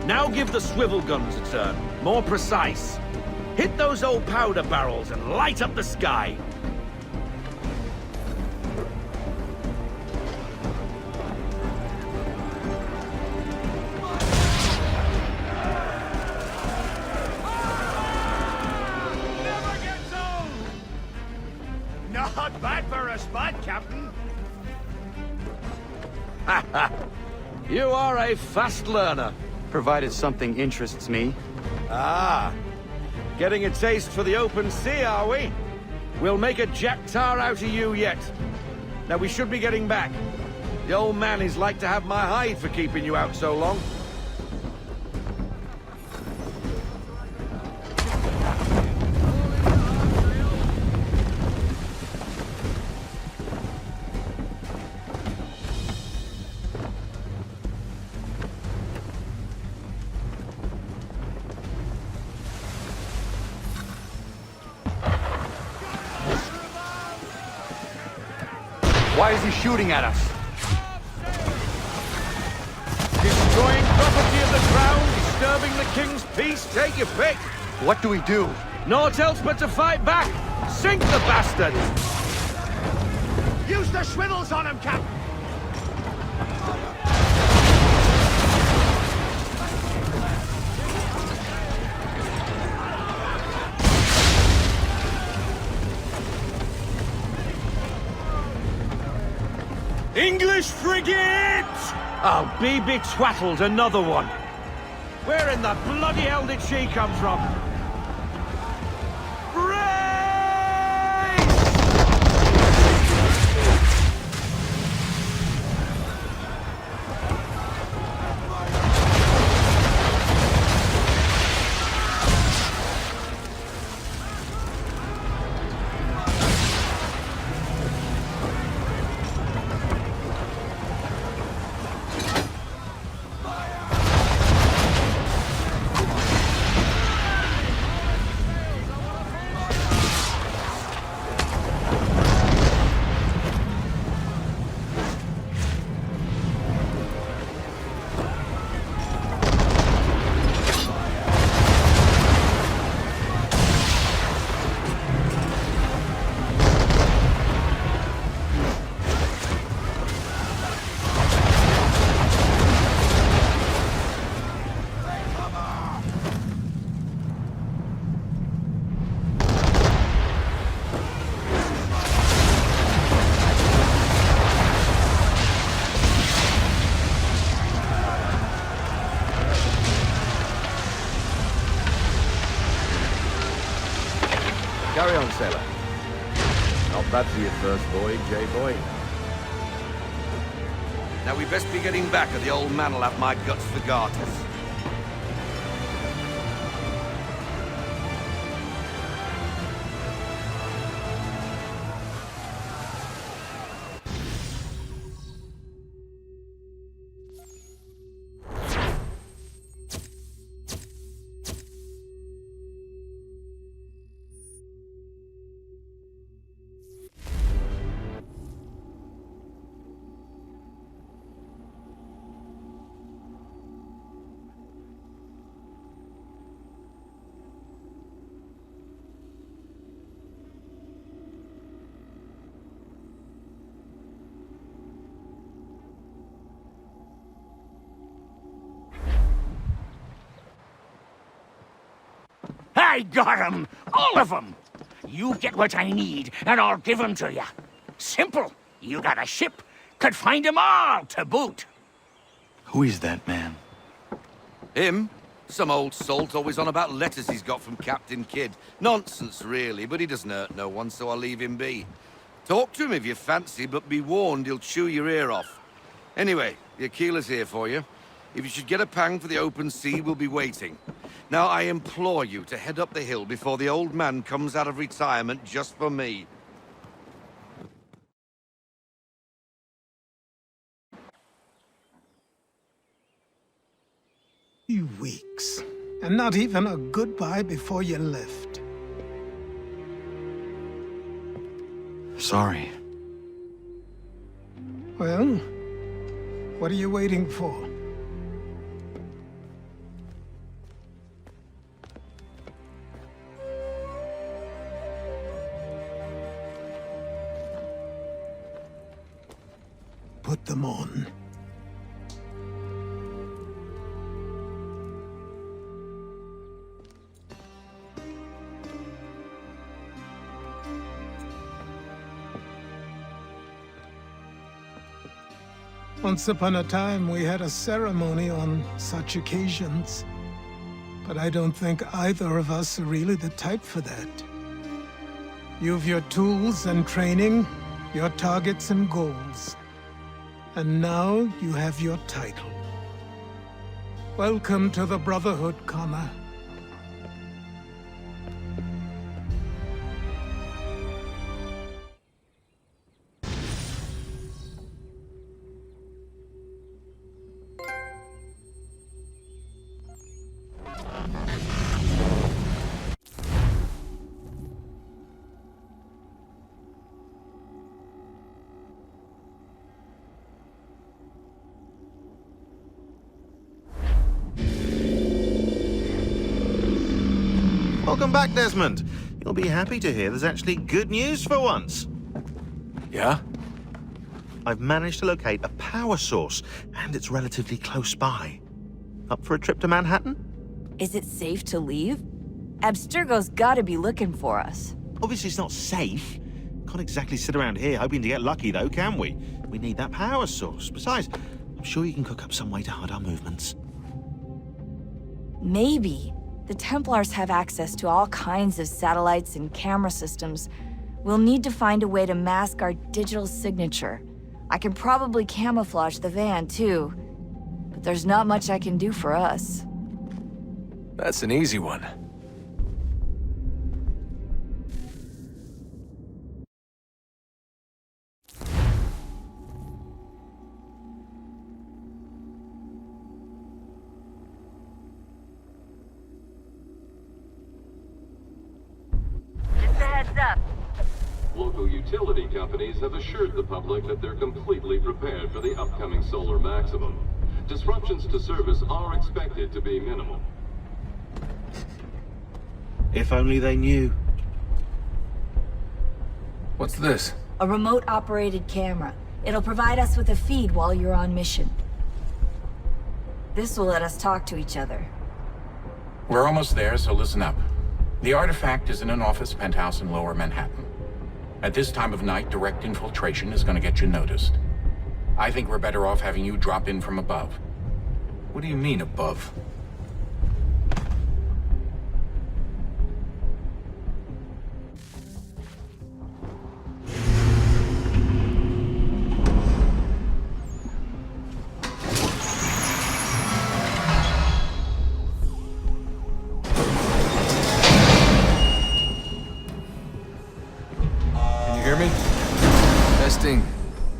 Now give the swivel guns a turn. More precise. Hit those old powder barrels and light up the sky. Not bad for a spot, Captain. Ha ha! You are a fast learner. Provided something interests me. Ah, getting a taste for the open sea, are we? We'll make a jack tar out of you yet. Now we should be getting back. The old man is like to have my hide for keeping you out so long. Why is he shooting at us? Destroying property of the crown, disturbing the king's peace, take your pick. What do we do? Naught else but to fight back. Sink the bastard! Use the swivels on him, Captain! English frigate! I'll be betwattled, another one. Where in the bloody hell did she come from? Carry on, sailor. Not bad for your first voyage, eh, boy? Now we best be getting back, or the old man will have my guts for garters. I got 'em! All of 'em! You get what I need, and I'll give 'em to you. Simple. You got a ship, could find 'em all to boot. Who is that man? Him? Some old salt always on about letters he's got from Captain Kidd. Nonsense, really, but he doesn't hurt no one, so I'll leave him be. Talk to him if you fancy, but be warned he'll chew your ear off. Anyway, the Aquila's here for you. If you should get a pang for the open sea, we'll be waiting. Now, I implore you to head up the hill before the old man comes out of retirement just for me. You weeks. And not even a goodbye before you left. Sorry. Well, what are you waiting for? Put them on. Once upon a time, we had a ceremony on such occasions. But I don't think either of us are really the type for that. You've your tools and training, your targets and goals. And now you have your title. Welcome to the Brotherhood, Connor. Welcome back, Desmond. You'll be happy to hear there's actually good news for once. Yeah? I've managed to locate a power source, and it's relatively close by. Up for a trip to Manhattan? Is it safe to leave? Abstergo's gotta be looking for us. Obviously it's not safe. Can't exactly sit around here hoping to get lucky, though, can we? We need that power source. Besides, I'm sure you can cook up some way to hide our movements. Maybe. The Templars have access to all kinds of satellites and camera systems. We'll need to find a way to mask our digital signature. I can probably camouflage the van, too. But there's not much I can do for us. That's an easy one. Local utility companies have assured the public that they're completely prepared for the upcoming solar maximum. Disruptions to service are expected to be minimal. If only they knew. What's this? A remote-operated camera. It'll provide us with a feed while you're on mission. This will let us talk to each other. We're almost there, so listen up. The artifact is in an office penthouse in Lower Manhattan. At this time of night, direct infiltration is gonna get you noticed. I think we're better off having you drop in from above. What do you mean, above?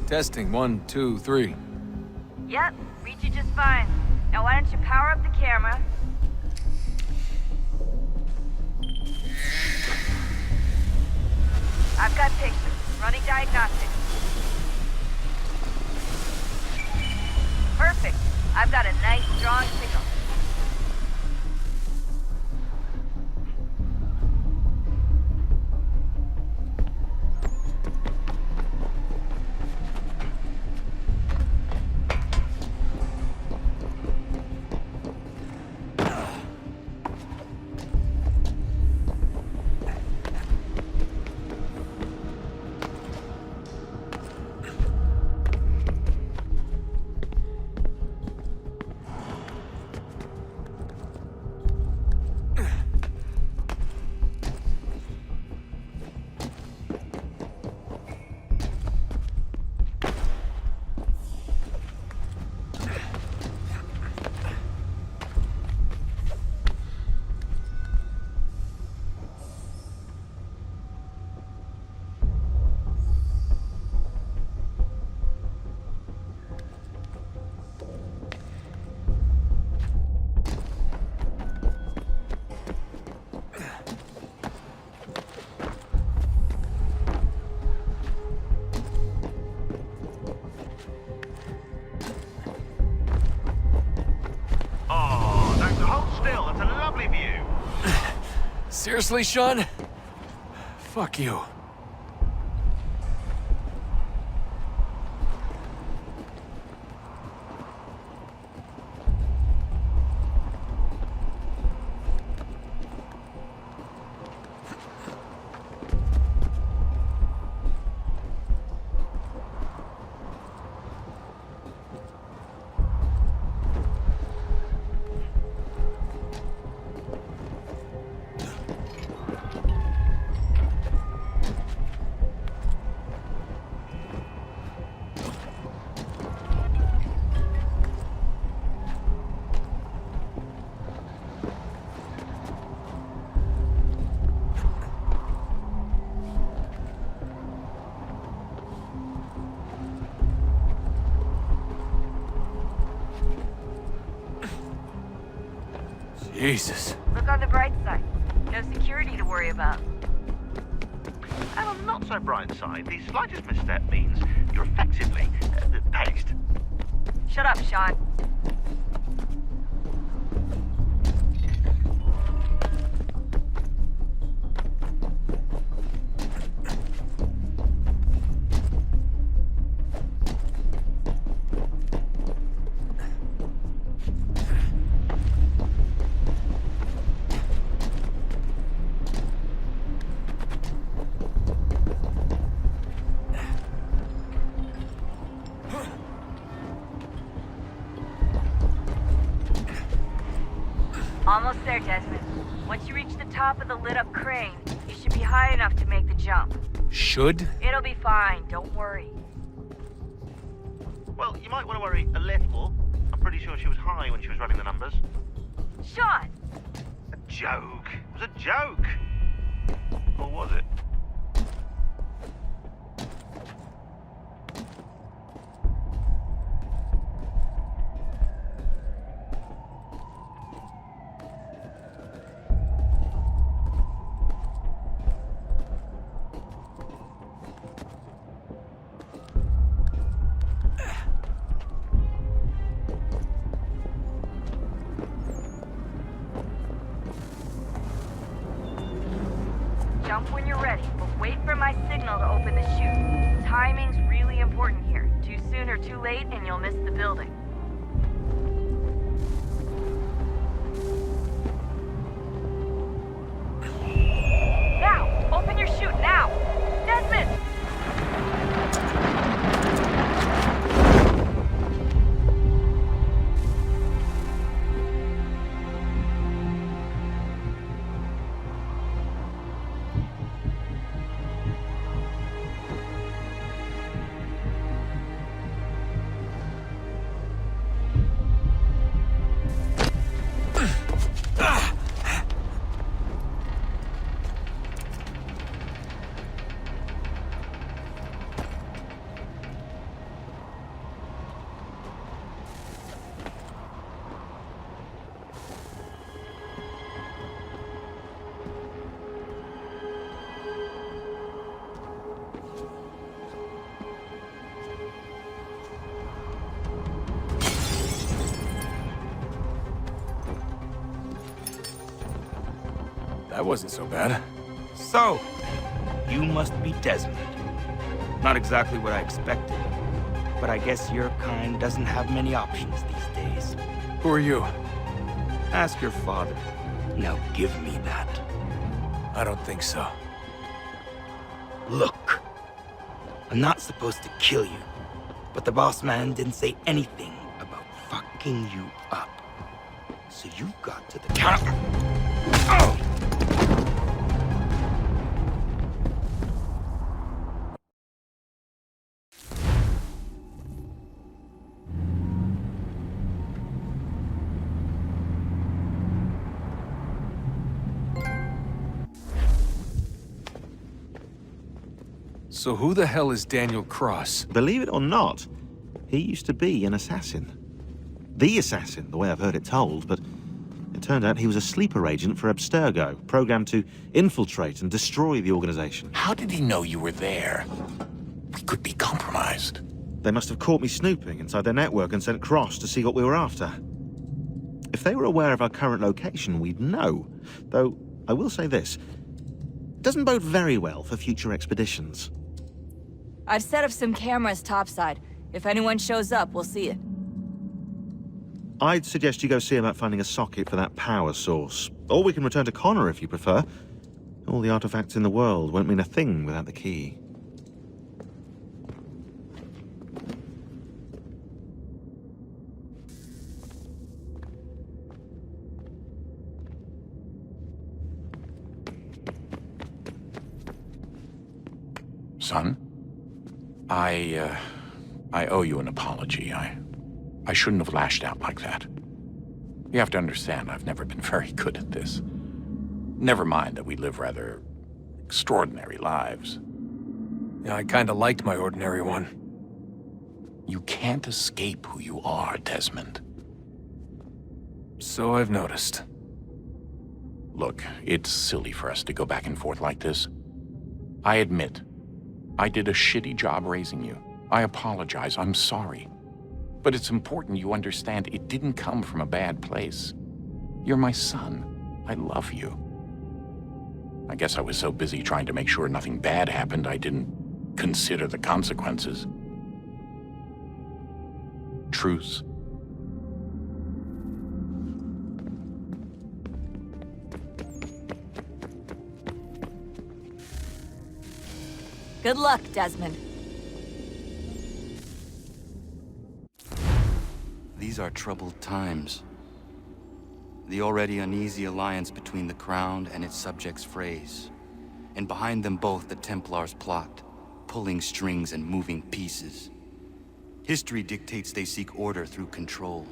Testing, 1, 2, 3. Yep, read you just fine. Now why don't you power up the camera? I've got pictures. Running diagnostics. Perfect. I've got a nice, strong signal. Seriously, Sean? Fuck you. Jesus. Look on the bright side. No security to worry about. And on the not so bright side, the slightest misstep means you're effectively paced. Shut up, Sean. Almost there, Desmond. Once you reach the top of the lit-up crane, you should be high enough to make the jump. Should? It'll be fine, don't worry. Well, you might want to worry a little. I'm pretty sure she was high when she was running the numbers. Sean! A joke. It was a joke. Or was it? Jump when you're ready, but wait for my signal to open the chute. Timing's really important here. Too soon or too late, and you'll miss the building. Now! Open your chute, now! Desmond! That wasn't so bad. So, you must be Desmond. Not exactly what I expected, but I guess your kind doesn't have many options these days. Who are you? Ask your father. Now give me that. I don't think so. Look, I'm not supposed to kill you, but the boss man didn't say anything about fucking you up. So you got to the counter. Oh! So who the hell is Daniel Cross? Believe it or not, he used to be an assassin. The assassin, the way I've heard it told, but it turned out he was a sleeper agent for Abstergo, programmed to infiltrate and destroy the organization. How did he know you were there? We could be compromised. They must have caught me snooping inside their network and sent Cross to see what we were after. If they were aware of our current location, we'd know. Though, I will say this, it doesn't bode very well for future expeditions. I've set up some cameras topside. If anyone shows up, we'll see it. I'd suggest you go see about finding a socket for that power source. Or we can return to Connor if you prefer. All the artifacts in the world won't mean a thing without the key. Son? I owe you an apology. I shouldn't have lashed out like that. You have to understand, I've never been very good at this. Never mind that we live rather extraordinary lives. Yeah, I kinda liked my ordinary one. You can't escape who you are, Desmond. So I've noticed. Look, it's silly for us to go back and forth like this. I admit, I did a shitty job raising you. I apologize, I'm sorry. But it's important you understand it didn't come from a bad place. You're my son. I love you. I guess I was so busy trying to make sure nothing bad happened, I didn't consider the consequences. Truce. Good luck, Desmond. These are troubled times. The already uneasy alliance between the Crown and its subjects frays. And behind them both the Templars plot, pulling strings and moving pieces. History dictates they seek order through control.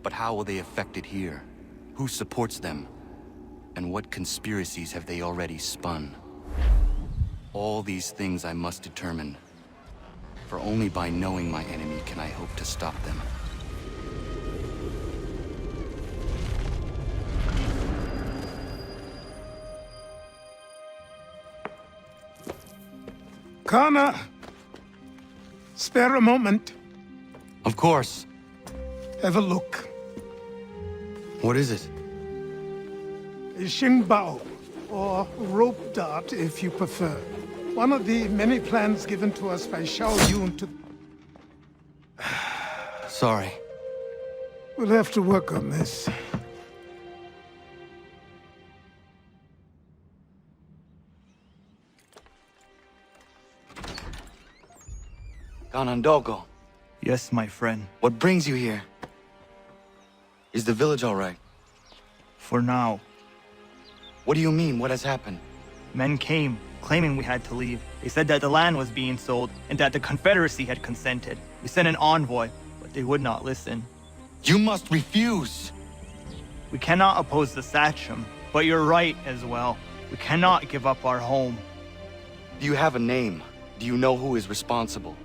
But how will they affect it here? Who supports them? And what conspiracies have they already spun? All these things I must determine. For only by knowing my enemy can I hope to stop them. Kana! Spare a moment. Of course. Have a look. What is it? A Xingbao, or rope dart if you prefer. One of the many plans given to us by Xiao Yun to... Sorry. We'll have to work on this. Ganandogo. Yes, my friend. What brings you here? Is the village all right? For now. What do you mean? What has happened? Men came, claiming we had to leave. They said that the land was being sold, and that the Confederacy had consented. We sent an envoy, but they would not listen. You must refuse! We cannot oppose the Sachem, but you're right as well. We cannot give up our home. Do you have a name? Do you know who is responsible?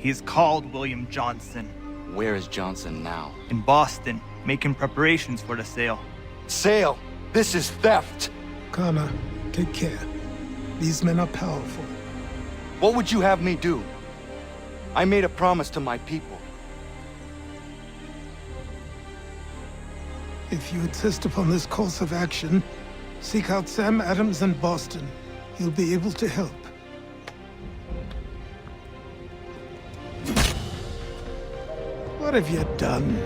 He's called William Johnson. Where is Johnson now? In Boston, making preparations for the sale. Sale? This is theft! Kana, take care. These men are powerful. What would you have me do? I made a promise to my people. If you insist upon this course of action, seek out Sam Adams in Boston. He'll be able to help. What have you done?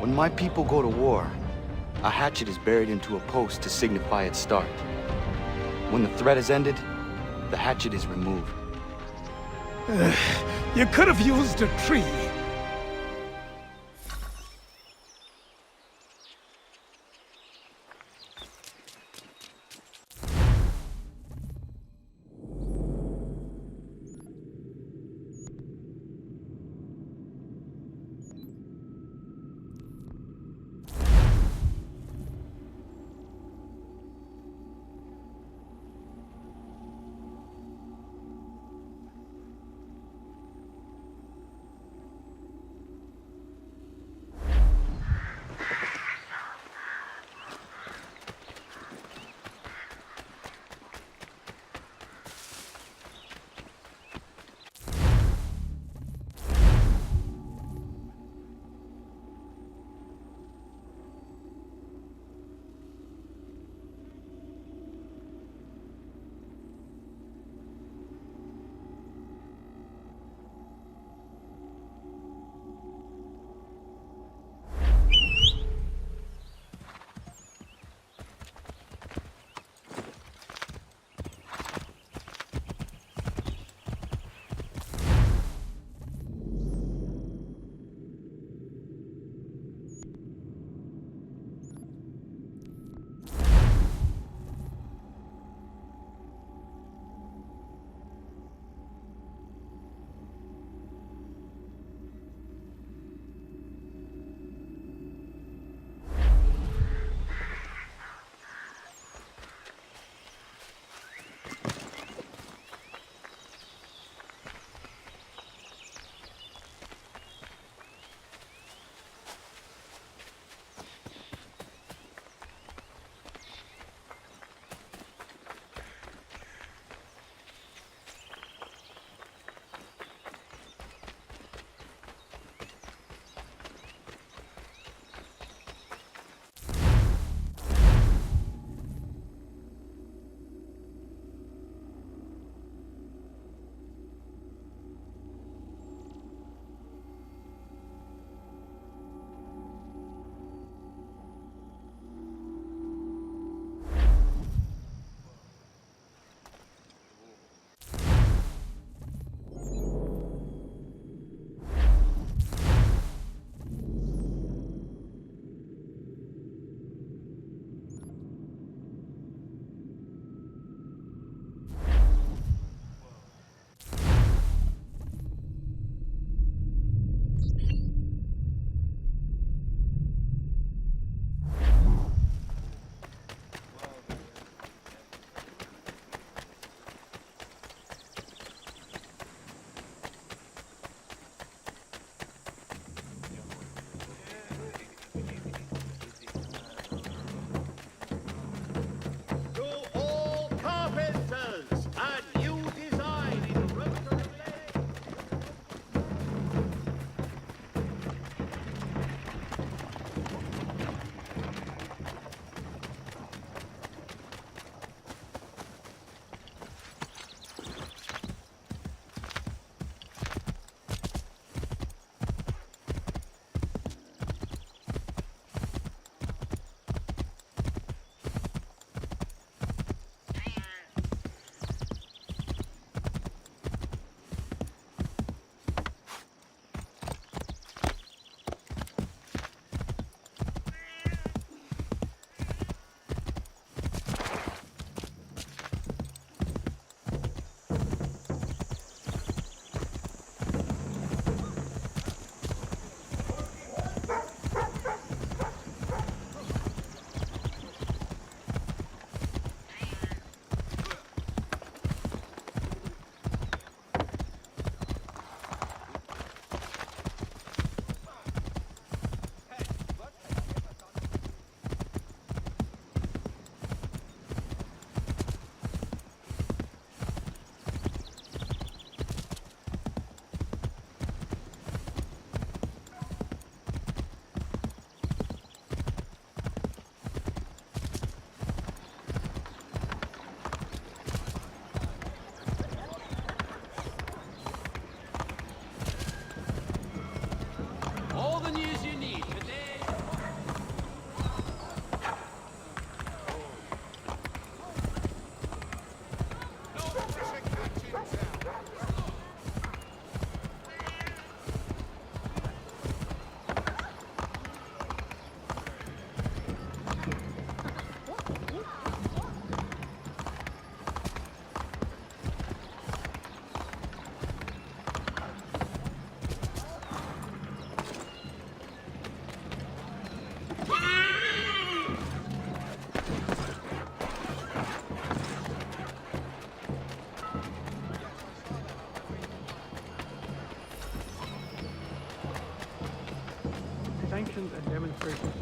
When my people go to war, a hatchet is buried into a post to signify its start. When the threat is ended, the hatchet is removed. You could have used a tree.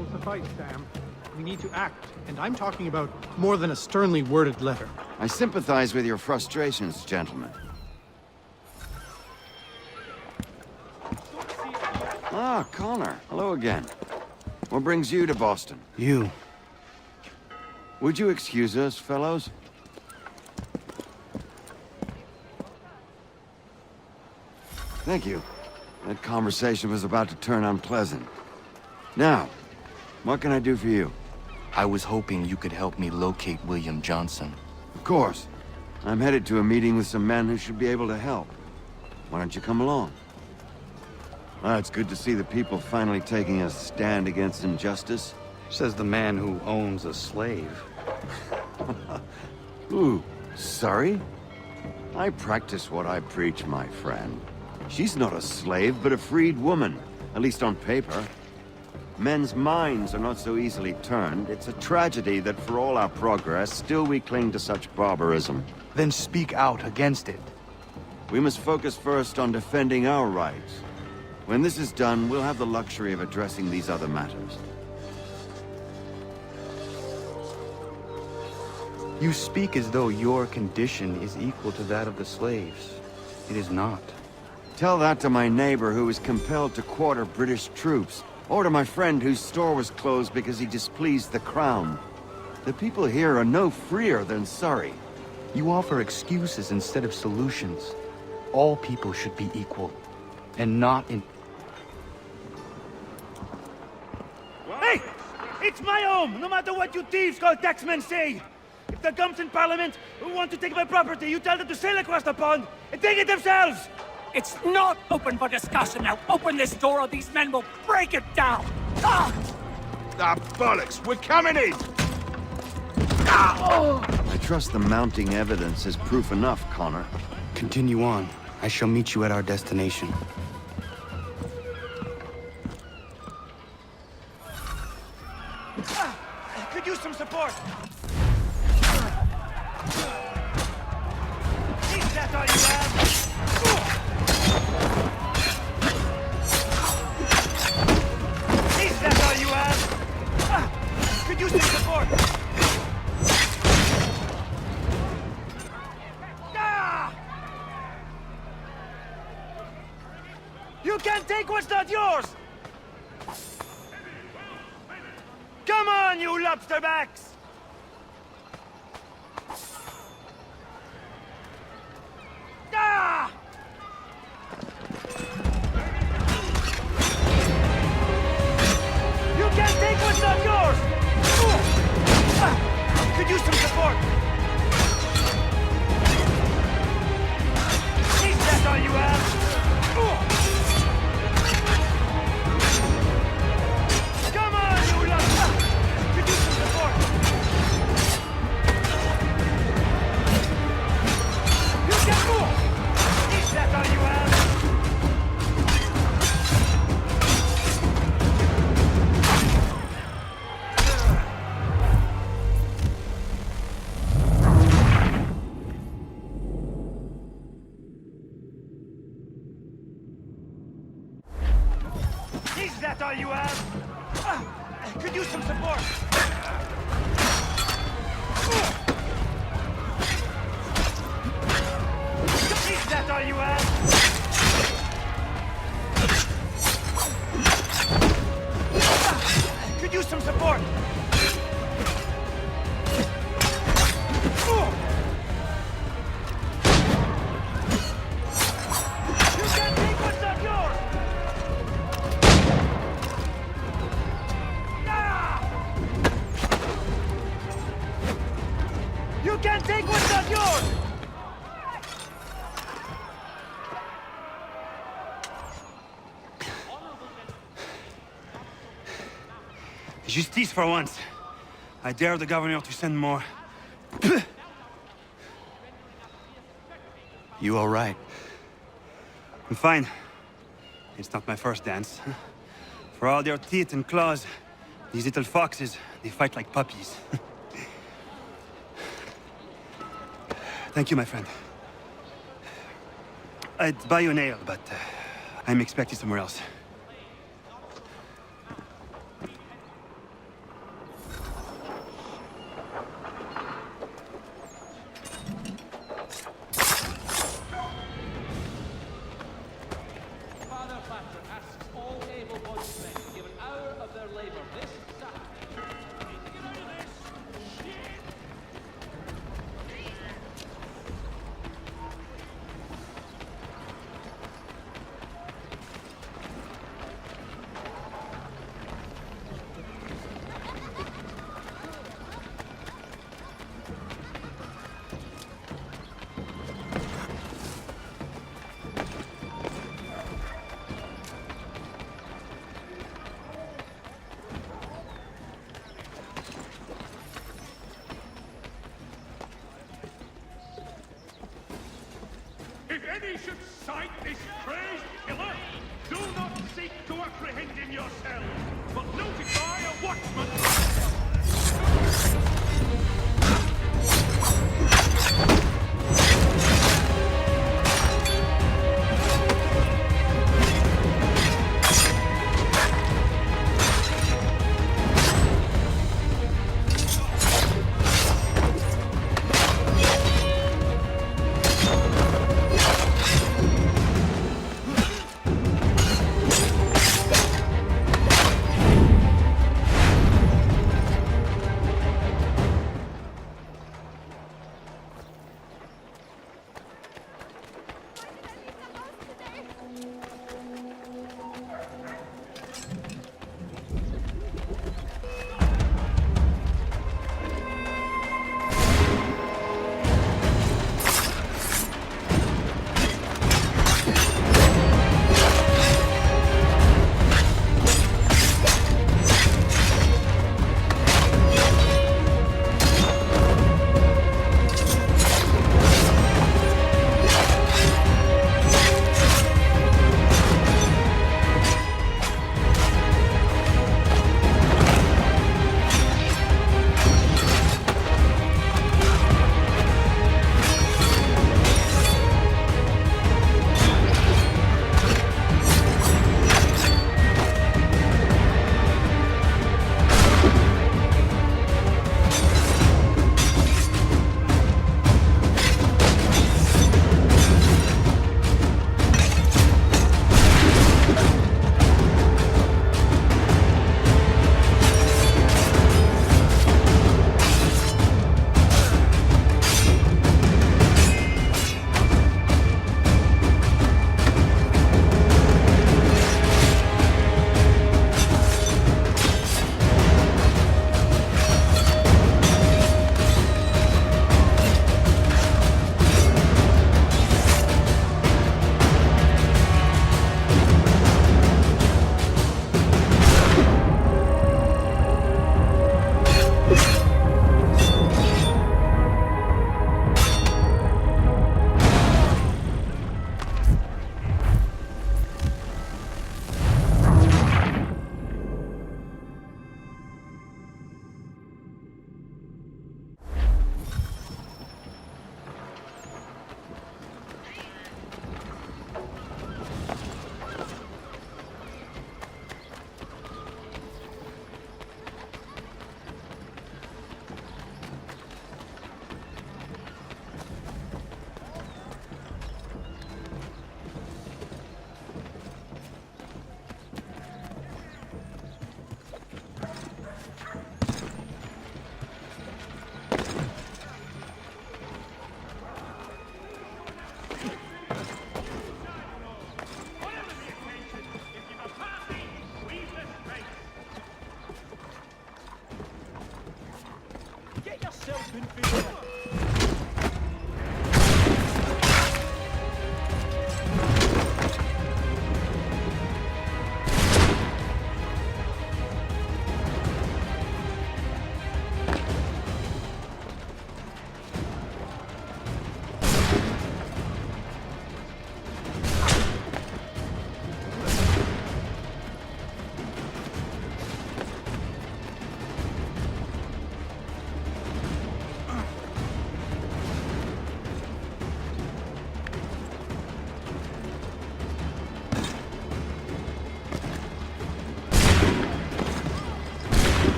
won't suffice, Sam. We need to act, and I'm talking about more than a sternly worded letter. I sympathize with your frustrations, gentlemen. Ah, Connor. Hello again. What brings you to Boston? You. Would you excuse us, fellows? Thank you. That conversation was about to turn unpleasant. Now, what can I do for you? I was hoping you could help me locate William Johnson. Of course. I'm headed to a meeting with some men who should be able to help. Why don't you come along? It's good to see the people finally taking a stand against injustice. Says the man who owns a slave. Ooh, sorry? I practice what I preach, my friend. She's not a slave, but a freed woman, at least on paper. Men's minds are not so easily turned. It's a tragedy that for all our progress, still we cling to such barbarism. Then speak out against it. We must focus first on defending our rights. When this is done, we'll have the luxury of addressing these other matters. You speak as though your condition is equal to that of the slaves. It is not. Tell that to my neighbor who was compelled to quarter British troops, or to my friend whose store was closed because he displeased the crown. The people here are no freer than Surrey. You offer excuses instead of solutions. All people should be equal, and not in... Hey! It's my home, no matter what you thieves called taxmen say! If the gums in Parliament who want to take my property, you tell them to sail across the pond and take it themselves! It's not open for discussion now. Open this door or these men will break it down. Ah, bollocks! We're coming in! I trust the mounting evidence is proof enough, Connor. Continue on. I shall meet you at our destination. Could use some support! Is that all you have? Is that all you have? Could use some support! You can't take what's not yours! Come on, you lobsterbacks! Ah! You can't take what's not yours! Could use some support! Is that all you have? Come on, you lobster! Could use some support! You can move! Is that all you have? Is that all you have? Could use some support! Is that all you have? Could use some support! You can't take what's not yours! You can't take what's not yours! Justice for once. I dare the governor to send more. You all right? I'm fine. It's not my first dance. For all their teeth and claws, these little foxes, they fight like puppies. Thank you, my friend. I'd buy you an ale, but I'm expected somewhere else. any should sight this crazed killer, do not seek to apprehend him yourselves, but notify a watchman.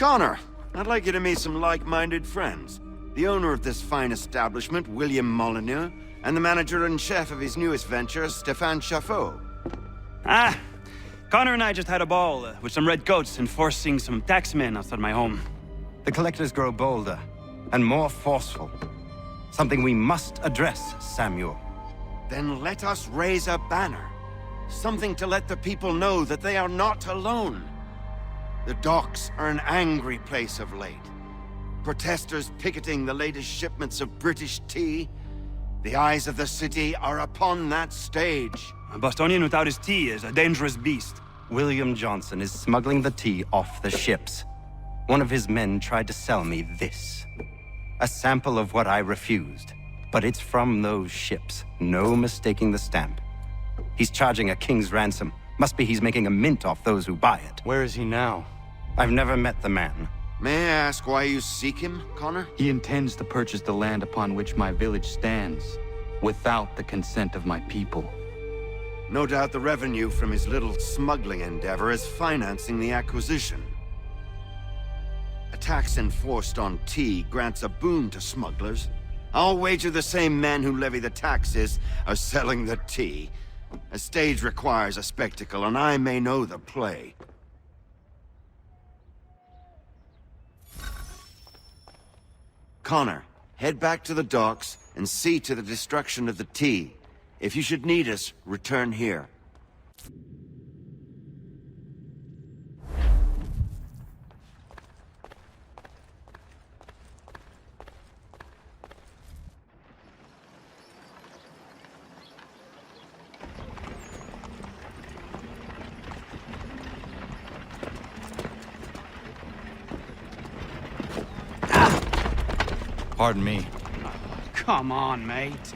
Connor, I'd like you to meet some like-minded friends. The owner of this fine establishment, William Molyneux, and the manager and chef of his newest venture, Stéphane Chaffeau. Ah, Connor and I just had a ball with some redcoats enforcing some taxmen outside my home. The collectors grow bolder and more forceful. Something we must address, Samuel. Then let us raise a banner. Something to let the people know that they are not alone. The docks are an angry place of late. Protesters picketing the latest shipments of British tea. The eyes of the city are upon that stage. A Bostonian without his tea is a dangerous beast. William Johnson is smuggling the tea off the ships. One of his men tried to sell me this. A sample of what I refused. But it's from those ships. No mistaking the stamp. He's charging a king's ransom. Must be he's making a mint off those who buy it. Where is he now? I've never met the man. May I ask why you seek him, Connor? He intends to purchase the land upon which my village stands, without the consent of my people. No doubt the revenue from his little smuggling endeavor is financing the acquisition. A tax enforced on tea grants a boon to smugglers. I'll wager the same men who levy the taxes are selling the tea. A stage requires a spectacle, and I may know the play. Connor, head back to the docks and see to the destruction of the tea. If you should need us, return here. Pardon me. Come on, mate.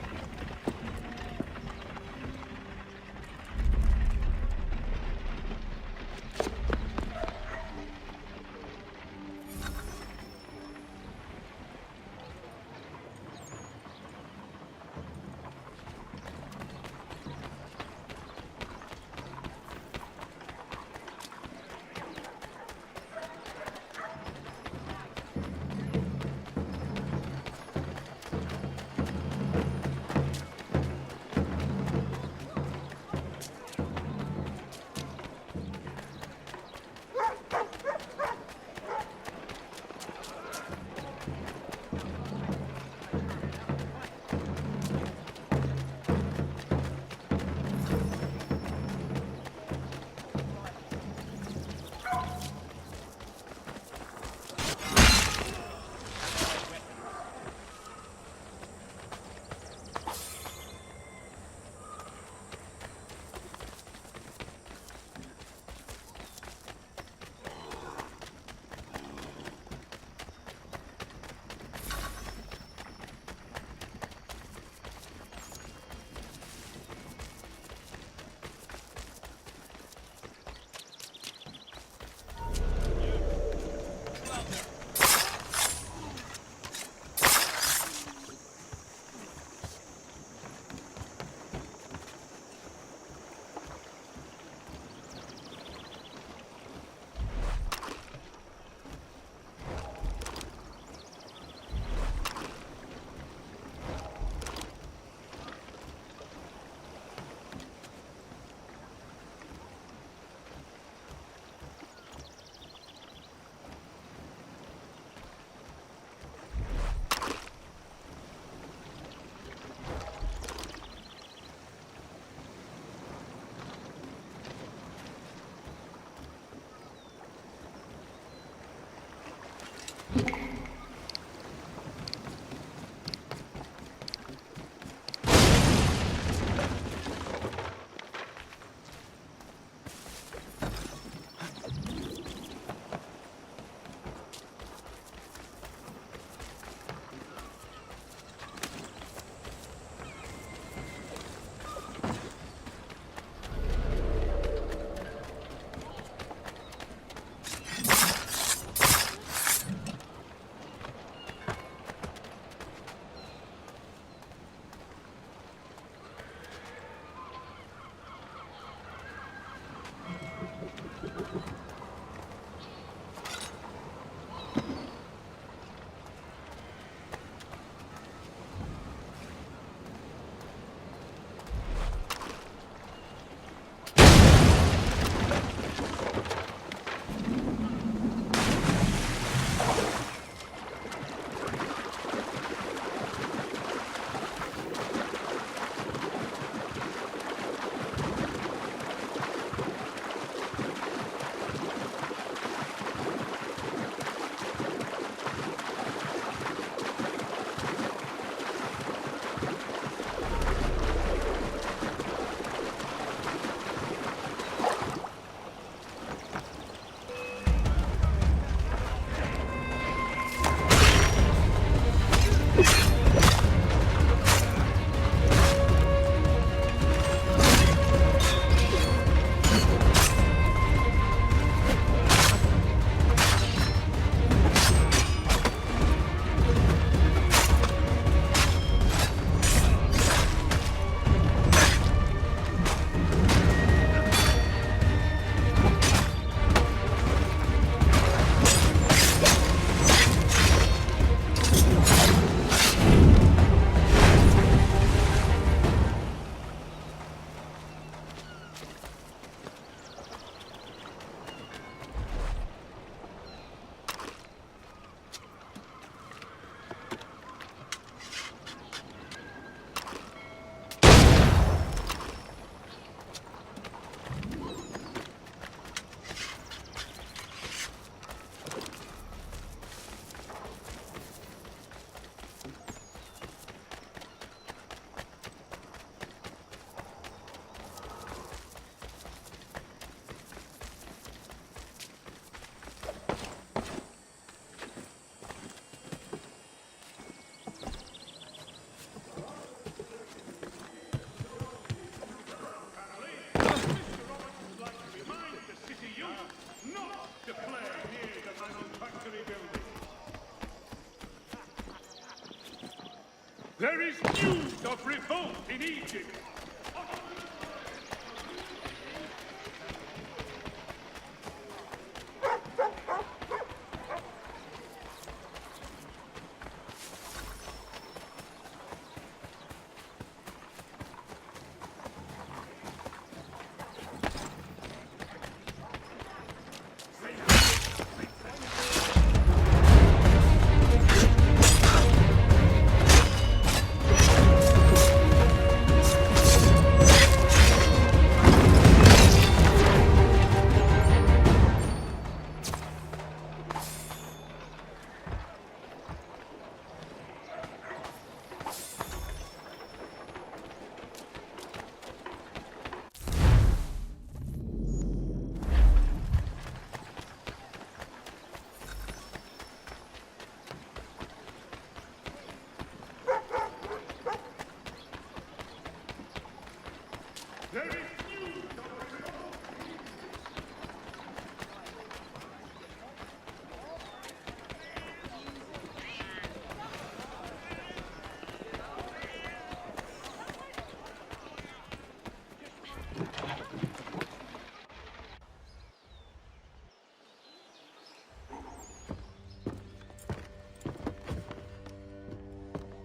There is news of revolt in Egypt.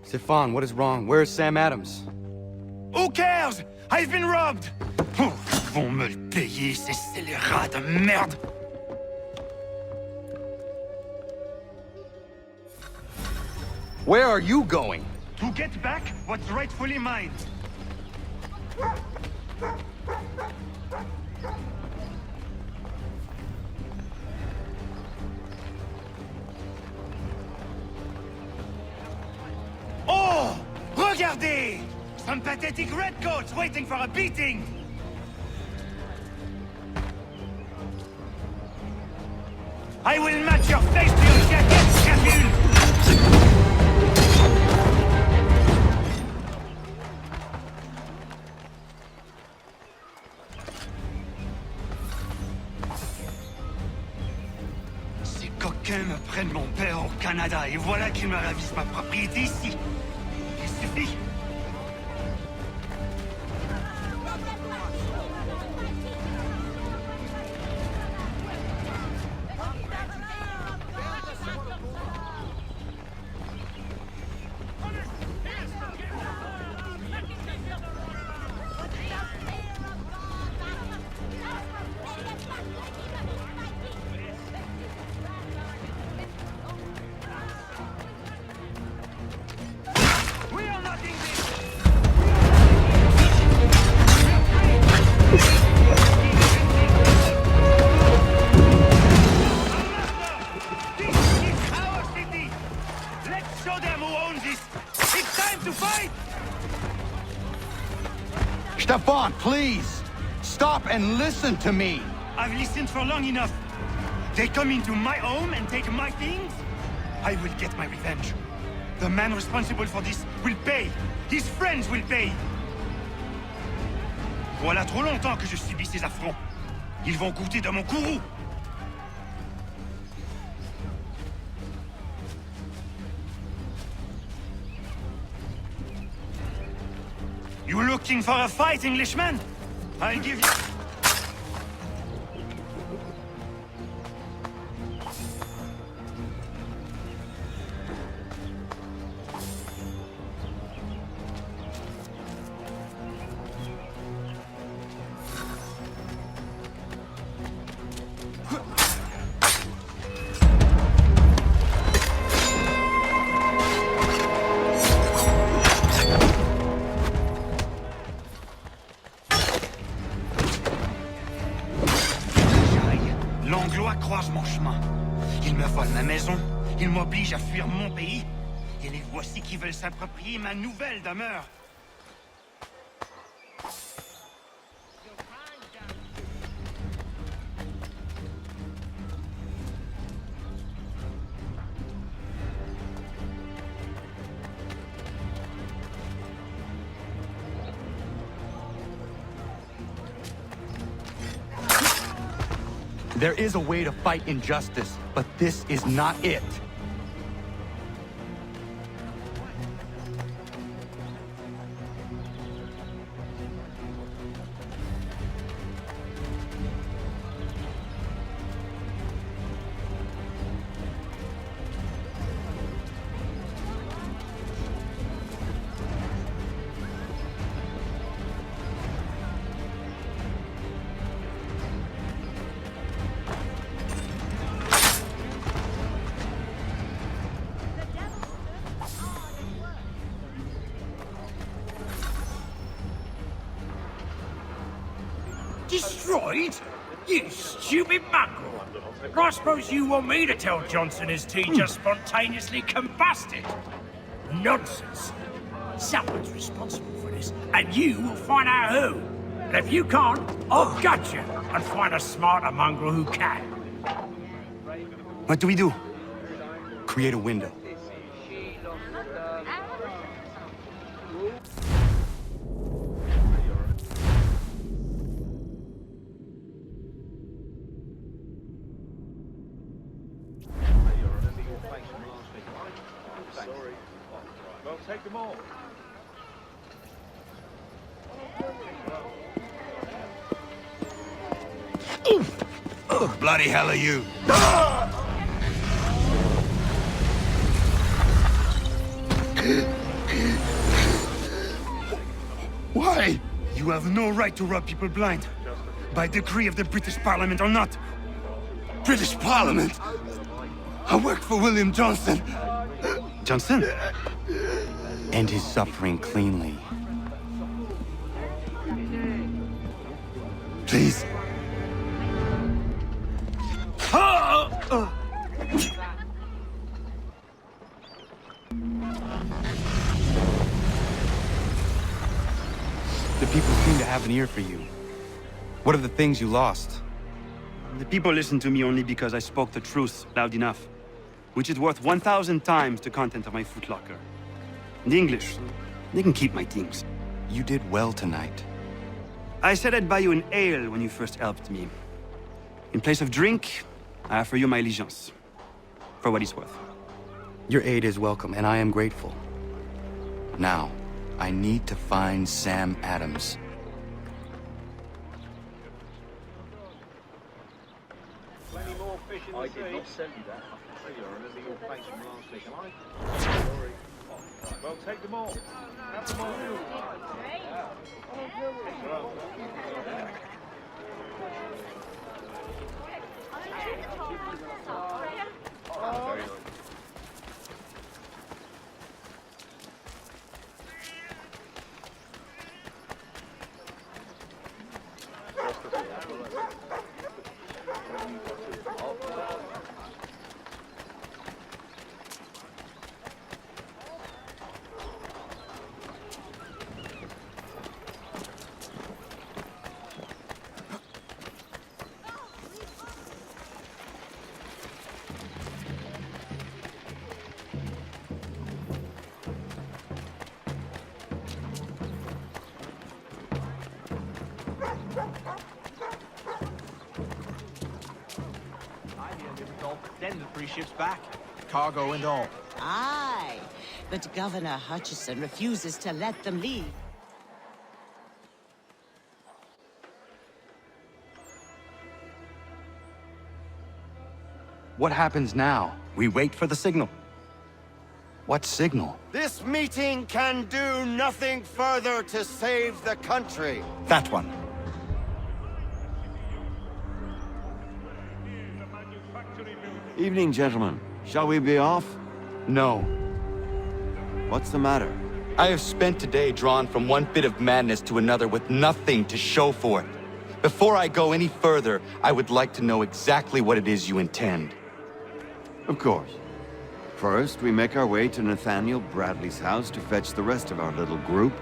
Stefan, what is wrong? Where is Sam Adams? Who cares? I've been robbed! Oh, ils vont me le payer, ces scélérats de merde! Where are you going? To get back what's rightfully mine. Oh! Regardez! Some pathetic redcoats waiting for a beating! I will match your face to your jacket, scapule! Ces coquins me prennent mon père au Canada et voilà qu'ils me ravissent ma propriété ici. Il suffit. Stefan, please! Stop and listen to me! I've listened for long enough. They come into my home and take my things? I will get my revenge. The man responsible for this will pay. His friends will pay. Voilà trop longtemps que je subis ces affronts. Ils vont goûter de mon courroux. You looking for a fight, Englishman? I'll give you... croisent mon chemin. Ils me volent ma maison, ils m'obligent à fuir mon pays, et les voici qui veulent s'approprier ma nouvelle demeure. There is a way to fight injustice, but this is not it. Destroyed? You stupid mongrel! I suppose you want me to tell Johnson his tea just spontaneously combusted? Nonsense! Someone's responsible for this, and you will find out who. And if you can't, I'll gut you and find a smarter mongrel who can. What do we do? Create a window. Well, take them all. Bloody hell are you? Why? You have no right to rob people blind. By decree of the British Parliament or not. British Parliament? I work for William Johnson. Johnson? End his suffering cleanly. Please. The people seem to have an ear for you. What are the things you lost? The people listen to me only because I spoke the truth loud enough, which is worth 1,000 times the content of my footlocker. The English, they can keep my things. You did well tonight. I said I'd buy you an ale when you first helped me. In place of drink, I offer you my allegiance. For what it's worth. Your aid is welcome, and I am grateful. Now, I need to find Sam Adams. I did not send you that. I remember your face from last week. Sorry. Well, take them all. Have them all. Very nice. 3 ships back, cargo and all. Aye, but Governor Hutchison refuses to let them leave. What happens now? We wait for the signal. What signal? This meeting can do nothing further to save the country. That one. Evening, gentlemen. Shall we be off? No. What's the matter? I have spent today drawn from one bit of madness to another with nothing to show for it. Before I go any further, I would like to know exactly what it is you intend. Of course. First, we make our way to Nathaniel Bradley's house to fetch the rest of our little group.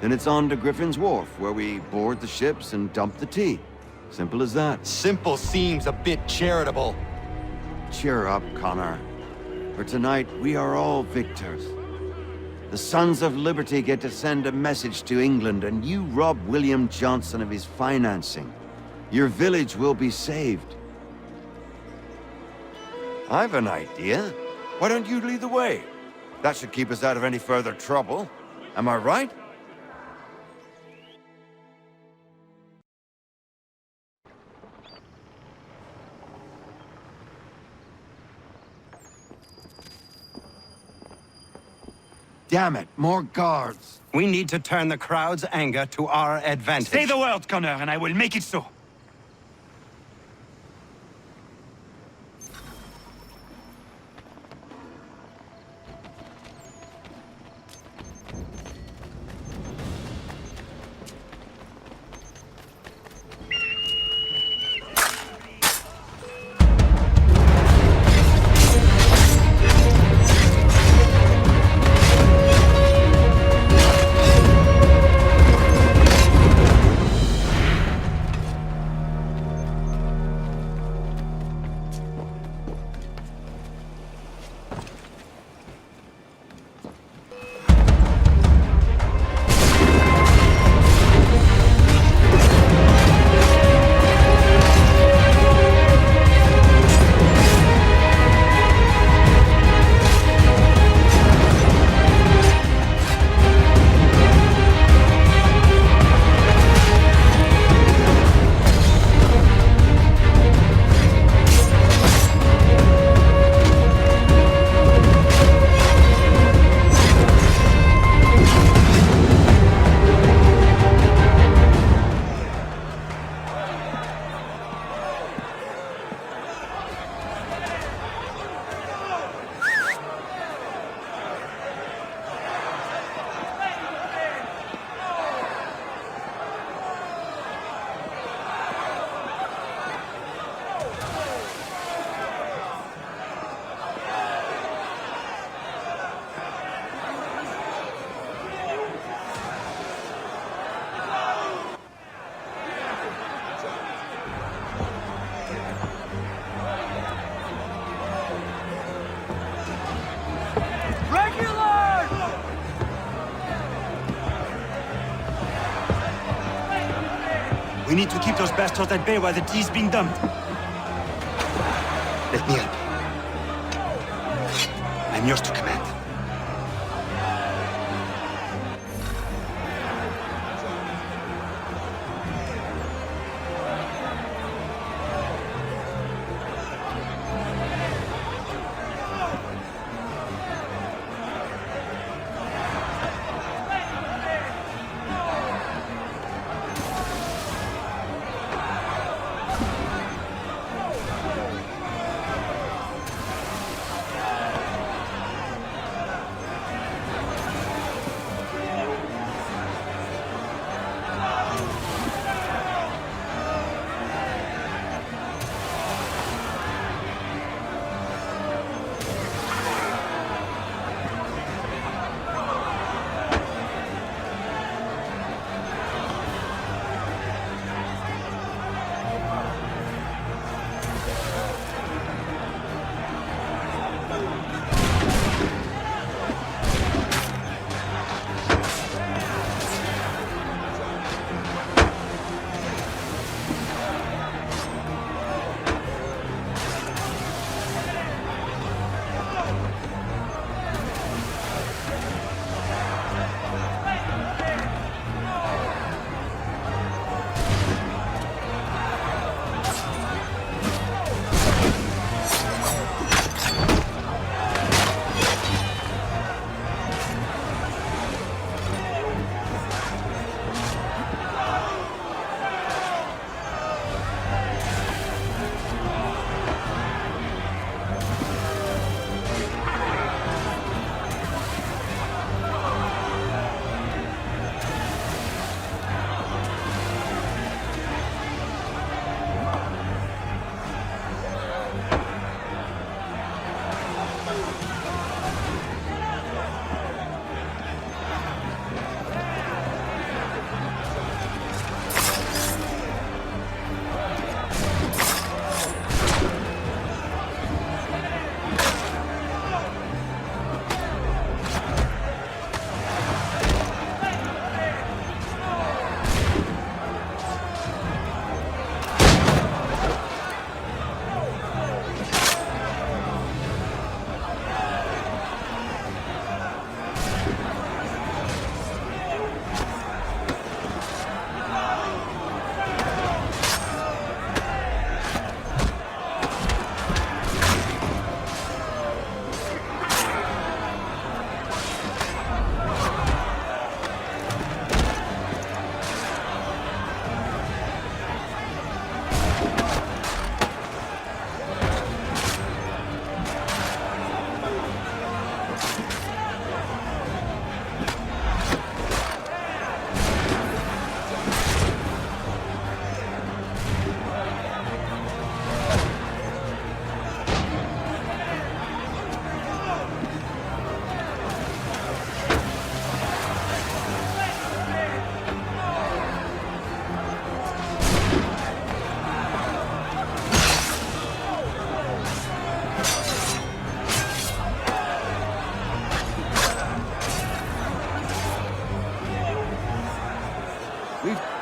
Then it's on to Griffin's Wharf, where we board the ships and dump the tea. Simple as that. Simple seems a bit charitable. Cheer up, Connor. For tonight, we are all victors. The Sons of Liberty get to send a message to England, and you rob William Johnson of his financing. Your village will be saved. I've an idea. Why don't you lead the way? That should keep us out of any further trouble. Am I right? Damn it, more guards. We need to turn the crowd's anger to our advantage. Say the word, Connor, and I will make it so. We need to keep those bastards at bay while the tea's being dumped. Let me help. I'm yours to command.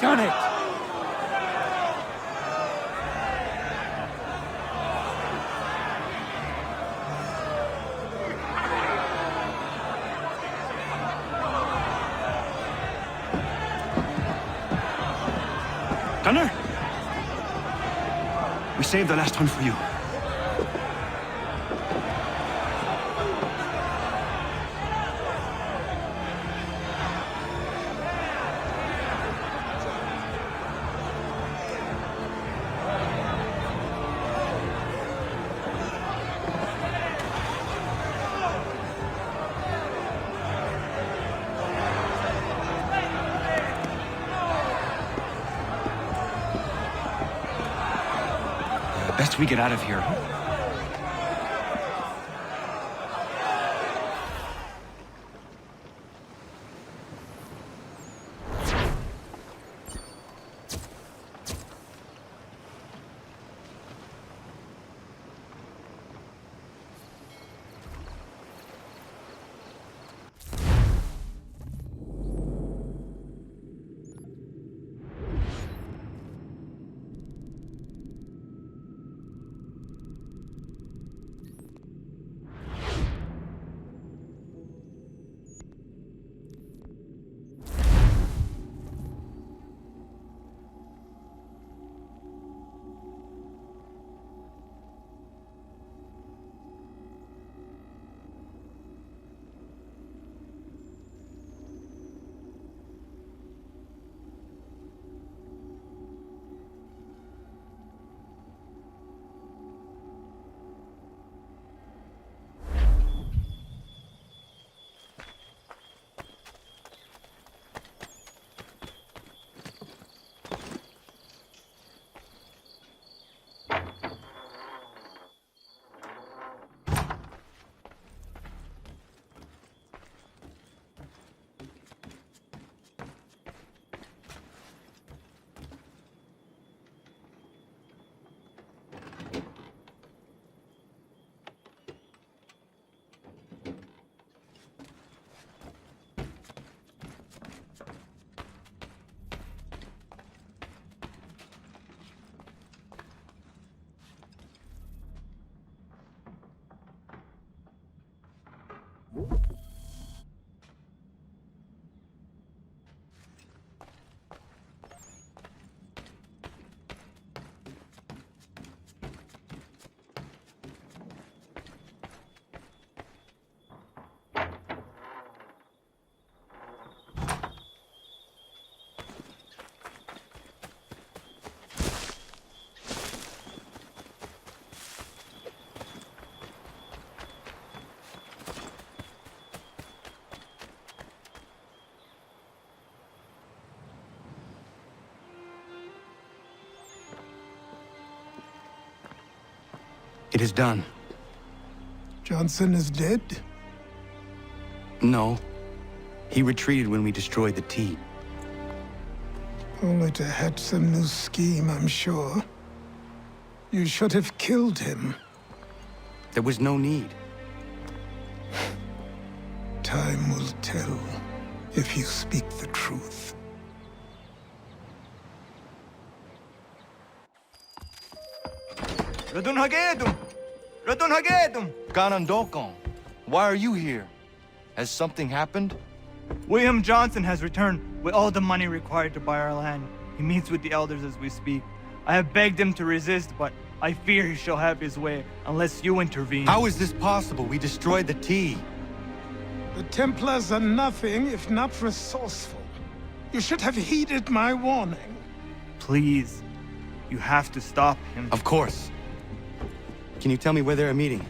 done it! Gunner? We saved the last one for you. Best we get out of here. It is done. Johnson is dead? No. He retreated when we destroyed the T. Only to hatch some new scheme, I'm sure. You should have killed him. There was no need. Time will tell if you speak the truth. Ratohnhake! Ratohnhake! Ganondokon, why are you here? Has something happened? William Johnson has returned with all the money required to buy our land. He meets with the elders as we speak. I have begged him to resist, but I fear he shall have his way unless you intervene. How is this possible? We destroyed the T. The Templars are nothing if not resourceful. You should have heeded my warning. Please, you have to stop him. Of course. Can you tell me where they're meeting?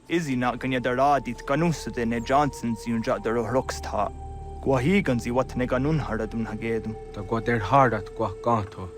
Izzy not ganya daradit ganusa de ne Johnson's yunja der rocksta. Guahigan zi what ne ganun haradum hagedum. Ta gwa der hardat gwa ganto.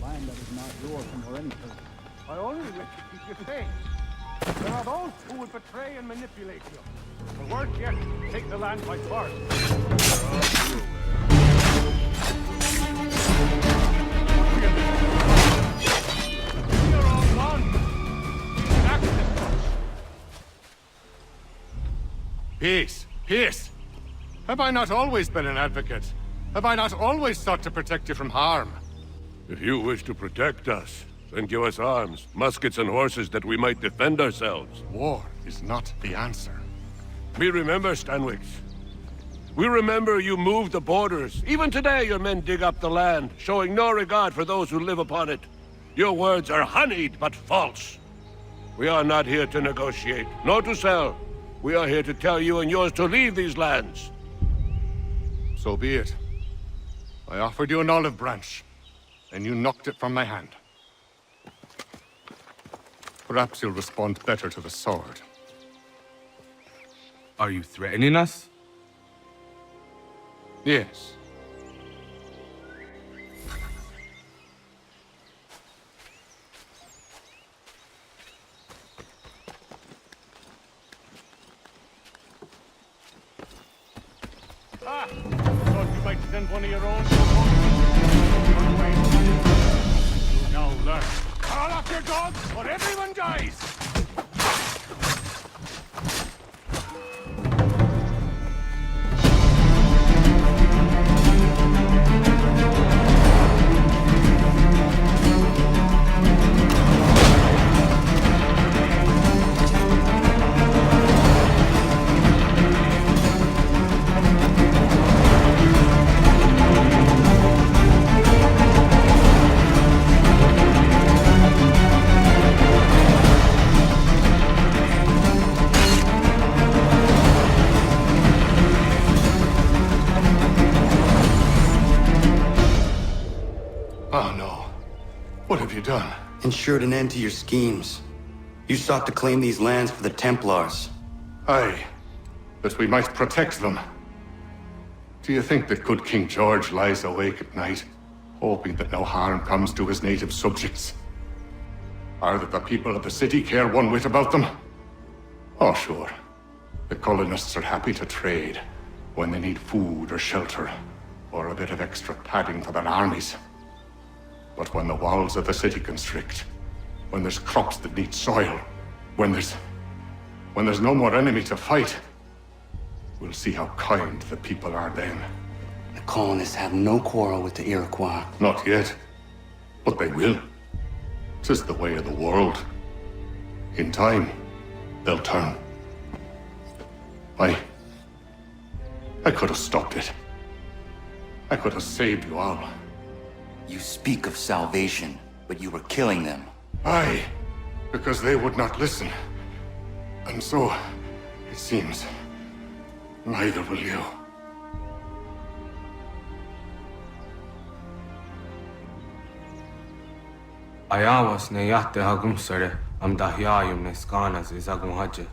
Land that is not yours or anything. I only wish to keep you safe. There are those who would betray and manipulate you. The worst yet, take the land by force. You're all gone. Back to this place. Peace. Peace. Have I not always been an advocate? Have I not always sought to protect you from harm? If you wish to protect us, then give us arms, muskets and horses that we might defend ourselves. War is not the answer. We remember, Stanwix. We remember you moved the borders. Even today your men dig up the land, showing no regard for those who live upon it. Your words are honeyed, but false. We are not here to negotiate, nor to sell. We are here to tell you and yours to leave these lands. So be it. I offered you an olive branch, and you knocked it from my hand. Perhaps you'll respond better to the sword. Are you threatening us? Yes. Ah! Thought you might send one of your own to run away. You now learn. Call off your dogs, or everyone dies! Oh no. What have you done? Ensured an end to your schemes. You sought to claim these lands for the Templars. Aye, that we might protect them. Do you think that good King George lies awake at night, hoping that no harm comes to his native subjects? Or that the people of the city care one whit about them? Oh, sure. The colonists are happy to trade when they need food or shelter, or a bit of extra padding for their armies. But when the walls of the city constrict, when there's crops that need soil, when there's no more enemy to fight, we'll see how kind the people are then. The colonists have no quarrel with the Iroquois. Not yet, but they will. 'Tis the way of the world. In time, they'll turn. I could have stopped it. I could have saved you all. You speak of salvation, but you were killing them. Aye, because they would not listen. And so, it seems, neither will you. Ayawas ne yahte hagum sare am dahyayum ne skanas izagum haje.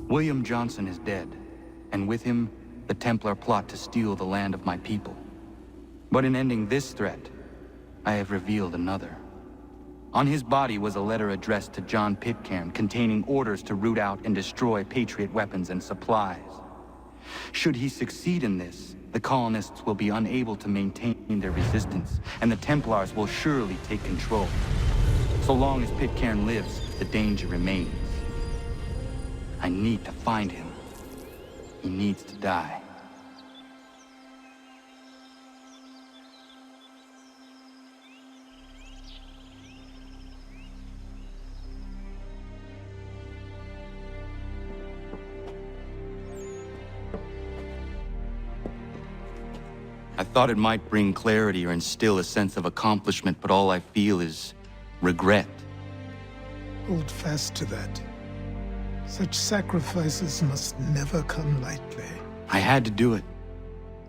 William Johnson is dead, and with him, the Templar plot to steal the land of my people. But in ending this threat, I have revealed another. On his body was a letter addressed to John Pitcairn containing orders to root out and destroy Patriot weapons and supplies. Should he succeed in this, the colonists will be unable to maintain their resistance, and the Templars will surely take control. So long as Pitcairn lives, the danger remains. I need to find him. He needs to die. I thought it might bring clarity or instill a sense of accomplishment, but all I feel is regret. Hold fast to that. Such sacrifices must never come lightly. I had to do it.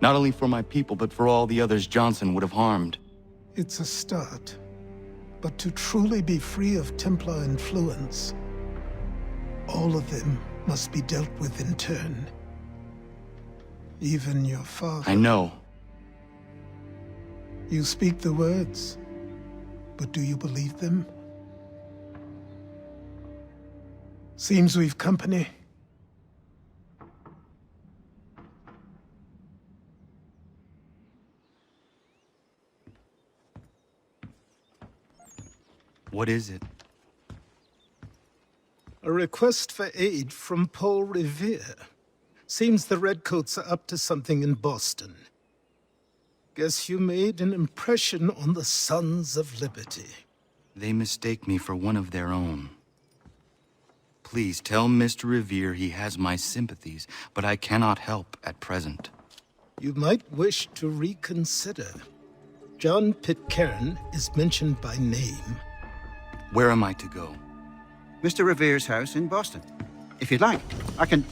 Not only for my people, but for all the others Johnson would have harmed. It's a start. But to truly be free of Templar influence, all of them must be dealt with in turn. Even your father. I know. You speak the words, but do you believe them? Seems we've company. What is it? A request for aid from Paul Revere. Seems the Redcoats are up to something in Boston. Guess you made an impression on the Sons of Liberty. They mistake me for one of their own. Please tell Mr. Revere he has my sympathies, but I cannot help at present. You might wish to reconsider. John Pitcairn is mentioned by name. Where am I to go? Mr. Revere's house in Boston. If you'd like, I can...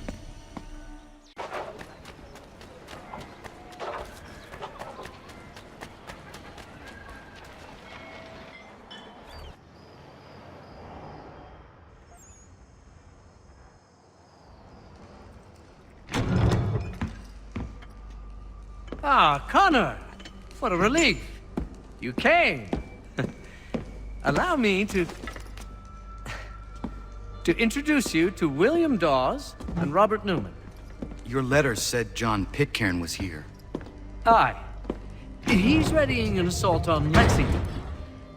Ah, Connor! What a relief. You came. Allow me to introduce you to William Dawes and Robert Newman. Your letter said John Pitcairn was here. Aye. He's readying an assault on Lexington,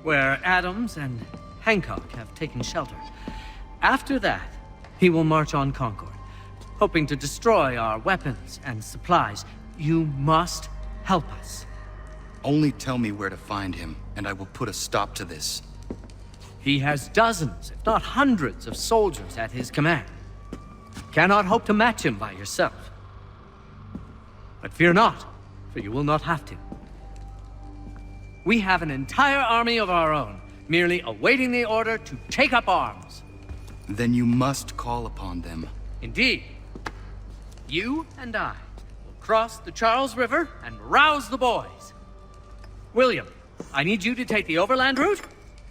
where Adams and Hancock have taken shelter. After that, he will march on Concord, hoping to destroy our weapons and supplies. You must help us. Only tell me where to find him, and I will put a stop to this. He has dozens, if not hundreds, of soldiers at his command. Cannot hope to match him by yourself. But fear not, for you will not have to. We have an entire army of our own, merely awaiting the order to take up arms. Then you must call upon them. Indeed. You and I will cross the Charles River and rouse the boys. William, I need you to take the overland route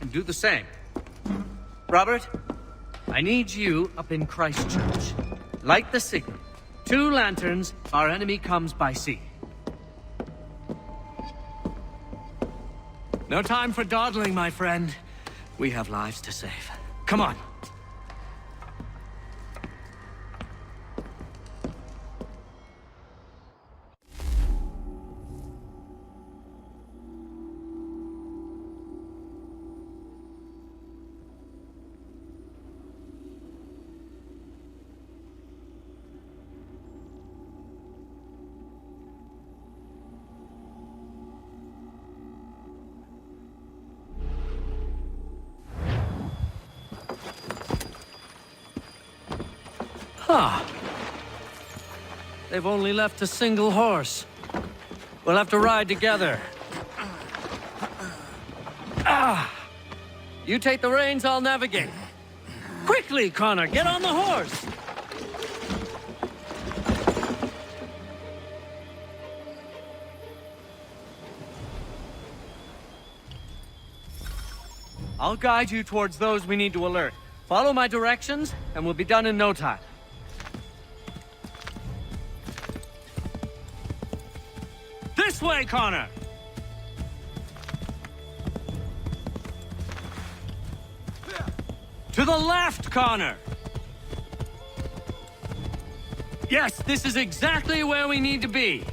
and do the same. Robert, I need you up in Christchurch. Light the signal. 2 lanterns, our enemy comes by sea. No time for dawdling, my friend. We have lives to save. Come on. Ah. They've only left a single horse. We'll have to ride together. Ah! You take the reins, I'll navigate. Quickly, Connor, get on the horse! I'll guide you towards those we need to alert. Follow my directions, and we'll be done in no time. This way, Connor! To the left, Connor! Yes, this is exactly where we need to be.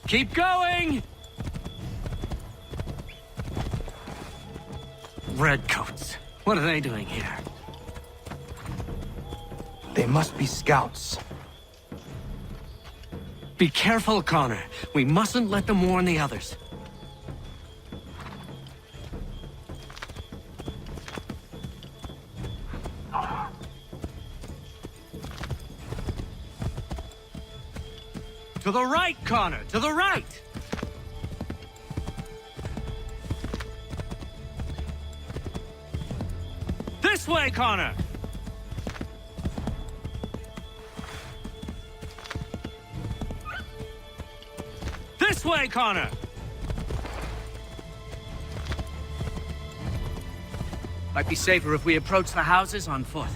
Keep going! Redcoats. What are they doing here? They must be scouts. Be careful, Connor. We mustn't let them warn the others. To the right, Connor! To the right! This way, Connor! This way, Connor! Might be safer if we approach the houses on foot.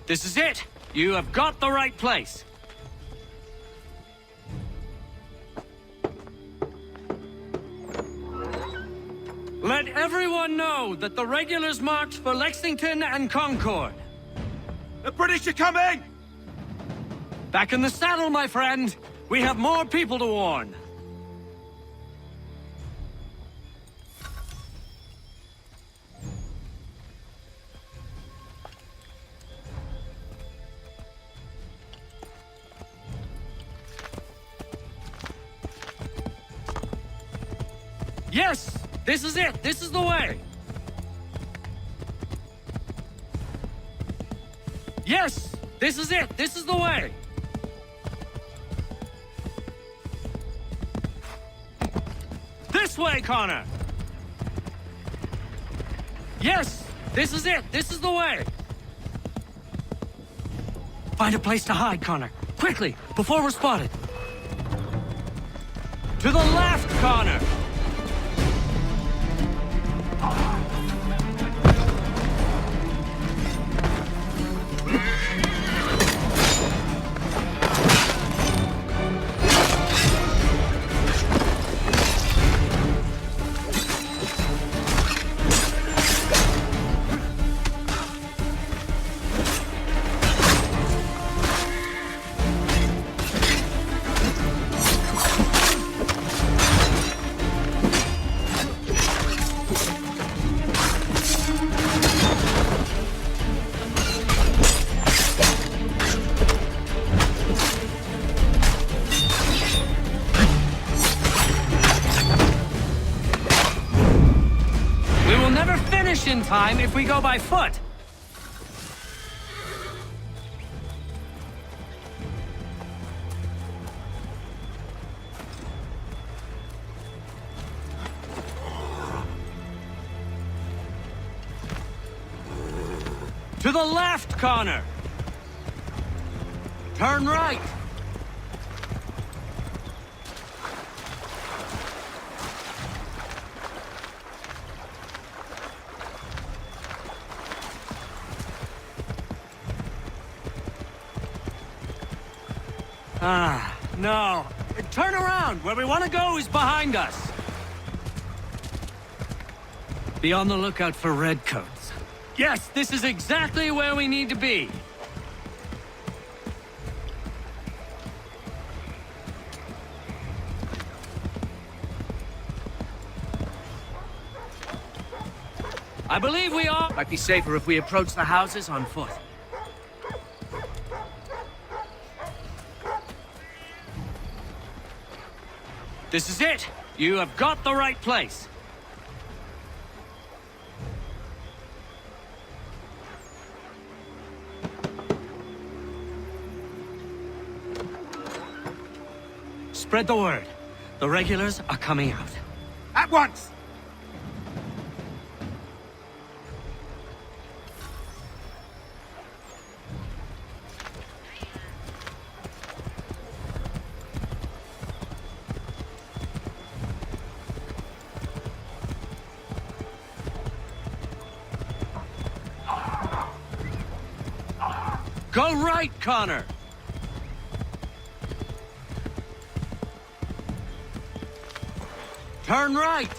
This is it! You have got the right place! Let everyone know that the regulars marched for Lexington and Concord. The British are coming! Back in the saddle, my friend! We have more people to warn! Yes! This is it! This is the way! Yes! This is it! This is the way! This way, Connor! Yes! This is it! This is the way! Find a place to hide, Connor. Quickly, before we're spotted. To the left, Connor! In time if we go by foot. To the left, Connor. Turn right. Ah, no. Turn around! Where we want to go is behind us! Be on the lookout for redcoats. Yes, this is exactly where we need to be! I believe we are... Might be safer if we approach the houses on foot. This is it! You have got the right place! Spread the word. The regulars are coming out. At once! Go right, Connor! Turn right!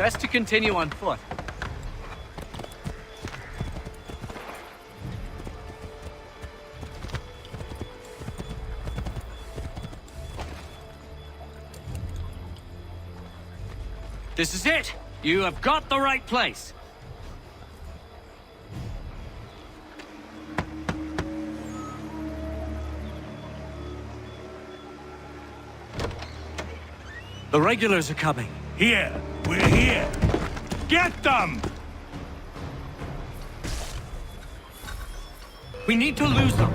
Best to continue on foot. This is it! You have got the right place! The regulars are coming. Here! We're here! Get them! We need to lose them.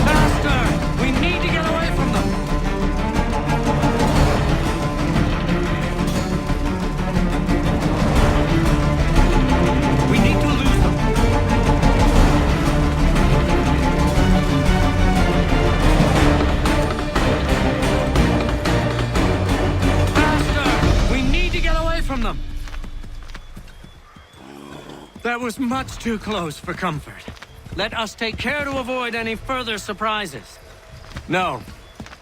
Faster! We need to get away from them. We need to lose them. From them. That was much too close for comfort. Let us take care to avoid any further surprises. No.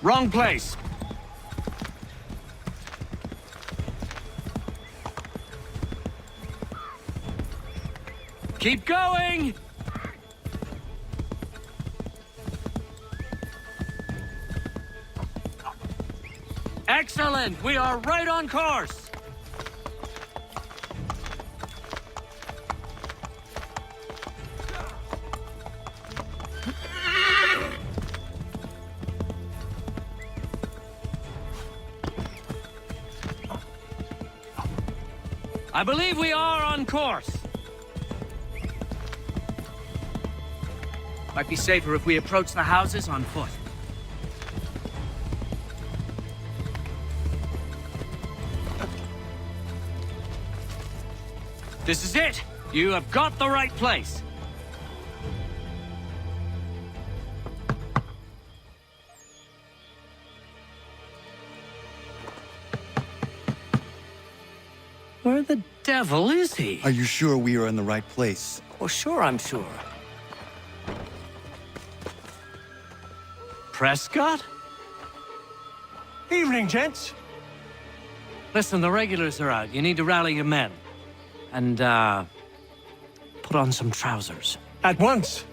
Wrong place. Keep going! Excellent! We are right on course! I believe we are on course. Might be safer if we approach the houses on foot. This is it! You have got the right place! Where the devil is he? Are you sure we are in the right place? Oh, sure, I'm sure. Prescott? Evening, gents. Listen, the regulars are out. You need to rally your men. And, put on some trousers. At once.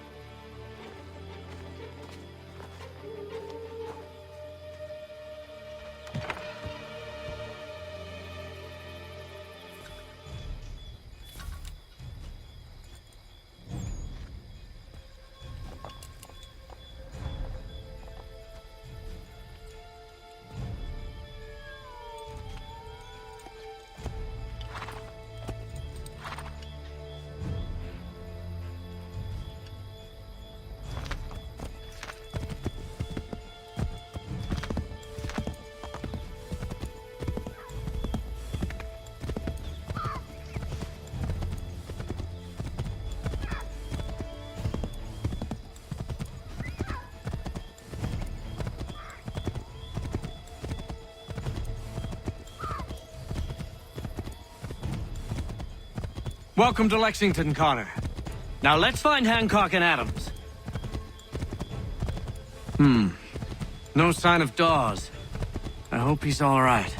Welcome to Lexington, Connor. Now let's find Hancock and Adams. No sign of Dawes. I hope he's all right.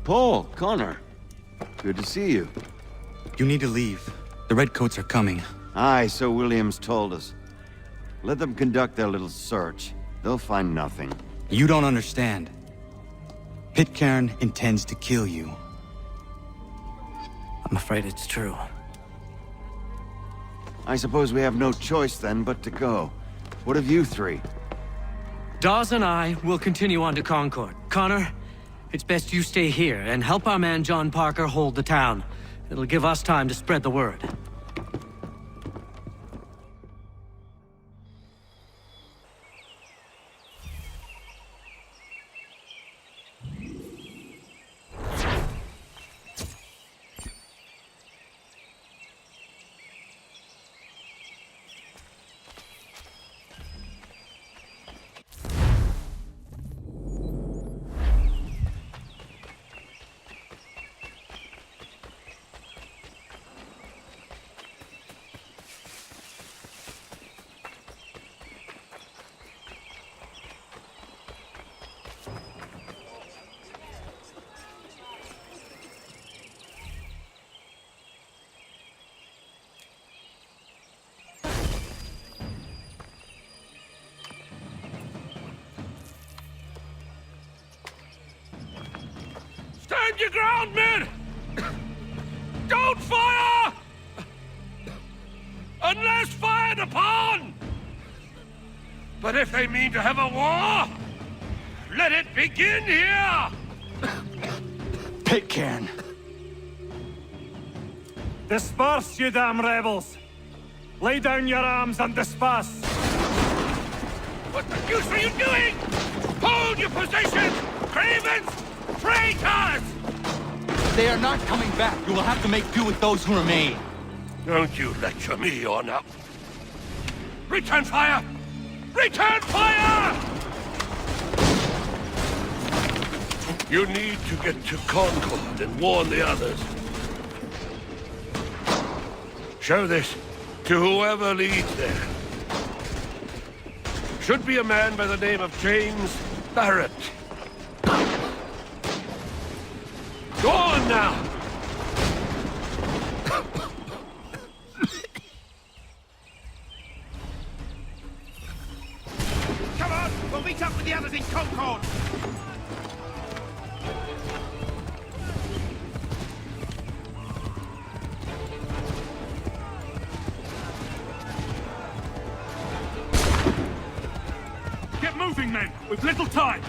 Paul, Connor. Good to see you. You need to leave. The Redcoats are coming. Aye, so Williams told us. Let them conduct their little search. They'll find nothing. You don't understand. Pitcairn intends to kill you. I'm afraid it's true. I suppose we have no choice then but to go. What of you three? Dawes and I will continue on to Concord. Connor, it's best you stay here and help our man John Parker hold the town. It'll give us time to spread the word. Stand your ground, men! Don't fire! Unless fired upon! But if they mean to have a war, let it begin here! Pitcairn. Disperse, you damn rebels! Lay down your arms and disperse! What the deuce are you doing? Hold your positions! Cravens! Traitors! They are not coming back. You will have to make do with those who remain. Don't you lecture me on up. Return fire! Return fire! You need to get to Concord and warn the others. Show this to whoever leads there. Should be a man by the name of James Barrett. Go on now! Come on! We'll meet up with the others in Concord! Get moving, men! We've little time!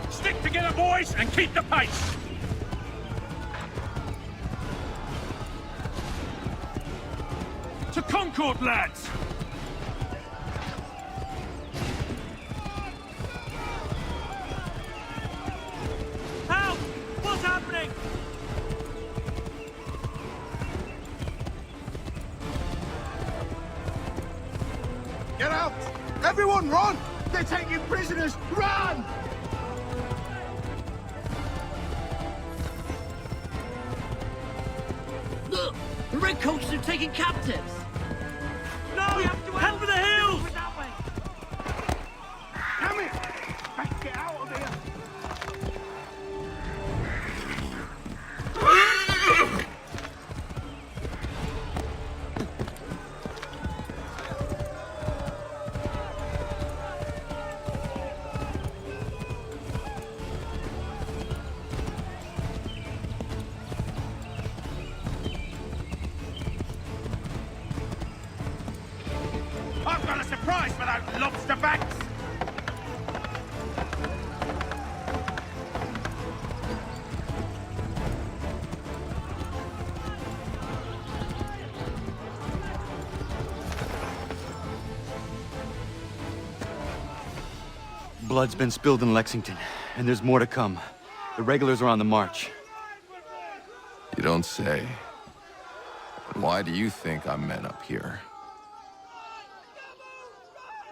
Stick together, boys, and keep the pace! To Concord, lads! Help! What's happening? Get out! Everyone run! They're taking prisoners! Run! Look! The redcoats are taking captives! No! We have to help with the hills! Come here! Let's get out of here! I've got a surprise for those lobster backs! Blood's been spilled in Lexington, and there's more to come. The regulars are on the march. You don't say. And why do you think I'm men up here?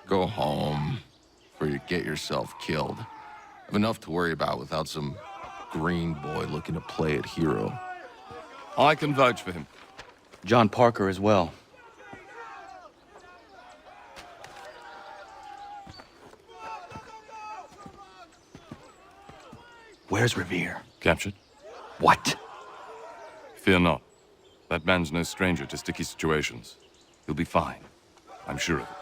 Go home, or you get yourself killed. I've enough to worry about without some green boy looking to play at hero. I can vouch for him. John Parker as well. Where's Revere? Captured? What? Fear not. That man's no stranger to sticky situations. He'll be fine. I'm sure of it.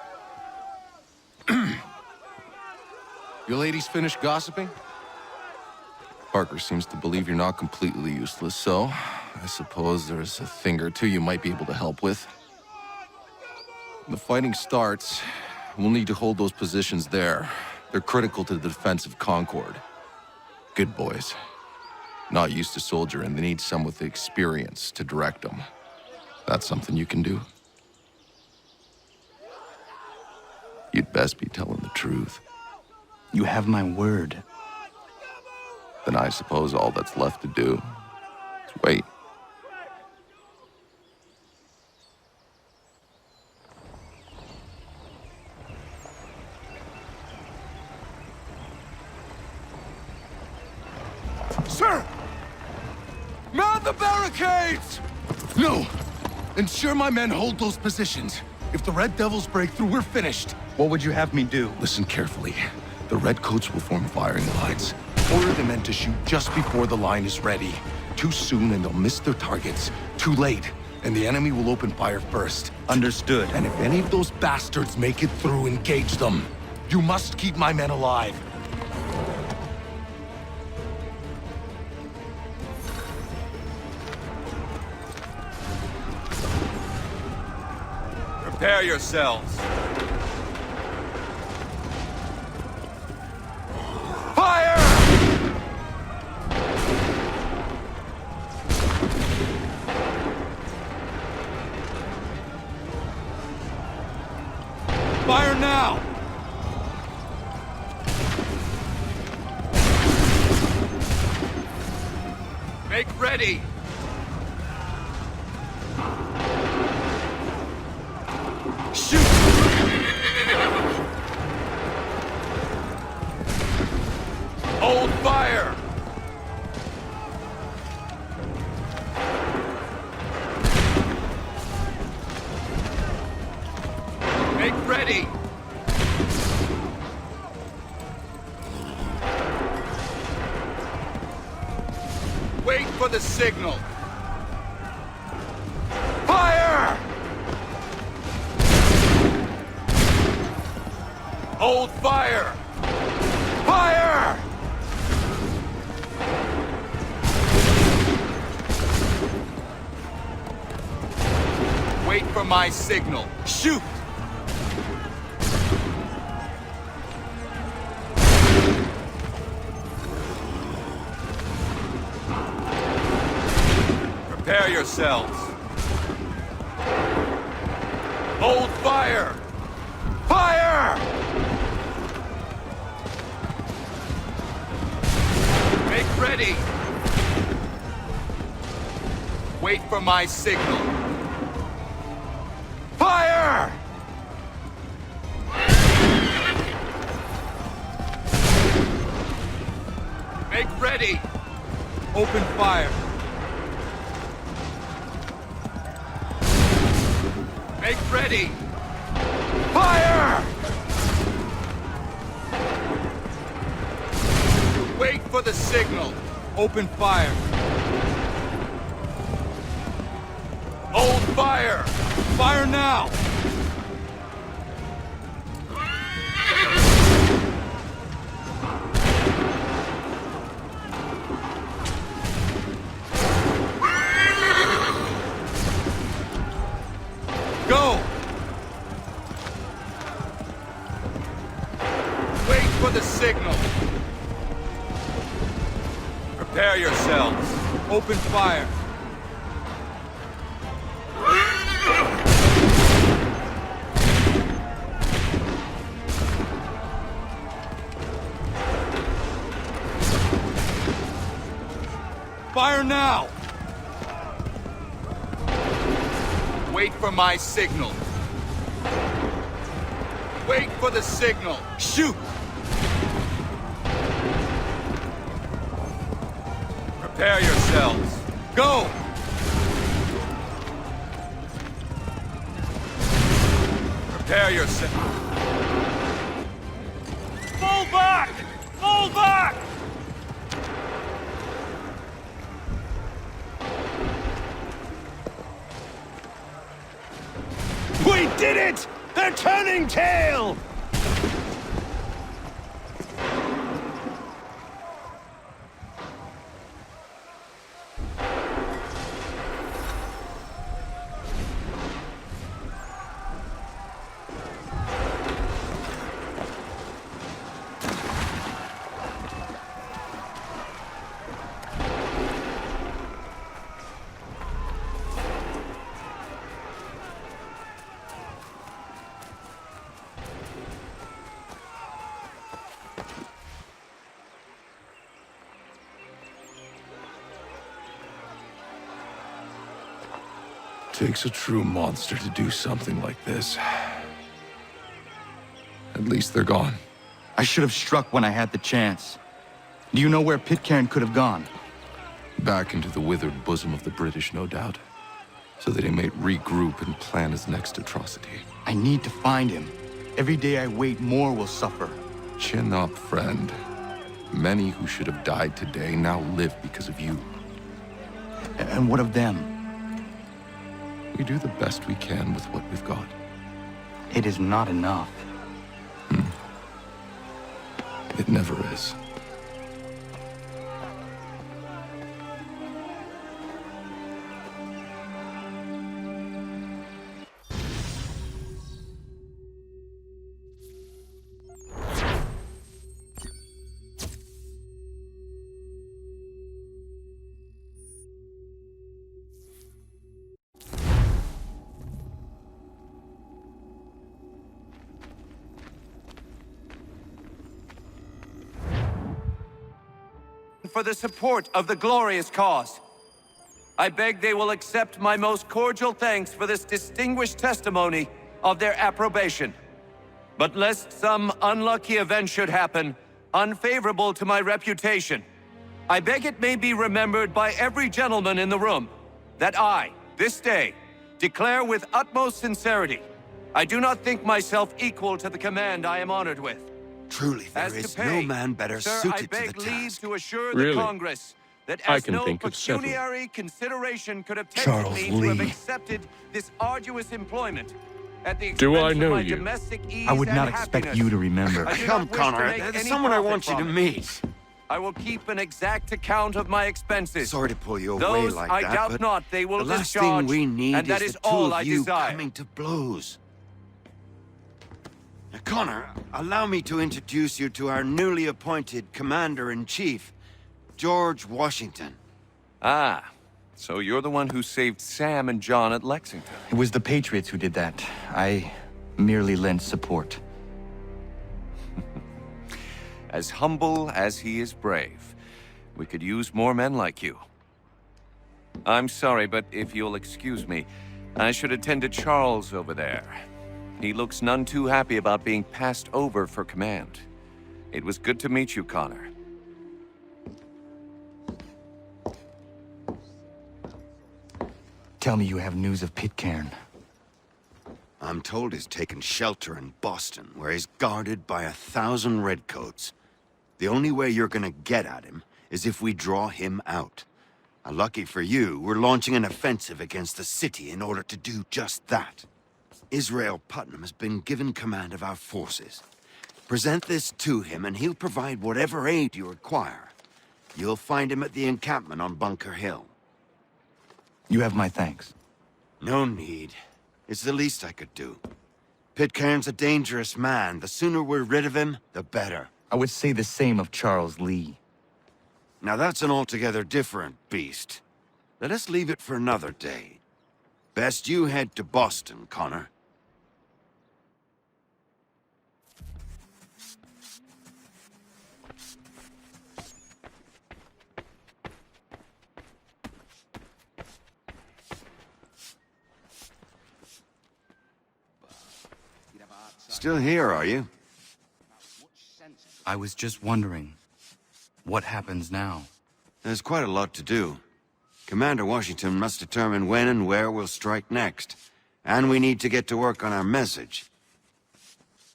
Your ladies finished gossiping? Parker seems to believe you're not completely useless, so I suppose there's a thing or two you might be able to help with. When the fighting starts, we'll need to hold those positions there. They're critical to the defense of Concord. Good boys. Not used to soldiering, they need some with the experience to direct them. That's something you can do. You'd best be telling the truth. You have my word. Then I suppose all that's left to do is wait. Sir! Man the barricades! No! Ensure my men hold those positions. If the Red Devils break through, we're finished. What would you have me do? Listen carefully. The Redcoats will form firing lines. Order the men to shoot just before the line is ready. Too soon and they'll miss their targets. Too late, and the enemy will open fire first. Understood. And if any of those bastards make it through, engage them. You must keep my men alive. Prepare yourselves. Fire! Fire now! Make ready! Shoot! Hold fire! Make ready! Wait for the signal! Fire! Hold fire! Fire! Wait for my signal. Shoot! Prepare yourselves. Hold fire! Fire! Make ready! Wait for my signal. Fire! Make ready! Open fire. Make ready! Fire! Wait for the signal. Open fire. Hold fire! Fire now! Go! Wait for the signal. Prepare yourselves. Open fire. Fire now! Wait for my signal. Wait for the signal. Shoot! Prepare yourselves. Go! Prepare yourselves. Fall back! Fall back! We did it! They're turning tail! Takes a true monster to do something like this. At least they're gone. I should have struck when I had the chance. Do you know where Pitcairn could have gone? Back into the withered bosom of the British, no doubt. So that he might regroup and plan his next atrocity. I need to find him. Every day I wait, more will suffer. Chin up, friend. Many who should have died today now live because of you. And what of them? We do the best we can with what we've got. It is not enough. It never is. For the support of the glorious cause. I beg they will accept my most cordial thanks for this distinguished testimony of their approbation. But lest some unlucky event should happen, unfavorable to my reputation, I beg it may be remembered by every gentleman in the room that I, this day, declare with utmost sincerity, I do not think myself equal to the command I am honored with. Truly, there is no man better suited to the task. To assure Really? the Congress that I as can no think of several. pecuniary consideration could have Charles tempted me to have Lee. accepted this arduous employment at the Do I expense of know my you? domestic ease I would and not expect happiness. you to remember. I do Come, not wish to Connor, make there's any someone I profit want you to from it. meet. I will keep an exact account of my expenses. Sorry to pull you away Those like I that, doubt but not they will the last discharge, thing we need and that is is the two all of I you desire. coming to blows. Now, Connor, allow me to introduce you to our newly appointed Commander-in-Chief, George Washington. Ah, so you're the one who saved Sam and John at Lexington. It was the Patriots who did that. I merely lent support. As humble as he is brave. We could use more men like you. I'm sorry, but if you'll excuse me, I should attend to Charles over there. He looks none too happy about being passed over for command. It was good to meet you, Connor. Tell me you have news of Pitcairn. I'm told he's taken shelter in Boston, where he's guarded by 1,000 redcoats. The only way you're gonna get at him is if we draw him out. Lucky for you, we're launching an offensive against the city in order to do just that. Israel Putnam has been given command of our forces. Present this to him and he'll provide whatever aid you require. You'll find him at the encampment on Bunker Hill. You have my thanks. No need. It's the least I could do. Pitcairn's a dangerous man. The sooner we're rid of him, the better. I would say the same of Charles Lee. Now that's an altogether different beast. Let us leave it for another day. Best you head to Boston, Connor. Still here, are you? I was just wondering, what happens now? There's quite a lot to do. Commander Washington must determine when and where we'll strike next. And we need to get to work on our message.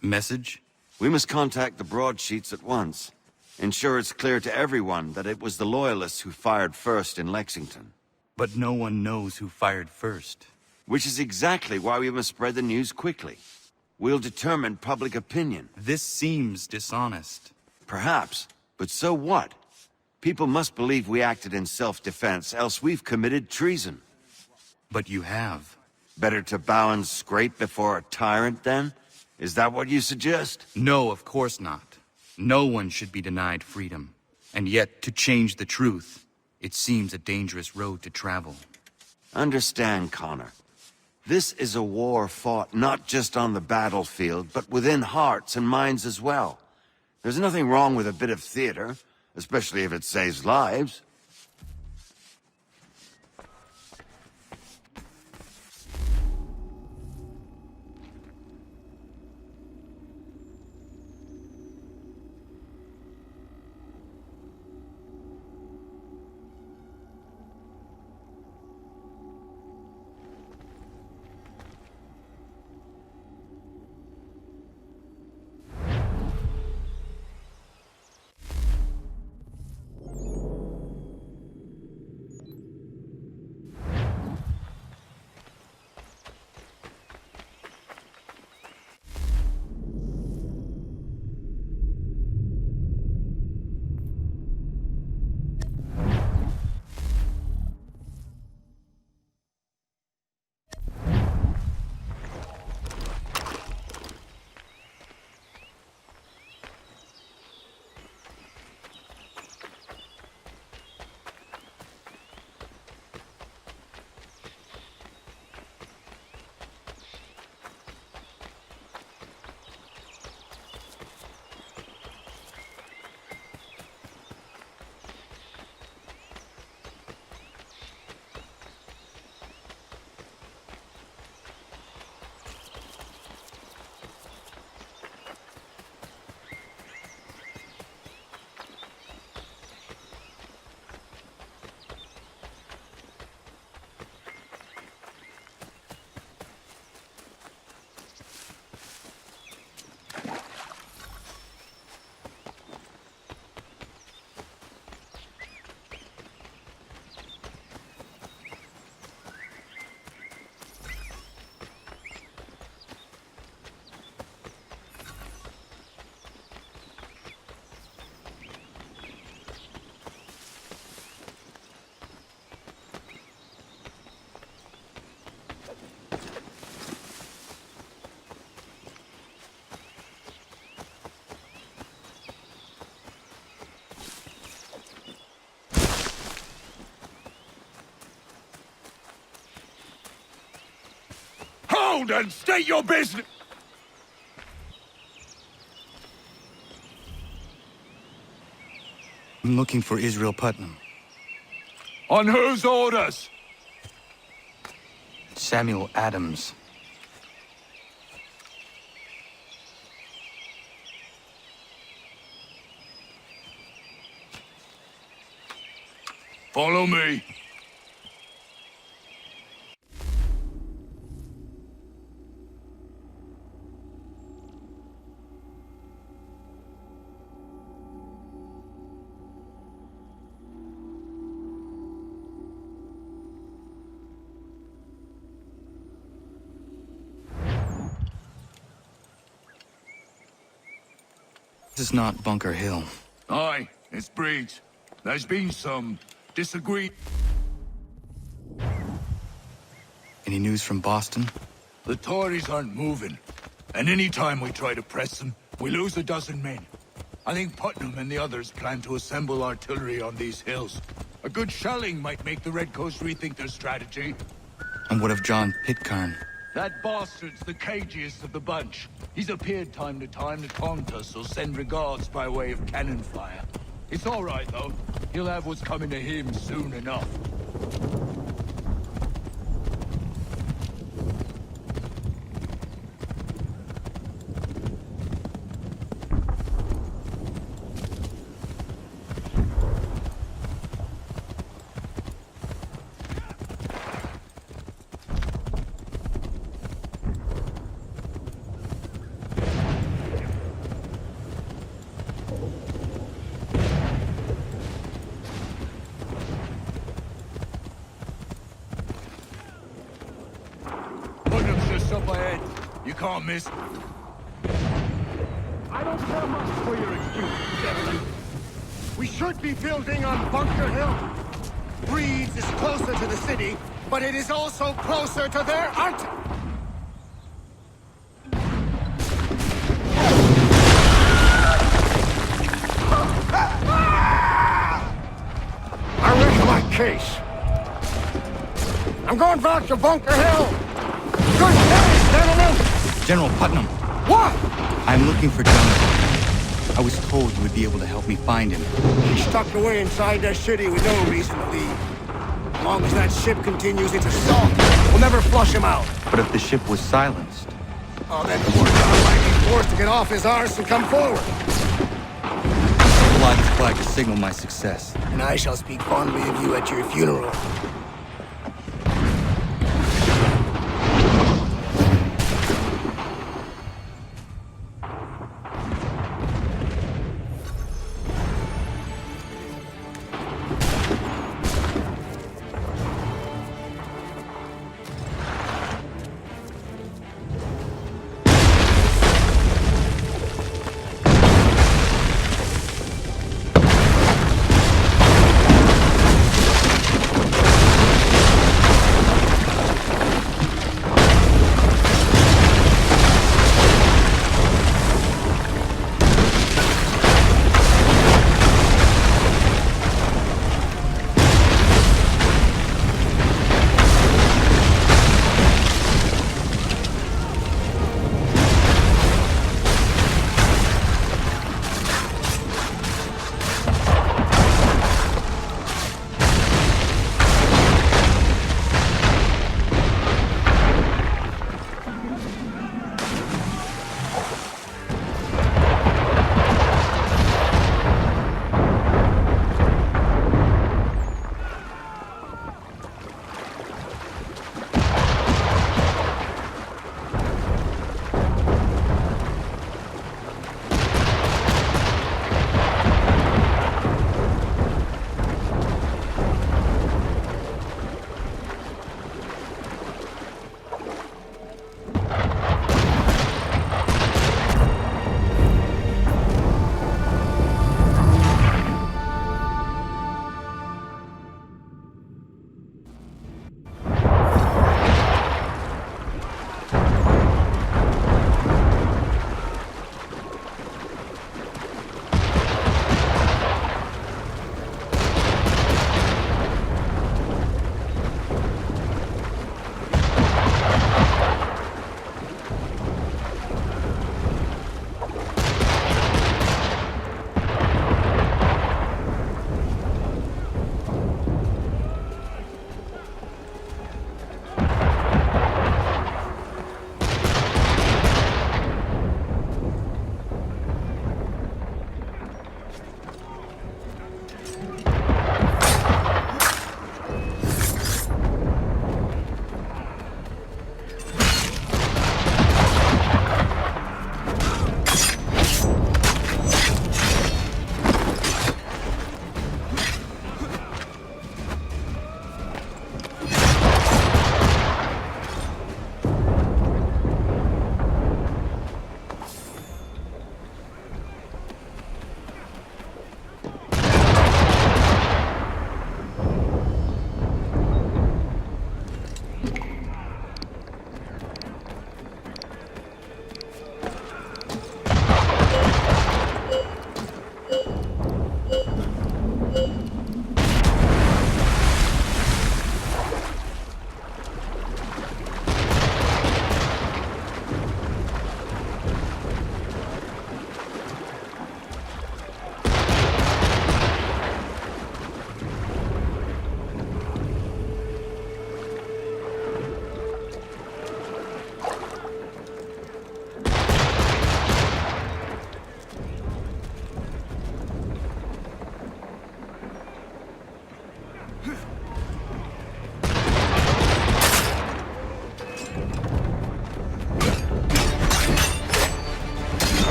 Message? We must contact the broadsheets at once. Ensure it's clear to everyone that it was the Loyalists who fired first in Lexington. But no one knows who fired first. Which is exactly why we must spread the news quickly. We'll determine public opinion. This seems dishonest. Perhaps, but so what? People must believe we acted in self-defense, else we've committed treason. But you have. Better to bow and scrape before a tyrant, then? Is that what you suggest? No, of course not. No one should be denied freedom. And yet, to change the truth, it seems a dangerous road to travel. Understand, Connor. This is a war fought not just on the battlefield, but within hearts and minds as well. There's nothing wrong with a bit of theater, especially if it saves lives. round and state your business! I'm looking for Israel Putnam. On whose orders? Samuel Adams. Follow me. This is not Bunker Hill. Aye, it's Breeds. There's been some disagreement. Any news from Boston? The Tories aren't moving. And any time we try to press them, we lose a dozen men. I think Putnam and the others plan to assemble artillery on these hills. A good shelling might make the Redcoats rethink their strategy. And what of John Pitcairn? That bastard's the cagiest of the bunch. He's appeared time to time to taunt us or send regards by way of cannon fire. It's all right, though. He'll have what's coming to him soon enough. Up ahead. You can't miss. I don't care much for your excuses, Devlin. We should be building on Bunker Hill. Breeds is closer to the city, but it is also closer to their art. I reckon my case. I'm going back to Bunker Hill. Good day, gentlemen! General Putnam. What? I'm looking for Jonathan. I was told you would be able to help me find him. He's tucked away inside that city with no reason to leave. As long as that ship continues its assault, we'll never flush him out. But if the ship was silenced? Oh, then poor John might be forced to get off his arse and come forward. Fly this flag to signal my success. And I shall speak fondly of you at your funeral.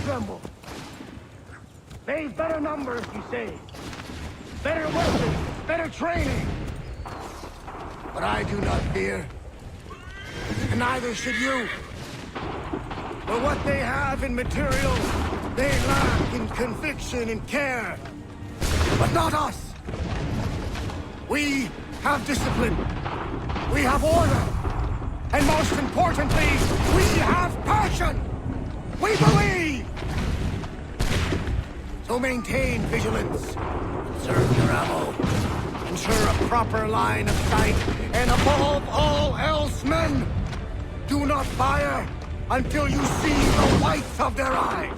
Tremble. They've better numbers, you say. Better weapons, better training. But I do not fear. And neither should you. For what they have in material, they lack in conviction and care. But not us. We have discipline. We have order. And most importantly, we have passion. We believe! So maintain vigilance, conserve your ammo, ensure a proper line of sight, and above all else, men, do not fire until you see the whites of their eyes.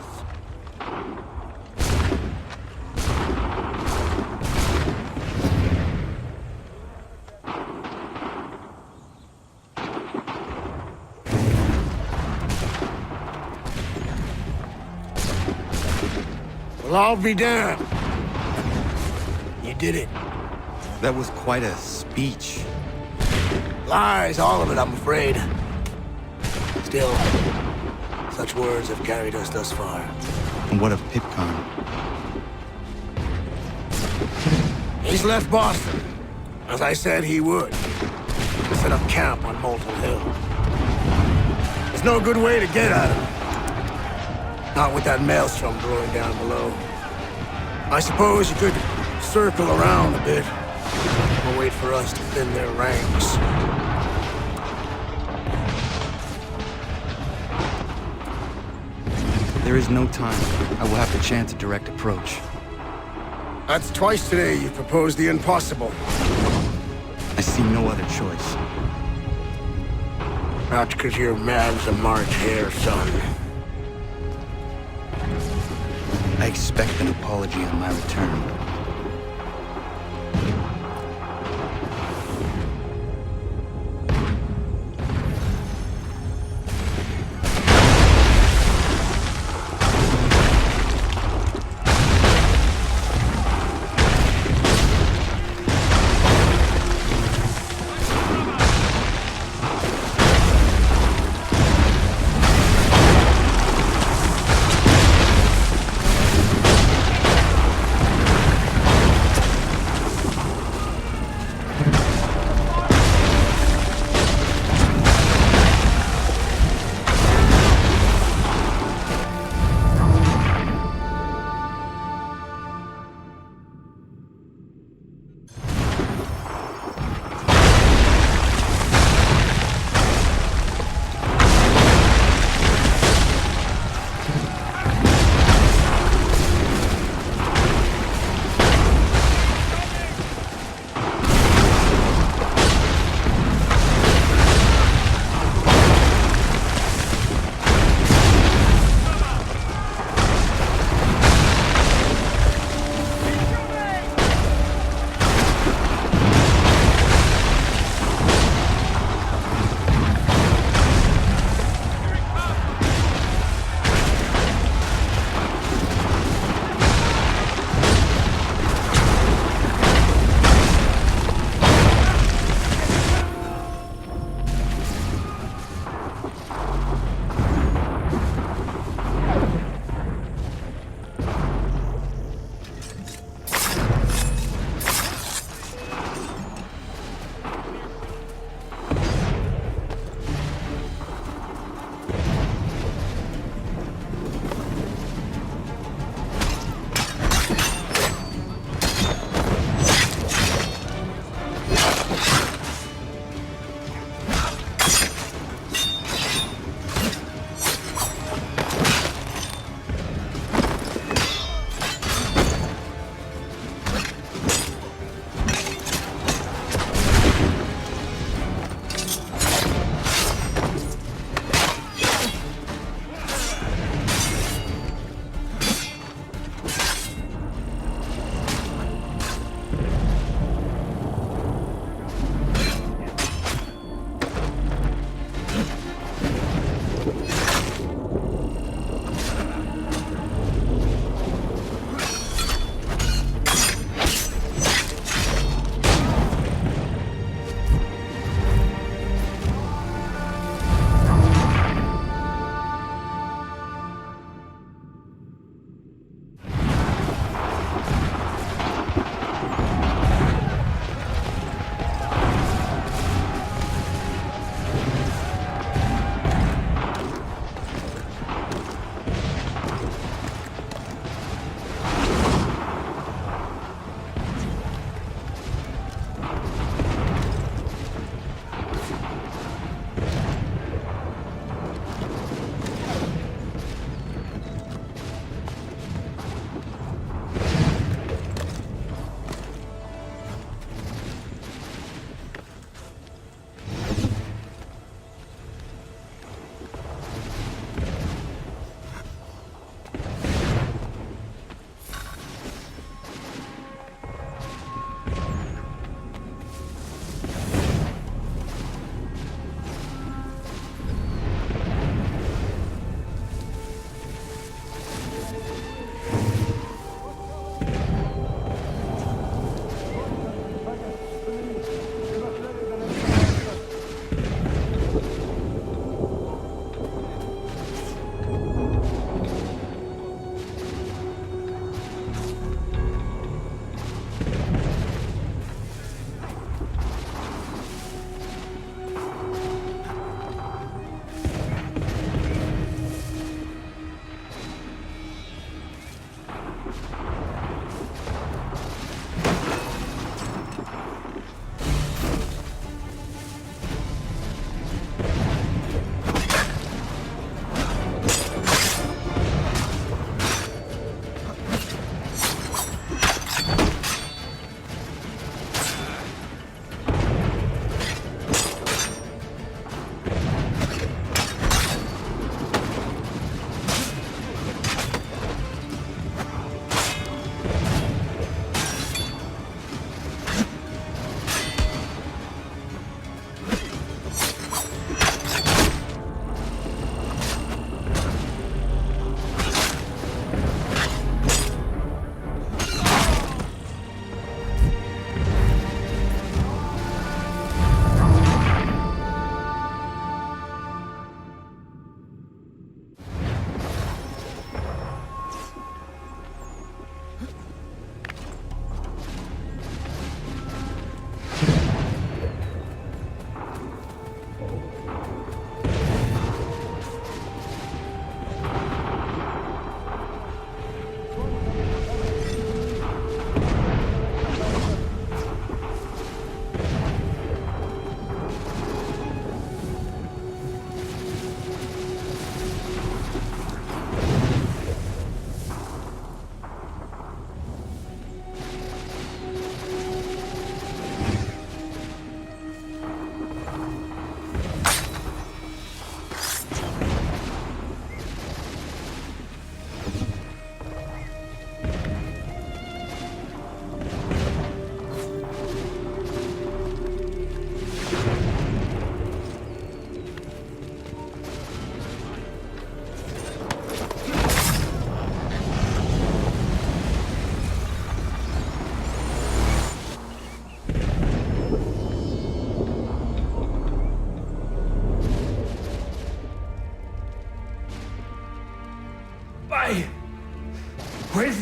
Well, I'll be damned. You did it. That was quite a speech. Lies, all of it, I'm afraid. Still, such words have carried us thus far. And what of Pitcairn? He's left Boston, as I said he would. Set up camp on Molten Hill. There's no good way to get at him. Not with that maelstrom brewing down below. I suppose you could circle around a bit, or wait for us to thin their ranks. There is no time. I will have to chance a direct approach. That's twice today you've proposed the impossible. I see no other choice. Not because you're mad as a March hare, son. I expect an apology on my return.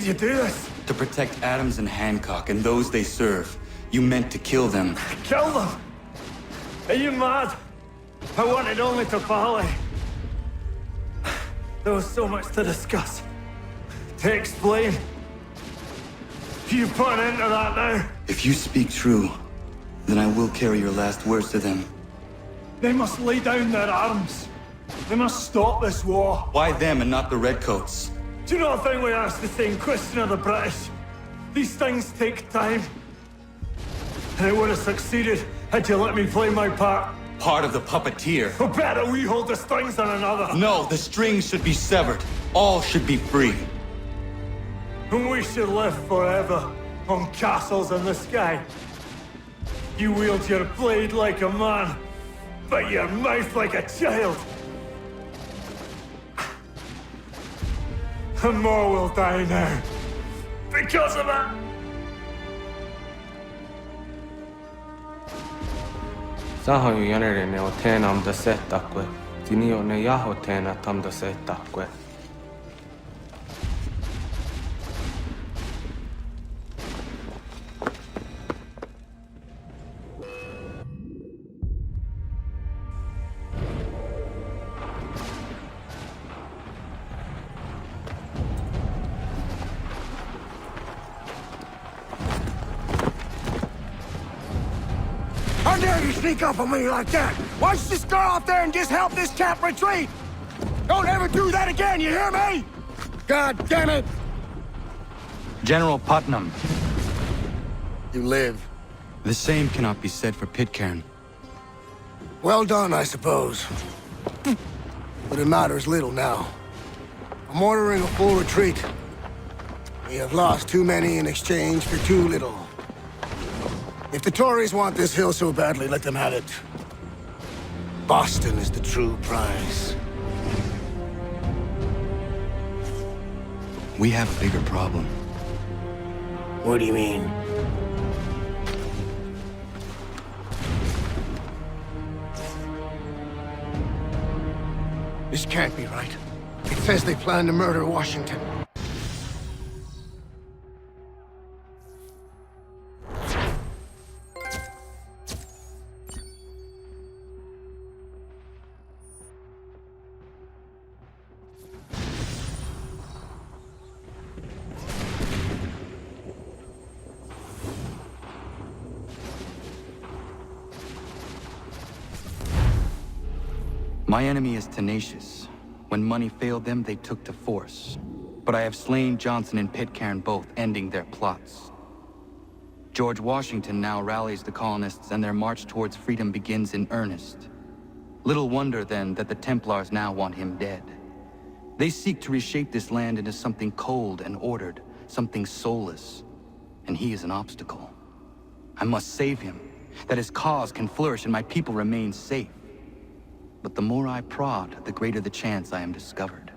you do this? To protect Adams and Hancock and those they serve, you meant to kill them. Kill them? Are you mad? I wanted only to parley. There was so much to discuss, to explain. You put an end to that now. If you speak true, then I will carry your last words to them. They must lay down their arms. They must stop this war. Why them and not the Redcoats? Do you not think we asked the same question of the British? These things take time. And it would have succeeded had you let me play my part. Part of the puppeteer. Oh, better we hold the strings than another. No, the strings should be severed. All should be free. And we should live forever on castles in the sky. You wield your blade like a man, but your mouth like a child. And more will die now. Because of it. Sahoju jänerinen o teena am da settakwe. Tini o ne jaho teena tam da settakwe. How dare you sneak up on me like that? Why don't you just go out there and just help this camp retreat? Don't ever do that again, you hear me? God damn it! General Putnam. You live. The same cannot be said for Pitcairn. Well done, I suppose. But it matters little now. I'm ordering a full retreat. We have lost too many in exchange for too little. If the Tories want this hill so badly, let them have it. Boston is the true prize. We have a bigger problem. What do you mean? This can't be right. It says they plan to murder Washington. My enemy is tenacious. When money failed them, they took to force. But I have slain Johnson and Pitcairn both, ending their plots. George Washington now rallies the colonists, and their march towards freedom begins in earnest. Little wonder, then, that the Templars now want him dead. They seek to reshape this land into something cold and ordered, something soulless. And he is an obstacle. I must save him, that his cause can flourish and my people remain safe. But the more I prod, the greater the chance I am discovered.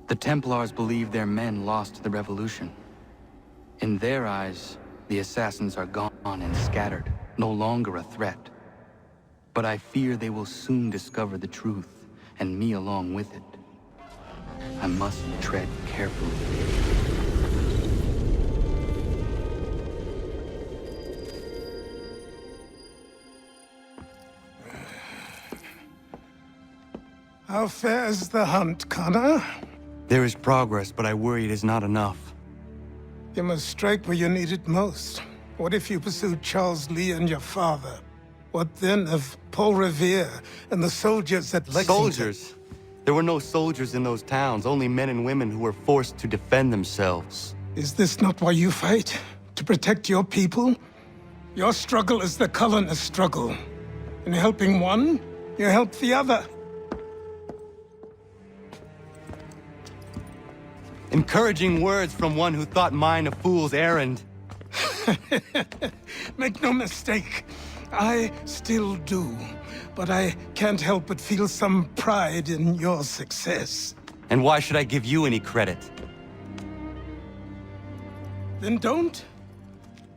The Templars believe their men lost the revolution. In their eyes, the assassins are gone and scattered, no longer a threat. But I fear they will soon discover the truth, and me along with it. I must tread carefully. How fares the hunt, Connor? There is progress, but I worry it is not enough. You must strike where you need it most. What if you pursued Charles Lee and your father? What then of Paul Revere and the soldiers at Lexington? Soldiers? There were no soldiers in those towns, only men and women who were forced to defend themselves. Is this not why you fight? To protect your people? Your struggle is the colonist struggle. In helping one, you help the other. Encouraging words from one who thought mine a fool's errand. Make no mistake, I still do. But I can't help but feel some pride in your success. And why should I give you any credit? Then don't.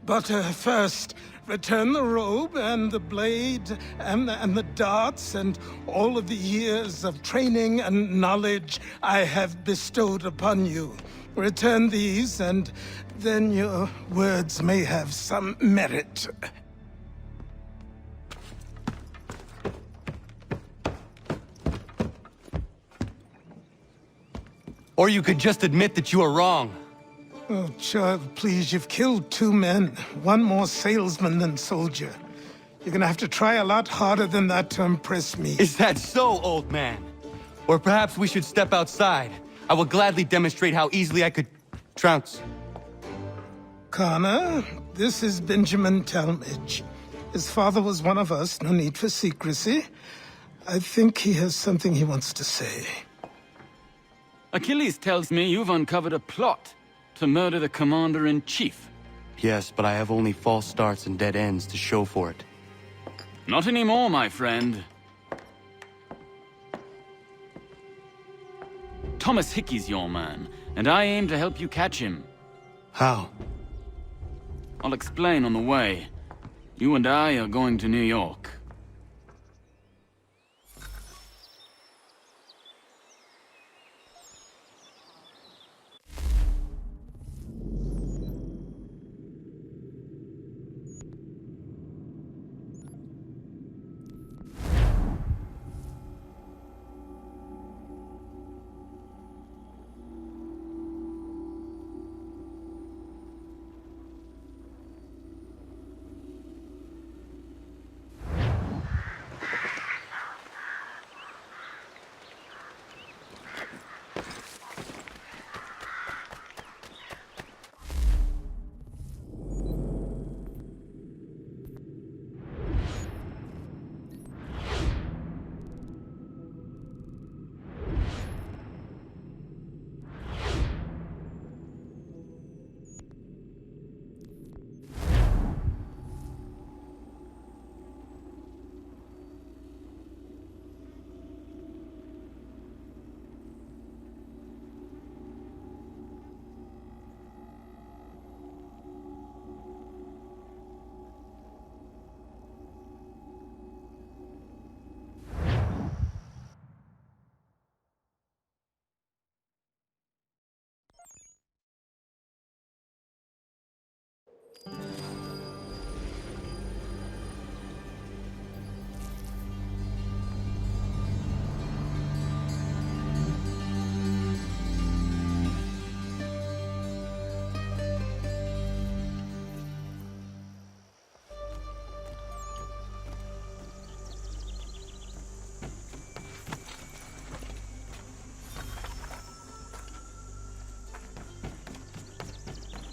But first, return the robe and the blade and the darts and all of the years of training and knowledge I have bestowed upon you. Return these, and then your words may have some merit. Or you could just admit that you are wrong. Oh, child, please, you've killed 2 men. One more salesman than soldier. You're gonna have to try a lot harder than that to impress me. Is that so, old man? Or perhaps we should step outside. I will gladly demonstrate how easily I could trounce. Connor, this is Benjamin Talmadge. His father was one of us, no need for secrecy. I think he has something he wants to say. Achilles tells me you've uncovered a plot to murder the commander-in-chief. Yes, but I have only false starts and dead ends to show for it. Not anymore, my friend. Thomas Hickey's your man, and I aim to help you catch him. How? I'll explain on the way. You and I are going to New York.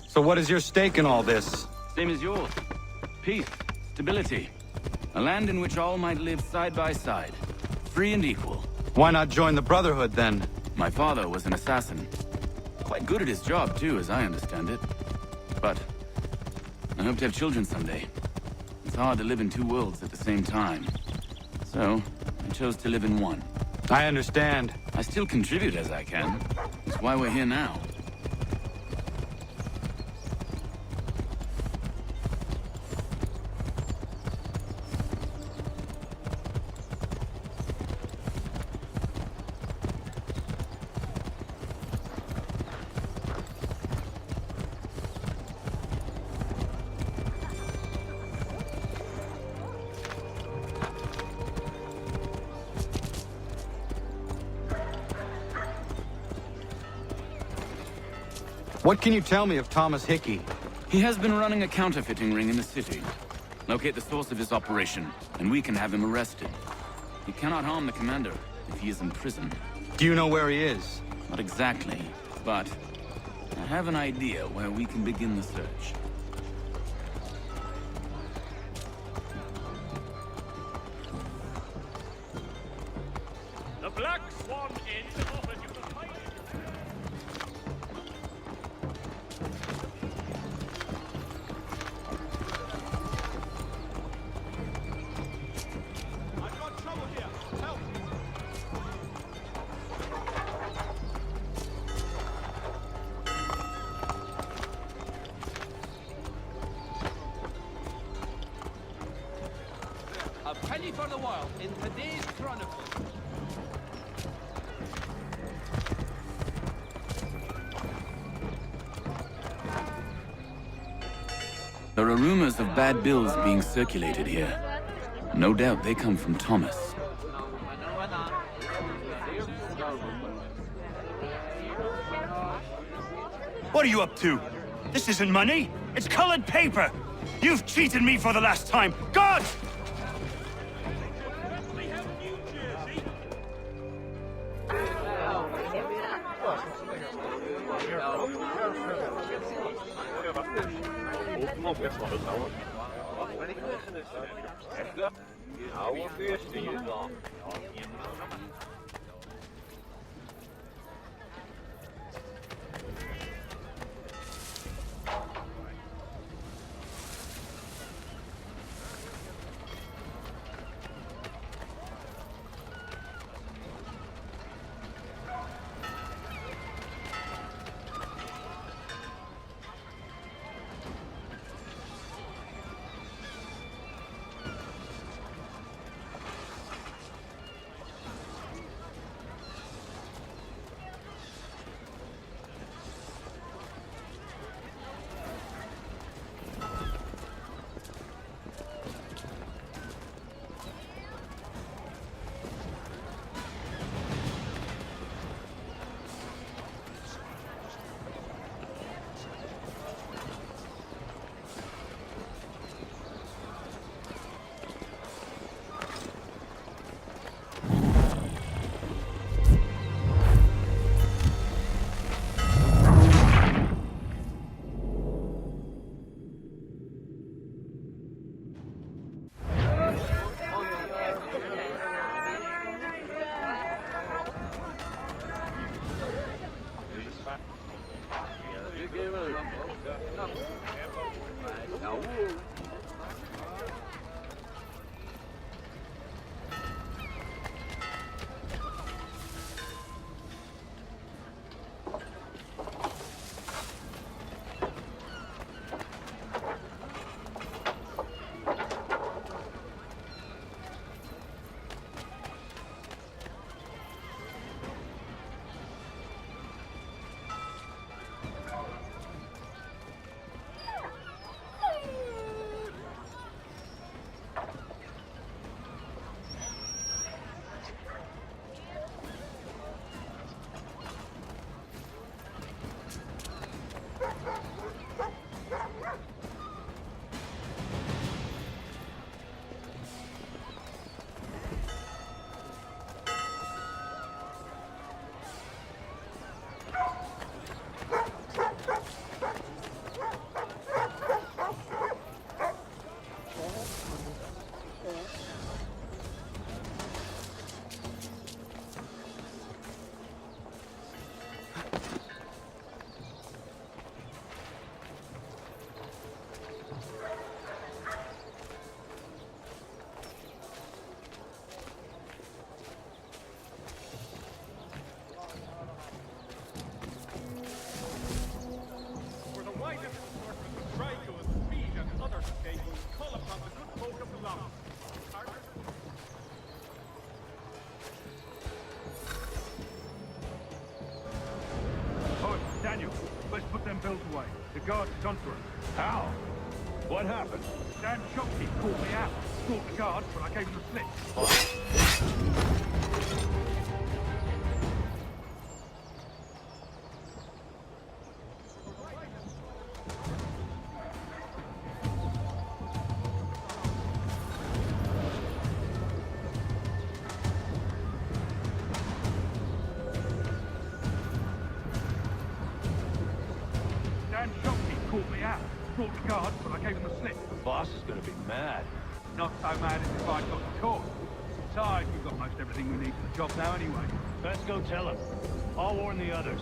So what is your stake in all this? Same as yours. Peace, stability. A land in which all might live side by side. Free and equal. Why not join the Brotherhood, then? My father was an assassin. Quite good at his job, too, as I understand it. But I hope to have children someday. It's hard to live in 2 worlds at the same time. So, I chose to live in one. I understand. I still contribute as I can. That's why we're here now. What can you tell me of Thomas Hickey? He has been running a counterfeiting ring in the city. Locate the source of his operation, and we can have him arrested. He cannot harm the commander if he is in prison. Do you know where he is? Not exactly, but I have an idea where we can begin the search. The Black Swan Inn offers you the finest. A penny for the world in today's Chronicle. There are rumors of bad bills being circulated here. No doubt they come from Thomas. What are you up to? This isn't money. It's colored paper. You've cheated me for the last time. God! Built away. The guards have gone for us. How? What happened? Dan Shopkeep called me out. Brought the guards, but I gave him the slip. Brought the guards, but I gave them the slip. The boss is gonna be mad. Not so mad as if I got the call. Besides, we've got most everything we need for the job now anyway. Let's go tell him. I'll warn the others.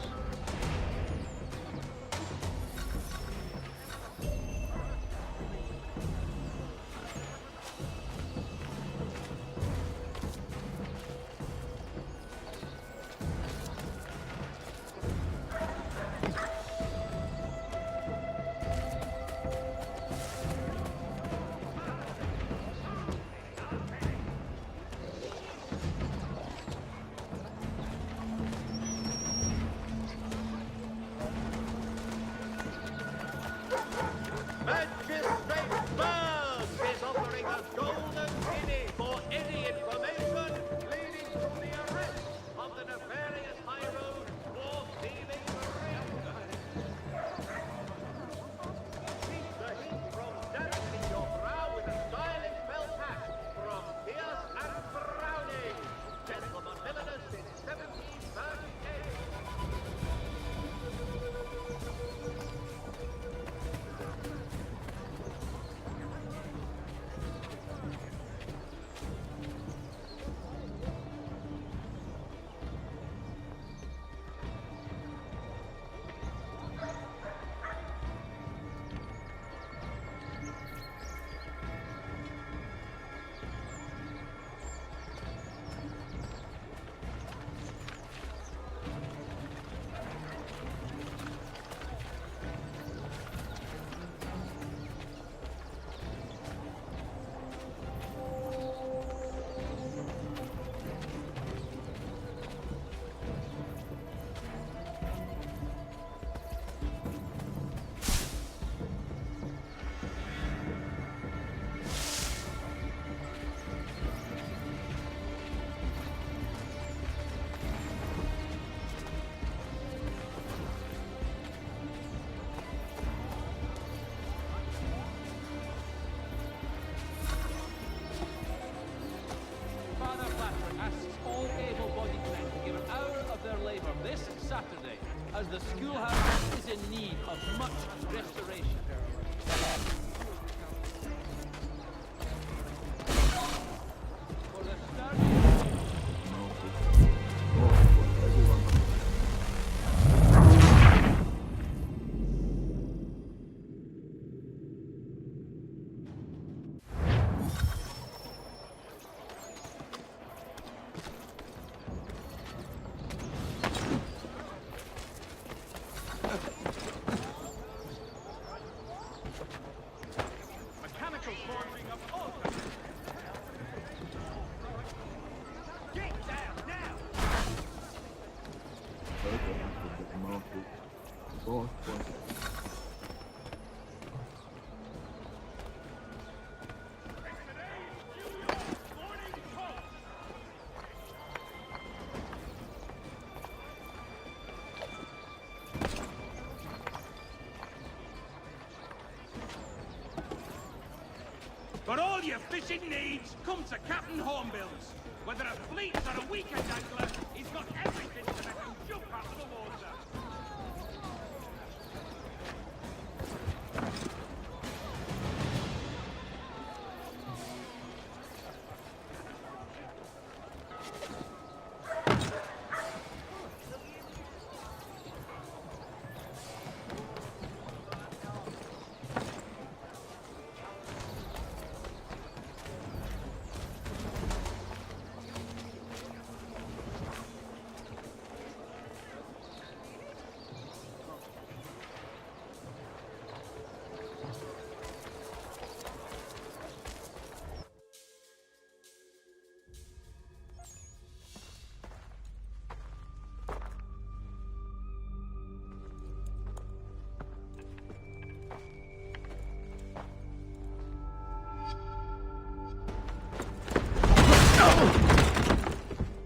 as the schoolhouse is in need of much restoration. For all your fishing needs, come to Captain Hornbill's. Whether a fleet or a weekend angler, he's got everything to make him jump out of the water.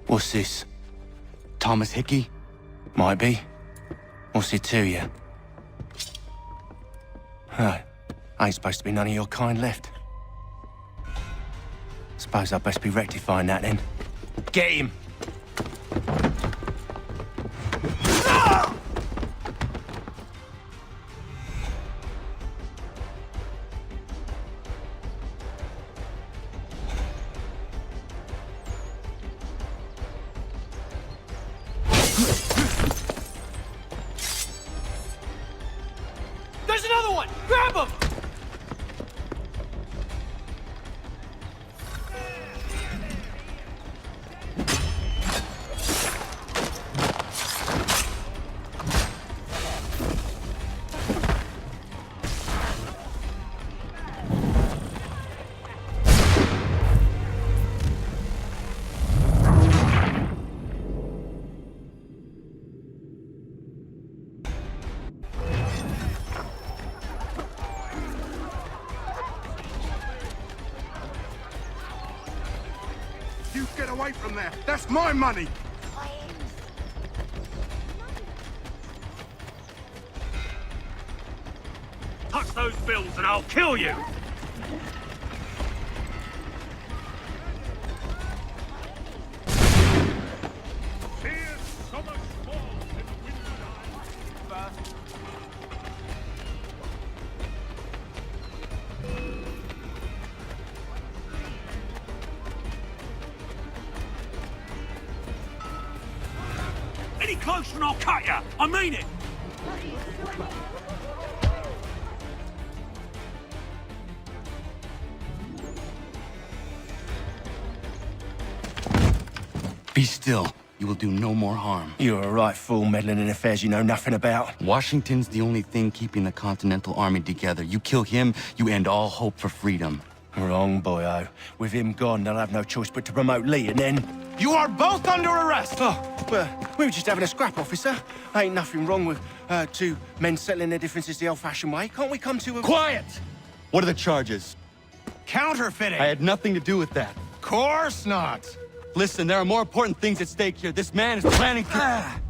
What's this? Thomas Hickey? Might be. What's it to you? Huh. Ain't supposed to be none of your kind left. Suppose I'd best be rectifying that then. Get him! There's another one! Grab him! You get away from there. That's my money. Touch those bills and I'll kill you! Any closer and I'll cut you! I mean it! Be still. You will do no more harm. You're a right fool meddling in affairs you know nothing about. Washington's the only thing keeping the Continental Army together. You kill him, you end all hope for freedom. Wrong, boyo. With him gone, they'll have no choice but to promote Lee, and then... You are both under arrest! Oh, well, we were just having a scrap, officer. Ain't nothing wrong with two men settling their differences the old-fashioned way. Can't we come to a... Quiet! What are the charges? Counterfeiting! I had nothing to do with that. Course not! Listen, there are more important things at stake here. This man is planning to...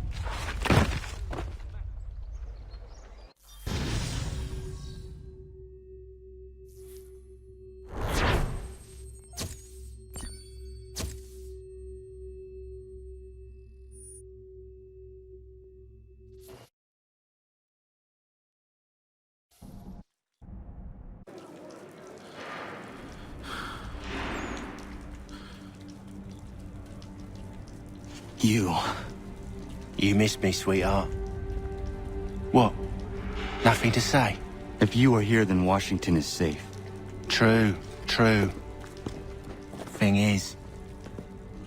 You missed me, sweetheart. What? Nothing to say? If you are here, then Washington is safe. True. Thing is,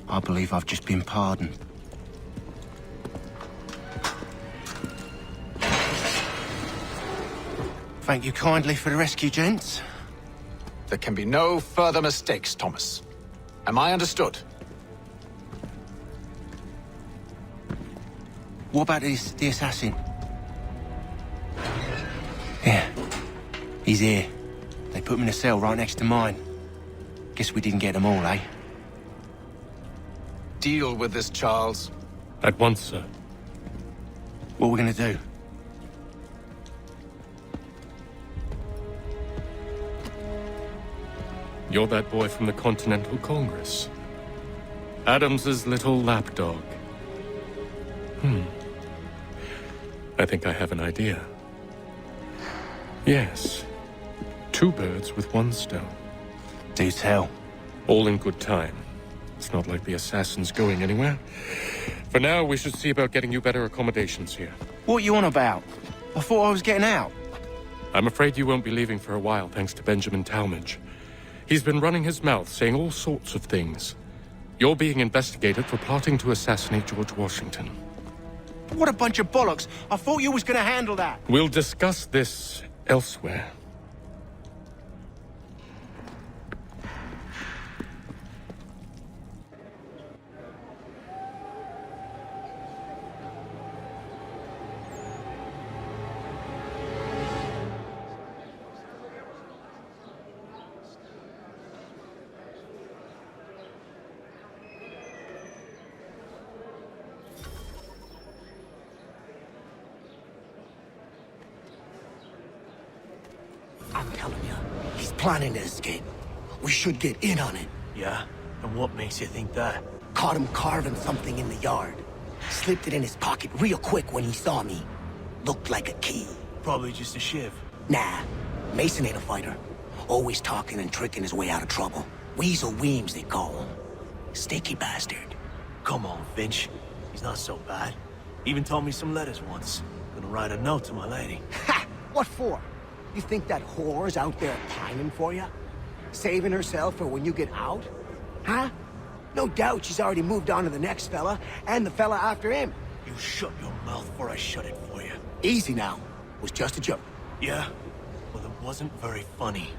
I believe I've just been pardoned. Thank you kindly for the rescue, gents. There can be no further mistakes, Thomas. Am I understood? What about the assassin? Yeah, he's here. They put him in a cell right next to mine. Guess we didn't get them all, eh? Deal with this, Charles. At once, sir. What are we gonna do? You're that boy from the Continental Congress. Adams's little lapdog. I think I have an idea. Yes. 2 birds with 1 stone. Do tell. All in good time. It's not like the assassin's going anywhere. For now, we should see about getting you better accommodations here. What are you on about? I thought I was getting out. I'm afraid you won't be leaving for a while, thanks to Benjamin Talmadge. He's been running his mouth, saying all sorts of things. You're being investigated for plotting to assassinate George Washington. What a bunch of bollocks! I thought you was gonna handle that! We'll discuss this elsewhere. I'm telling you, he's planning to escape. We should get in on it. Yeah? And what makes you think that? Caught him carving something in the yard. Slipped it in his pocket real quick when he saw me. Looked like a key. Probably just a shiv. Nah, Mason ain't a fighter. Always talking and tricking his way out of trouble. Weasel Weems, they call him. Sticky bastard. Come on, Finch. He's not so bad. Even told me some letters once. Gonna write a note to my lady. Ha! What for? You think that whore's out there pining for you? Saving herself for when you get out? Huh? No doubt she's already moved on to the next fella, and the fella after him. You shut your mouth before I shut it for you. Easy now. Was just a joke. Yeah? Well, it wasn't very funny.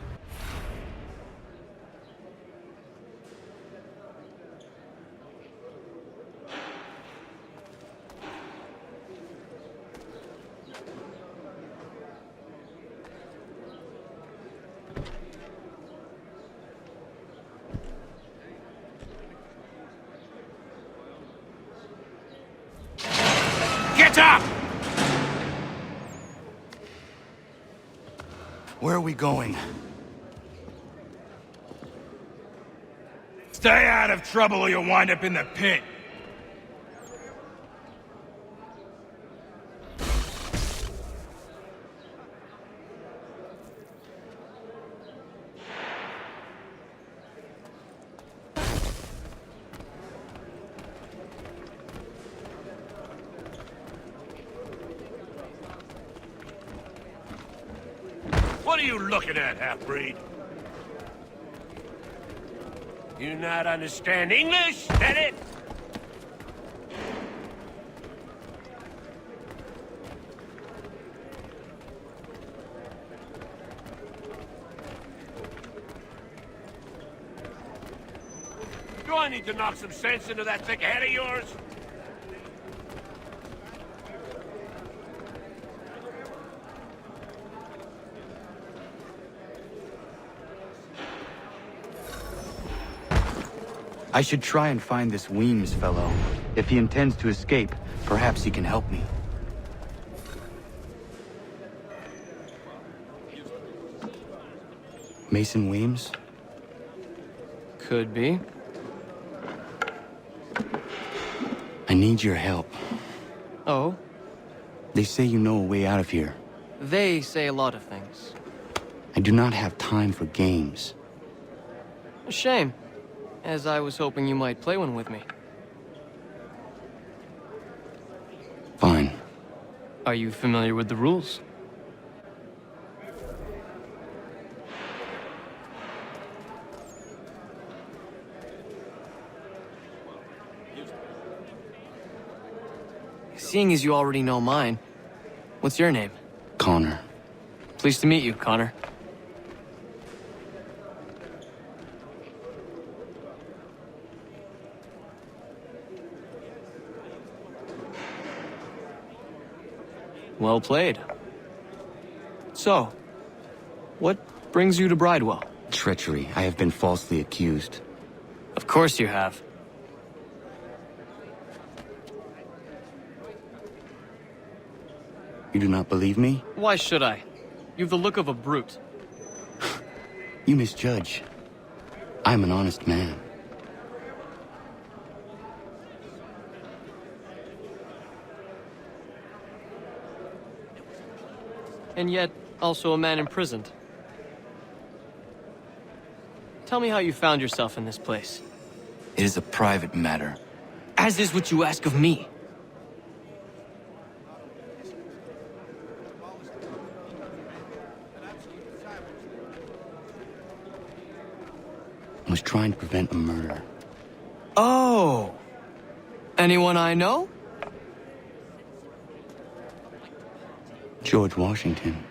Get up! Where are we going? Stay out of trouble or you'll wind up in the pit. What are you looking at, half-breed? You not understand English? That it? Do I need to knock some sense into that thick head of yours? I should try and find this Weems fellow. If he intends to escape, perhaps he can help me. Mason Weems? Could be. I need your help. Oh? They say you know a way out of here. They say a lot of things. I do not have time for games. A shame, as I was hoping you might play one with me. Are you familiar with the rules? Seeing as you already know mine, what's your name? Connor. Pleased to meet you, Connor. Well played. So, what brings you to Bridewell? Treachery. I have been falsely accused. Of course you have. You do not believe me? Why should I? You've the look of a brute. You misjudge. I'm an honest man. And yet, also a man imprisoned. Tell me how you found yourself in this place. It is a private matter. As is what you ask of me. I was trying to prevent a murder. Oh! Anyone I know? George Washington.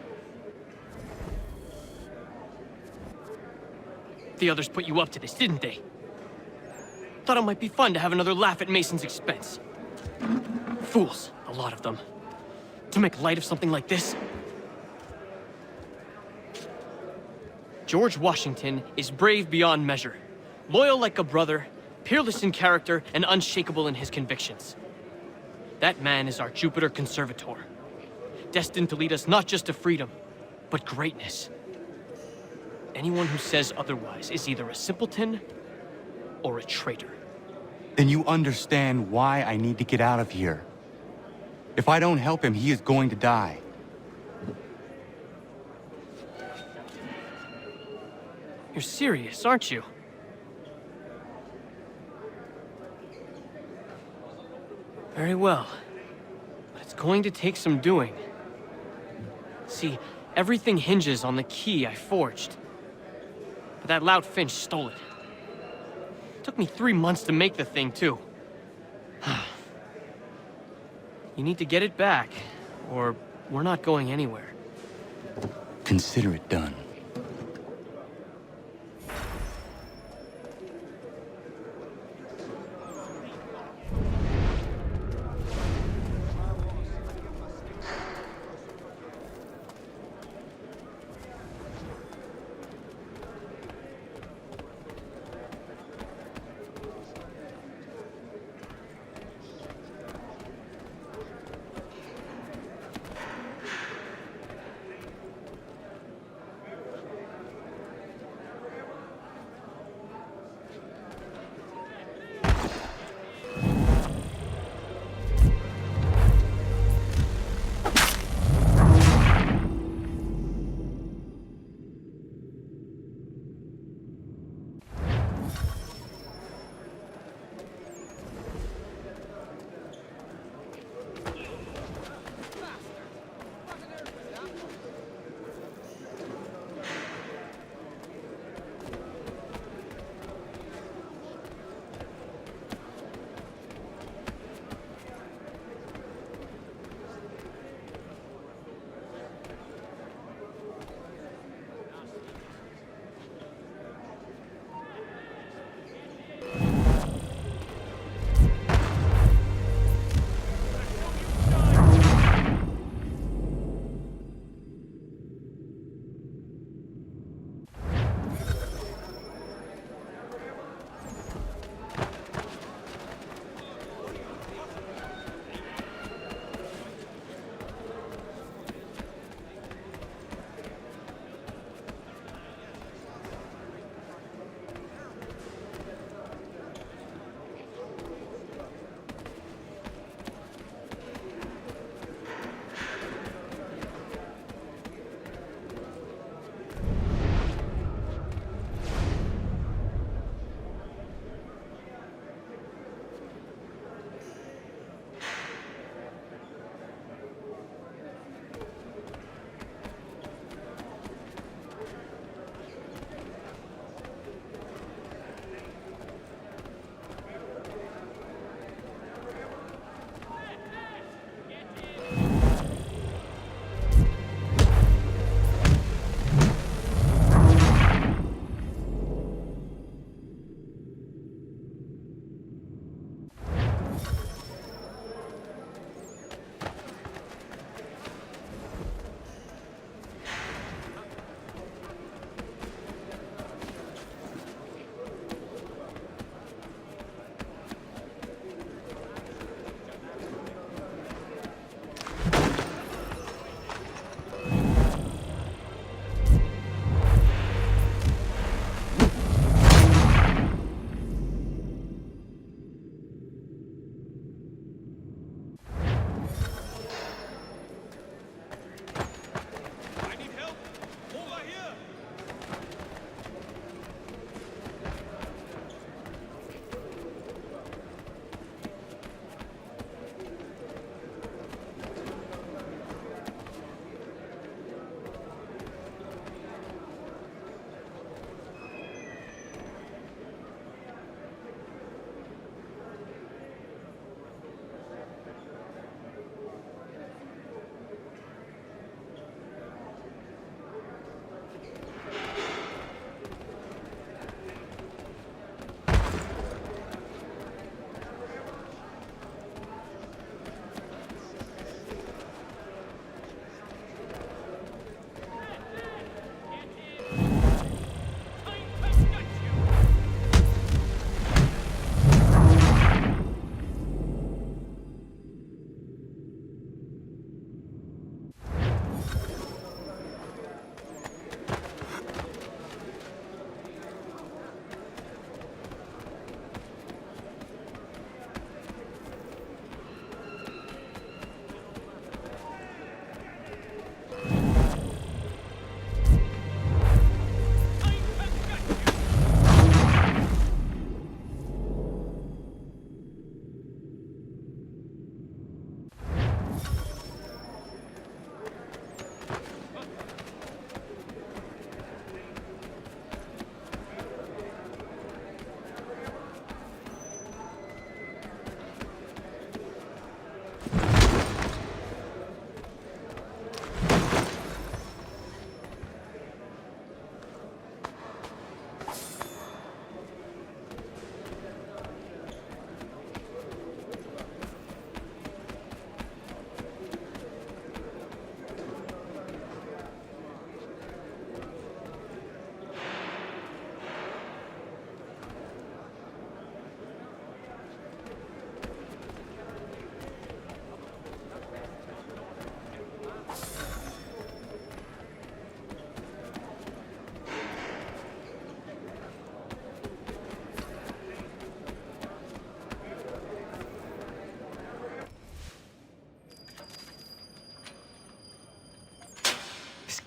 The others put you up to this, didn't they? Thought it might be fun to have another laugh at Mason's expense. Fools, a lot of them. To make light of something like this. George Washington is brave beyond measure, loyal like a brother, peerless in character, and unshakable in his convictions. That man is our Jupiter Conservator, destined to lead us not just to freedom, but greatness. Anyone who says otherwise is either a simpleton or a traitor. Then you understand why I need to get out of here. If I don't help him, he is going to die. You're serious, aren't you? Very well. But it's going to take some doing. See, everything hinges on the key I forged. But that lout Finch stole it. Took me 3 months to make the thing, too. You need to get it back, or we're not going anywhere. Consider it done.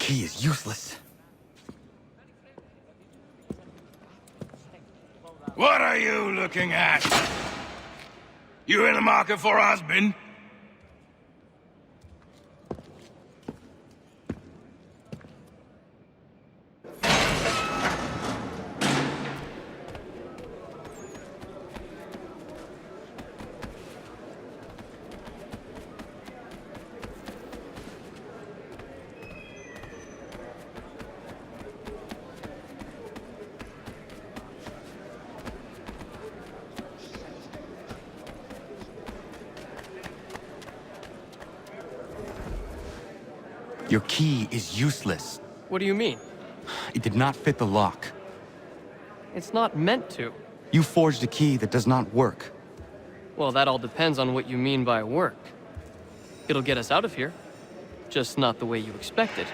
key is useless. What are you looking at? You in the market for a husband? Your key is useless. What do you mean? It did not fit the lock. It's not meant to. You forged a key that does not work. Well, that all depends on what you mean by work. It'll get us out of here. Just not the way you expected.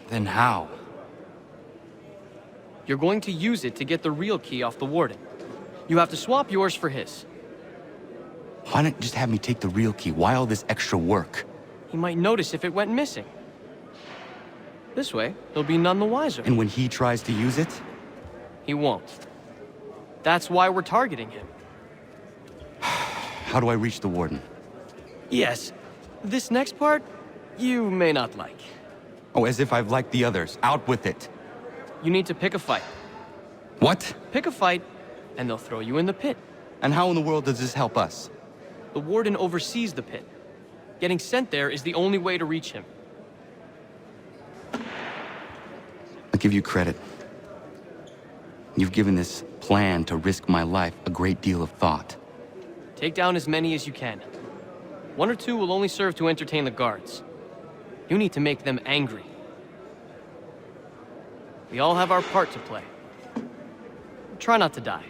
Then how? You're going to use it to get the real key off the warden. You have to swap yours for his. Why not just have me take the real key? Why all this extra work? He might notice if it went missing. This way, he'll be none the wiser. And when he tries to use it? He won't. That's why we're targeting him. How do I reach the warden? Yes. This next part, you may not like. Oh, as if I've liked the others. Out with it. You need to pick a fight. What? Pick a fight, and they'll throw you in the pit. And how in the world does this help us? The warden oversees the pit. Getting sent there is the only way to reach him. I'll give you credit. You've given this plan to risk my life a great deal of thought. Take down as many as you can. 1 or 2 will only serve to entertain the guards. You need to make them angry. We all have our part to play. Try not to die.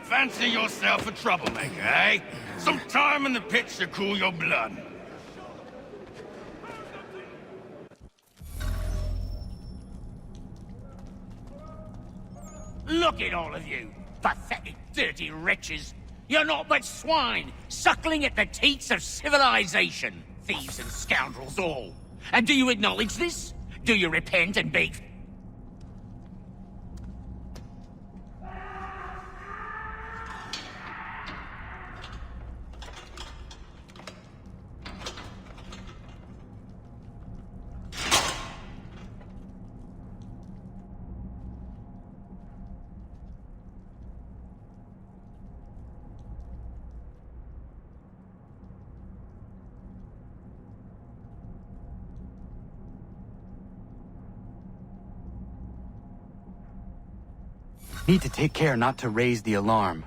Fancy yourself a troublemaker, eh? Some time in the pits to cool your blood. Look at all of you, pathetic, dirty wretches. You're not but swine, suckling at the teats of civilization. Thieves and scoundrels all. And do you acknowledge this? Do you repent and beg? Need to take care not to raise the alarm.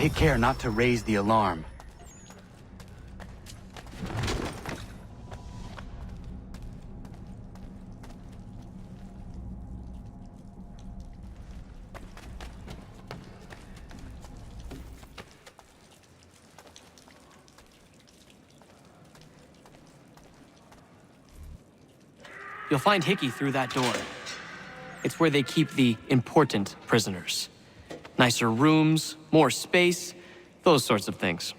Take care not to raise the alarm. You'll find Hickey through that door. It's where they keep the important prisoners. Nicer rooms, more space, those sorts of things.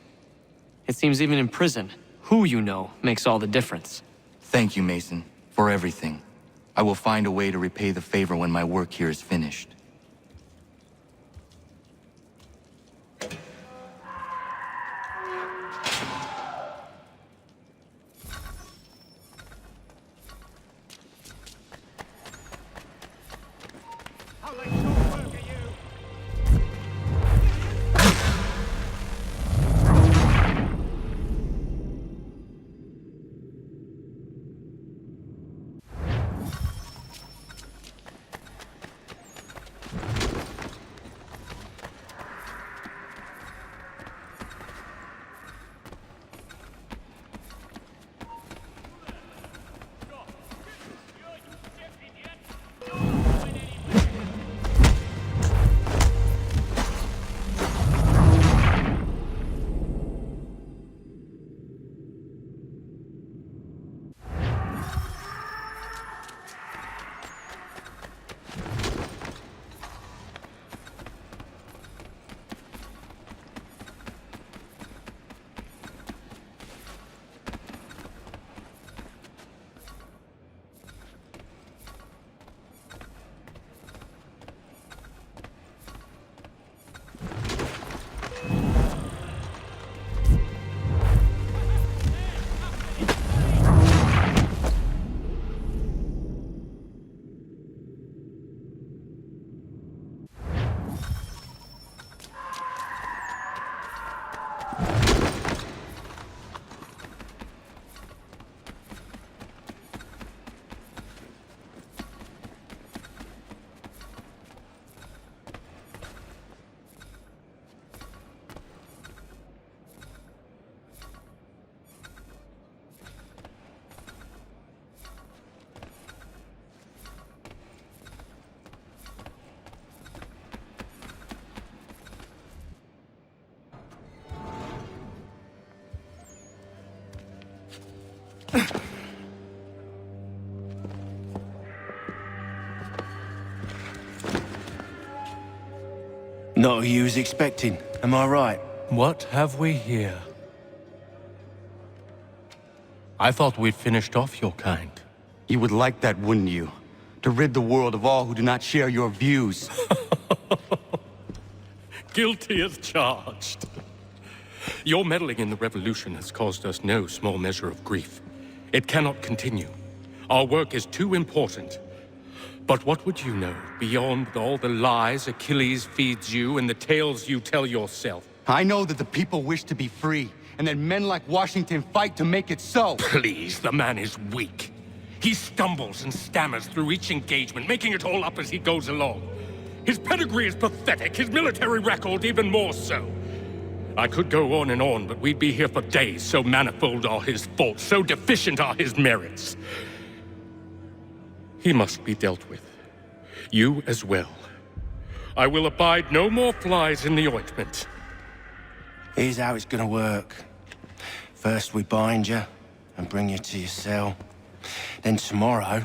It seems even in prison, who you know makes all the difference. Thank you, Mason, for everything. I will find a way to repay the favor when my work here is finished. Not who you was expecting, am I right? What have we here? I thought we'd finished off your kind. You would like that, wouldn't you? To rid the world of all who do not share your views. Guilty as charged. Your meddling in the revolution has caused us no small measure of grief. It cannot continue. Our work is too important. But what would you know beyond all the lies Achilles feeds you and the tales you tell yourself? I know that the people wish to be free, and that men like Washington fight to make it so. Please, the man is weak. He stumbles and stammers through each engagement, making it all up as he goes along. His pedigree is pathetic, his military record even more so. I could go on, but we'd be here for days, so manifold are his faults, so deficient are his merits. He must be dealt with. You as well. I will abide no more flies in the ointment. Here's how it's gonna work. First we bind you and bring you to your cell. Then tomorrow,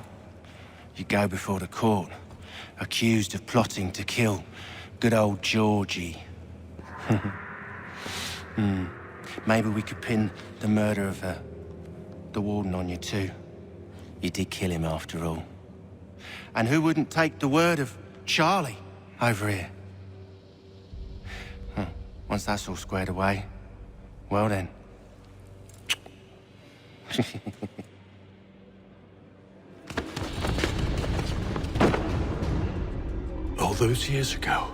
you go before the court, accused of plotting to kill good old Georgie. Maybe we could pin the murder of the warden on you too. You did kill him after all. And who wouldn't take the word of Charlie over here? Once that's all squared away, well then. All those years ago,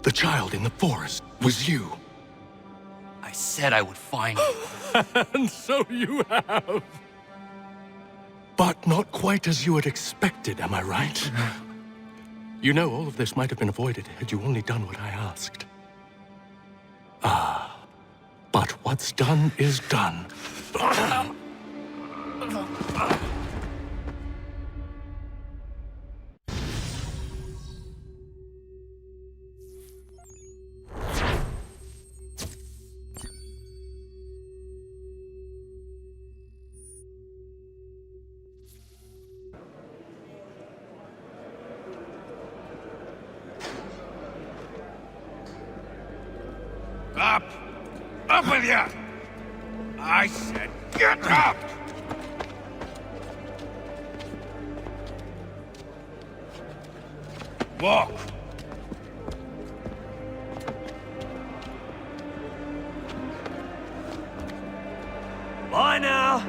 the child in the forest was you. I said I would find you. And so you have. But not quite as you had expected, am I right? You know, all of this might have been avoided had you only done what I asked. What's done is done. Up! Up with you! I said, get up! Walk! Bye now!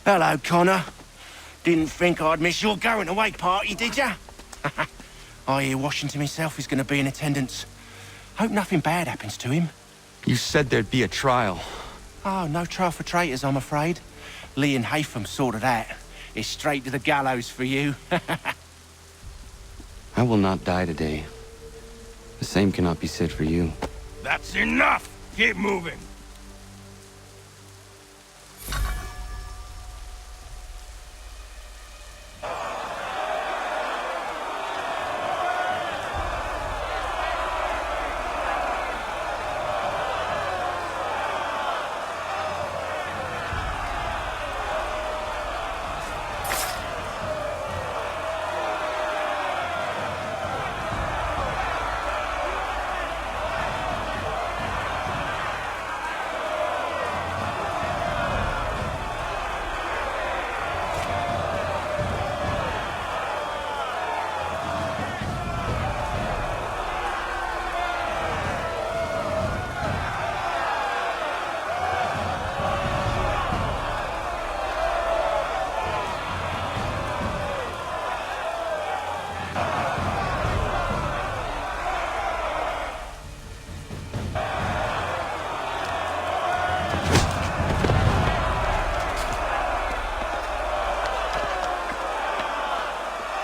Hello, Connor. Didn't think I'd miss your going-away party, did ya? I hear Washington himself is going to be in attendance. Hope nothing bad happens to him. You said there'd be a trial. Oh, no trial for traitors, I'm afraid. Lee and Haytham sorted that. It's straight to the gallows for you. I will not die today. The same cannot be said for you. That's enough! Keep moving!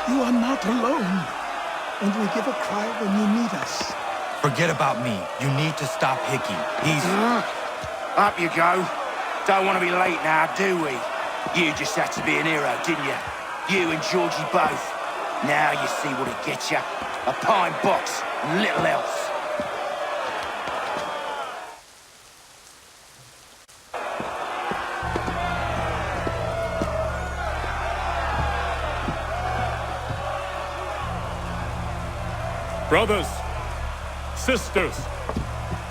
You are not alone. Only give a cry when you need us. Forget about me. You need to stop Hickey. He's... Up you go. Don't want to be late now, do we? You just had to be an hero, didn't you? You and Georgie both. Now you see what it gets you. A pine box and little else. Brothers, sisters,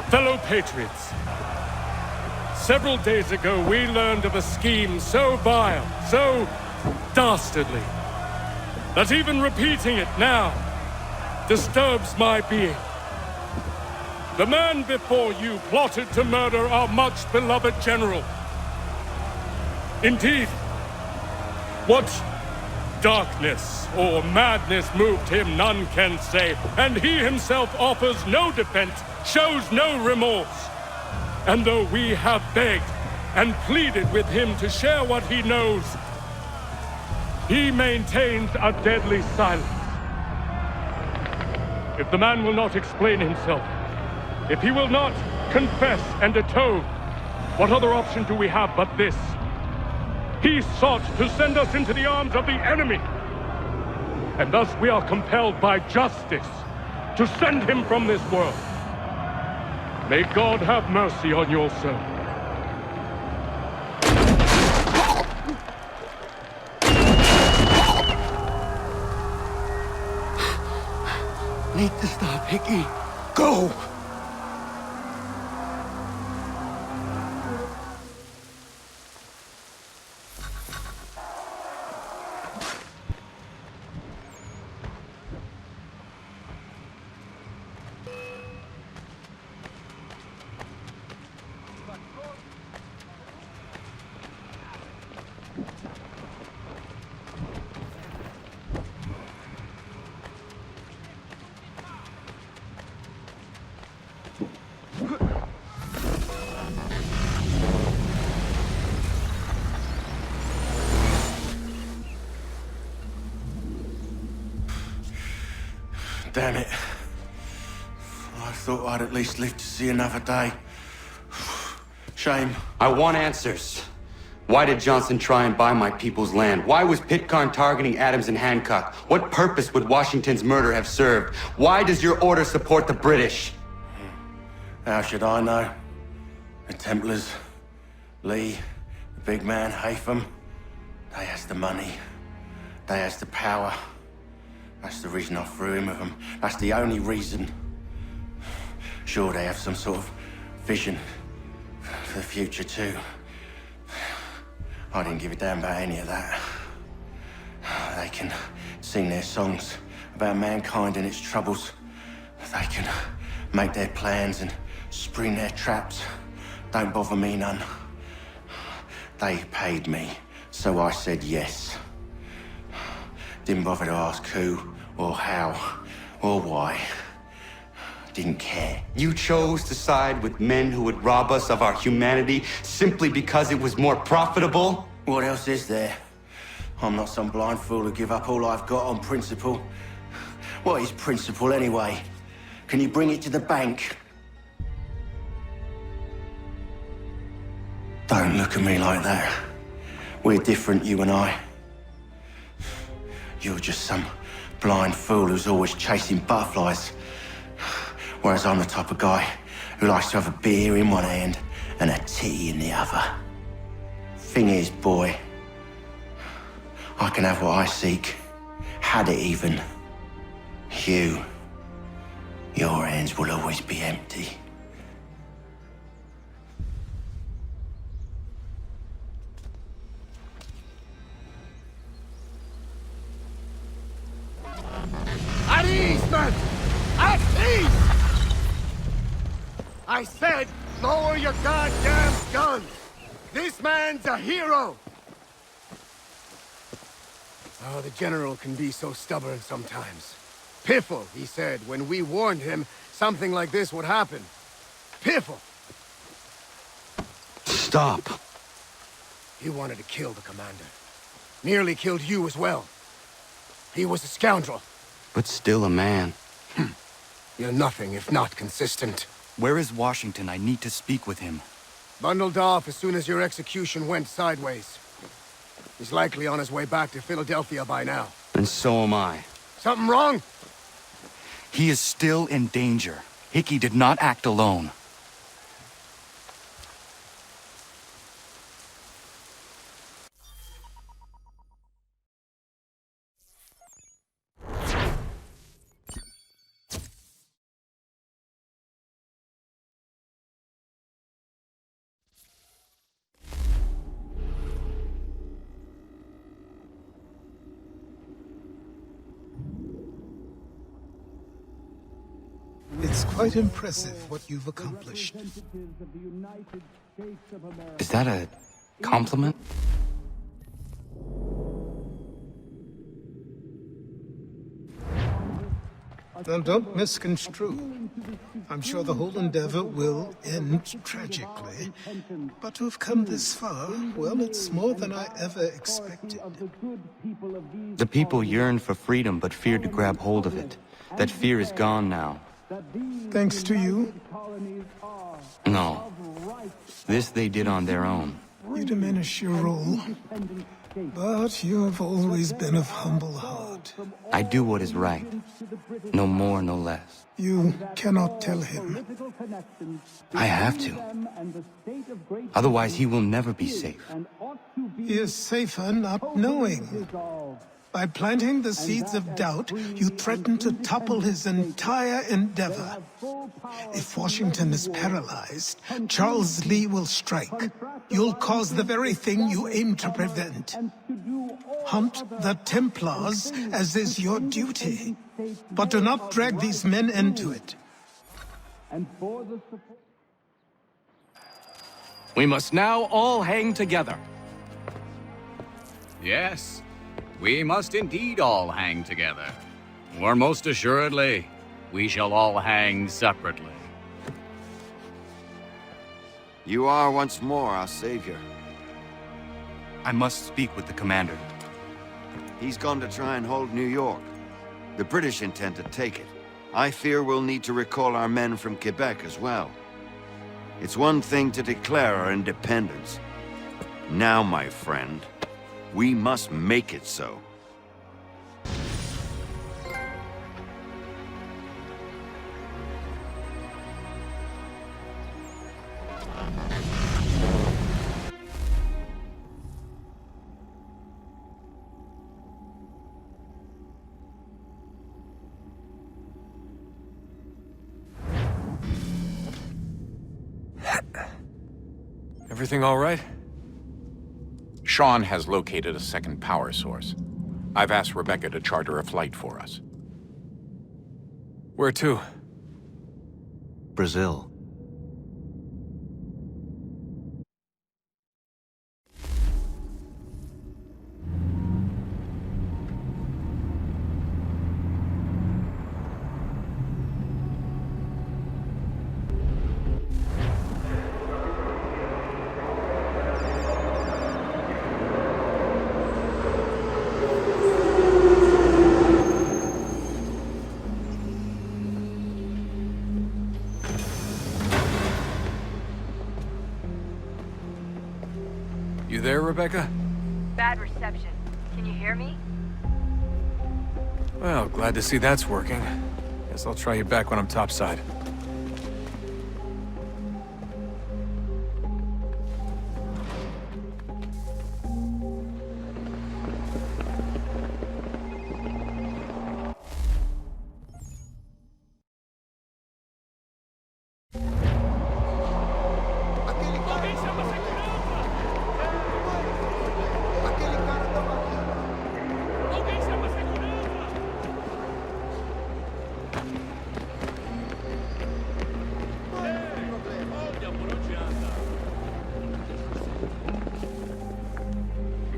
fellow patriots. Several days ago, we learned of a scheme so vile, so dastardly, that even repeating it now disturbs my being. The man before you plotted to murder our much-beloved general. Indeed, what darkness or madness moved him, none can say, and he himself offers no defense, shows no remorse. And though we have begged and pleaded with him to share what he knows, he maintains a deadly silence. If the man will not explain himself, if he will not confess and atone, what other option do we have but this? He sought to send us into the arms of the enemy. And thus we are compelled by justice to send him from this world. May God have mercy on your soul. Need to stop, Hickey. Go! Damn it. I thought I'd at least live to see another day. Shame. I want answers. Why did Johnson try and buy my people's land? Why was Pitcairn targeting Adams and Hancock? What purpose would Washington's murder have served? Why does your order support the British? How should I know? The Templars, Lee, the big man, Haytham, they has the money. They has the power. That's the reason I threw in with them. That's the only reason. Sure, they have some sort of vision for the future too. I didn't give a damn about any of that. They can sing their songs about mankind and its troubles. They can make their plans and spring their traps. Don't bother me none. They paid me, so I said yes. Didn't bother to ask who, or how, or why. Didn't care. You chose to side with men who would rob us of our humanity simply because it was more profitable? What else is there? I'm not some blind fool who give up all I've got on principle. What is principle anyway? Can you bring it to the bank? Don't look at me like that. We're different, you and I. You're just some blind fool who's always chasing butterflies. Whereas I'm the type of guy who likes to have a beer in one hand and a tea in the other. Thing is, boy, I can have what I seek. Had it even. Your hands will always be empty. At ease, men! At ease! I said, lower your goddamn guns! This man's a hero! Oh, the General can be so stubborn sometimes. Piffle, he said, when we warned him something like this would happen. Piffle! Stop. He wanted to kill the commander. Nearly killed you as well. He was a scoundrel. But still a man. You're nothing if not consistent. Where is Washington? I need to speak with him. Bundled off as soon as your execution went sideways. He's likely on his way back to Philadelphia by now. And so am I. Something wrong? He is still in danger. Hickey did not act alone. It's quite impressive what you've accomplished. Is that a compliment? Now, don't misconstrue. I'm sure the whole endeavor will end tragically. But to have come this far, well, it's more than I ever expected. The people yearned for freedom but feared to grab hold of it. That fear is gone now. Thanks to you? No. This they did on their own. You diminish your role. But you have always been of humble heart. I do what is right. No more, no less. You cannot tell him. I have to. Otherwise, he will never be safe. He is safer not knowing. By planting the seeds of doubt, you threaten to topple his entire endeavor. If Washington is paralyzed, Charles Lee will strike. You'll cause the very thing you aim to prevent. Hunt the Templars, as is your duty. But do not drag these men into it. We must now all hang together. Yes, we must indeed all hang together. Or most assuredly, we shall all hang separately. You are once more our savior. I must speak with the commander. He's gone to try and hold New York. The British intend to take it. I fear we'll need to recall our men from Quebec as well. It's one thing to declare our independence. Now, my friend, we must make it so. Everything all right? Sean has located a second power source. I've asked Rebecca to charter a flight for us. Where to? Brazil. You there, Rebecca? Bad reception. Can you hear me? Well, glad to see that's working. Guess I'll try you back when I'm topside.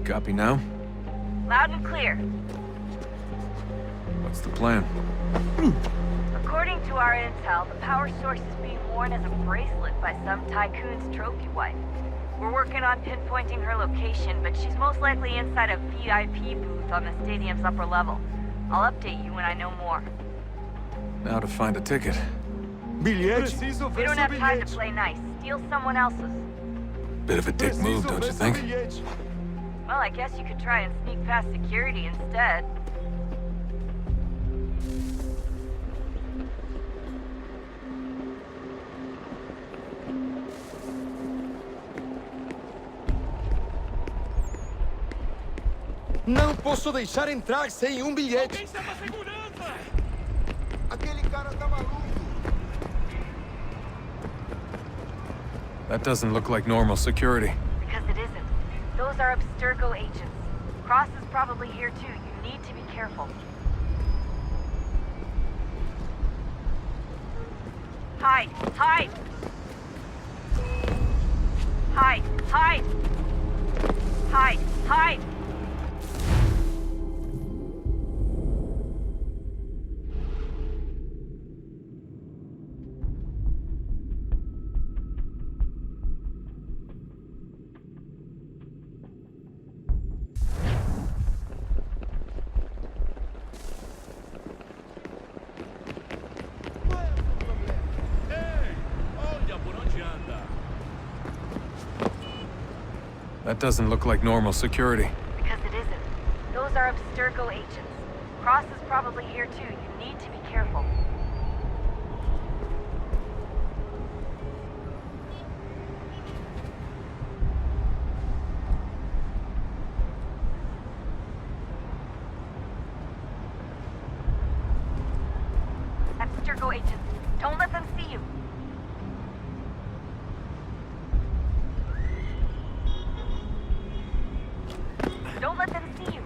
Copy now? Loud and clear. What's the plan? According to our intel, the power source is being worn as a bracelet by some tycoon's trophy wife. We're working on pinpointing her location, but she's most likely inside a VIP booth on the stadium's upper level. I'll update you when I know more. Now to find a ticket. We don't have time to play nice. Steal someone else's. Bit of a dick move, don't you think? Well, I guess you could try and sneak past security instead. Não posso deixar entrar sem bilhete. Aquele cara tá maluco. That doesn't look like normal security. Because it isn't. Those are Abstergo agents. Cross is probably here too. You need to be careful. Hide! Hide! Hide! Hide! Hide! Hide! That doesn't look like normal security. Because it isn't. Those are Abstergo agents. Cross is probably here too. You need to be careful. Abstergo agents. Don't let them see you. Don't let them see you.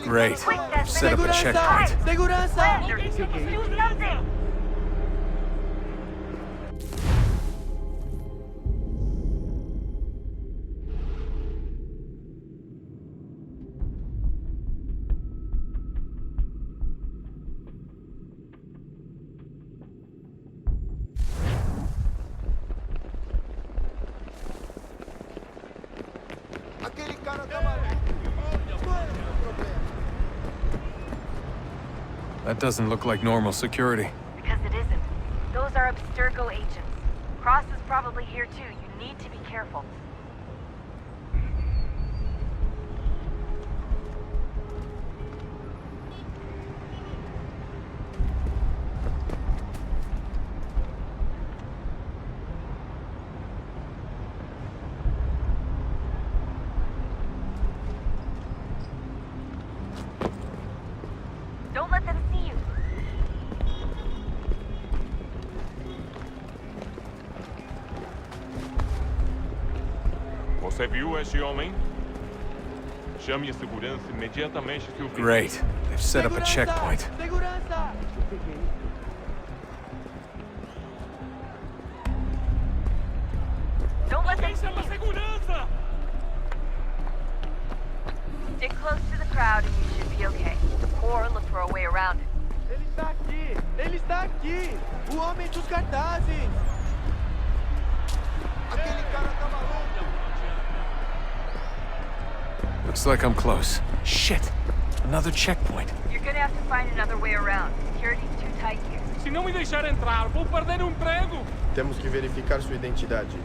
Great. Set up a checkpoint. Segurança! Do something! That doesn't look like normal security. Because it isn't. Those are Abstergo agents. Cross is probably here too. You need to be careful. Don't let them see you. Você viu este homem? Chame a segurança imediatamente, seu filho. Great. They've set up a checkpoint. Segurança! Don't let them see you. Segurança! Stick close to the crowd and you should be okay. Or look for a way around it. Ele está aqui! Ele está aqui! O homem dos cartazes! Aquele cara tá maluco! Looks like I'm close. Shit! Another checkpoint. You're gonna have to find another way around. Security's too tight here. Se não me deixar entrar, vou perder o emprego. Temos que verificar sua identidade.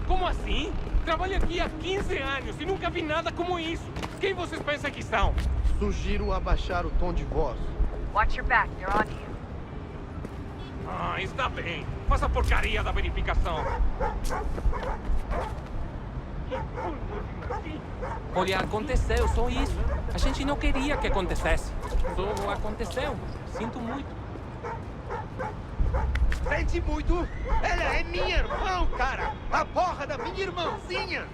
Como assim? Trabalho aqui há 15 anos e nunca vi nada como isso. Quem vocês pensam que são? Sugiro abaixar o tom de voz. Watch your back, they're on you. Ah, está bem. Faça a porcaria da verificação. Olha, aconteceu, só isso. A gente não queria que acontecesse. Só aconteceu. Sinto muito. Sente muito? Ela é minha irmã, cara! A porra da minha irmãzinha!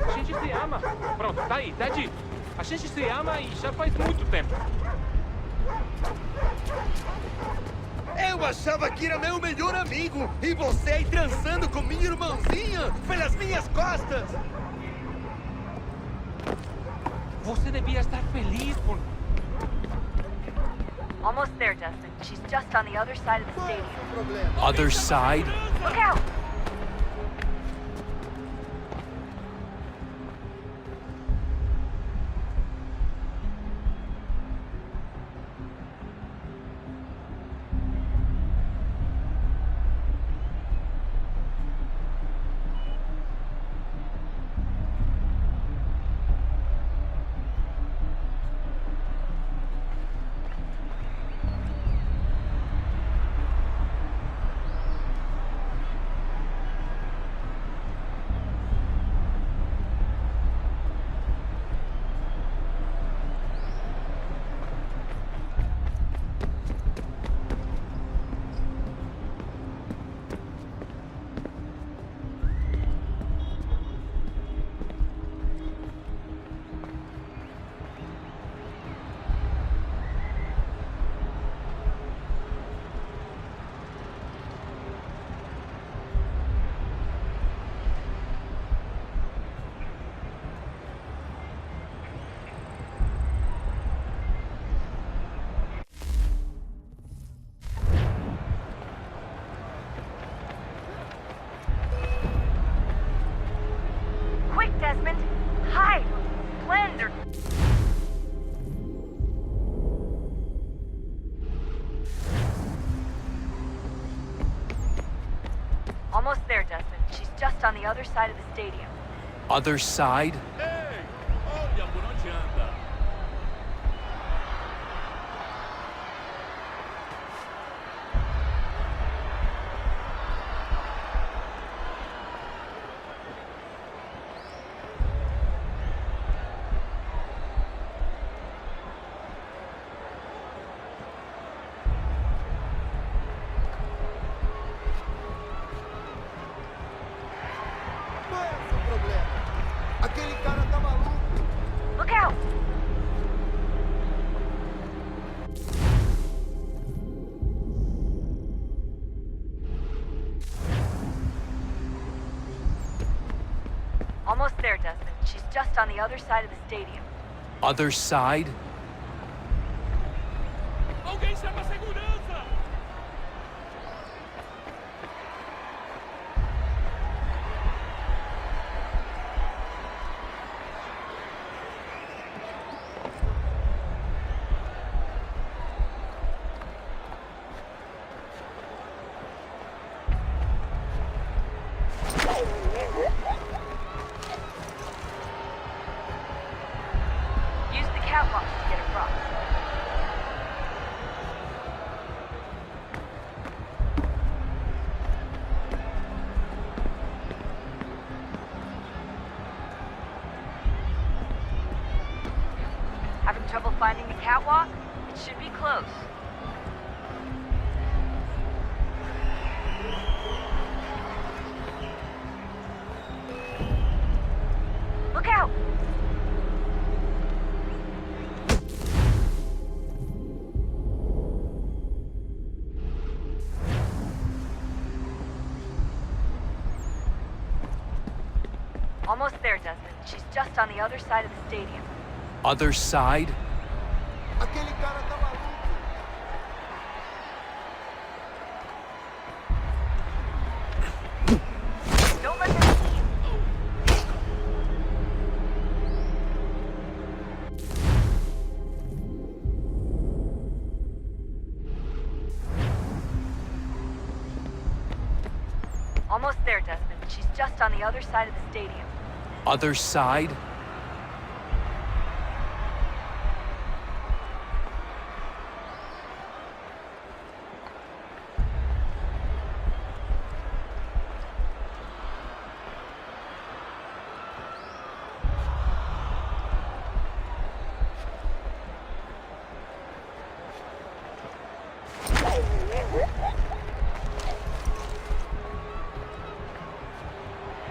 A gente se ama. Pronto, tá aí, tá dito. A gente se ama e já faz muito tempo. Eu achava que era meu melhor amigo e você aí transando com minha irmãzinha pelas minhas costas! Você devia estar feliz por... Almost there, Dustin. She's just on the other side of the stadium. Other side? Look out! the other side of the stadium. Other side? Olha por onde anda. Qual é o seu problema? Aquele cara tá maluco. Look out! Almost there, Desmond. She's just on the other side of the stadium. Other side? Alguém chama a segurança! Use the catwalk to get across. Having trouble finding the catwalk? It should be close. Look out! Almost there, Desmond. She's just on the other side of the stadium. Other side? Aquele cara tá maluco. Don't let them see you. Almost there, Desmond. She's just on the other side of the stadium. Other side?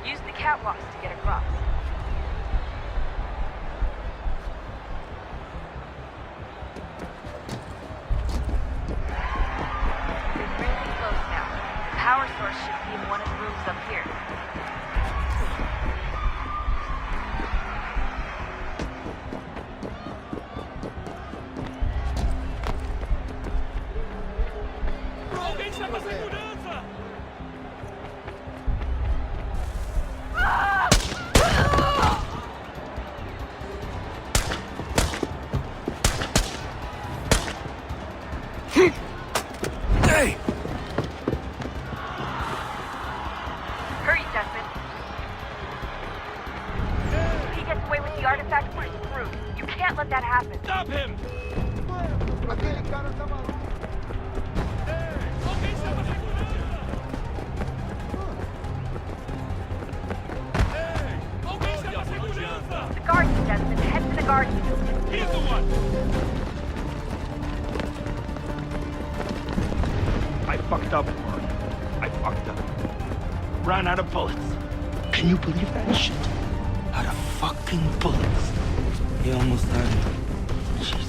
Use the catwalks to get across. You're really close now. The power source should be in one of the rooms up here. Alguém chama a segurança! Hey! Hurry, Desmond. If he gets away with the artifact, we're screwed. You can't let that happen. Stop him! Aquele cara tá maluco. Alguém chama a segurança! Alguém chama a segurança! The gardens, Desmond. Head to the gardens. He's the one! I fucked up, Mark. I fucked up. Ran out of bullets. Can you believe that shit? Out of fucking bullets. He almost died. Jesus.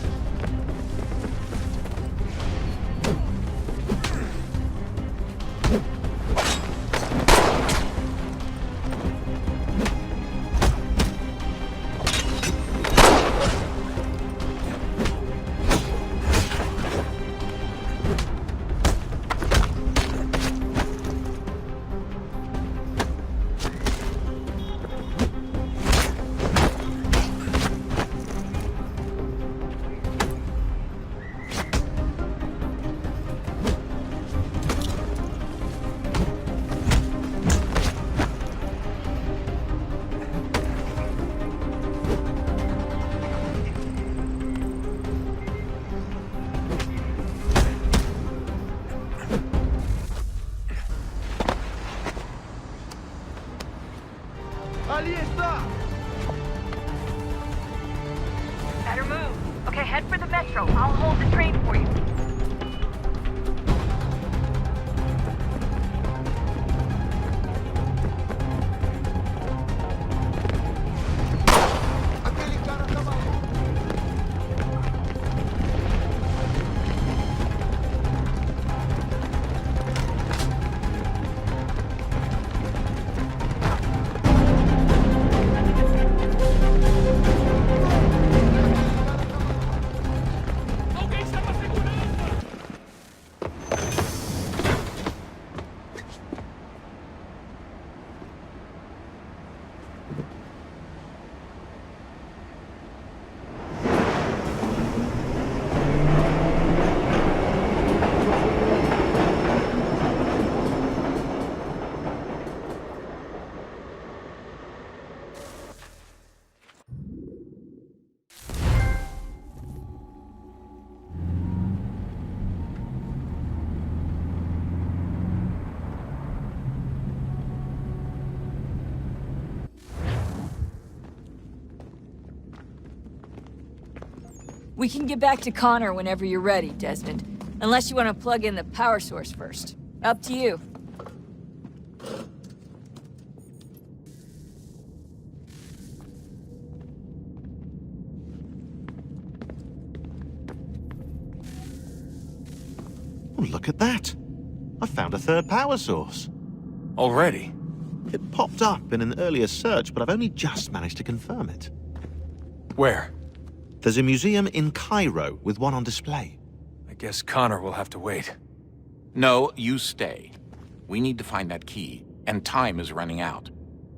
Better move. Okay, head for the metro. I'll hold the train for you. We can get back to Connor whenever you're ready, Desmond. Unless you want to plug in the power source first. Up to you. Oh, look at that. I found a third power source. Already? It popped up in an earlier search, but I've only just managed to confirm it. Where? There's a museum in Cairo with one on display. I guess Connor will have to wait. No, you stay. We need to find that key, and time is running out.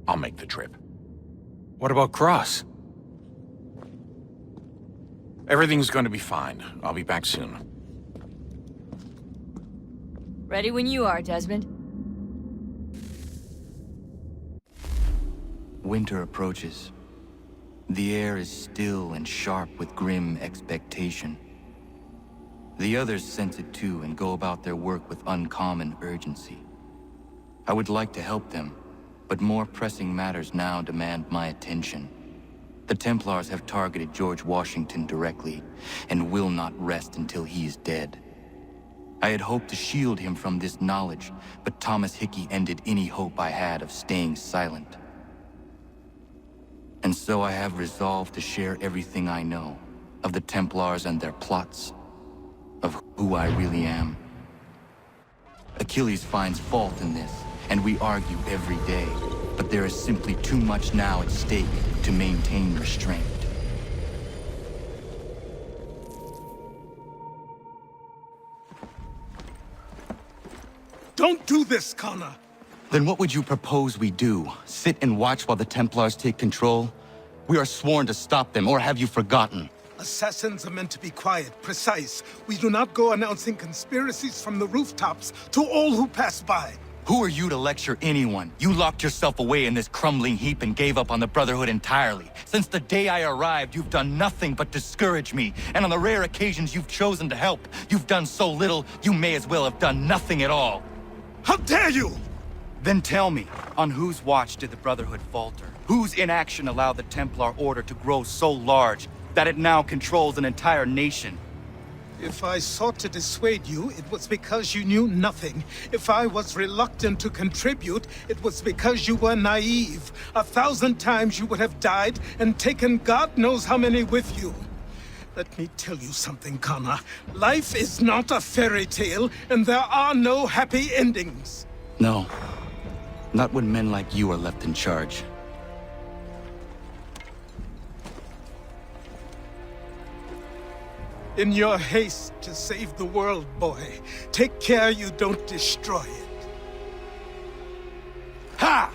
I'll make the trip. What about Cross? Everything's going to be fine. I'll be back soon. Ready when you are, Desmond. Winter approaches. The air is still and sharp with grim expectation. The others sense it too and go about their work with uncommon urgency. I would like to help them, but more pressing matters now demand my attention. The Templars have targeted George Washington directly, and will not rest until he is dead. I had hoped to shield him from this knowledge, but Thomas Hickey ended any hope I had of staying silent. And so I have resolved to share everything I know of the Templars and their plots, of who I really am. Achilles finds fault in this, and we argue every day, but there is simply too much now at stake to maintain restraint. Don't do this, Connor! Then what would you propose we do? Sit and watch while the Templars take control? We are sworn to stop them, or have you forgotten? Assassins are meant to be quiet, precise. We do not go announcing conspiracies from the rooftops to all who pass by. Who are you to lecture anyone? You locked yourself away in this crumbling heap and gave up on the Brotherhood entirely. Since the day I arrived, you've done nothing but discourage me. And on the rare occasions you've chosen to help, you've done so little, you may as well have done nothing at all. How dare you! Then tell me, on whose watch did the Brotherhood falter? Whose inaction allowed the Templar Order to grow so large that it now controls an entire nation? If I sought to dissuade you, it was because you knew nothing. If I was reluctant to contribute, it was because you were naive. 1,000 times you would have died and taken God knows how many with you. Let me tell you something, Connor. Life is not a fairy tale, and there are no happy endings. No. Not when men like you are left in charge. In your haste to save the world, boy, take care you don't destroy it. Ha!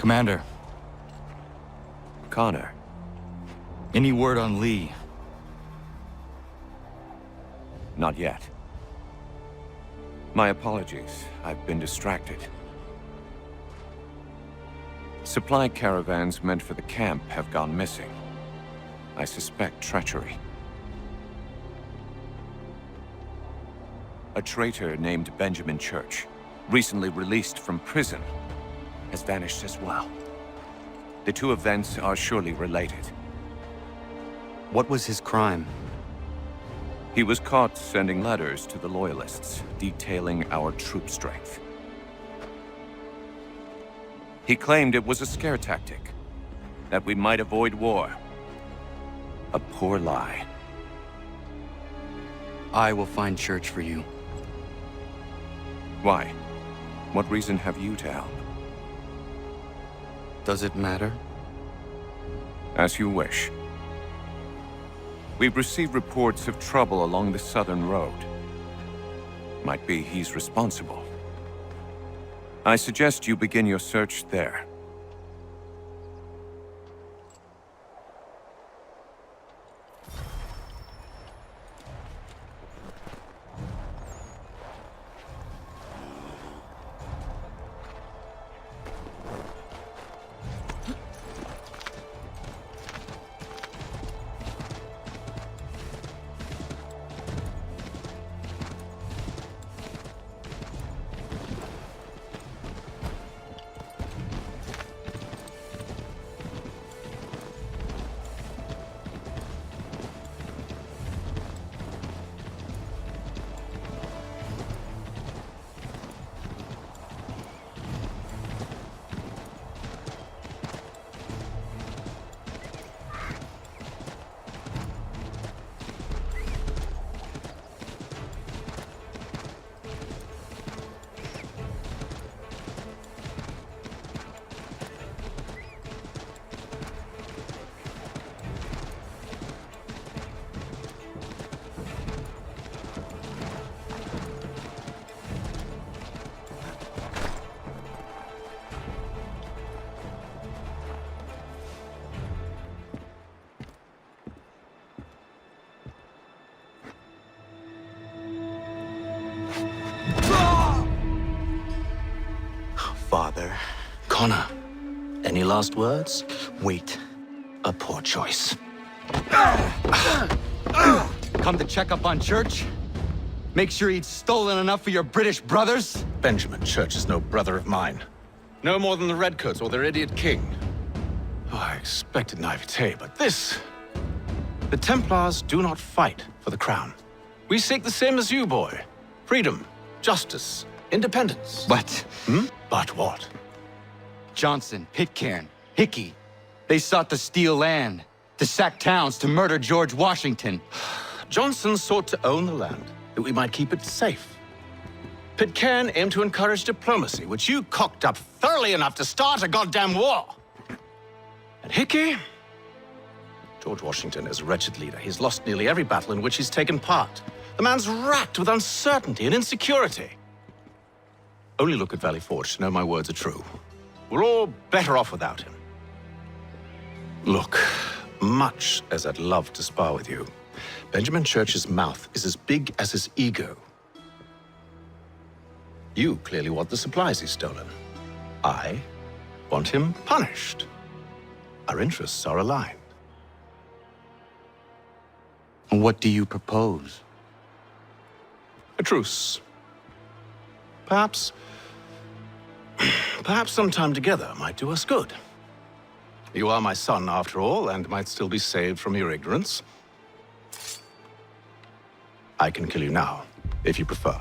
Commander. Connor. Any word on Lee? Not yet. My apologies. I've been distracted. Supply caravans meant for the camp have gone missing. I suspect treachery. A traitor named Benjamin Church, recently released from prison, has vanished as well. The two events are surely related. What was his crime? He was caught sending letters to the Loyalists, detailing our troop strength. He claimed it was a scare tactic, that we might avoid war. A poor lie. I will find Church for you. Why? What reason have you to help? Does it matter? As you wish. We've received reports of trouble along the southern road. Might be he's responsible. I suggest you begin your search there. Father. Connor, any last words? Wait. A poor choice. Come to check up on Church? Make sure he'd stolen enough for your British brothers? Benjamin Church is no brother of mine. No more than the Redcoats or their idiot king. Oh, I expected naivete, but this... The Templars do not fight for the crown. We seek the same as you, boy. Freedom, justice, independence. But... But what? Johnson, Pitcairn, Hickey. They sought to steal land, to sack towns, to murder George Washington. Johnson sought to own the land, that we might keep it safe. Pitcairn aimed to encourage diplomacy, which you cocked up thoroughly enough to start a goddamn war. And Hickey? George Washington is a wretched leader. He's lost nearly every battle in which he's taken part. The man's racked with uncertainty and insecurity. Only look at Valley Forge to know my words are true. We're all better off without him. Look, much as I'd love to spar with you, Benjamin Church's mouth is as big as his ego. You clearly want the supplies he's stolen. I want him punished. Our interests are aligned. What do you propose? A truce. Perhaps some time together might do us good. You are my son, after all, and might still be saved from your ignorance. I can kill you now, if you prefer.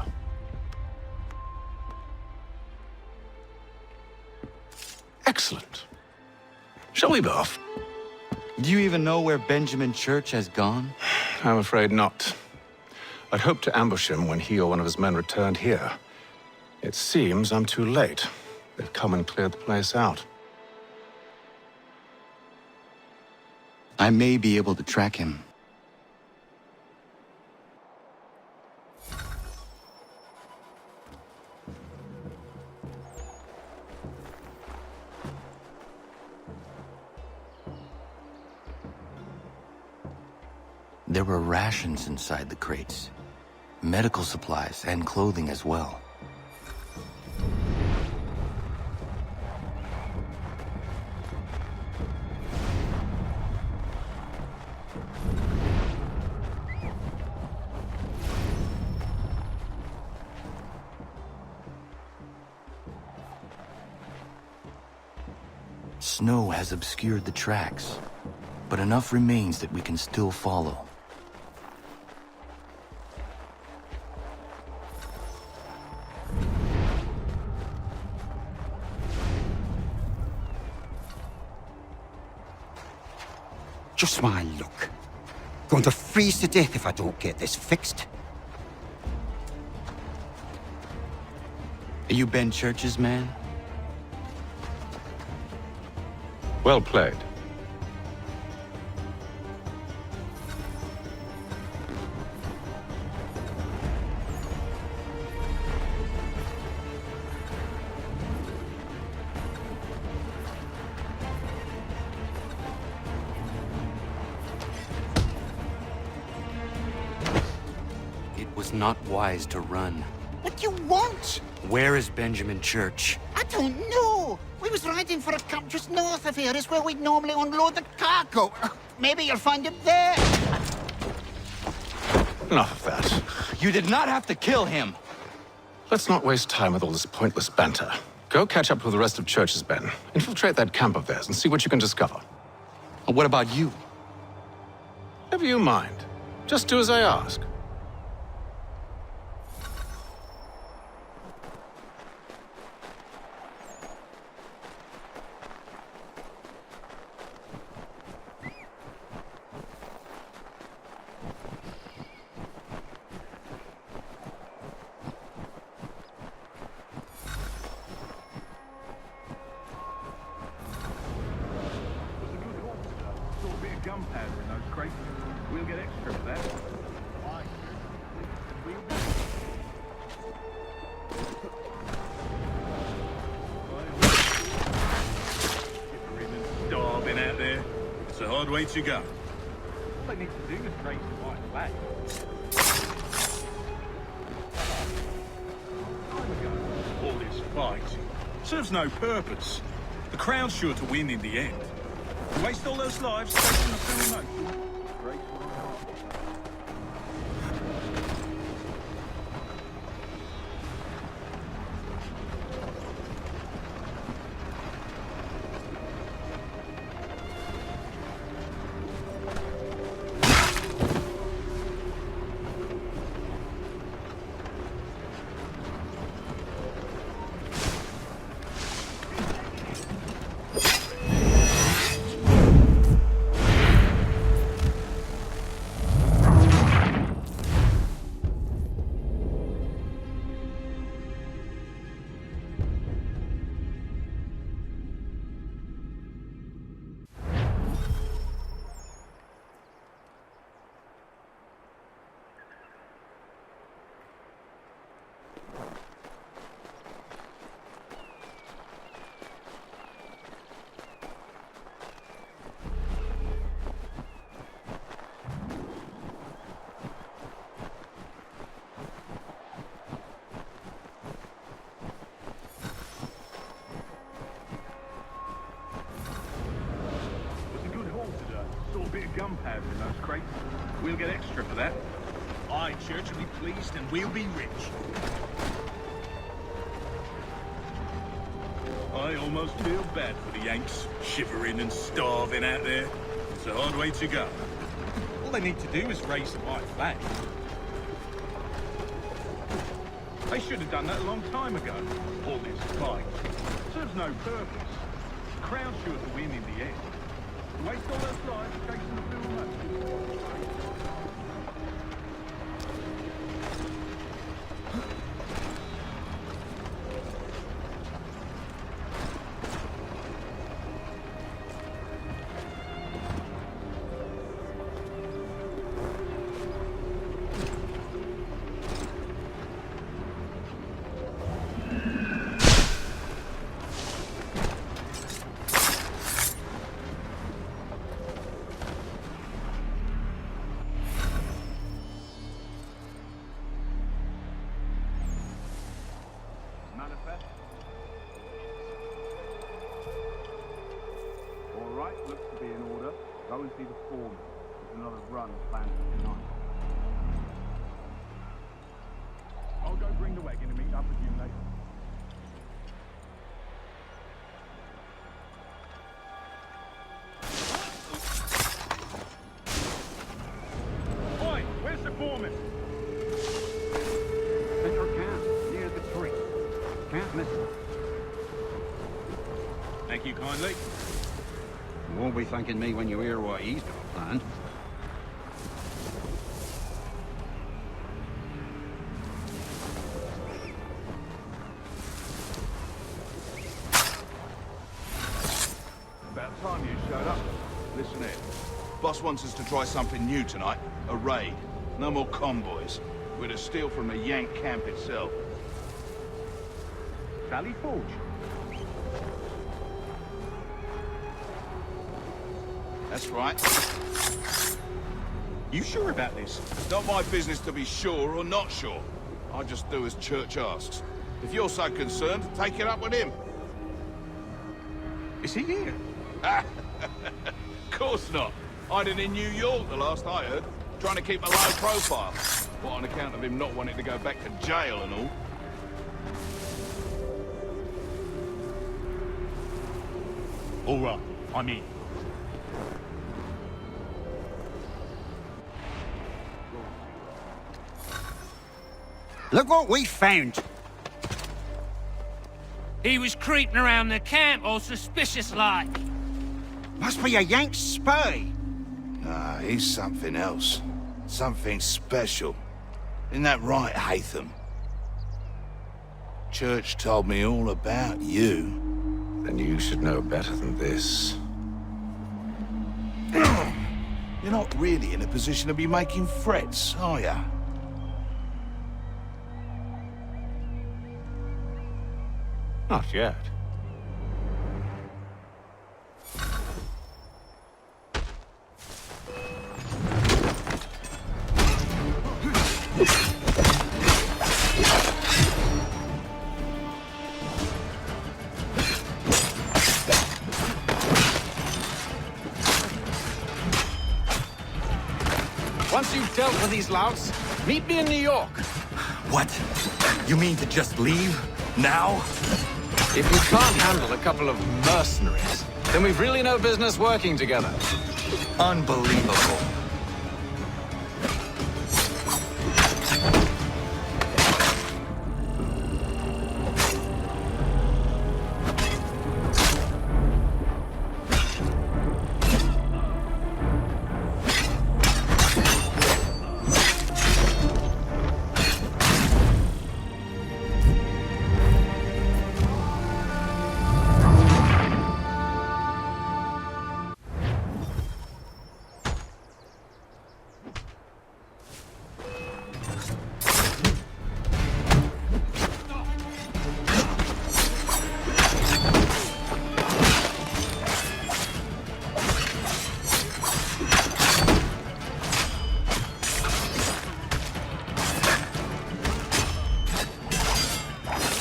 Excellent. Shall we be off? Do you even know where Benjamin Church has gone? I'm afraid not. I'd hoped to ambush him when he or one of his men returned here. It seems I'm too late. They've come and cleared the place out. I may be able to track him. There were rations inside the crates. Medical supplies and clothing as well. Snow has obscured the tracks, but enough remains that we can still follow. Just my luck. Going to freeze to death if I don't get this fixed. Are you Ben Church's man? Well played. It was not wise to run. What do you want? Where is Benjamin Church? I don't know. We was riding for a camp just north of here. Is where we'd normally unload the cargo. Maybe you'll find him there. Enough of that. You did not have to kill him. Let's not waste time with all this pointless banter. Go catch up with the rest of Church's men. Infiltrate that camp of theirs and see what you can discover. What about you? Never you mind. Just do as I ask. Way to go. All I need to do is raise the white flag. All this fight serves no purpose. The Crown's sure to win in the end. Waste all those lives chasing a full notion. Gunpowder in those crates. We'll get extra for that. Aye, Church will be pleased and we'll be rich. I almost feel bad for the Yanks, shivering and starving out there. It's a hard way to go. All they need to do is raise the white flag. They should have done that a long time ago. All this fight serves no purpose. The Crown's sure to win in the end. Waste all those lives chasing the blue moon. Go and see the foreman. There's another run planned for tonight. I'll go bring the wagon and meet up with you later. Oi, where's the foreman? Central camp, near the tree. Can't miss it. Thank you kindly. You won't be thanking me when you hear what he's got planned. About time you showed up. Listen here. Boss wants us to try something new tonight. A raid. No more convoys. We're to steal from the Yank camp itself. Valley Forge. That's right. You sure about this? Not my business to be sure or not sure. I just do as Church asks. If you're so concerned, take it up with him. Is he here? Of course not. Hiding in New York, the last I heard. Trying to keep a low profile. What, on account of him not wanting to go back to jail and all? All right, I'm in. Look what we found. He was creeping around the camp all suspicious-like. Must be a Yank spy. Nah, he's something else. Something special. Isn't that right, Hatham? Church told me all about you. Then you should know better than this. You're not really in a position to be making threats, are ya? Not yet. Once you've dealt with these louts, meet me in New York. What? You mean to just leave? Now? If you can't handle a couple of mercenaries, then we've really no business working together. Unbelievable.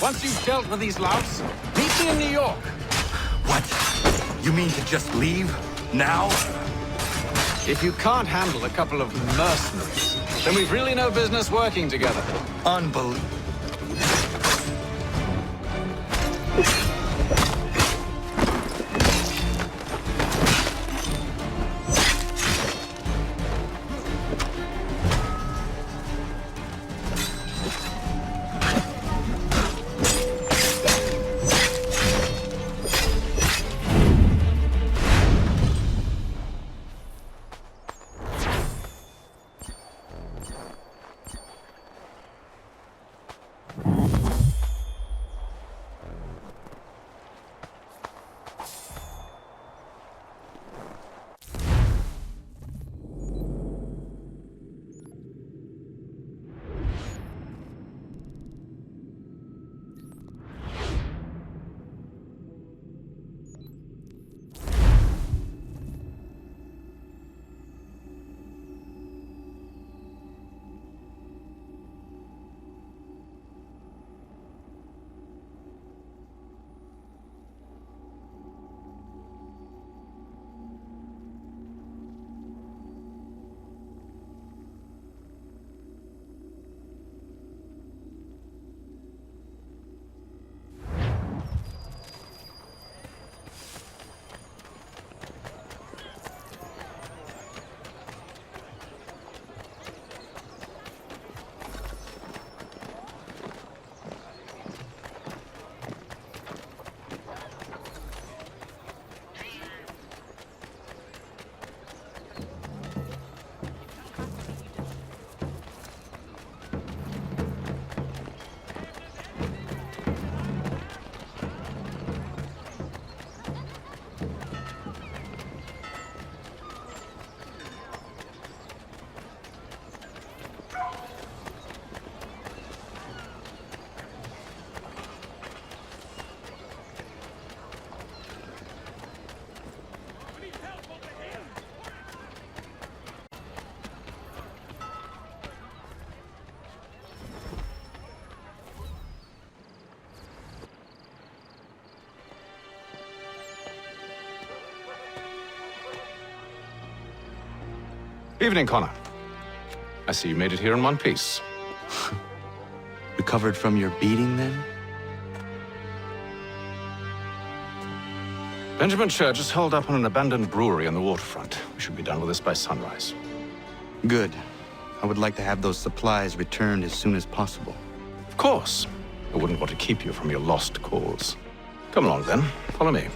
Once you've dealt with these louts, meet me in New York. What? You mean to just leave? Now? If you can't handle a couple of mercenaries, then we've really no business working together. Unbelievable. Evening, Connor. I see you made it here in one piece. Recovered from your beating, then? Benjamin Church is holed up on an abandoned brewery on the waterfront. We should be done with this by sunrise. Good. I would like to have those supplies returned as soon as possible. Of course. I wouldn't want to keep you from your lost cause. Come along, then. Follow me.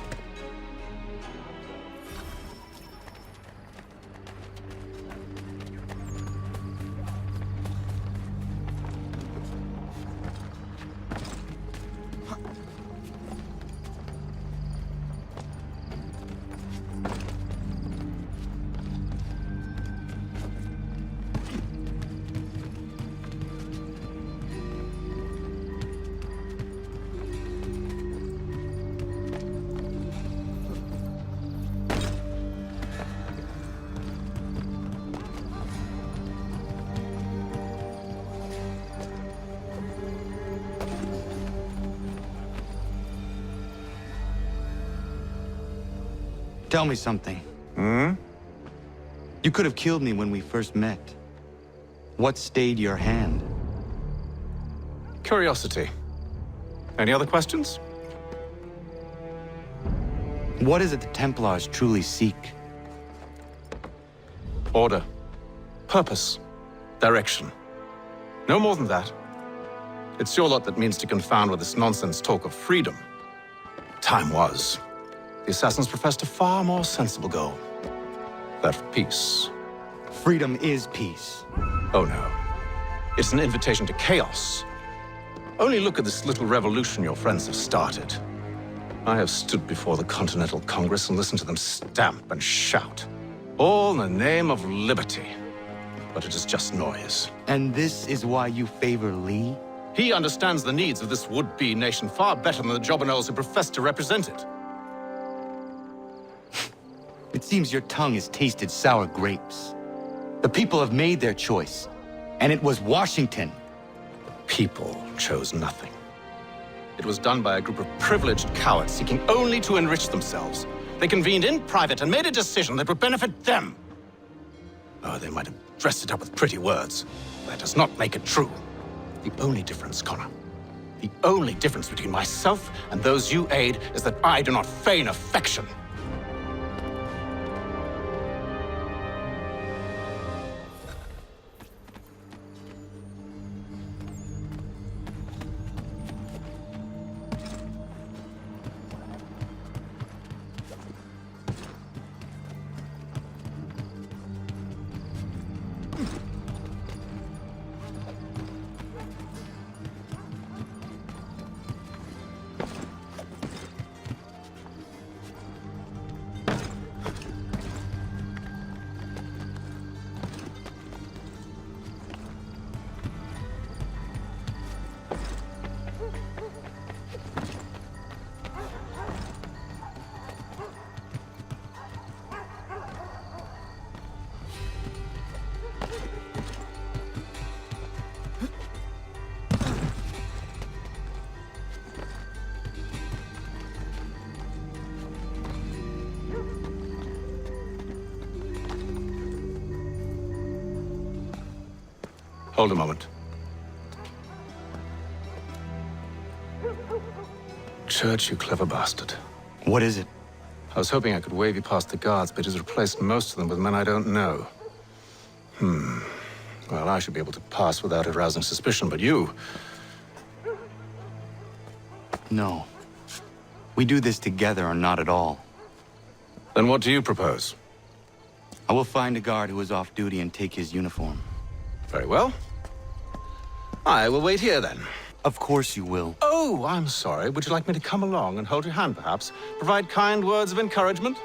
Tell me something. You could have killed me when we first met. What stayed your hand? Curiosity. Any other questions? What is it the Templars truly seek? Order. Purpose. Direction. No more than that. It's your lot that means to confound with this nonsense talk of freedom. Time was. The Assassins professed a far more sensible goal. That of peace. Freedom is peace. Oh no. It's an invitation to chaos. Only look at this little revolution your friends have started. I have stood before the Continental Congress and listened to them stamp and shout. All in the name of liberty. But it is just noise. And this is why you favor Lee? He understands the needs of this would-be nation far better than the jobberknolls who profess to represent it. It seems your tongue has tasted sour grapes. The people have made their choice, and it was Washington. The people chose nothing. It was done by a group of privileged cowards seeking only to enrich themselves. They convened in private and made a decision that would benefit them. Oh, they might have dressed it up with pretty words. That does not make it true. The only difference, Connor, the only difference between myself and those you aid is that I do not feign affection. Hold a moment. Church, you clever bastard. What is it? I was hoping I could wave you past the guards, but he's replaced most of them with men I don't know. Well, I should be able to pass without arousing suspicion, but you... No. We do this together or not at all. Then what do you propose? I will find a guard who is off duty and take his uniform. Very well. I will wait here, then. Of course you will. Oh, I'm sorry. Would you like me to come along and hold your hand, perhaps? Provide kind words of encouragement?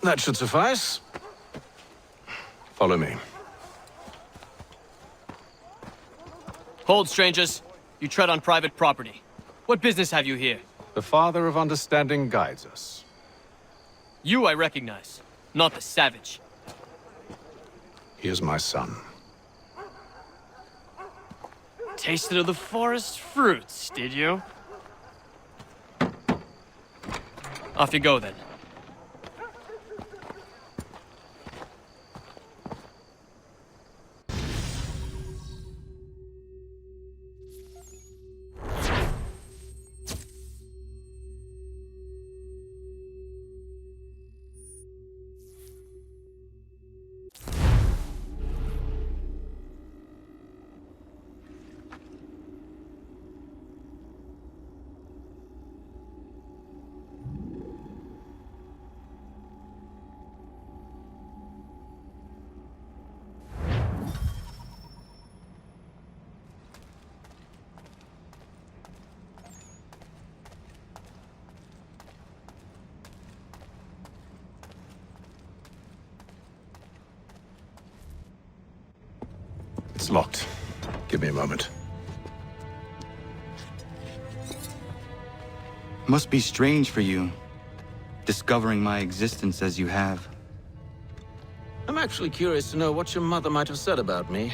That should suffice. Follow me. Hold, strangers. You tread on private property. What business have you here? The Father of Understanding guides us. You I recognize, not the savage. He is my son. Tasted of the forest fruits, did you? Off you go, then. It's locked. Give me a moment. Must be strange for you, discovering my existence as you have. I'm actually curious to know what your mother might have said about me.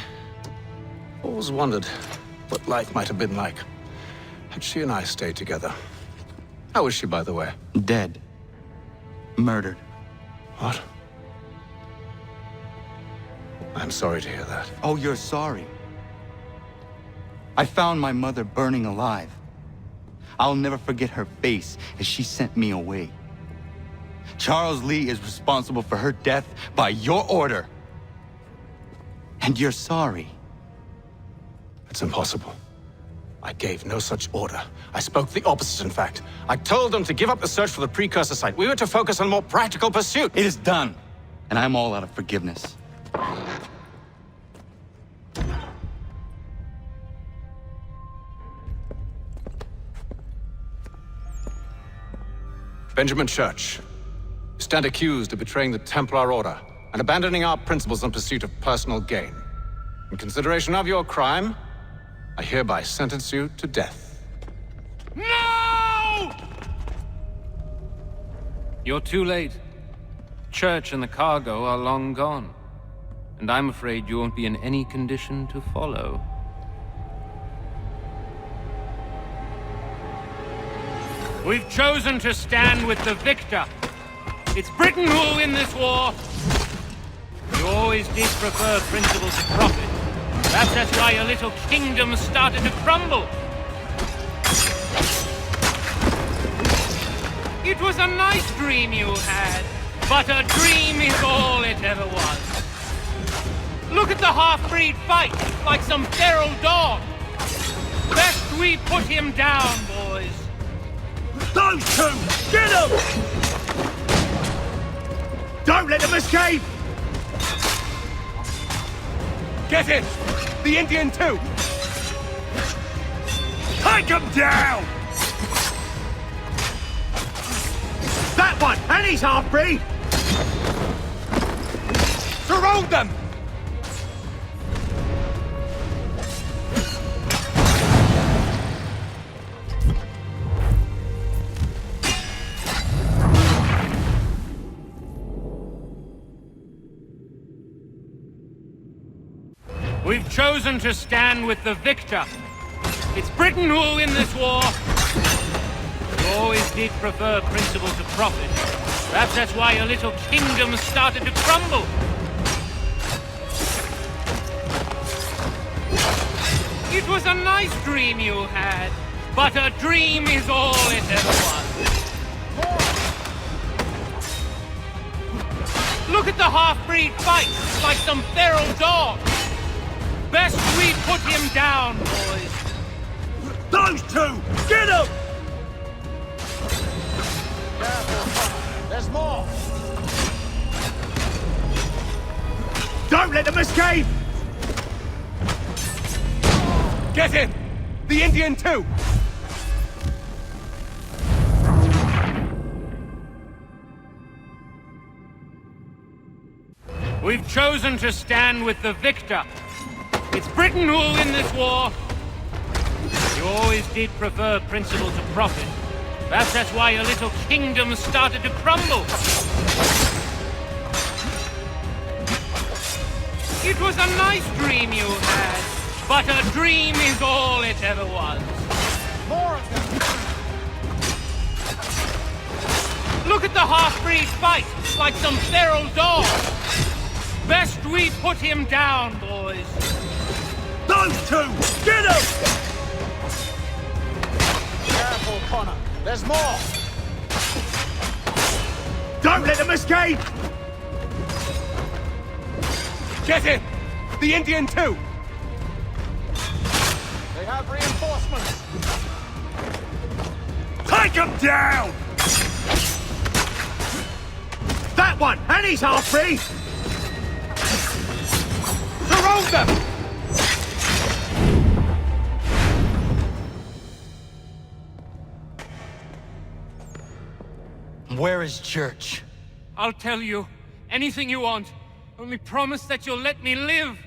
Always wondered what life might have been like had she and I stayed together. How is she, by the way? Dead. Murdered. What? I'm sorry to hear that. Oh, you're sorry. I found my mother burning alive. I'll never forget her face as she sent me away. Charles Lee is responsible for her death by your order. And you're sorry. It's impossible. I gave no such order. I spoke the opposite, in fact. I told them to give up the search for the precursor site. We were to focus on more practical pursuit. It is done, and I'm all out of forgiveness. Benjamin Church, you stand accused of betraying the Templar Order and abandoning our principles in pursuit of personal gain. In consideration of your crime, I hereby sentence you to death. No! You're too late. Church and the cargo are long gone. And I'm afraid you won't be in any condition to follow. We've chosen to stand with the victor. It's Britain who will win this war. You always did prefer principles of profit. Perhaps that's why your little kingdom started to crumble. It was a nice dream you had, but a dream is all it ever was. Look at the half-breed fight, like some feral dog. Best we put him down, boys. Those two! Get them! Don't let them escape! Get in! The Indian too! Take them down! That one! And he's half-breed! Surround them! We've chosen to stand with the victor. It's Britain who will win this war. You always did prefer principles of profit. Perhaps that's why your little kingdom started to crumble. It was a nice dream you had, but a dream is all it ever was. Look at the half-breed fight, like some feral dog. Best we put him down, boys. Those two! Get them! There's more! Don't let them escape! Get in! The Indian too! We've chosen to stand with the victor. It's Britain who will win this war. You always did prefer principle to profit. Perhaps that's why your little kingdom started to crumble. It was a nice dream you had, but a dream is all it ever was. More of them! Look at the half-breed fight, like some feral dog. Best we put him down, boys. Those two! Get him! Careful, Connor. There's more! Don't let them escape! Get him! The Indian too! They have reinforcements! Take him down! That one! And he's half-breed! Surround them! Where is Church? I'll tell you. Anything you want. Only promise that you'll let me live.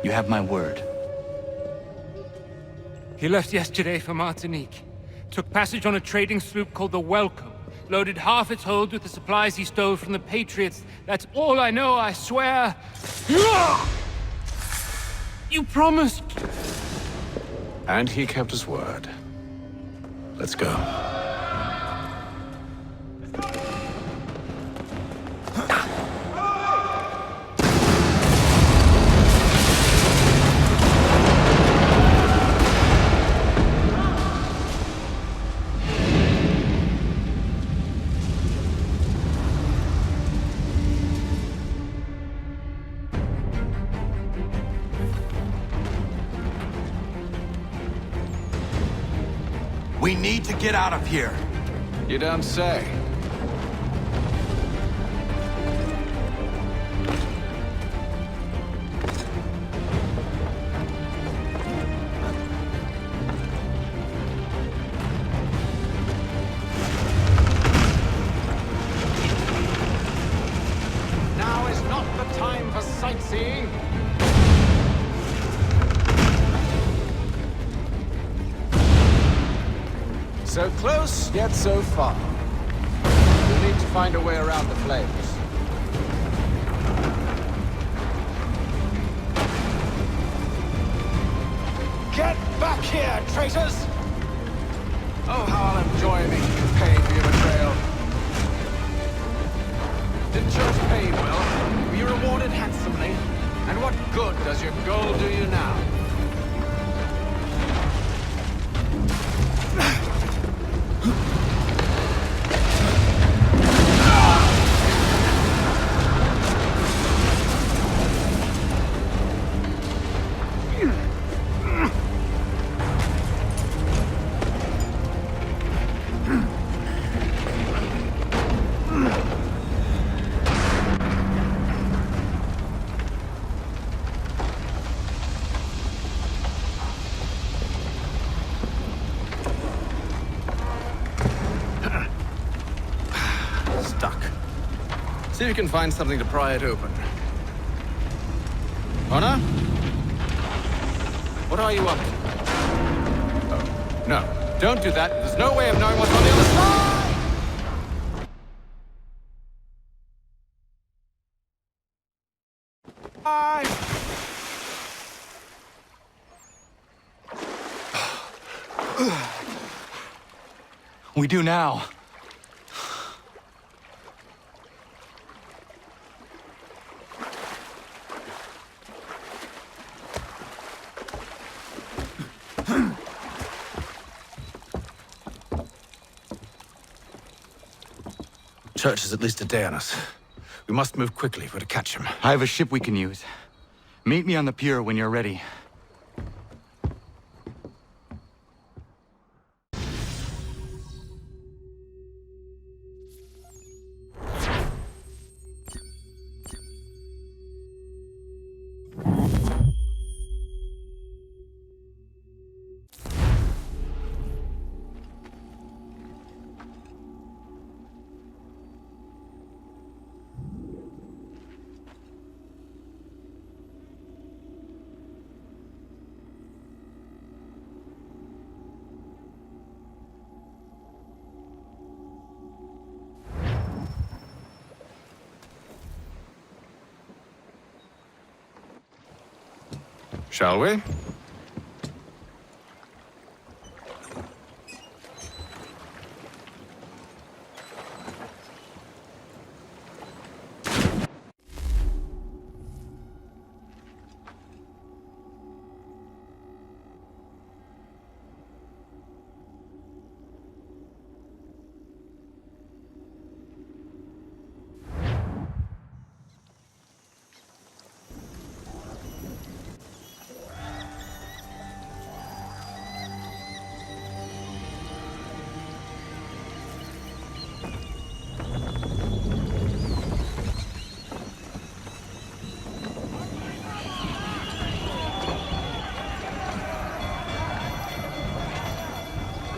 You have my word. He left yesterday for Martinique. Took passage on a trading sloop called the Welcome. Loaded half its hold with the supplies he stole from the Patriots. That's all I know, I swear. You promised. And he kept his word. Let's go. We need to get out of here. You don't say. Now is not the time for sightseeing. So close, yet so far. We'll need to find a way around the flames. Get back here, traitors! Oh, how I'll enjoy making you pay for your betrayal. Did Church pay you well? Were you rewarded handsomely? And what good does your gold do you now? See if you can find something to pry it open. Connor? What are you up to? Oh, no. Don't do that. There's no way of knowing what's on the other side! We do now. Church is at least a day on us. We must move quickly if we're to catch him. I have a ship we can use. Meet me on the pier when you're ready. Shall we?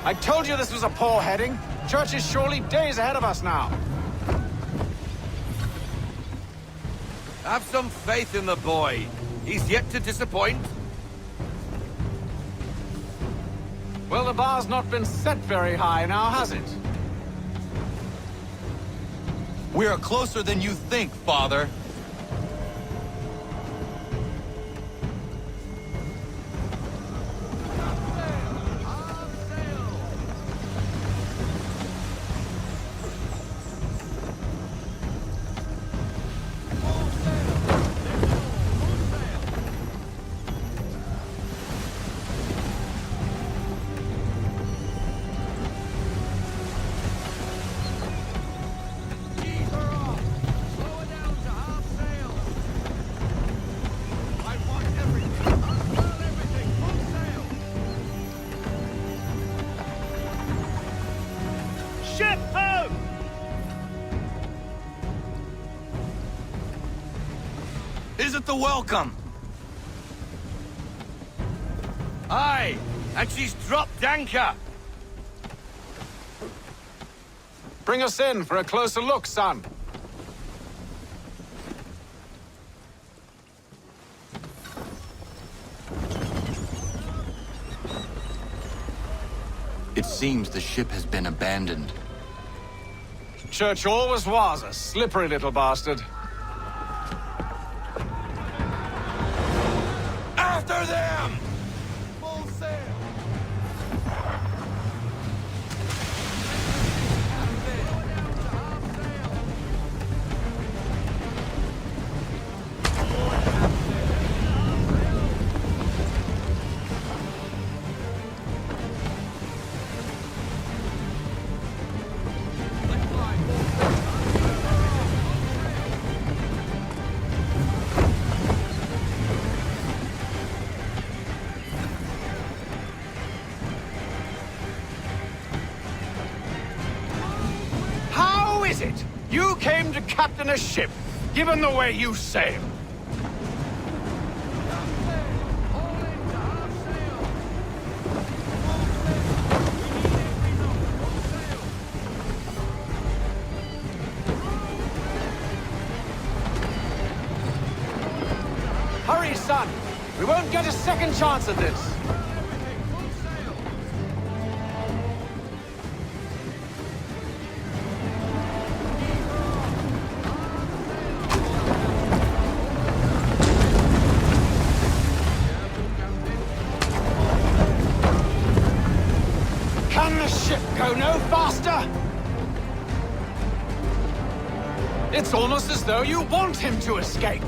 I told you this was a poor heading. Church is surely days ahead of us now. Have some faith in the boy. He's yet to disappoint. Well, the bar's not been set very high now, has it? We are closer than you think, Father. Isn't the welcome? Aye, and she's dropped anchor. Bring us in for a closer look, son. It seems the ship has been abandoned. Church always was a slippery little bastard. After them! Full sail! You came to captain a ship, given the way you sail. Hurry, son! We won't get a second chance at this. Can the ship go no faster? It's almost as though you want him to escape.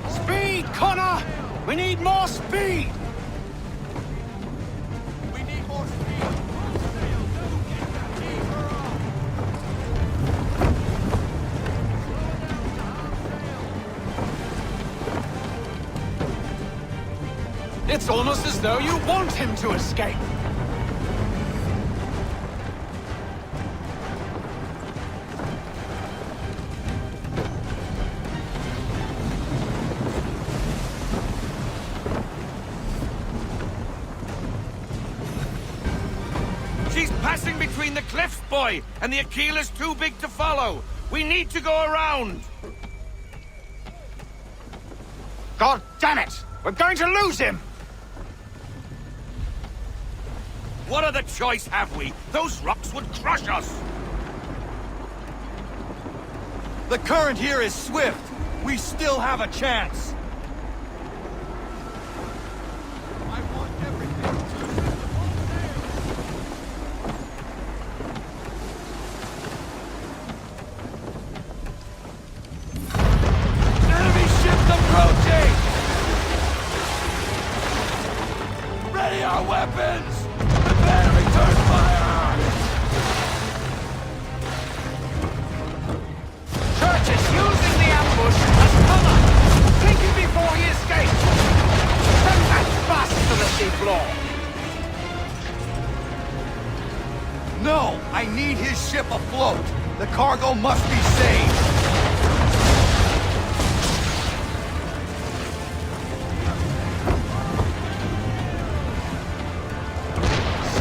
Speed, Connor! We need more speed! It's almost as though you want him to escape. She's passing between the cliffs, boy, and the Aquila's too big to follow. We need to go around. God damn it! We're going to lose him! What other choice have we? Those rocks would crush us! The current here is swift. We still have a chance. Enemy ships approaching! Ready our weapons! Prepare to return fire! Church is using the ambush as cover! Take him before he escapes! Send that bastard to the seafloor! No! I need his ship afloat! The cargo must be saved!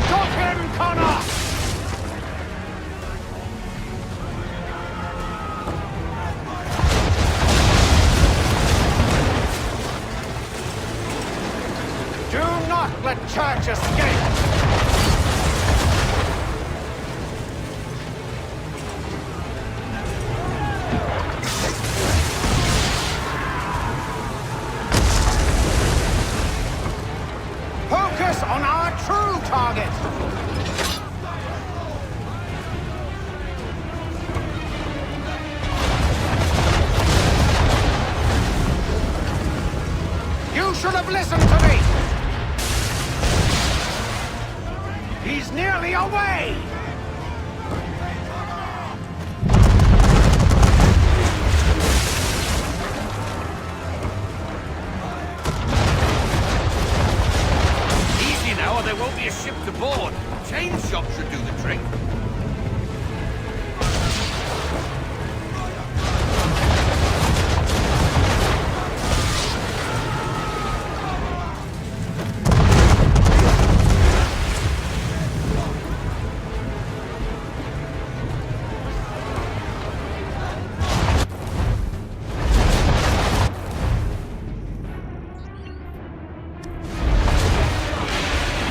Stop him, Connor! Do not let Church escape! Focus on our true target! You should have listened to me! He's nearly away! Easy now or there won't be a ship to board. Chain shot should do the trick.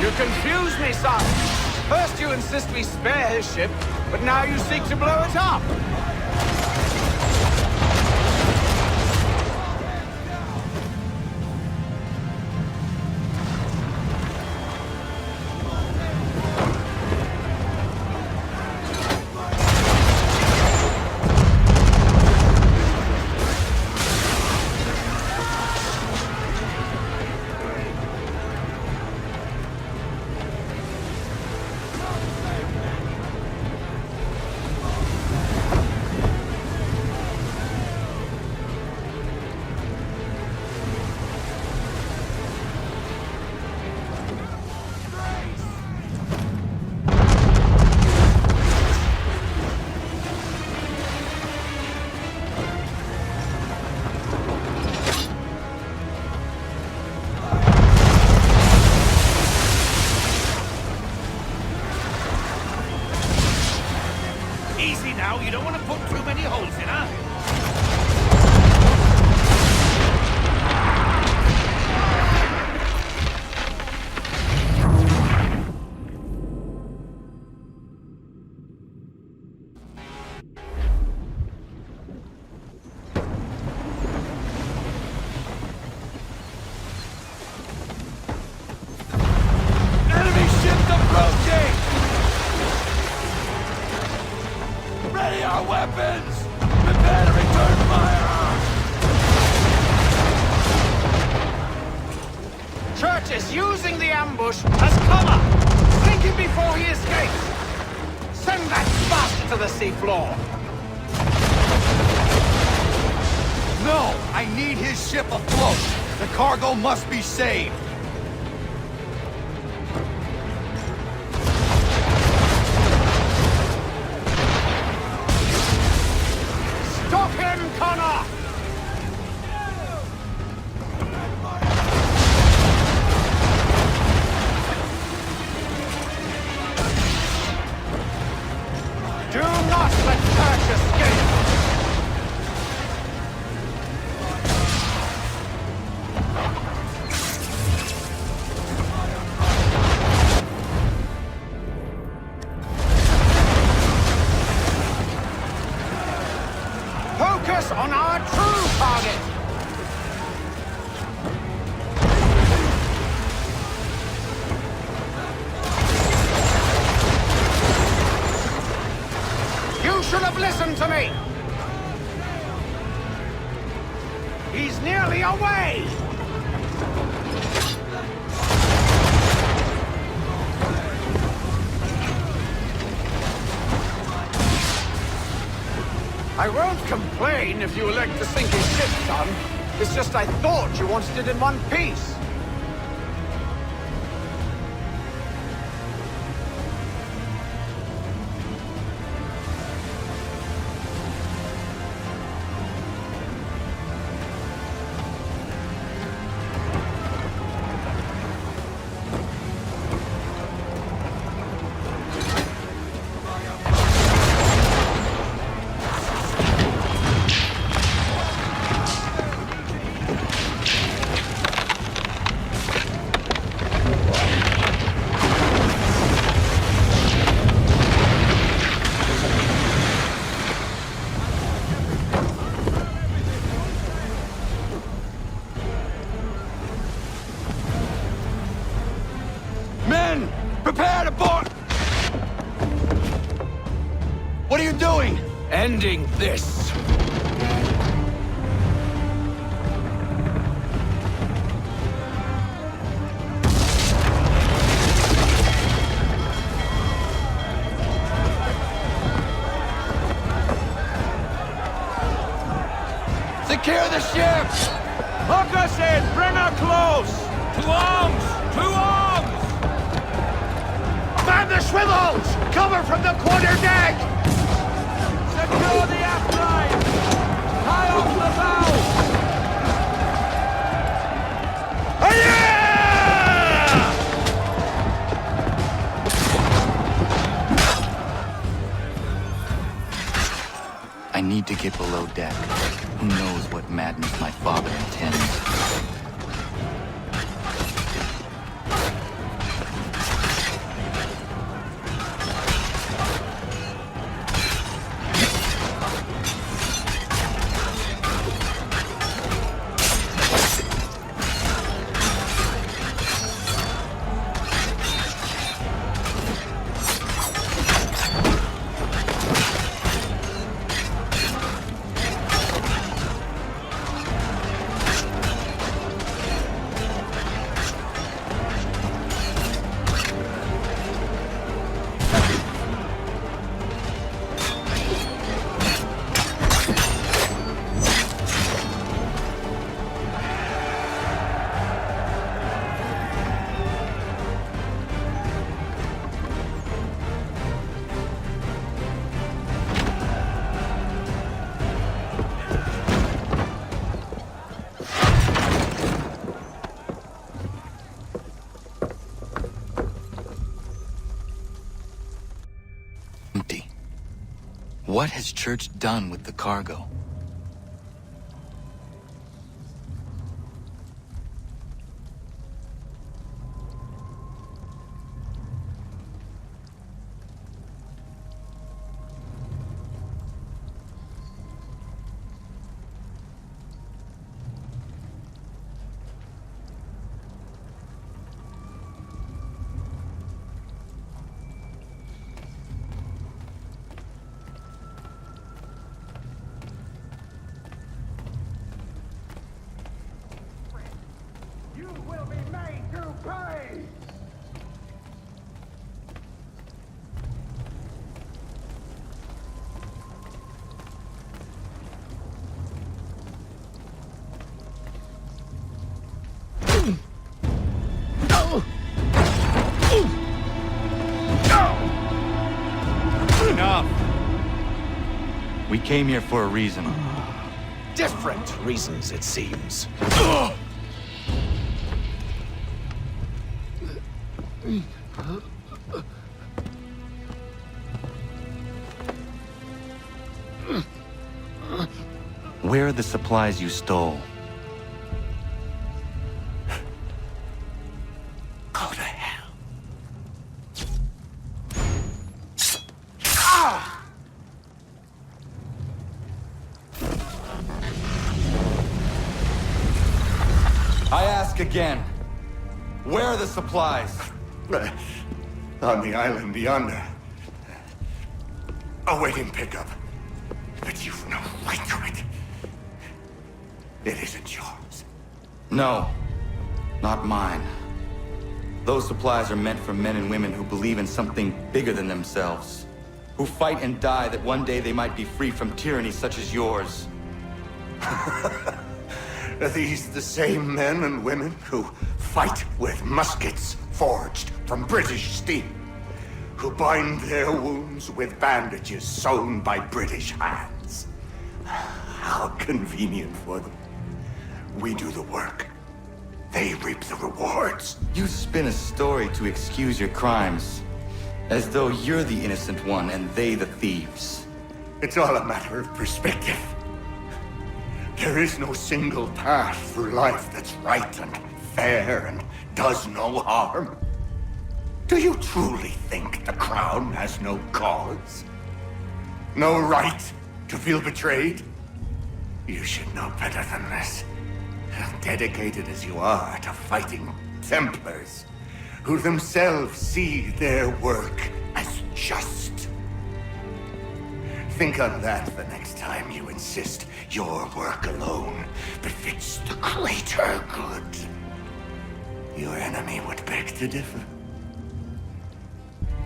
You confuse me, son. First you insist we spare his ship, but now you seek to blow it up. Easy now, you don't want to put too many holes in her. Enemy ships approaching! Ready our weapons! Prepare to return fire! Church is using the ambush as cover! Sink him before he escapes! Send that bastard to the seafloor! No! I need his ship afloat! The cargo must be saved! Stop him, Connor! Do not let Church escape! focus on our true target. You should have listened to me. He's nearly away. I won't complain if you elect to sink his ship, son. It's just I thought you wanted it in one piece. Men! Prepare to board! What are you doing? Ending this. Secure the ship! Hook us in! Bring her close! To arms! To arms! Man the swivels! Cover from the quarter deck! Secure the aft line! Tie off the bow! I need to get below deck. Who knows what madness my father intends? What has Church done with the cargo? We came here for a reason. Different reasons, it seems. Where are the supplies you stole? Go to hell. ask again. Where are the supplies? On the island yonder. Awaiting pickup. But you've no right to it. It isn't yours. No, not mine. Those supplies are meant for men and women who believe in something bigger than themselves. Who fight and die that one day they might be free from tyranny such as yours. Are these the same men and women who fight with muskets forged from British steel? Who bind their wounds with bandages sewn by British hands? How convenient for them. We do the work. They reap the rewards. You spin a story to excuse your crimes, as though you're the innocent one and they the thieves. It's all a matter of perspective. There is no single path through life that's right and fair and does no harm. Do you truly think the Crown has no cause? No right to feel betrayed? You should know better than this. Dedicated as you are to fighting Templars, who themselves see their work as just. Think on that the next time you insist your work alone befits the greater good. Your enemy would beg to differ,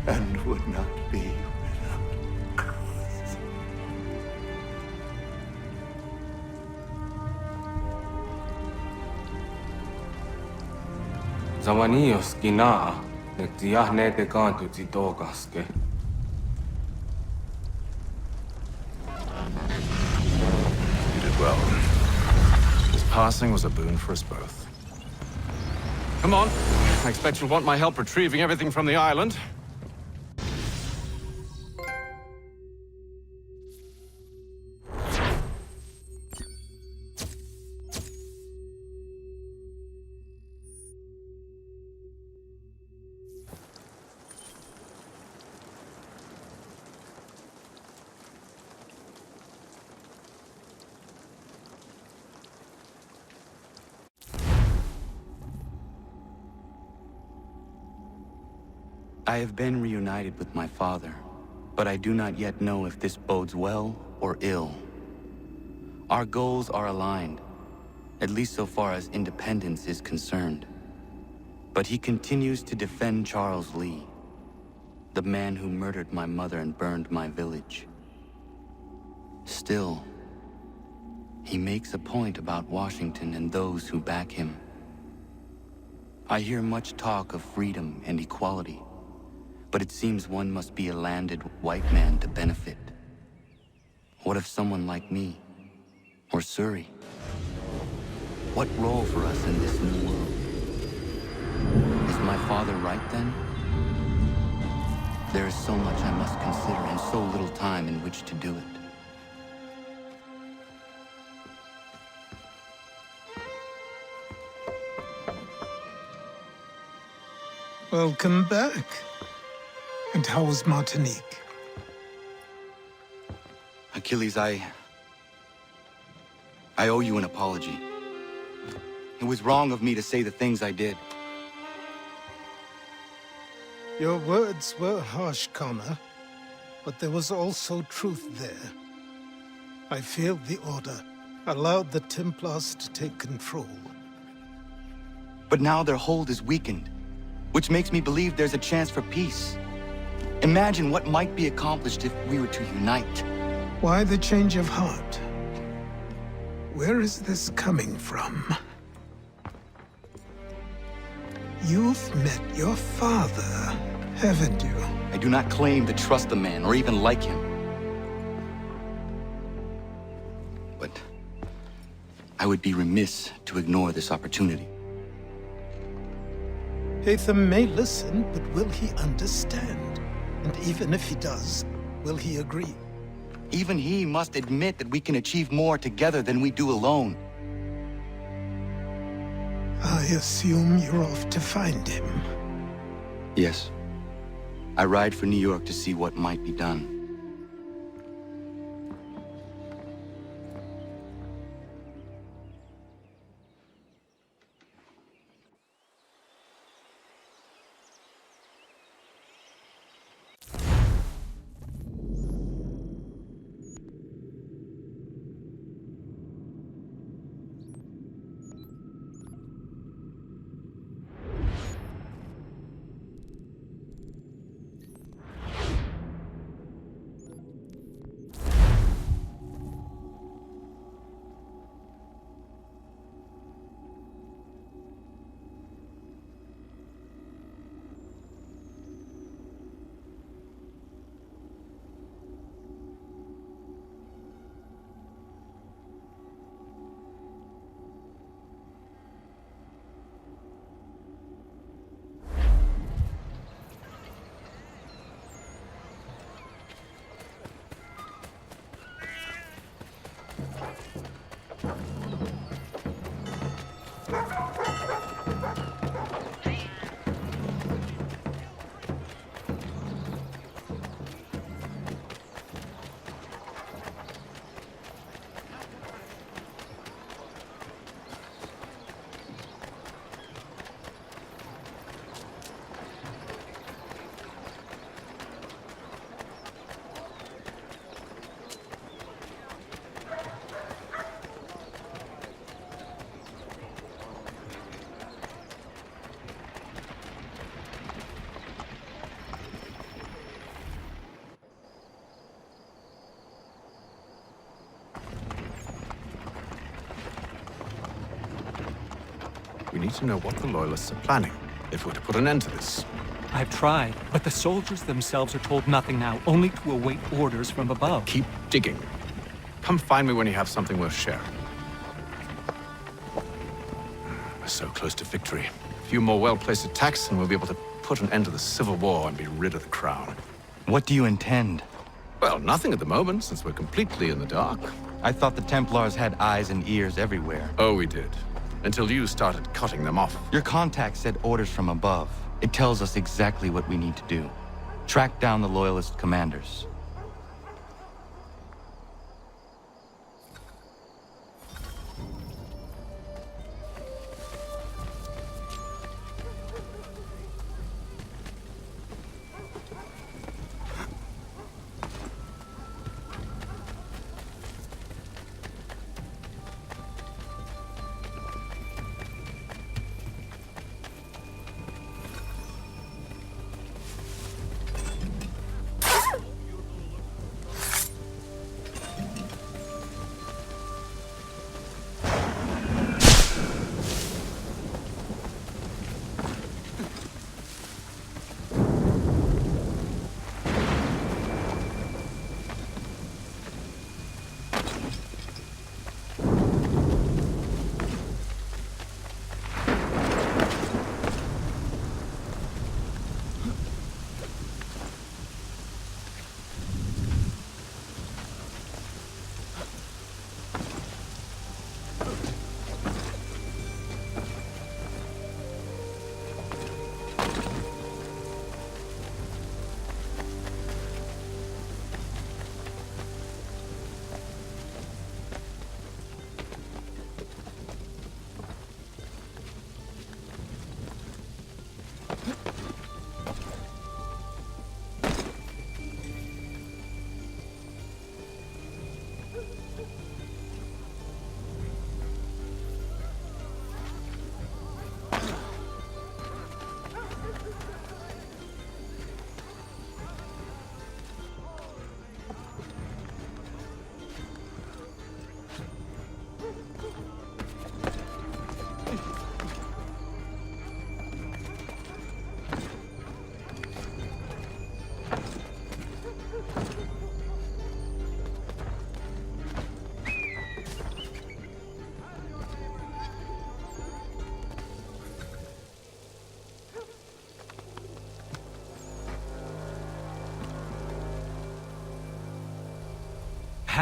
and would not be without cause. Zawanios kinaa, nektiahne te kantu zitogaske. You did well. His passing was a boon for us both. Come on. I expect you'll want my help retrieving everything from the island. I have been reunited with my father, but I do not yet know if this bodes well or ill. Our goals are aligned, at least so far as independence is concerned. But he continues to defend Charles Lee, the man who murdered my mother and burned my village. Still, he makes a point about Washington and those who back him. I hear much talk of freedom and equality, but it seems one must be a landed white man to benefit. What if someone like me, or Surrey? What role for us in this new world? Is my father right then? There is so much I must consider and so little time in which to do it. Welcome back. And how was Martinique? Achilles, I owe you an apology. It was wrong of me to say the things I did. Your words were harsh, Connor, but there was also truth there. I failed the order, allowed the Templars to take control. But now their hold is weakened, which makes me believe there's a chance for peace. Imagine what might be accomplished if we were to unite. Why the change of heart? Where is this coming from? You've met your father, haven't you? I do not claim to trust the man or even like him. But I would be remiss to ignore this opportunity. Hatham may listen, but will he understand? And even if he does, will he agree? Even he must admit that we can achieve more together than we do alone. I assume you're off to find him. Yes. I ride for New York to see what might be done. We need to know what the Loyalists are planning, if we're to put an end to this. I've tried, but the soldiers themselves are told nothing now, only to await orders from above. Keep digging. Come find me when you have something worth sharing. We're so close to victory. A few more well-placed attacks and we'll be able to put an end to the Civil War and be rid of the Crown. What do you intend? Well, nothing at the moment, since we're completely in the dark. I thought the Templars had eyes and ears everywhere. Oh, we did. Until you started cutting them off. Your contact said orders from above. It tells us exactly what we need to do. Track down the Loyalist commanders.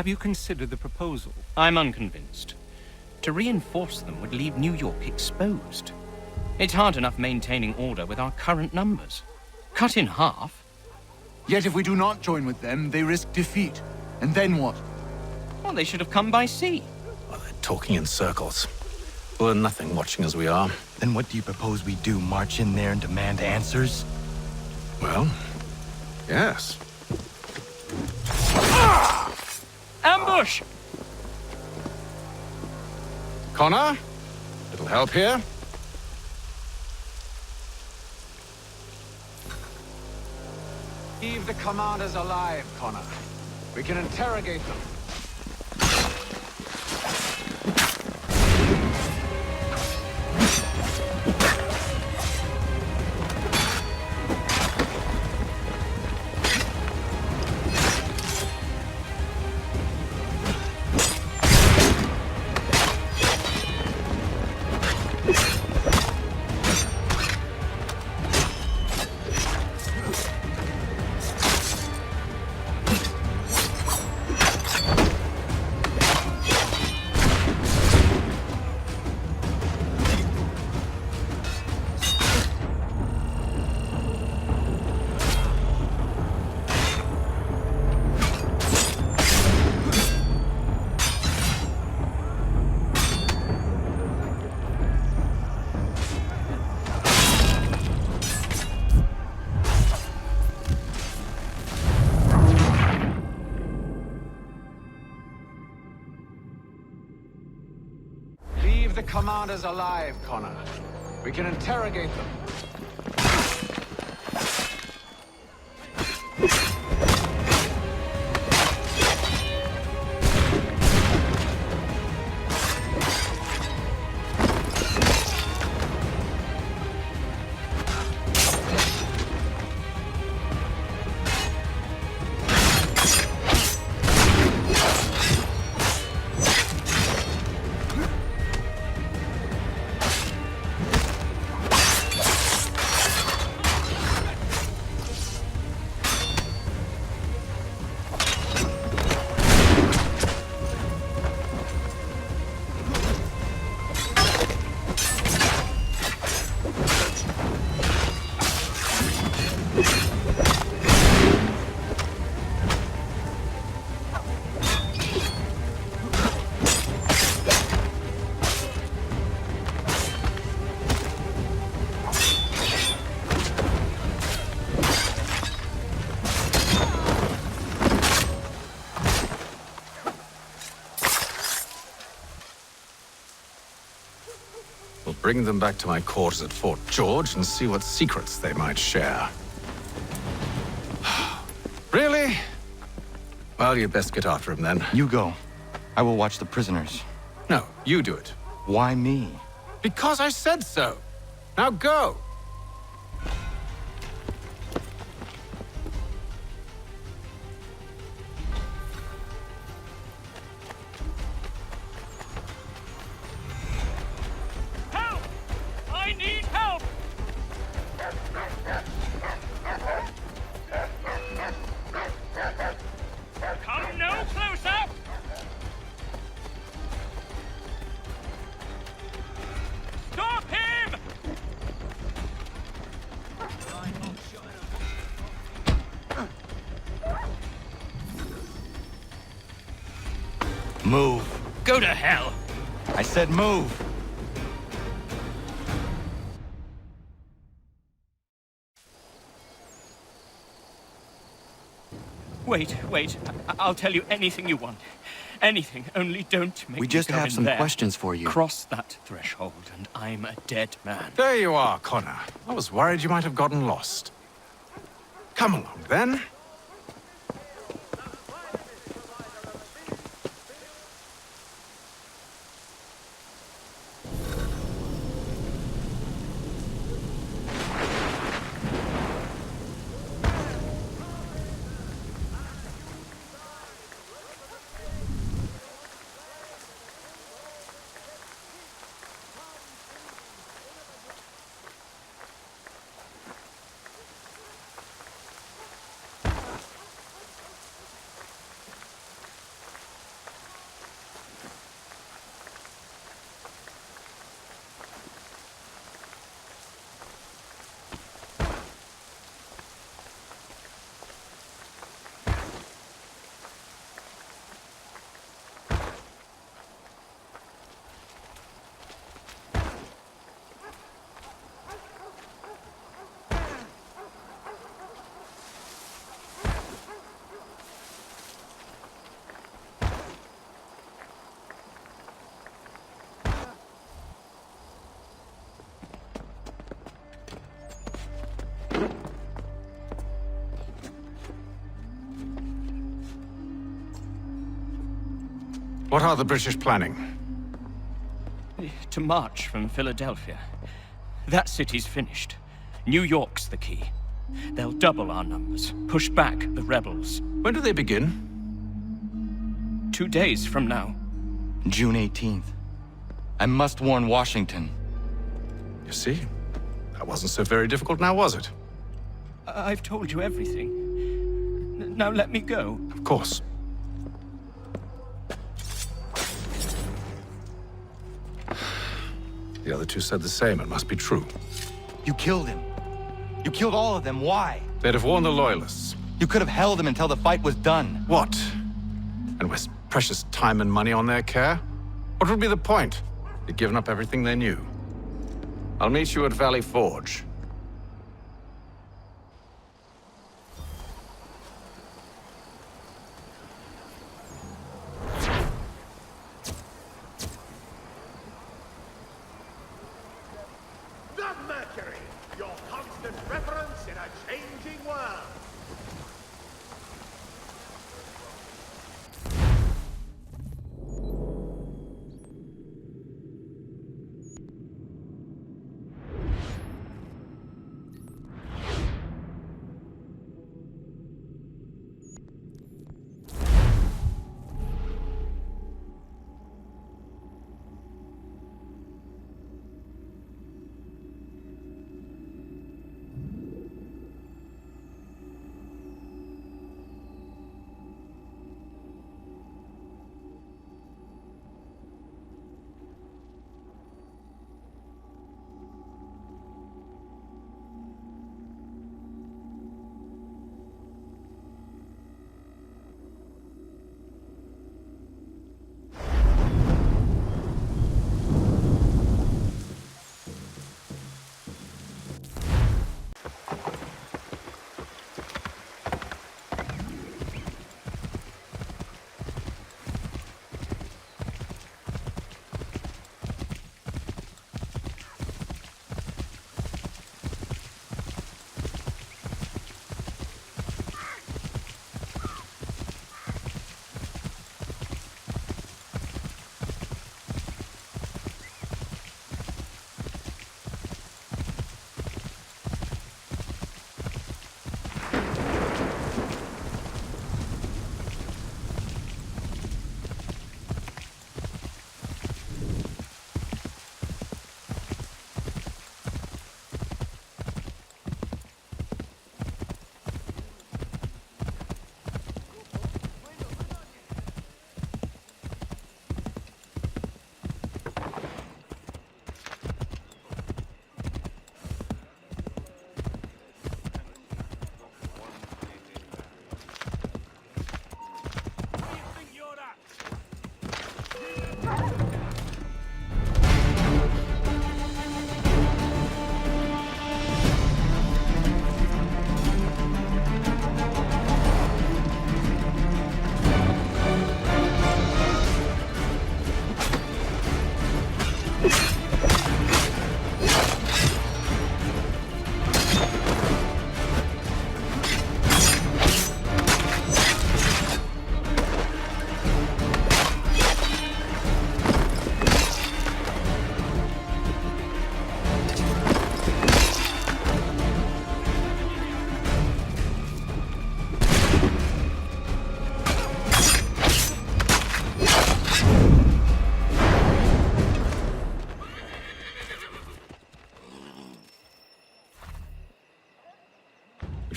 Have you considered the proposal? I'm unconvinced. To reinforce them would leave New York exposed. It's hard enough maintaining order with our current numbers. Cut in half. Yet if we do not join with them, they risk defeat. And then what? Well, they should have come by sea. Well, they're talking in circles. We'll learn nothing watching as we are. Then what do you propose we do? March in there and demand answers? Well, yes. Ambush! Connor? Little help here? Leave the commanders alive, Connor. We can interrogate them. Leave the commanders alive, Connor. We can interrogate them. We'll bring them back to my quarters at Fort George and see what secrets they might share. Really? Well, you best get after him then. You go. I will watch the prisoners. No, you do it. Why me? Because I said so. Now go! Help! I need help! Come no closer! Stop him! Move. Go to hell! I said move. Wait. I'll tell you anything you want. Anything, only don't make We me just go have in some there. questions for you. Cross that threshold, and I'm a dead man. There you are, Connor. I was worried you might have gotten lost. Come along, then. What are the British planning? To march from Philadelphia. That city's finished. New York's the key. They'll double our numbers, push back the rebels. When do they begin? 2 days from now. June 18th. I must warn Washington. You see? That wasn't so very difficult now, was it? I've told you everything. Now let me go. Of course. The other two said the same. It must be true. You killed him. You killed all of them. Why? They'd have warned the Loyalists. You could have held him until the fight was done. What? And waste precious time and money on their care? What would be the point? They'd given up everything they knew. I'll meet you at Valley Forge.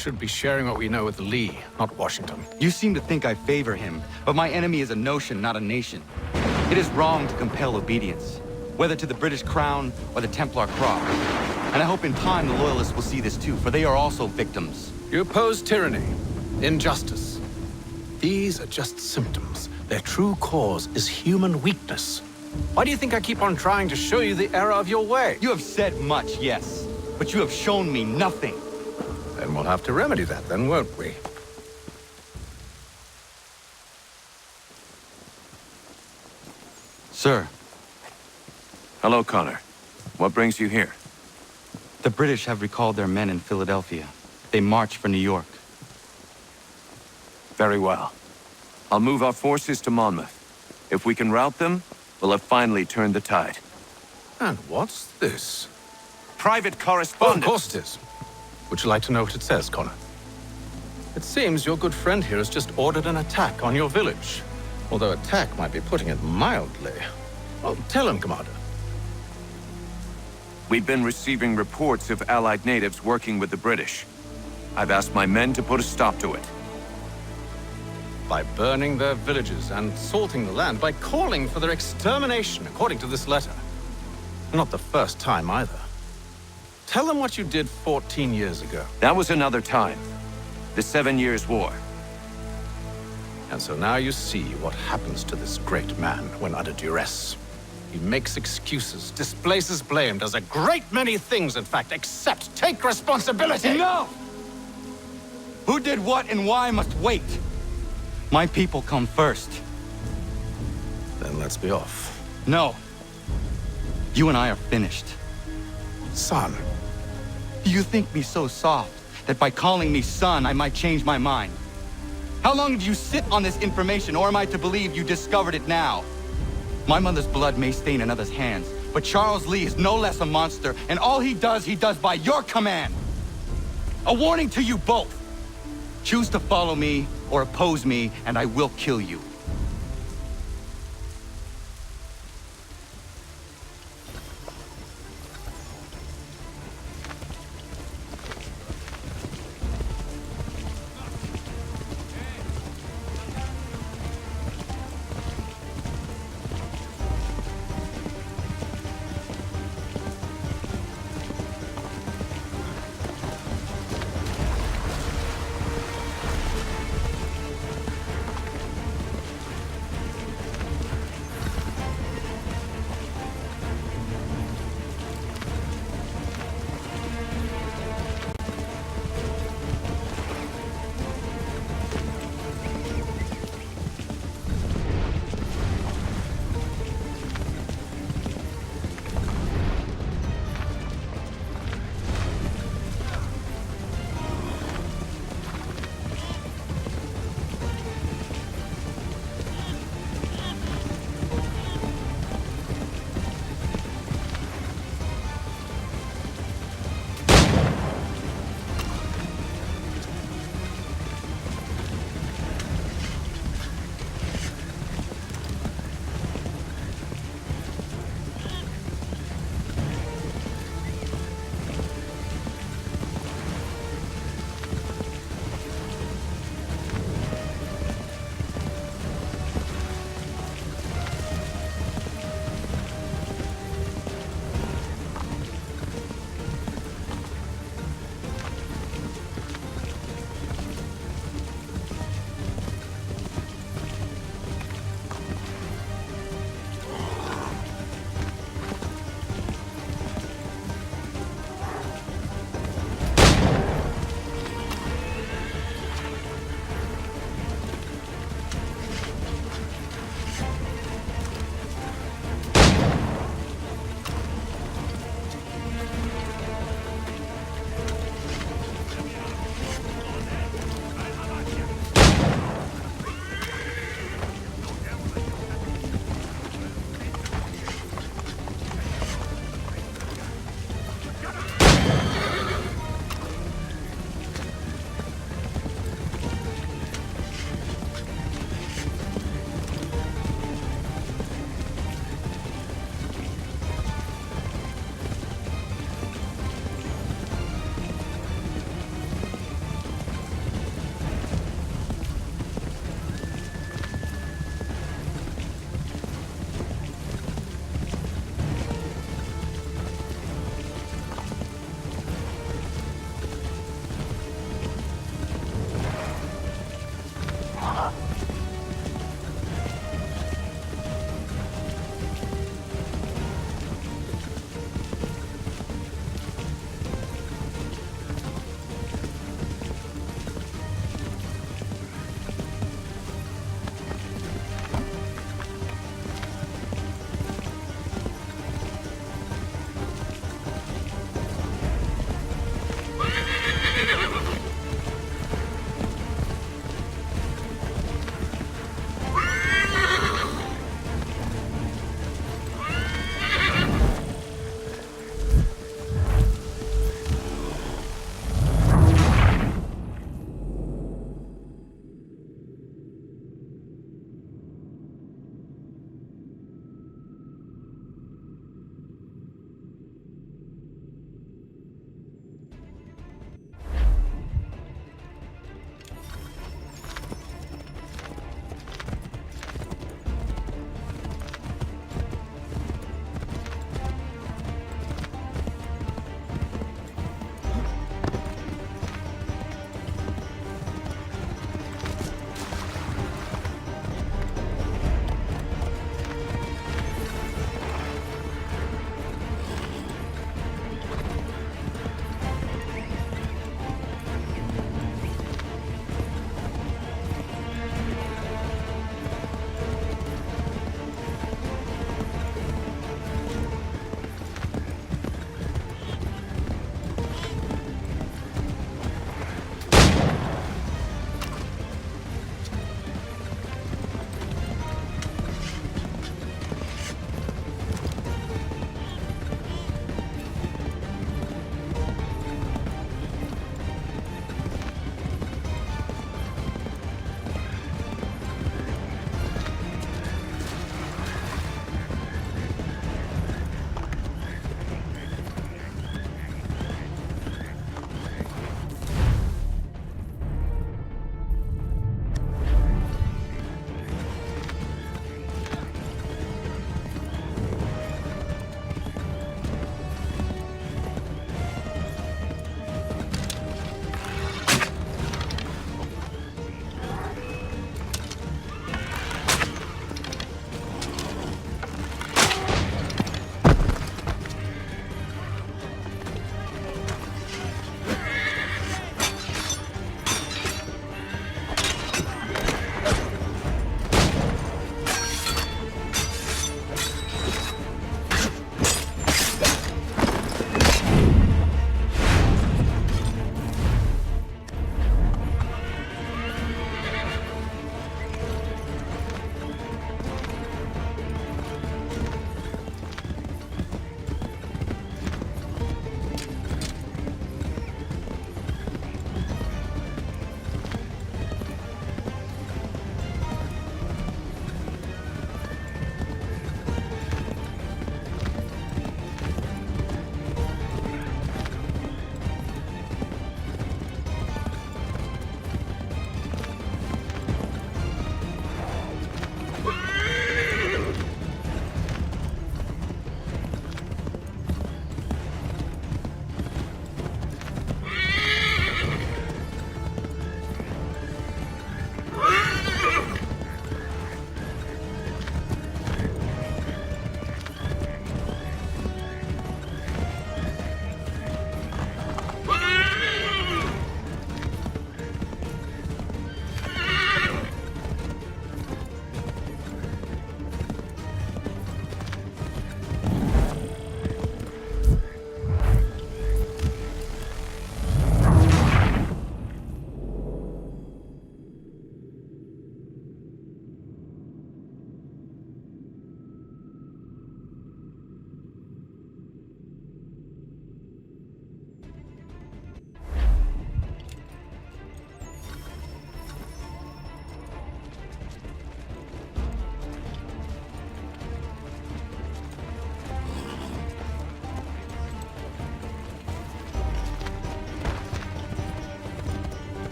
should be sharing what we know with Lee, not Washington. You seem to think I favor him, but my enemy is a notion, not a nation. It is wrong to compel obedience, whether to the British Crown or the Templar cross. And I hope in time the Loyalists will see this too, for they are also victims. You oppose tyranny, injustice. These are just symptoms. Their true cause is human weakness. Why do you think I keep on trying to show you the error of your way? You have said much, yes, but you have shown me nothing. Then we'll have to remedy that then, won't we? Sir. Hello, Connor. What brings you here? The British have recalled their men in Philadelphia. They march for New York. Very well. I'll move our forces to Monmouth. If we can rout them, we'll have finally turned the tide. And what's this? Private correspondence. Oh, of course it is. Would you like to know what it says, Connor? It seems your good friend here has just ordered an attack on your village. Although attack might be putting it mildly. Well, tell him, Commander. We've been receiving reports of Allied natives working with the British. I've asked my men to put a stop to it. By burning their villages and salting the land, by calling for their extermination, according to this letter. Not the first time, either. Tell them what you did 14 years ago. That was another time. The 7 Years' War. And so now you see what happens to this great man when under duress. He makes excuses, displaces blame, does a great many things, in fact, except take responsibility! No! Who did what and why must wait. My people come first. Then let's be off. No. You and I are finished. Son. Do you think me so soft that by calling me son, I might change my mind? How long did you sit on this information, or am I to believe you discovered it now? My mother's blood may stain another's hands, but Charles Lee is no less a monster, and all he does by your command. A warning to you both. Choose to follow me or oppose me, and I will kill you.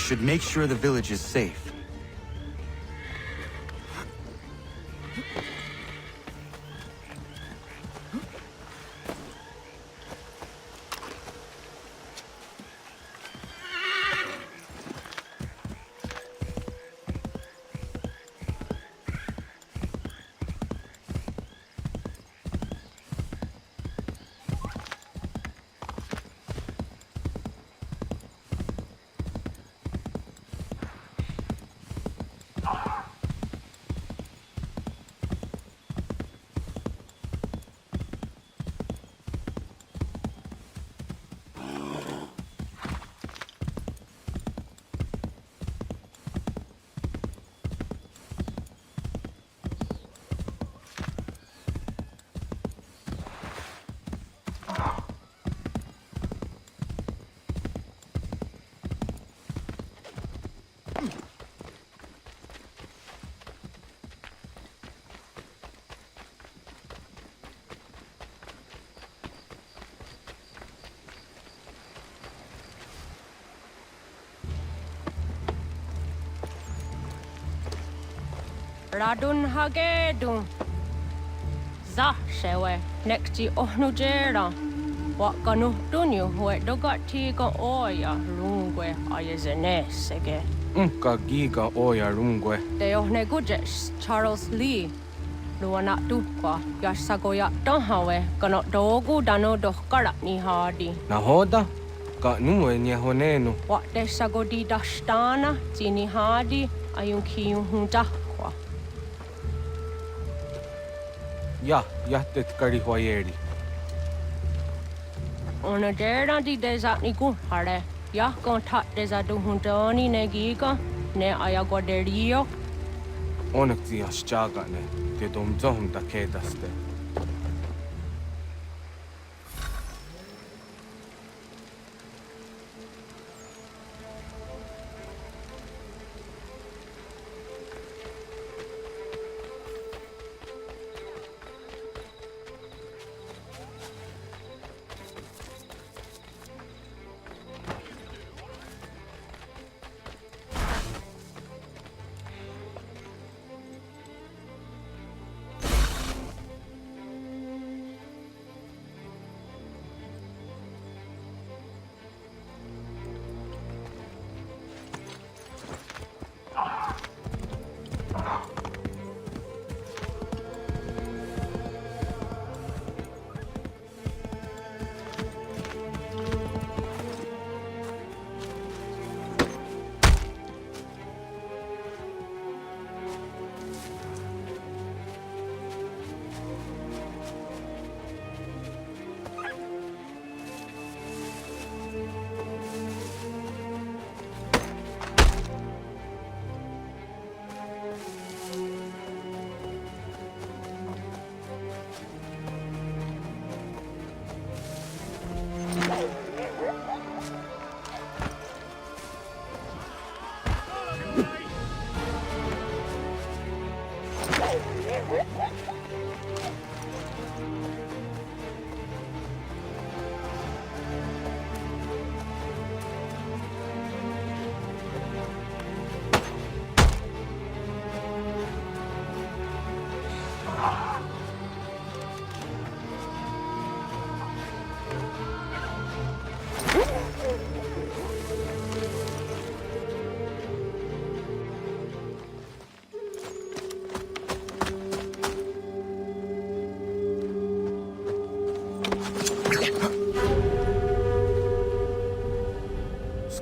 should make sure the village is safe. Ratohnhake dum. Za shewe nekti ohnujera. Wakanu dunyu hue dogati ka oya rungwe ayazenesege. Ka giga oya rungwe. De ohne gujes Charles Lee. Luana tukwa yasagoya donhawe kano dogu dano dohkara ni hadi. Nahoda? Ka nuwe nyehonenu. Wat de sagodi dashtana tini hadi ayunkiyun hunta. Jahtet karihuajeri. Ona dera di desa ni hare. Ya kontak desa duhuntoni ne giga ne ayagoderio. Onekti aschagane, te domzom da kedaste.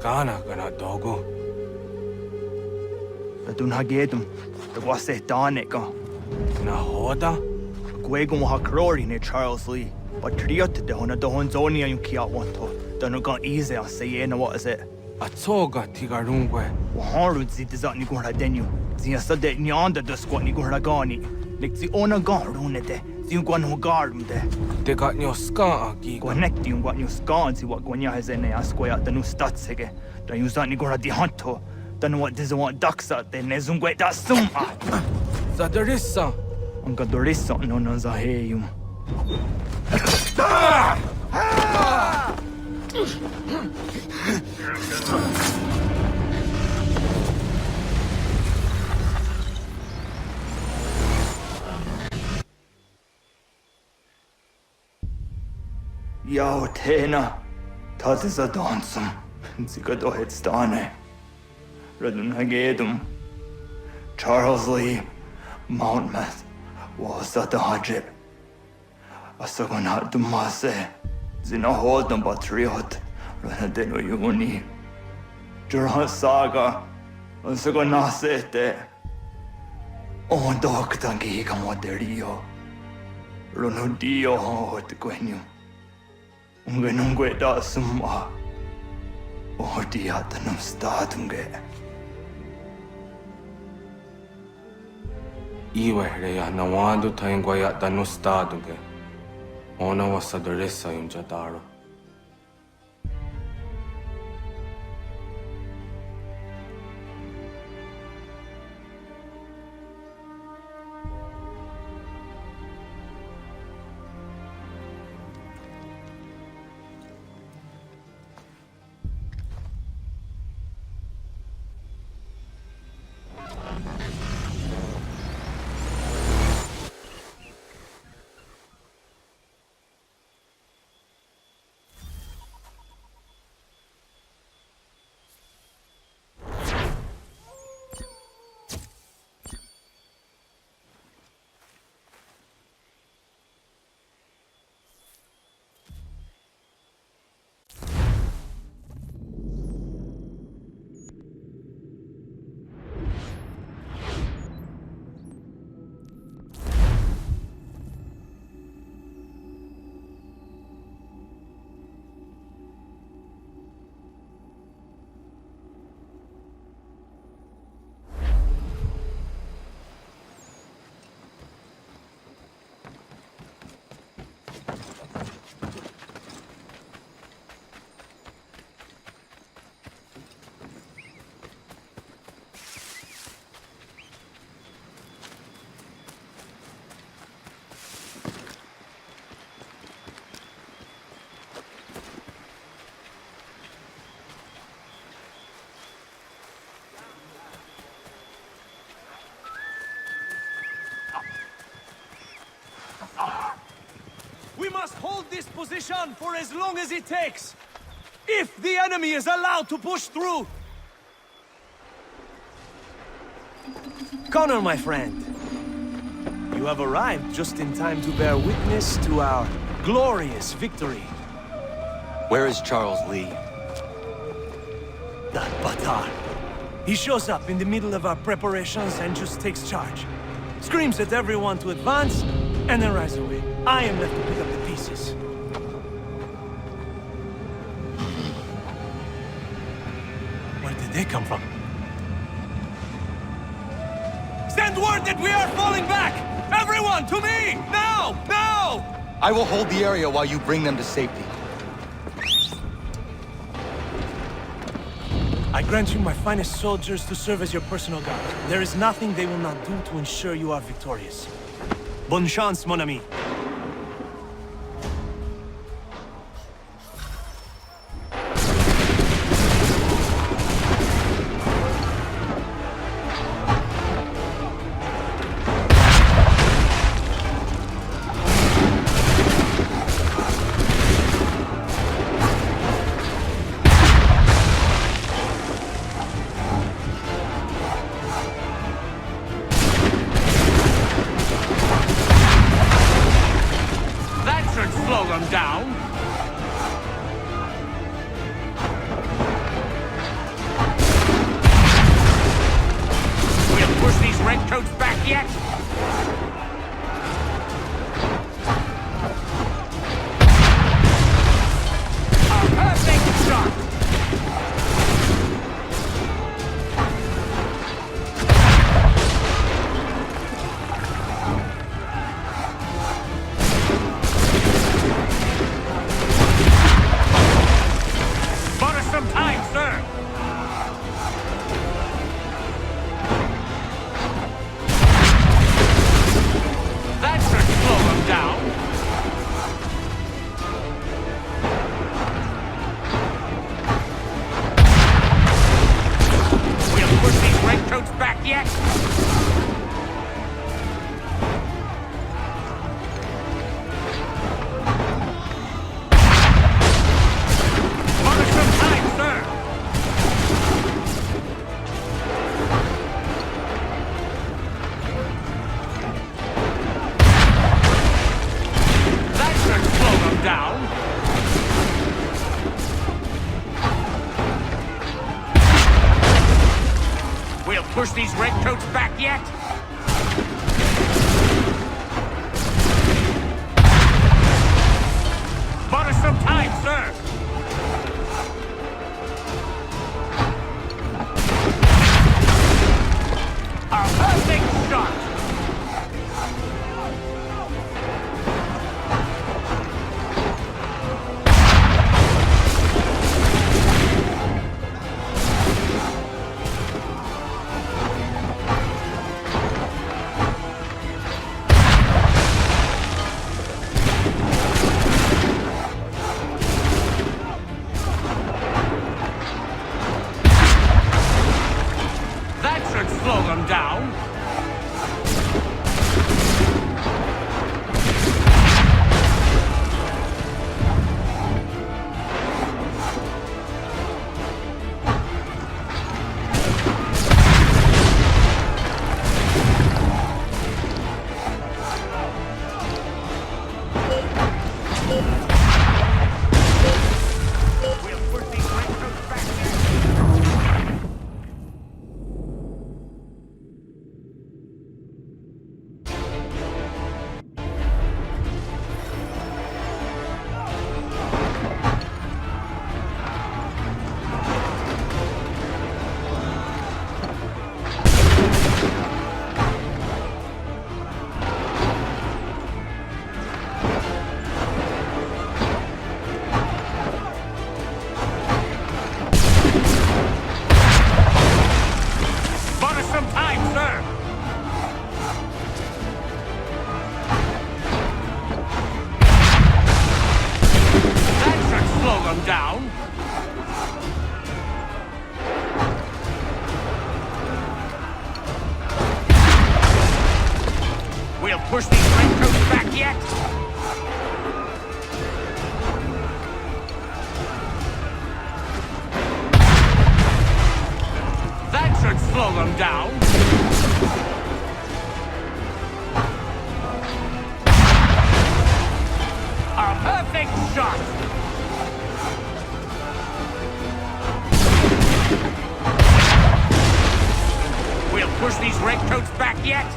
Skana kana dogo. Ratohnhake dum. The wase danika. Nahoda? Gwegum hakrori ne Charles Lee. But triot de hona dohon zoni ayun kia wanto. Danugan easy a say na what is it? Atsoga tigarungwe. Waharu zi dizat ni gura denyu. Zia sade nyanda da squat ni gura gani. Nik zi ona garune de. Zi gwan ho garum de. De got nyo ska agi. Gwanek di gwan nyo ska zi wat gwanya hezene askoya danu statsege. Da yuzat ni gura di hanto. Danu wat dizawat daksa de nezungwe da suma. Zadarissa. Anka dorissa no na zaheyum. Yautena, Tatisa Donsum, Zikadohitstane, Ratohnhake, Charles Lee, Monmouth, Wasatahajip, Asagonat Dumase, Zinahodam Patriot, Ranadeno Yuni, Jura Saga, Asagonasete, Ondoktangi Kamoderio, Ronudio Hotquenu, Ungenungue da Summa, Odiatanum Statunge. Iwehreya Nawando Tainguaya Danustaduge, Ona Wasadresa Yumjadaro. We must hold this position for as long as it takes, if the enemy is allowed to push through. Connor, my friend, you have arrived just in time to bear witness to our glorious victory. Where is Charles Lee? That Batar. He shows up in the middle of our preparations and just takes charge. Screams at everyone to advance, and then rides away. I am left to pick up the pieces. Where did they come from? Send word that we are falling back! Everyone, to me! Now! Now! I will hold the area while you bring them to safety. I grant you my finest soldiers to serve as your personal guard. There is nothing they will not do to ensure you are victorious. Bonne chance, mon ami. Slow them down. We'll push these redcoats back yet? A perfect shot! push these redcoats back yet? Bought us some time, sir! A perfect shot! Slow them down. Push these redcoats back yet? That should slow them down. A perfect shot! We'll push these redcoats back yet?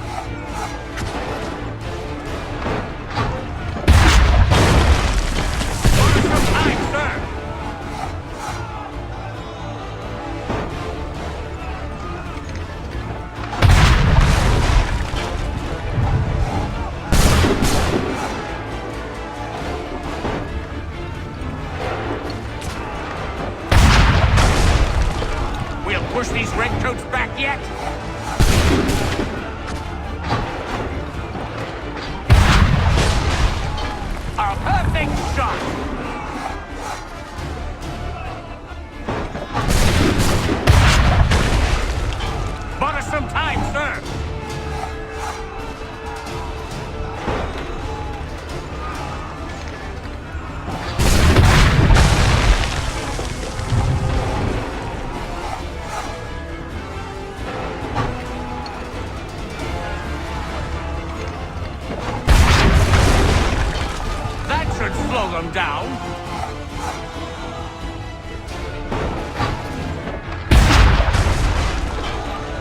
Push these redcoats back yet? A perfect shot! Bought us some time, sir! Slow them down.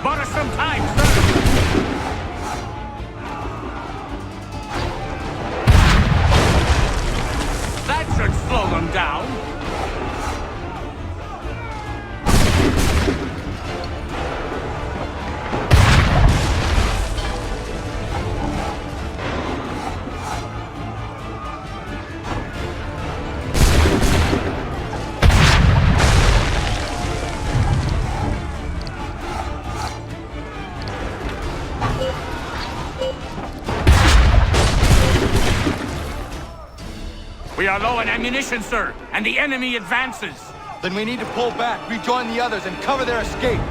Bought us some time, sir. That should slow them down. We are low on ammunition, sir, and the enemy advances. Then we need to pull back, rejoin the others, and cover their escape.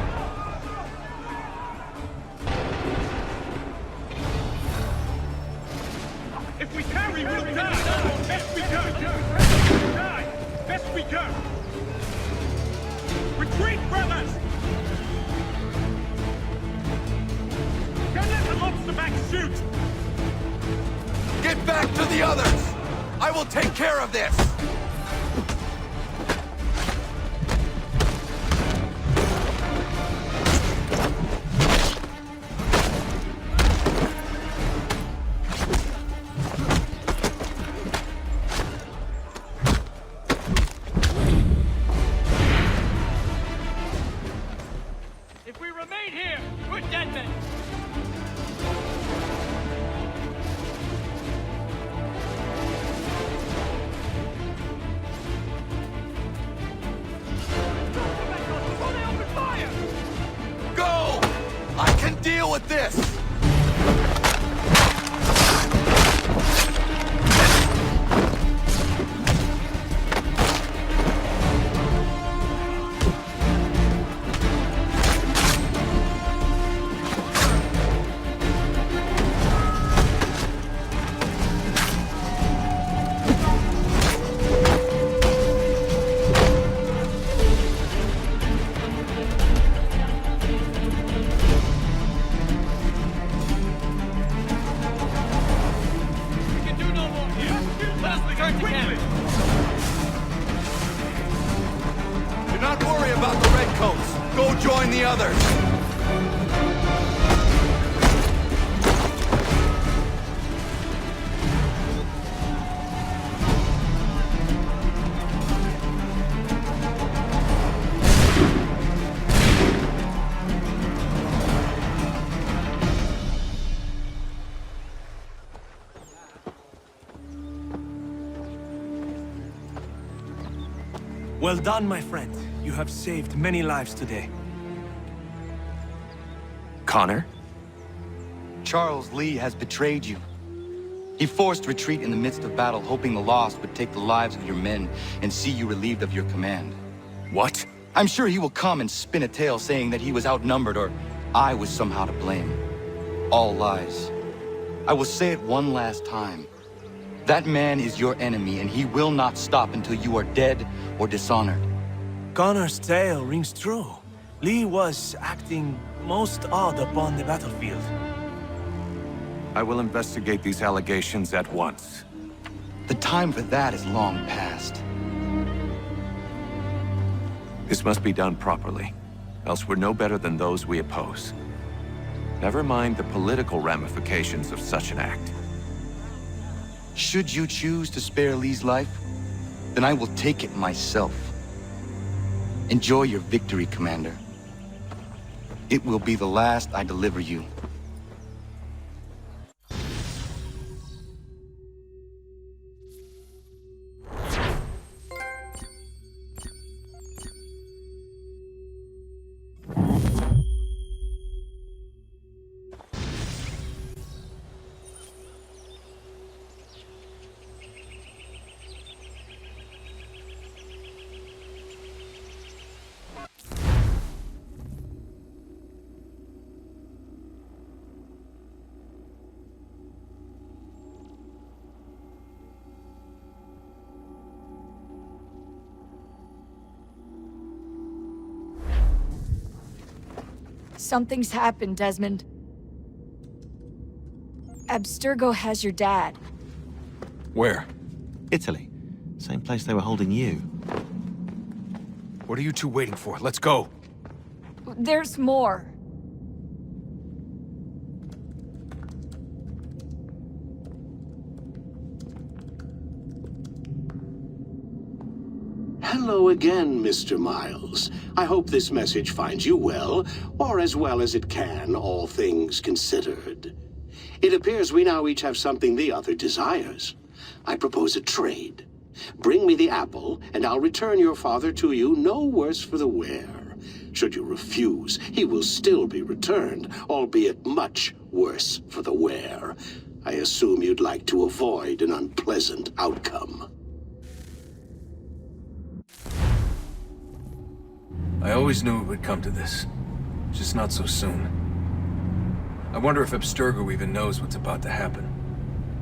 If we carry, we'll die! Best we go! Die! Best we go! Retreat, brothers! Don't let the monster back shoot! Get back to the others! I will take care of this! this! Well done, my friend. You have saved many lives today. Connor? Charles Lee has betrayed you. He forced retreat in the midst of battle, hoping the loss would take the lives of your men and see you relieved of your command. What? I'm sure he will come and spin a tale saying that he was outnumbered or I was somehow to blame. All lies. I will say it one last time. That man is your enemy, and he will not stop until you are dead or dishonored. Connor's tale rings true. Lee was acting most odd upon the battlefield. I will investigate these allegations at once. The time for that is long past. This must be done properly, else we're no better than those we oppose. Never mind the political ramifications of such an act. Should you choose to spare Lee's life, then I will take it myself. Enjoy your victory, Commander. It will be the last I deliver you. Something's happened, Desmond. Abstergo has your dad. Where? Italy. Same place they were holding you. What are you two waiting for? Let's go! There's more. Hello again, Mr. Miles. I hope this message finds you well, or as well as it can, all things considered. It appears we now each have something the other desires. I propose a trade. Bring me the apple, and I'll return your father to you no worse for the wear. Should you refuse, he will still be returned, albeit much worse for the wear. I assume you'd like to avoid an unpleasant outcome. I always knew it would come to this. Just not so soon. I wonder if Abstergo even knows what's about to happen.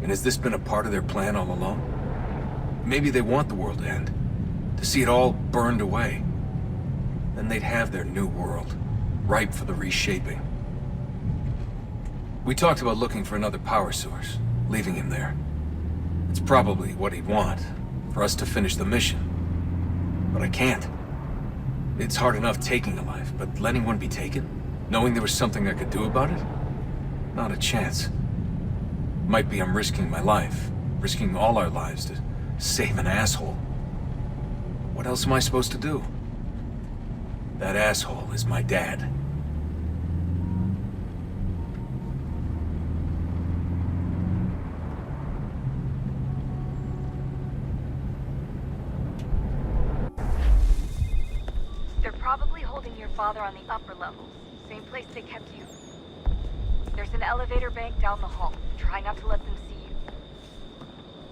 And has this been a part of their plan all along? Maybe they want the world to end. To see it all burned away. Then they'd have their new world, ripe for the reshaping. We talked about looking for another power source, leaving him there. It's probably what he'd want, for us to finish the mission. But I can't. It's hard enough taking a life, but letting one be taken? Knowing there was something I could do about it? Not a chance. Might be I'm risking my life, risking all our lives to save an asshole. What else am I supposed to do? That asshole is my dad. They're probably holding your father on the upper levels. Same place they kept you. There's an elevator bank down the hall. Try not to let them see you.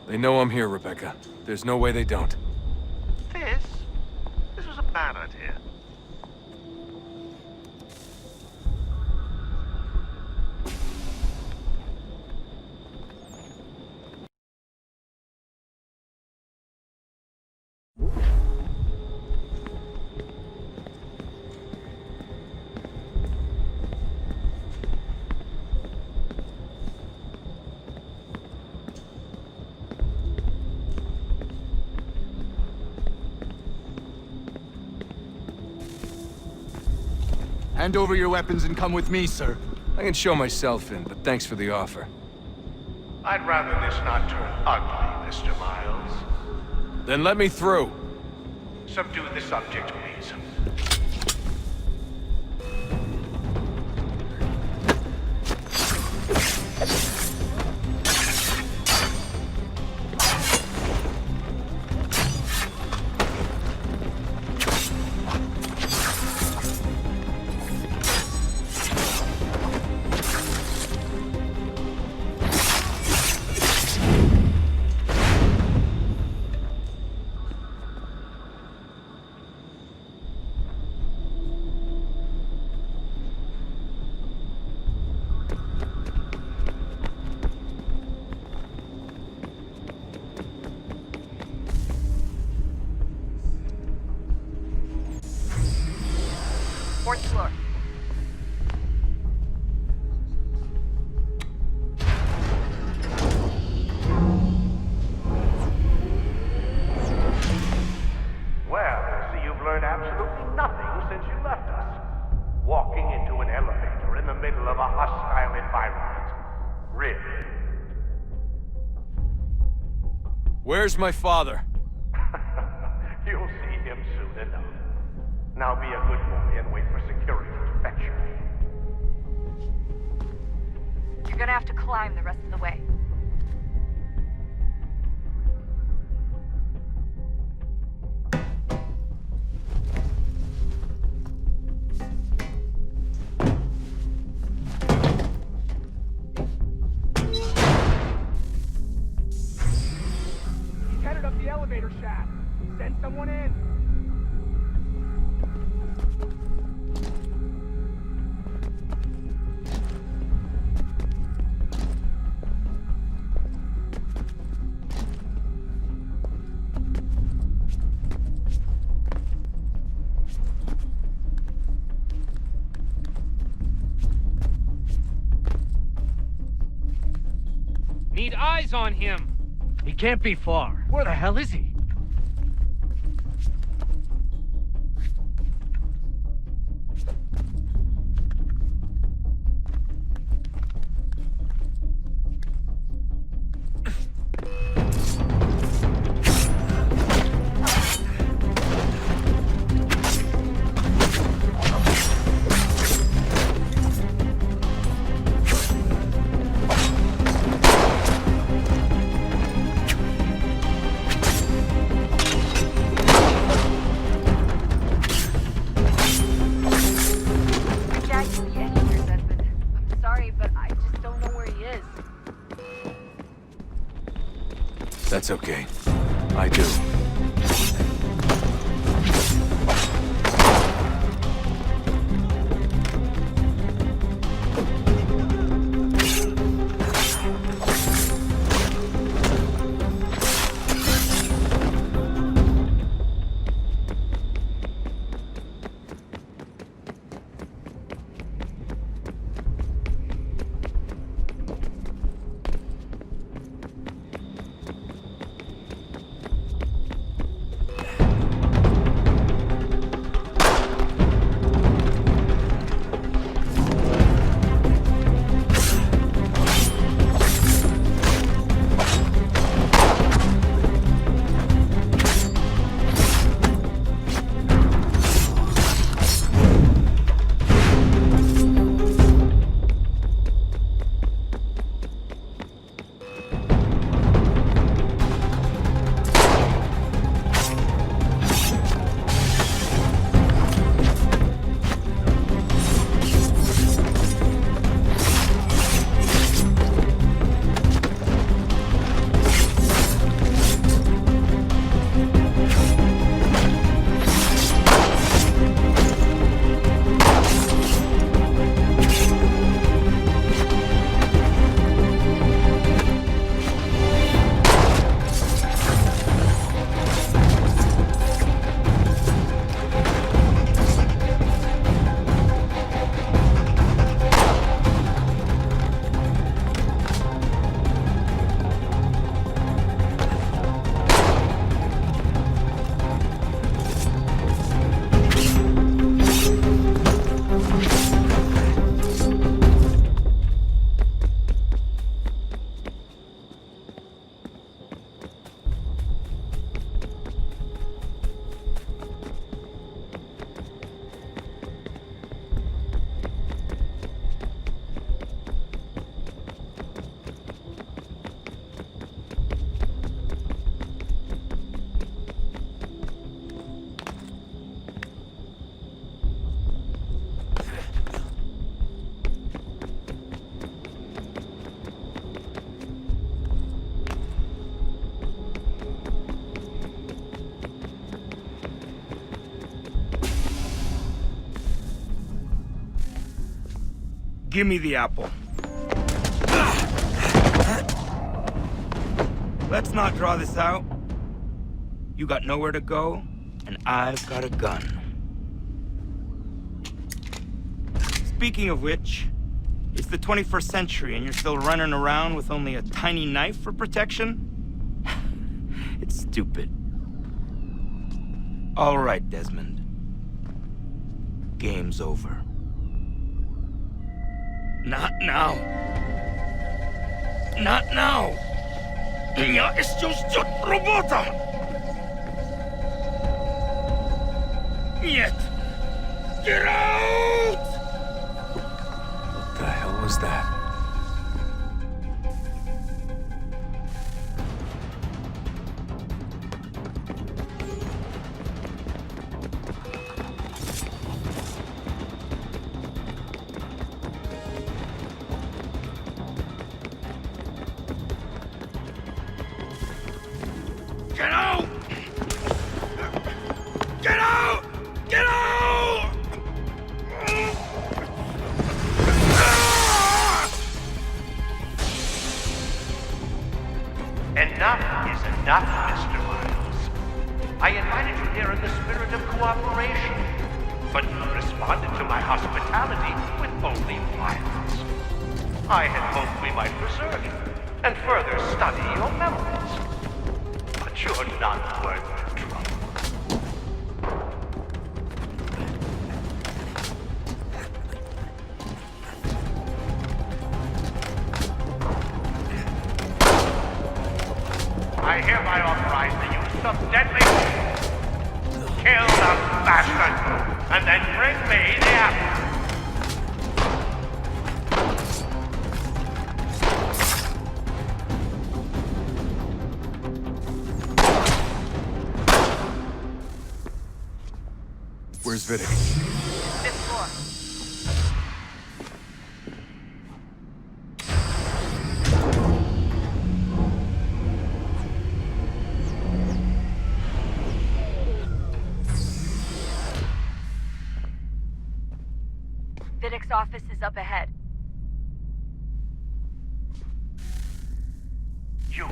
They know I'm here, Rebecca. There's no way they don't. This was a bad idea. Hand over your weapons and come with me, sir. I can show myself in, but thanks for the offer. I'd rather this not turn ugly, Mr. Miles. Then let me through. Subdue the subject, please. Fourth floor. Well, I see you've learned absolutely nothing since you left us. Walking into an elevator in the middle of a hostile environment. Really? Where's my father? You'll see him soon enough. Now be a good boy and wait for security to fetch you. You're gonna have to climb the rest of the way. He's headed up the elevator shaft. Send someone in. Need eyes on him. He can't be far. Where the hell is he? That's okay. I do. Give me the apple. Let's not draw this out. You got nowhere to go, and I've got a gun. Speaking of which, it's the 21st century and you're still running around with only a tiny knife for protection? It's stupid. All right, Desmond. Game's over. Not now. Not now. Я еще ждет работа. Нет. Get out! What the hell was that? Get out! Get out! Get out! Enough is enough, Mr. Miles. I invited you here in the spirit of cooperation, but you responded to my hospitality with only violence. I had hoped we might preserve you and further study your memories. But you're not worth the trouble. I hereby authorize the use of deadly force. Kill the bastard, and then bring me the apple. Where's Vidic? Fifth floor. Vidic's office is up ahead. You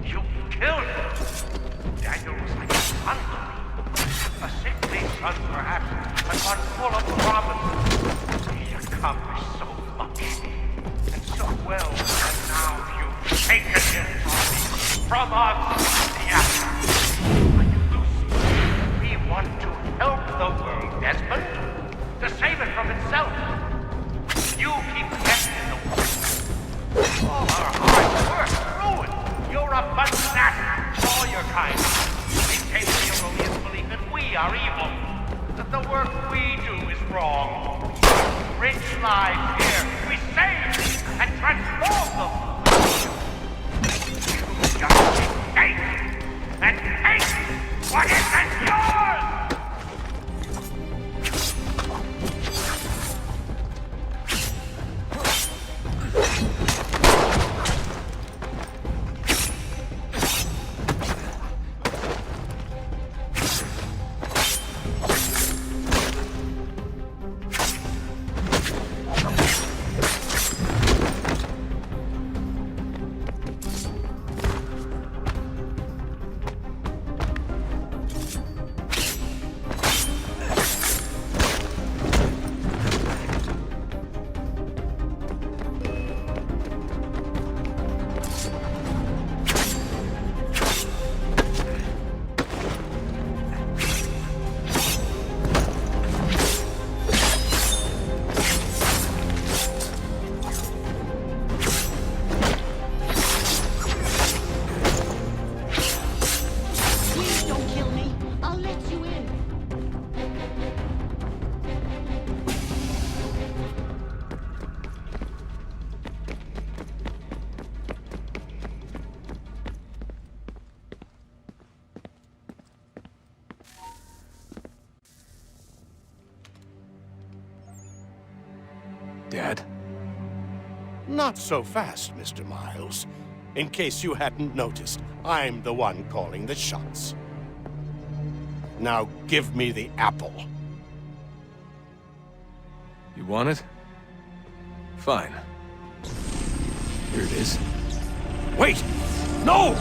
killed him. Daniel was like a son to me. A sickly son, perhaps, but one full of promise. He accomplished so much, and so well, and now you've taken him from us, the apple. But Lucy, we want to help the world, Desmond, to save it from itself. You keep getting in the way. All our hard work ruined. You're a fanatic. All your kind. Maintain the erroneous belief that we are evil. That the work we do is wrong. Rich lives here. We save and transform them. You just hate and hate what isn't yours. Dad? Not so fast, Mr. Miles. In case you hadn't noticed, I'm the one calling the shots. Now give me the apple. You want it? Fine. Here it is. Wait! No!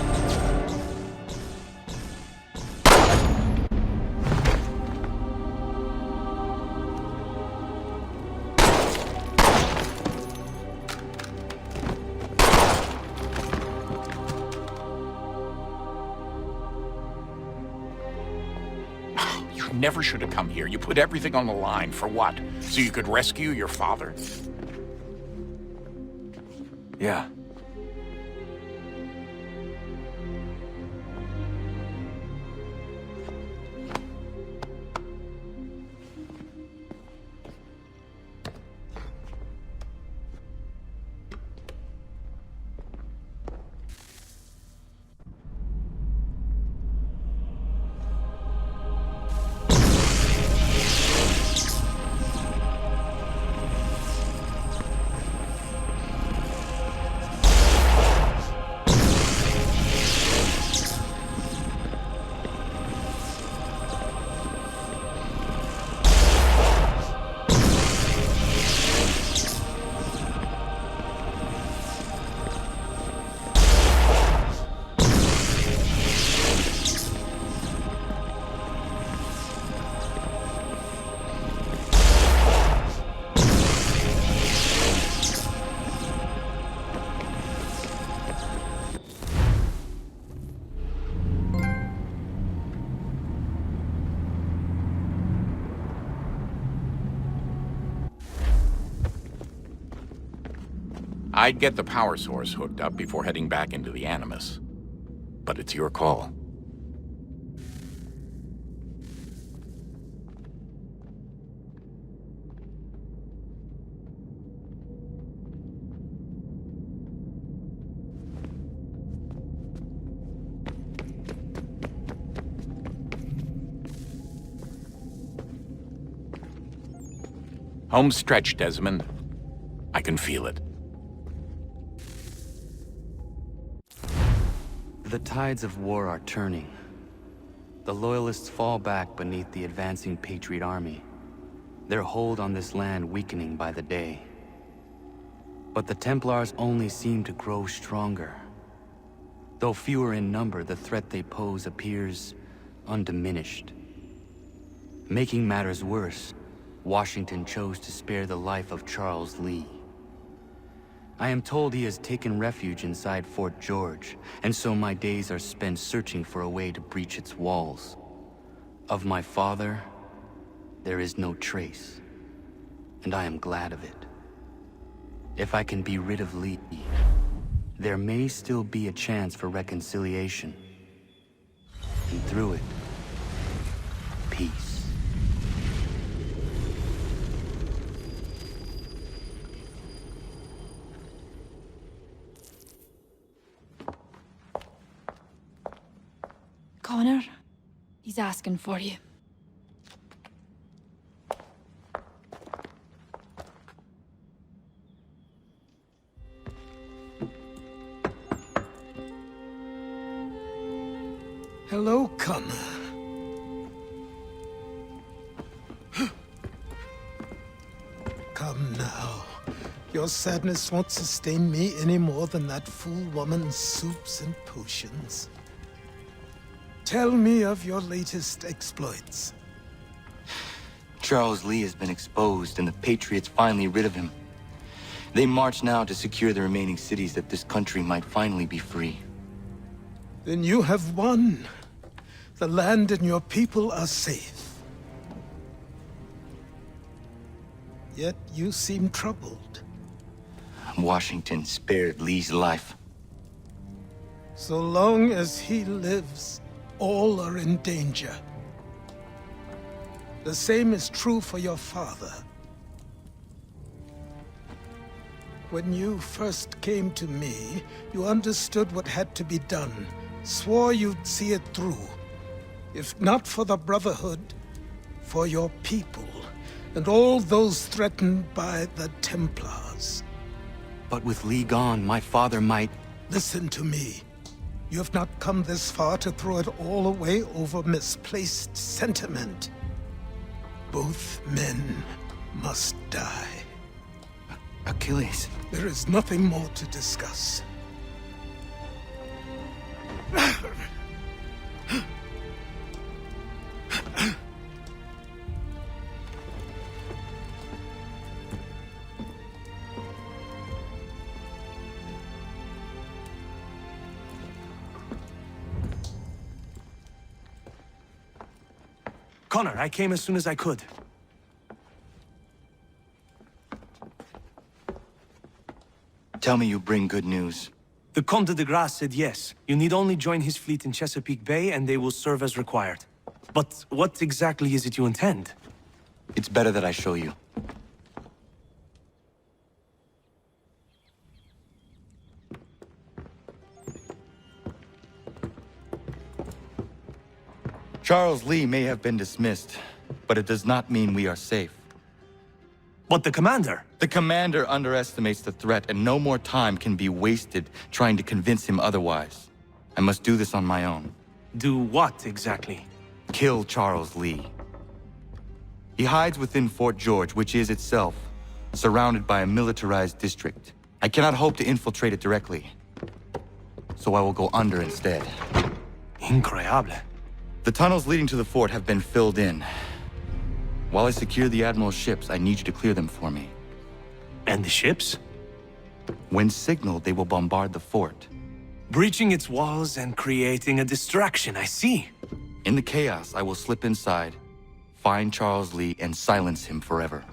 Never should have come here. You put everything on the line. For what? So you could rescue your father? Yeah. I'd get the power source hooked up before heading back into the Animus. But it's your call. Home stretch, Desmond. I can feel it. The tides of war are turning. The Loyalists fall back beneath the advancing Patriot army, their hold on this land weakening by the day. But the Templars only seem to grow stronger. Though fewer in number, the threat they pose appears undiminished. Making matters worse, Washington chose to spare the life of Charles Lee. I am told he has taken refuge inside Fort George, and so my days are spent searching for a way to breach its walls. Of my father, there is no trace, and I am glad of it. If I can be rid of Lee, there may still be a chance for reconciliation. And through it, peace. Connor, he's asking for you. Hello, Connor. Come now. Your sadness won't sustain me any more than that fool woman's soups and potions. Tell me of your latest exploits. Charles Lee has been exposed, and the Patriots finally rid of him. They march now to secure the remaining cities that this country might finally be free. Then you have won. The land and your people are safe. Yet you seem troubled. Washington spared Lee's life. So long as he lives, all are in danger. The same is true for your father. When you first came to me, you understood what had to be done, swore you'd see it through. If not for the Brotherhood, for your people, and all those threatened by the Templars. But with Lee gone, my father might... Listen to me. You have not come this far to throw it all away over misplaced sentiment. Both men must die. Achilles, there is nothing more to discuss. Connor, I came as soon as I could. Tell me you bring good news. The Comte de Grasse said yes. You need only join his fleet in Chesapeake Bay and they will serve as required. But what exactly is it you intend? It's better that I show you. Charles Lee may have been dismissed, but it does not mean we are safe. But the commander? The commander underestimates the threat, and no more time can be wasted trying to convince him otherwise. I must do this on my own. Do what, exactly? Kill Charles Lee. He hides within Fort George, which is itself surrounded by a militarized district. I cannot hope to infiltrate it directly, so I will go under instead. Incroyable. The tunnels leading to the fort have been filled in. While I secure the Admiral's ships, I need you to clear them for me. And the ships? When signaled, they will bombard the fort. Breaching its walls and creating a distraction, I see. In the chaos, I will slip inside, find Charles Lee, and silence him forever.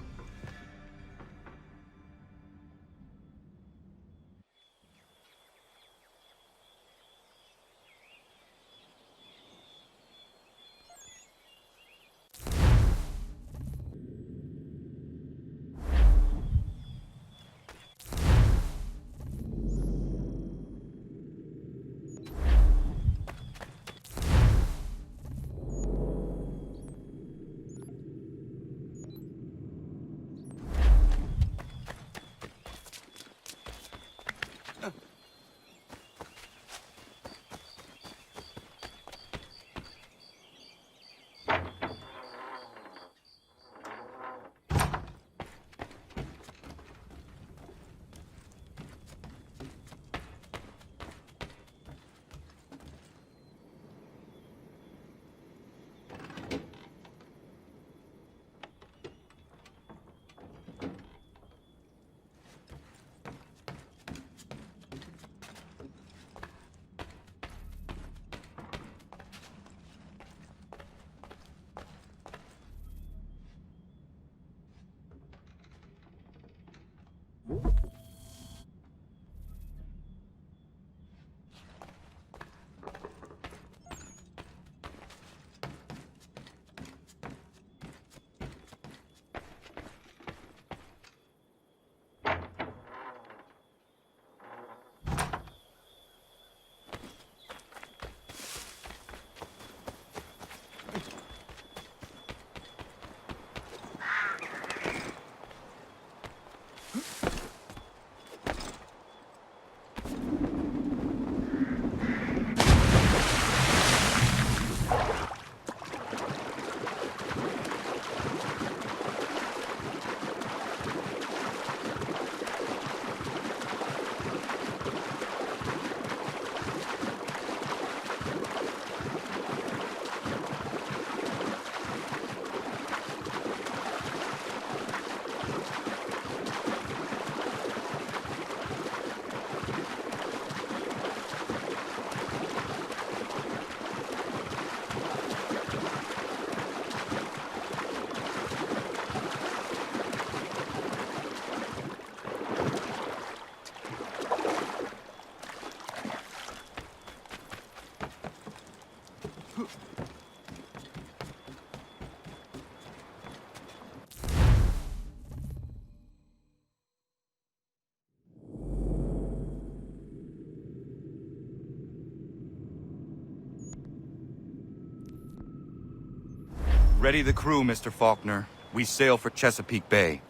Ready the crew, Mr. Faulkner. We sail for Chesapeake Bay.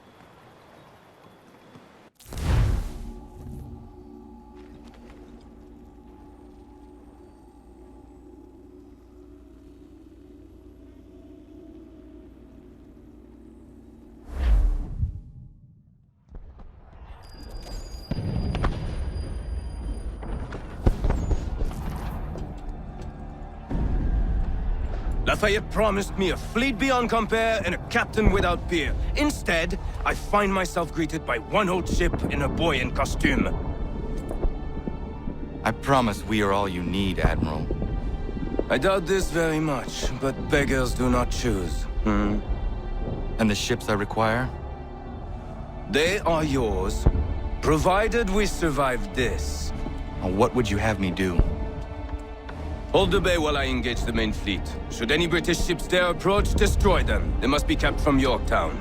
Lafayette promised me a fleet beyond compare and a captain without peer. Instead, I find myself greeted by one old ship and a boy in costume. I promise we are all you need, Admiral. I doubt this very much, but beggars do not choose. And the ships I require? They are yours, provided we survive this. What would you have me do? Hold the bay while I engage the main fleet. Should any British ships dare approach, destroy them. They must be kept from Yorktown.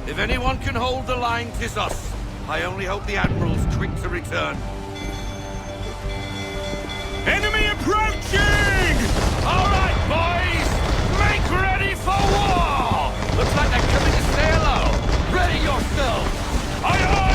If anyone can hold the line, 'tis us. I only hope the Admiral's quick to return. Enemy approaching! All right, boys! Make ready for war! Looks like they're coming to say hello. Ready yourselves! Aye, aye!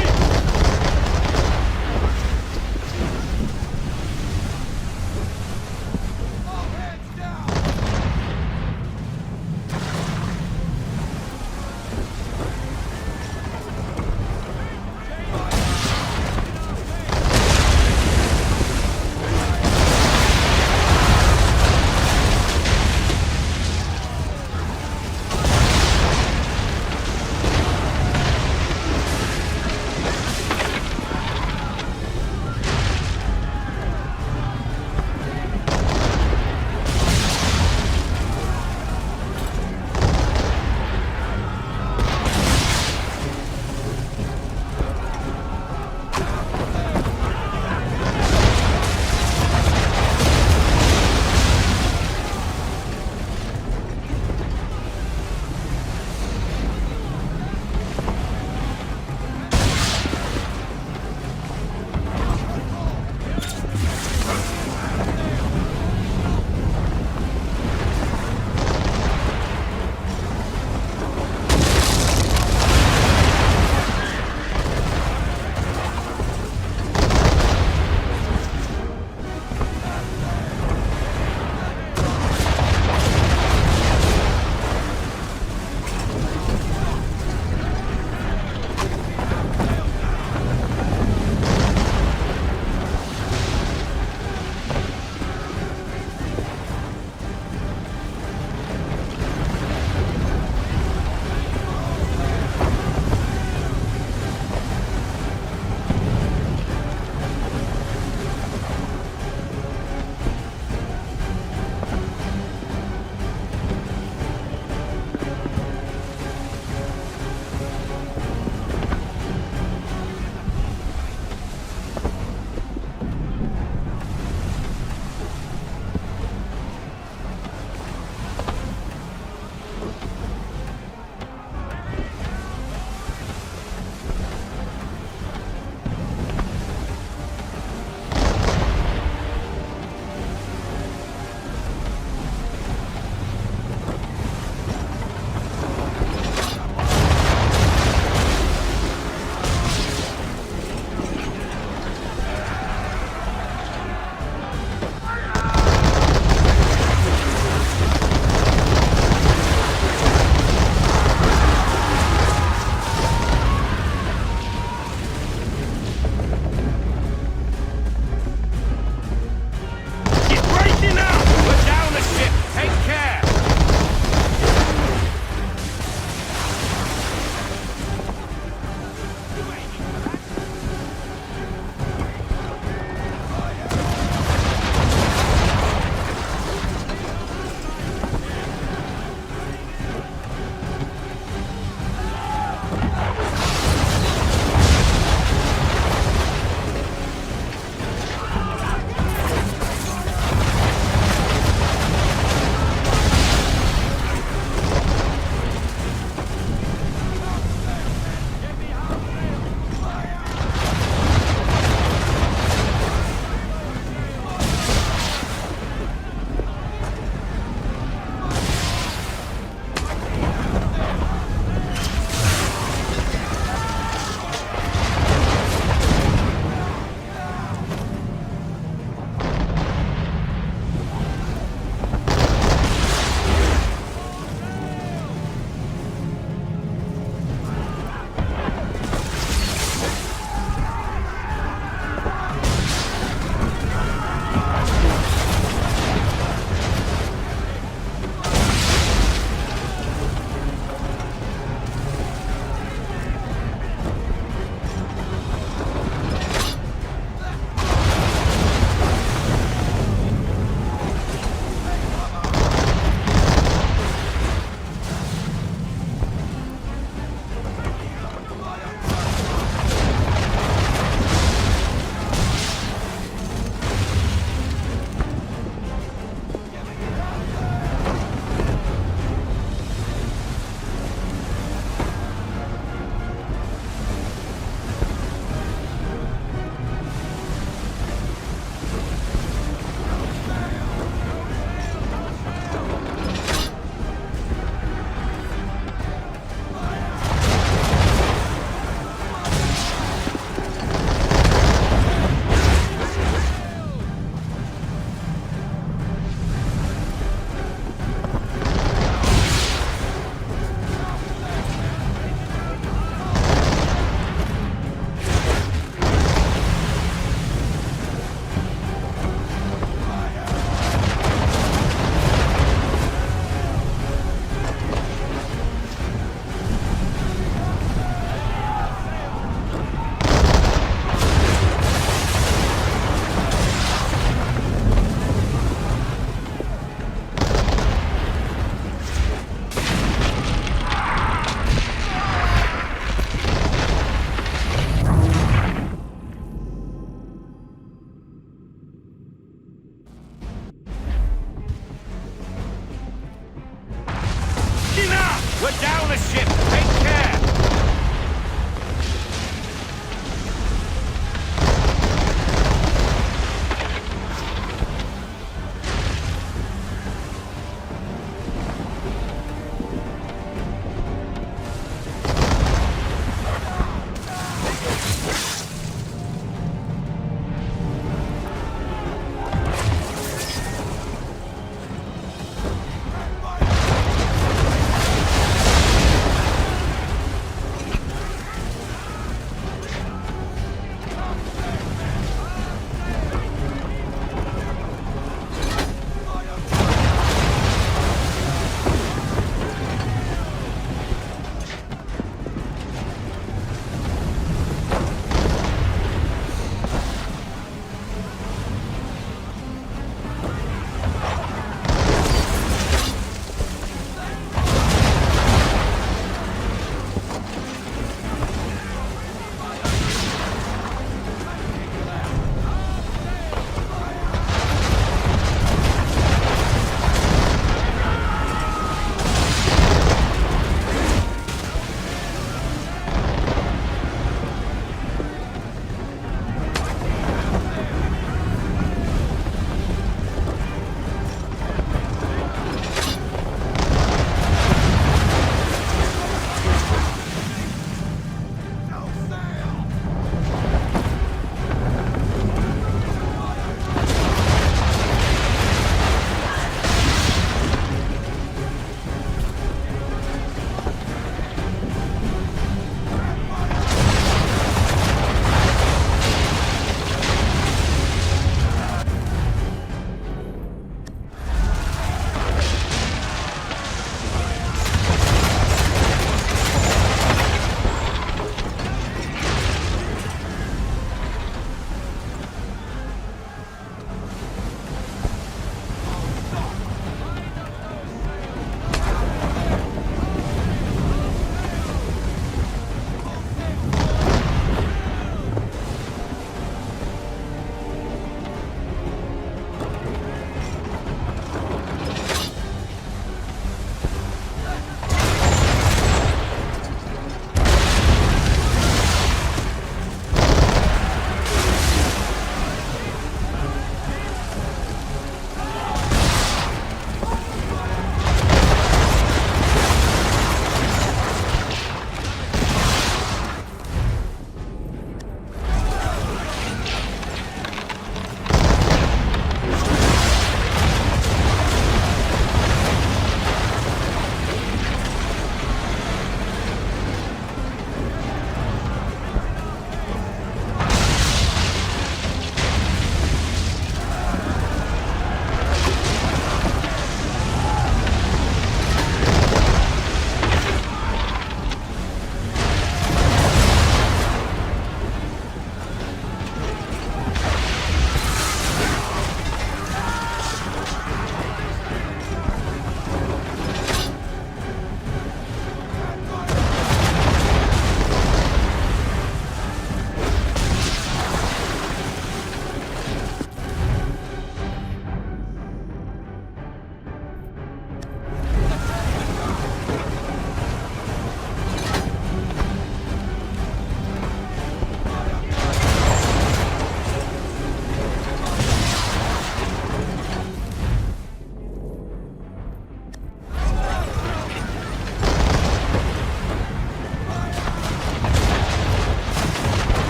We're down a ship! Take care!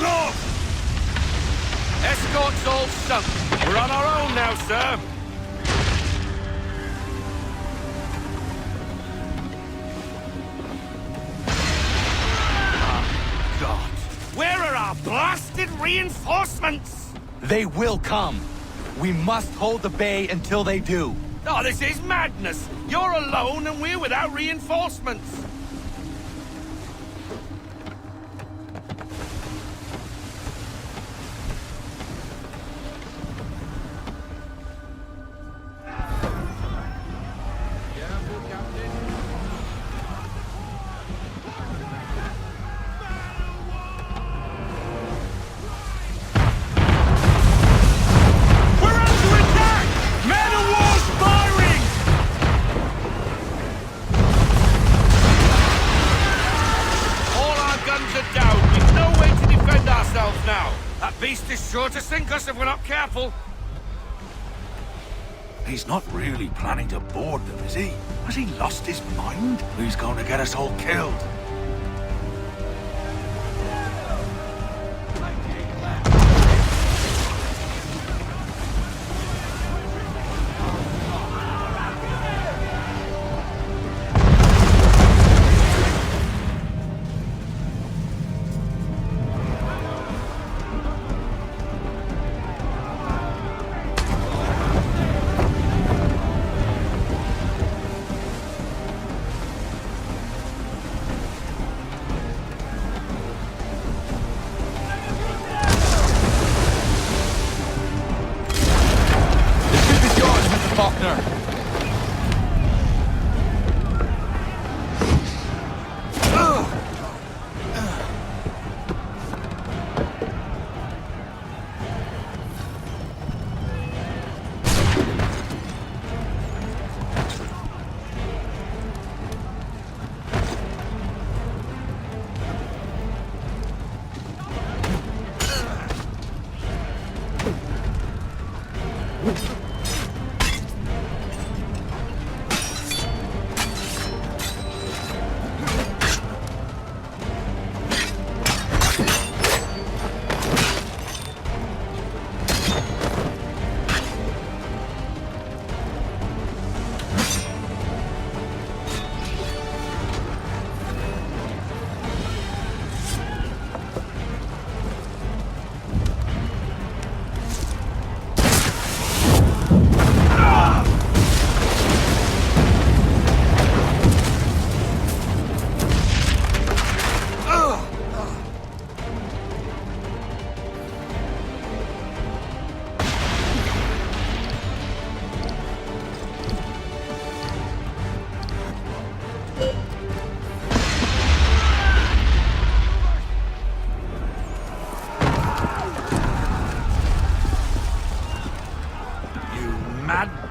north! Escort's all sunk. We're on our own now, sir. God. Where are our blasted reinforcements? They will come. We must hold the bay until they do. Oh, this is madness! You're alone and we're without reinforcements! Sure to sink us if we're not careful. He's not really planning to board them, is he? Has he lost his mind? He's going to get us all killed.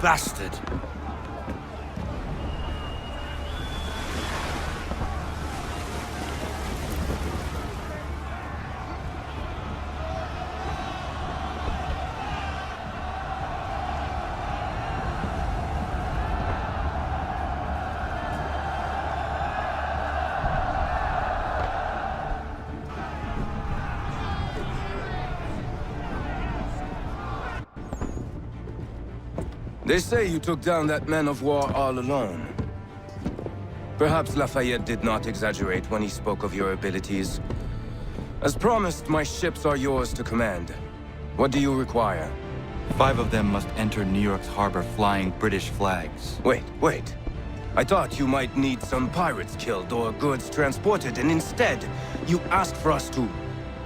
Bastard. They say you took down that man of war all alone. Perhaps Lafayette did not exaggerate when he spoke of your abilities. As promised, my ships are yours to command. What do you require? 5 of them must enter New York's harbor flying British flags. Wait. I thought you might need some pirates killed or goods transported, and instead, you asked for us to,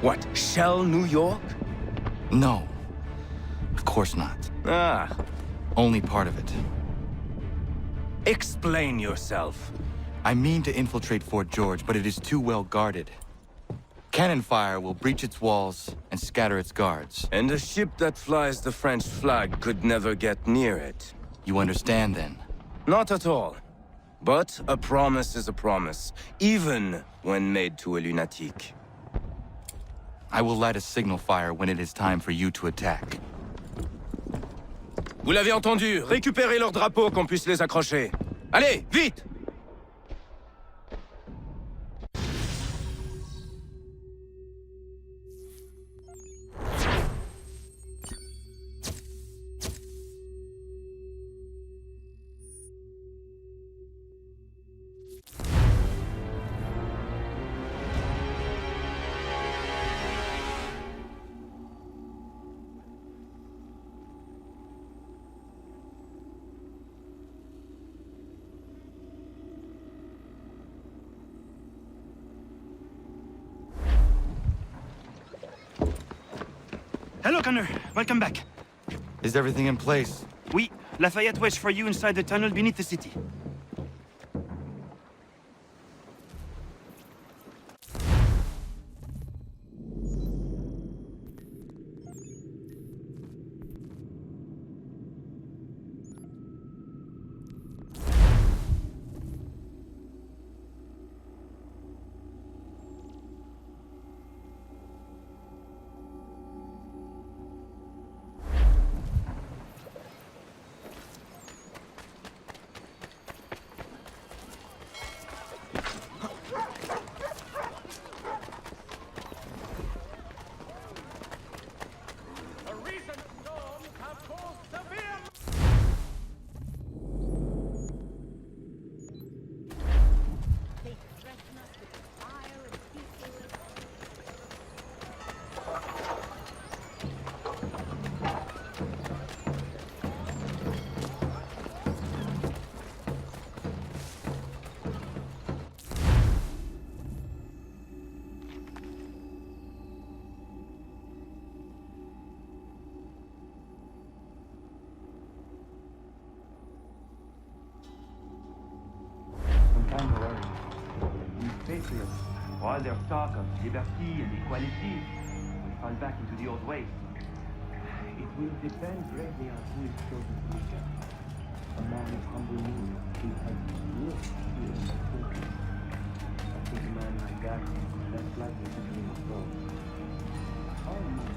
what, shell New York? No. Of course not. Only part of it. Explain yourself. I mean to infiltrate Fort George, but it is too well guarded. Cannon fire will breach its walls and scatter its guards. And a ship that flies the French flag could never get near it. You understand, then? Not at all. But a promise is a promise, even when made to a lunatic. I will light a signal fire when it is time for you to attack. Vous l'avez entendu, récupérez leurs drapeaux qu'on puisse les accrocher. Allez, vite! Hello, Connor. Welcome back. Is everything in place? Oui. Lafayette waits for you inside the tunnel beneath the city. Contemporary. These patriots, for all their talk of liberty and equality, will fall back into the old ways. It will depend greatly on who is chosen leader. A man of humble means who has lived here in the country. I think a man like that is less likely to be involved. All men.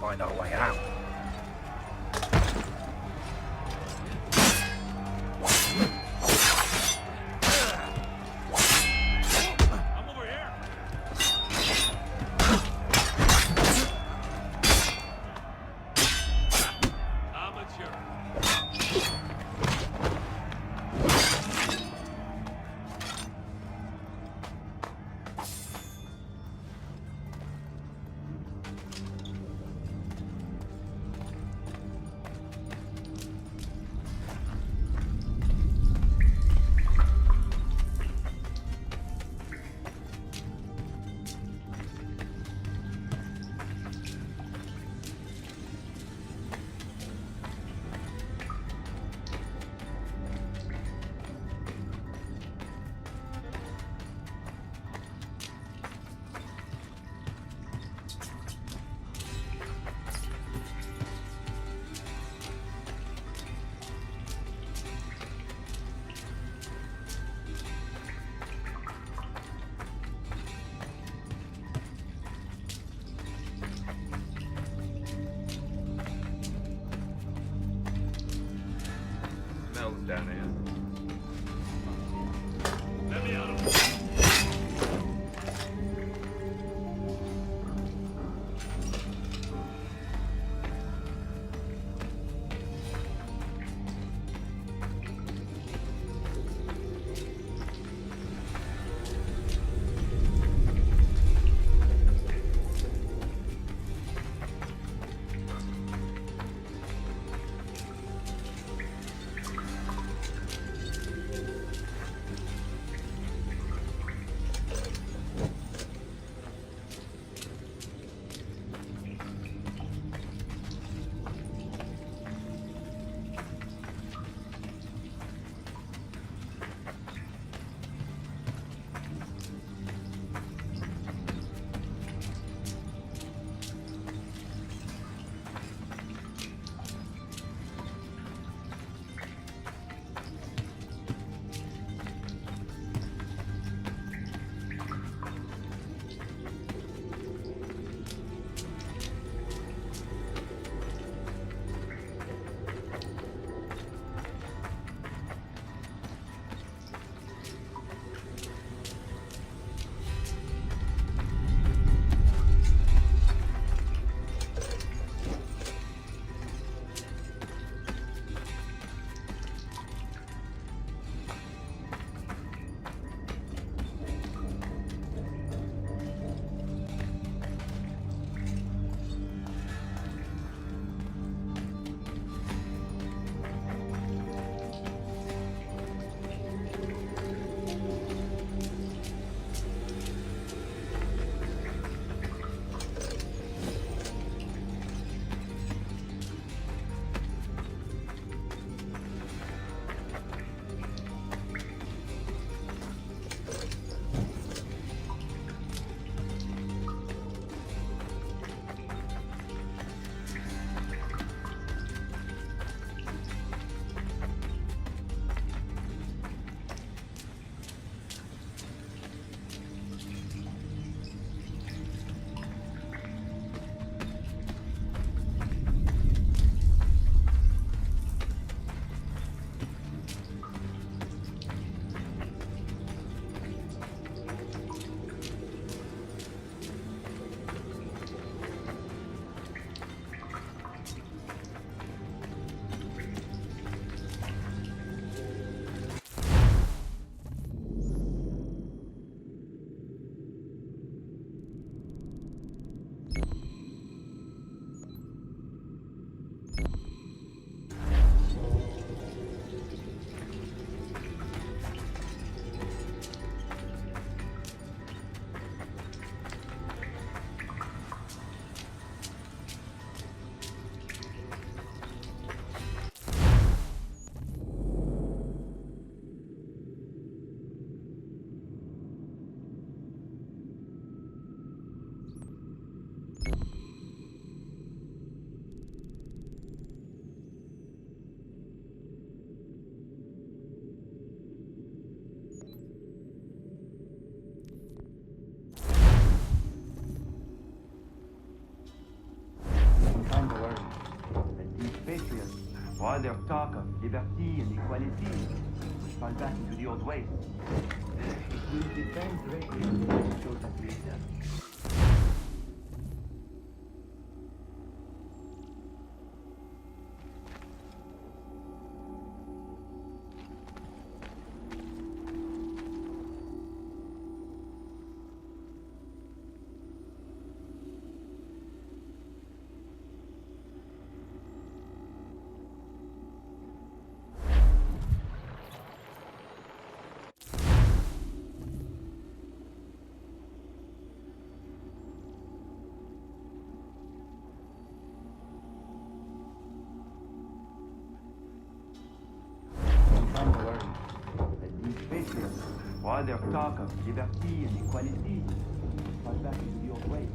Find our way out. I'm over here. Amateur. Mel's down here. Let me out of their talk of liberty and equality will fall back into the old ways. It will depend greatly on who shows that leader. While their talk of liberty and equality fall back into the old ways.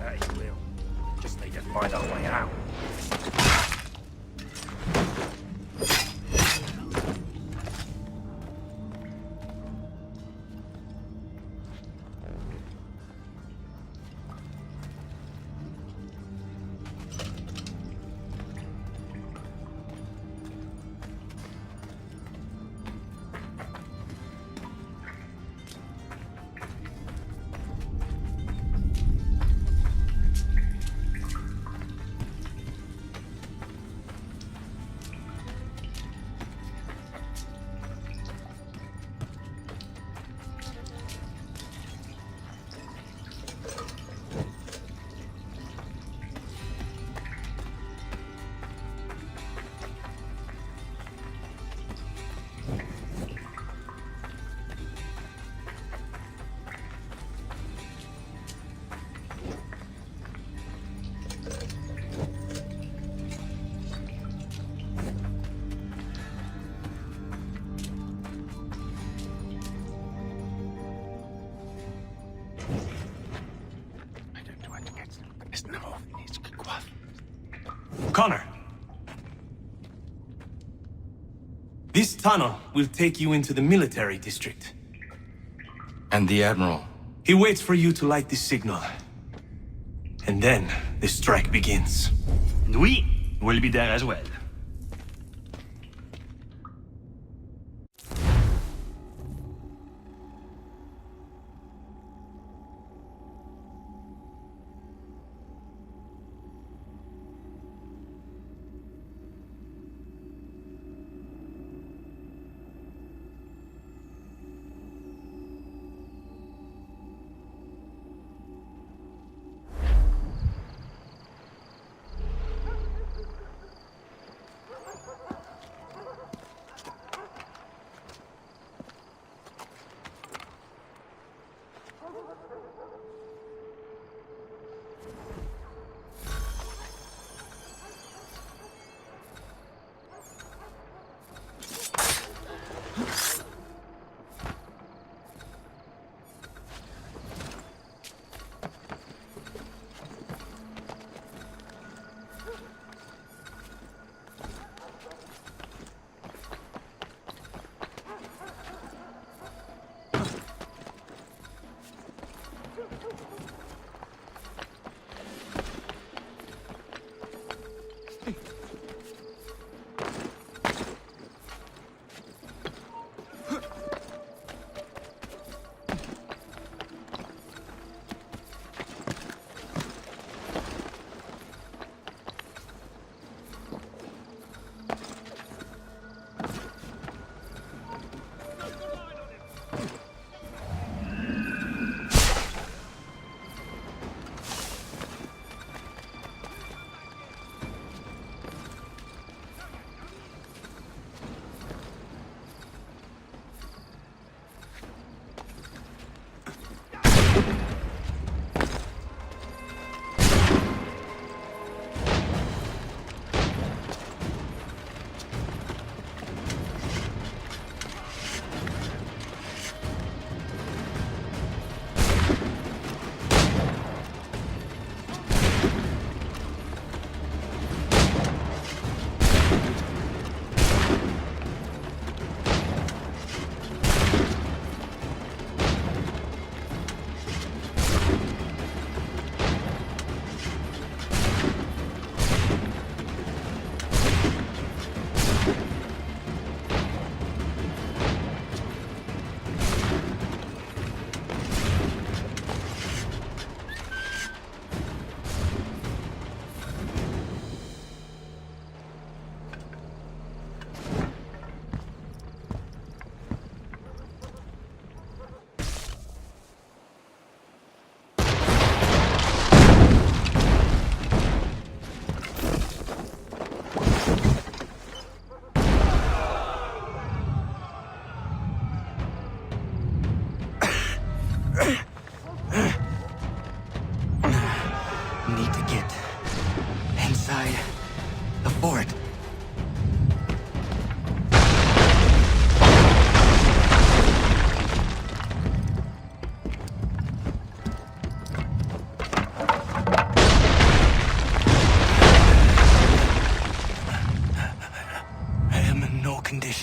That he will. Just need to find our way out. Connor. This tunnel will take you into the military district. And the Admiral? He waits for you to light the signal. And then the strike begins. And we will be there as well.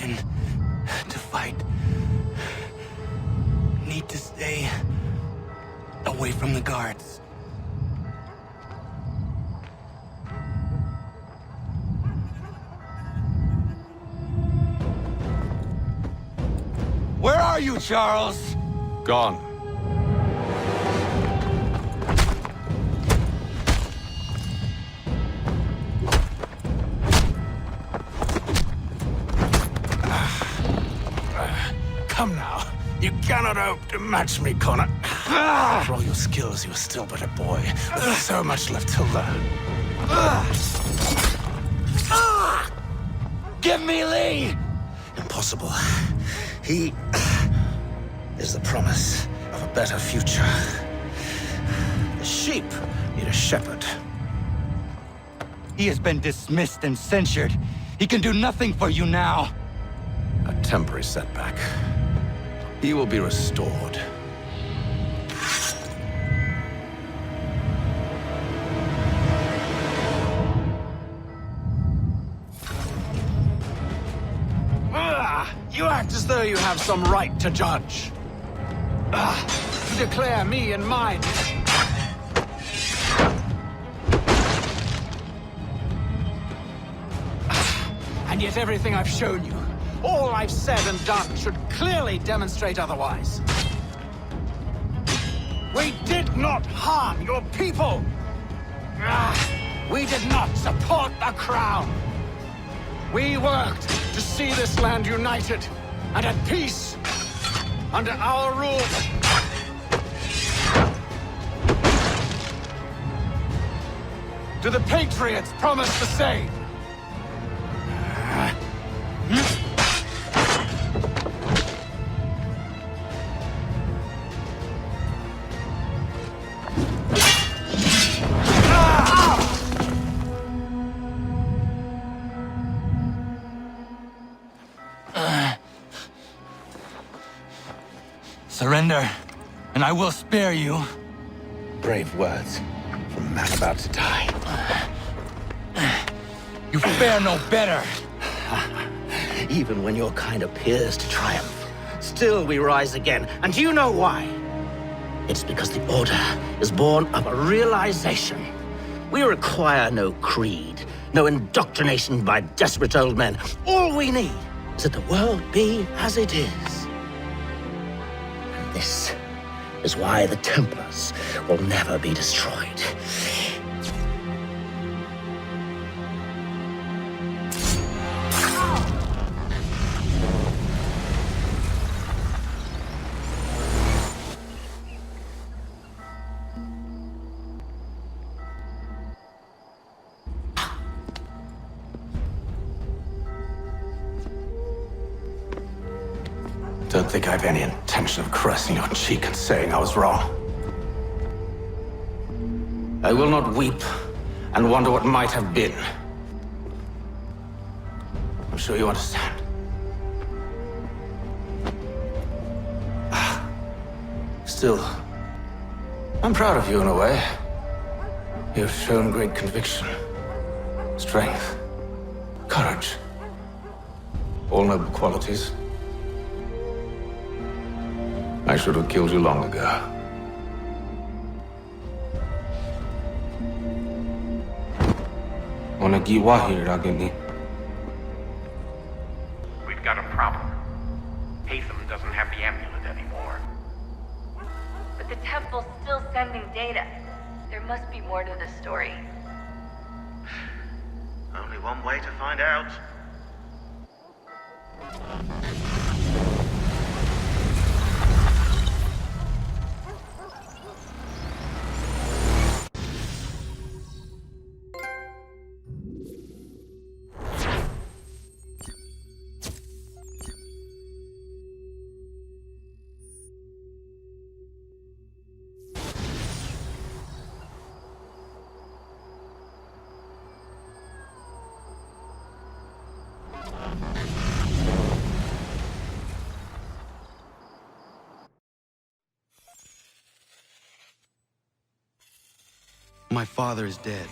reason to fight. Need to stay away from the guards. Where are you, Charles? Gone. Come now. You cannot hope to match me, Connor. For all your skills, you are still but a boy. There's so much left to learn. Give me Lee! Impossible. He is the promise of a better future. The sheep need a shepherd. He has been dismissed and censured. He can do nothing for you now. A temporary setback. He will be restored. You act as though you have some right to judge. To declare me and mine. And yet everything I've shown you, all I've said and done, should clearly demonstrate otherwise. We did not harm your people. We did not support the crown. We worked to see this land united and at peace under our rule. Do the Patriots promise the same? Surrender, and I will spare you. Brave words from a man about to die. You fare no better. Even when your kind appears to triumph, still we rise again. And do you know why? It's because the Order is born of a realization. We require no creed, no indoctrination by desperate old men. All we need is that the world be as it is. And this is why the Templars will never be destroyed. Don't think I have any intention of caressing your cheek and saying I was wrong. I will not weep and wonder what might have been. I'm sure you understand. Still, I'm proud of you in a way. You've shown great conviction, strength, courage. All noble qualities. I should have killed you long ago. We've got a problem. Haytham doesn't have the amulet anymore. But the temple's still sending data. There must be more to this story. Only one way to find out. My father is dead.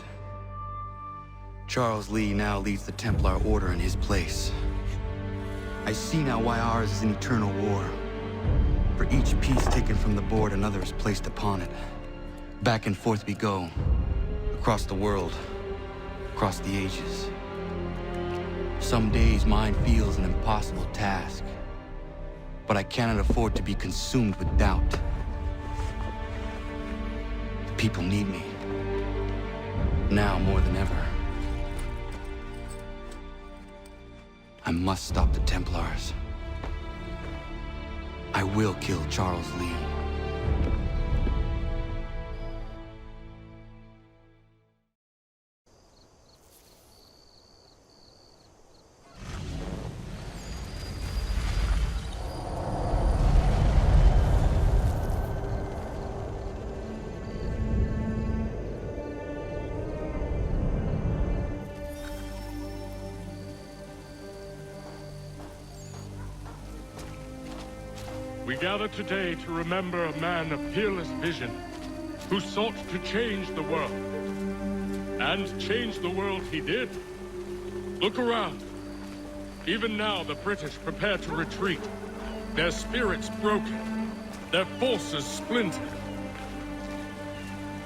Charles Lee now leads the Templar Order in his place. I see now why ours is an eternal war. For each piece taken from the board, another is placed upon it. Back and forth we go. Across the world. Across the ages. Some days mine feels an impossible task. But I cannot afford to be consumed with doubt. The people need me. Now more than ever. I must stop the Templars. I will kill Charles Lee. We gather today to remember a man of peerless vision, who sought to change the world. And change the world he did. Look around. Even now the British prepare to retreat, their spirits broken, their forces splintered.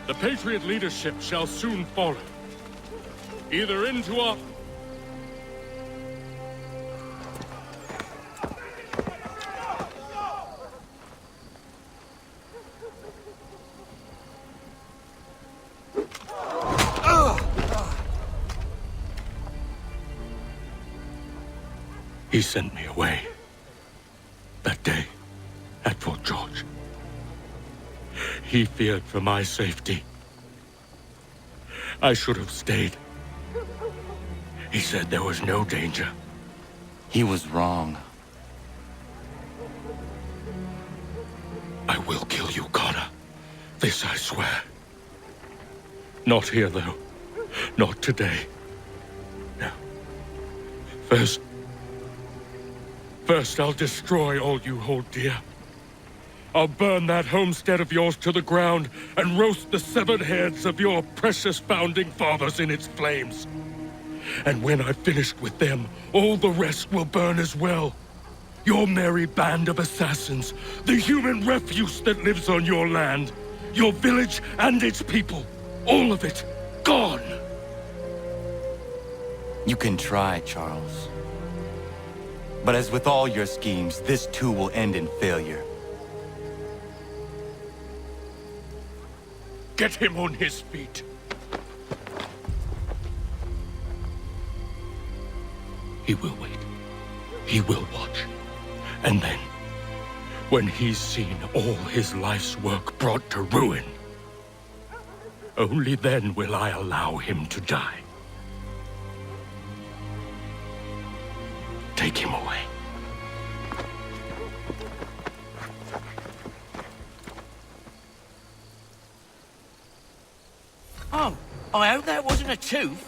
The Patriot leadership shall soon follow, either into our... He sent me away. That day, at Fort George. He feared for my safety. I should have stayed. He said there was no danger. He was wrong. I will kill you, Connor. This I swear. Not here, though. Not today. No. First, I'll destroy all you hold dear. I'll burn that homestead of yours to the ground and roast the severed heads of your precious founding fathers in its flames. And when I've finished with them, all the rest will burn as well. Your merry band of assassins, the human refuse that lives on your land, your village and its people, all of it, gone. You can try, Charles. But as with all your schemes, this too will end in failure. Get him on his feet. He will wait. He will watch. And then, when he's seen all his life's work brought to ruin, only then will I allow him to die. Take him away. Oh, I hope that wasn't a tooth.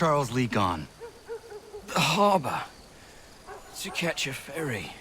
Charles Lee gone? The harbor. To catch a ferry.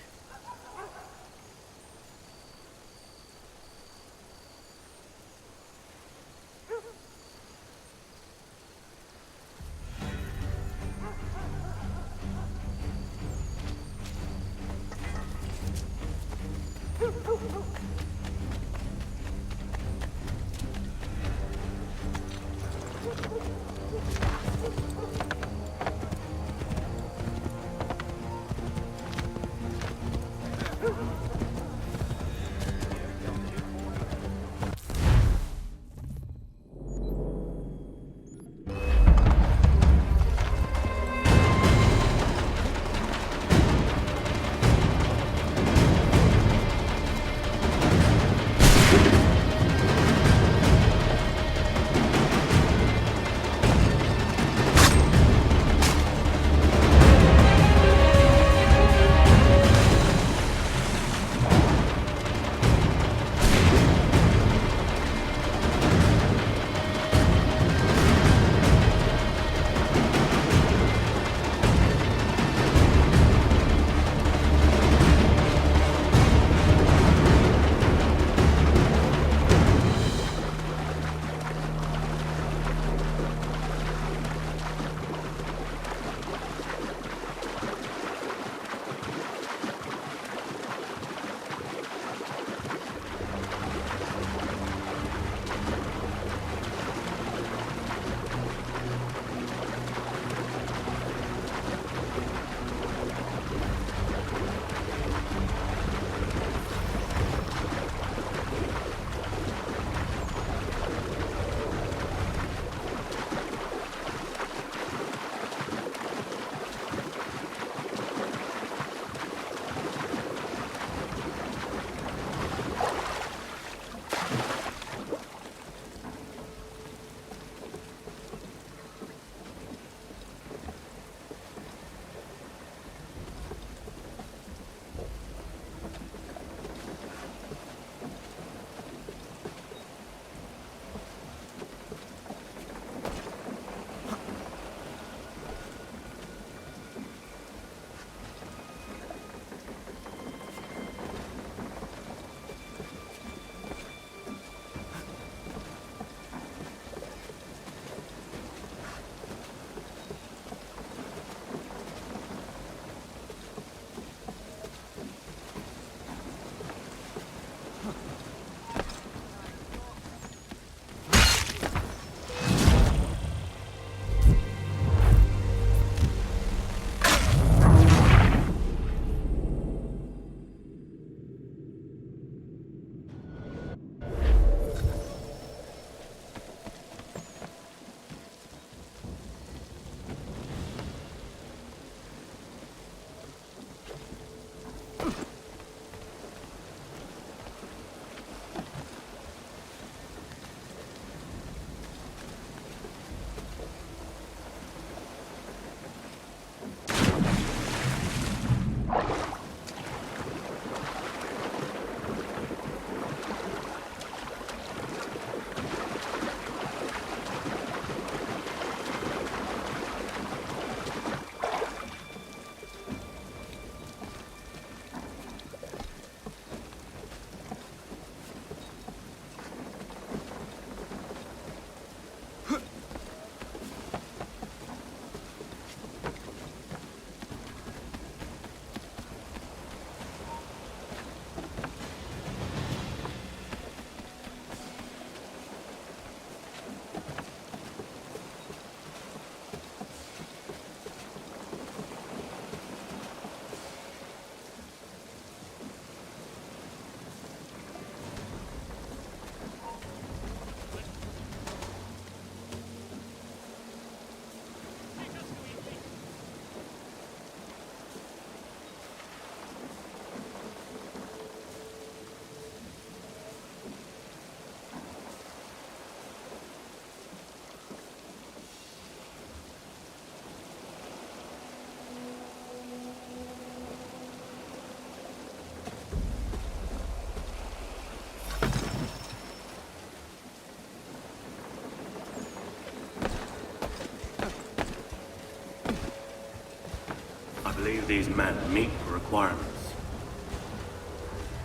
I believe these men meet the requirements.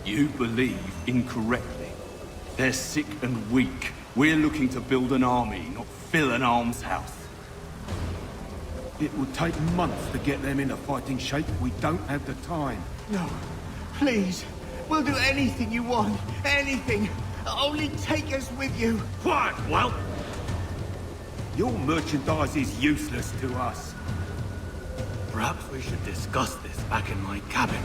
You believe incorrectly. They're sick and weak. We're looking to build an army, not fill an almshouse. It would take months to get them into fighting shape. We don't have the time. No, please. We'll do anything you want. Anything. Only take us with you. Quiet, Whelp! Your merchandise is useless to us. Perhaps we should discuss this back in my cabin.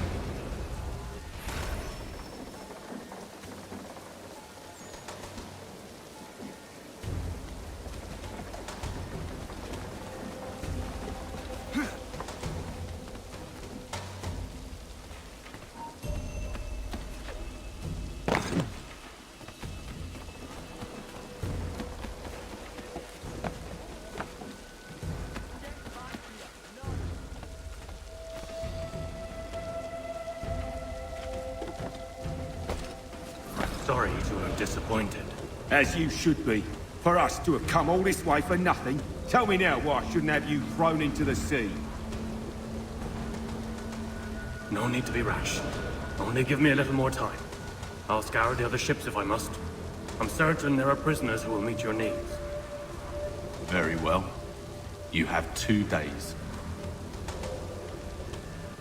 Sorry to have disappointed. As you should be. For us to have come all this way for nothing. Tell me now why I shouldn't have you thrown into the sea. No need to be rash. Only give me a little more time. I'll scour the other ships if I must. I'm certain there are prisoners who will meet your needs. Very well. You have 2 days.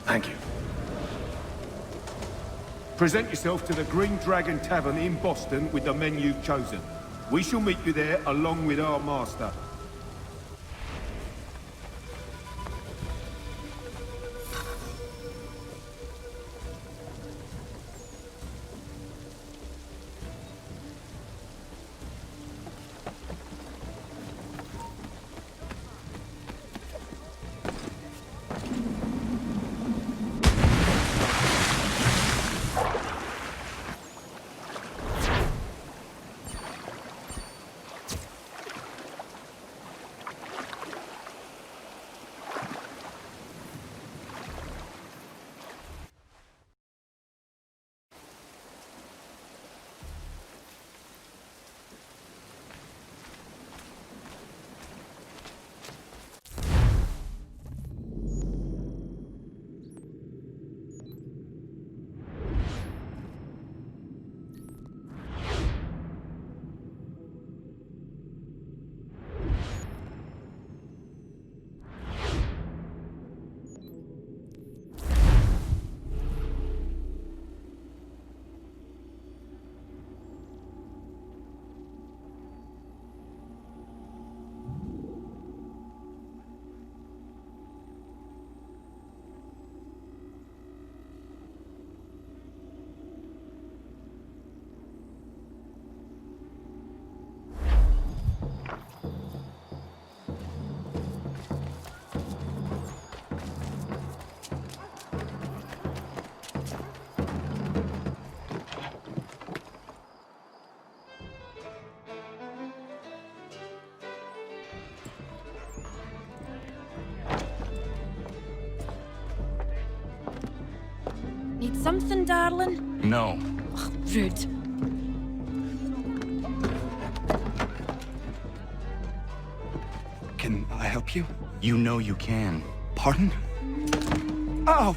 Thank you. Present yourself to the Green Dragon Tavern in Boston with the men you've chosen. We shall meet you there along with our master. Need something, darling? No. Ugh, rude. Can I help you? You know you can. Pardon? Oh!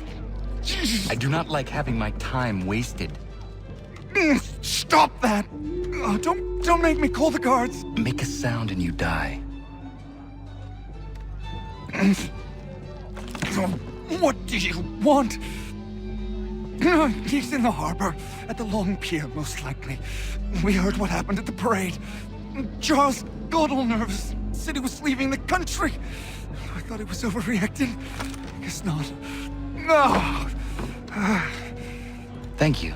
I do not like having my time wasted. Stop that! Oh, don't make me call the guards! Make a sound and you die. What do you want? He's in the harbor, at the Long Pier, most likely. We heard what happened at the parade. Charles got all nervous, said he was leaving the country. I thought he was overreacting. Guess not. No! Thank you.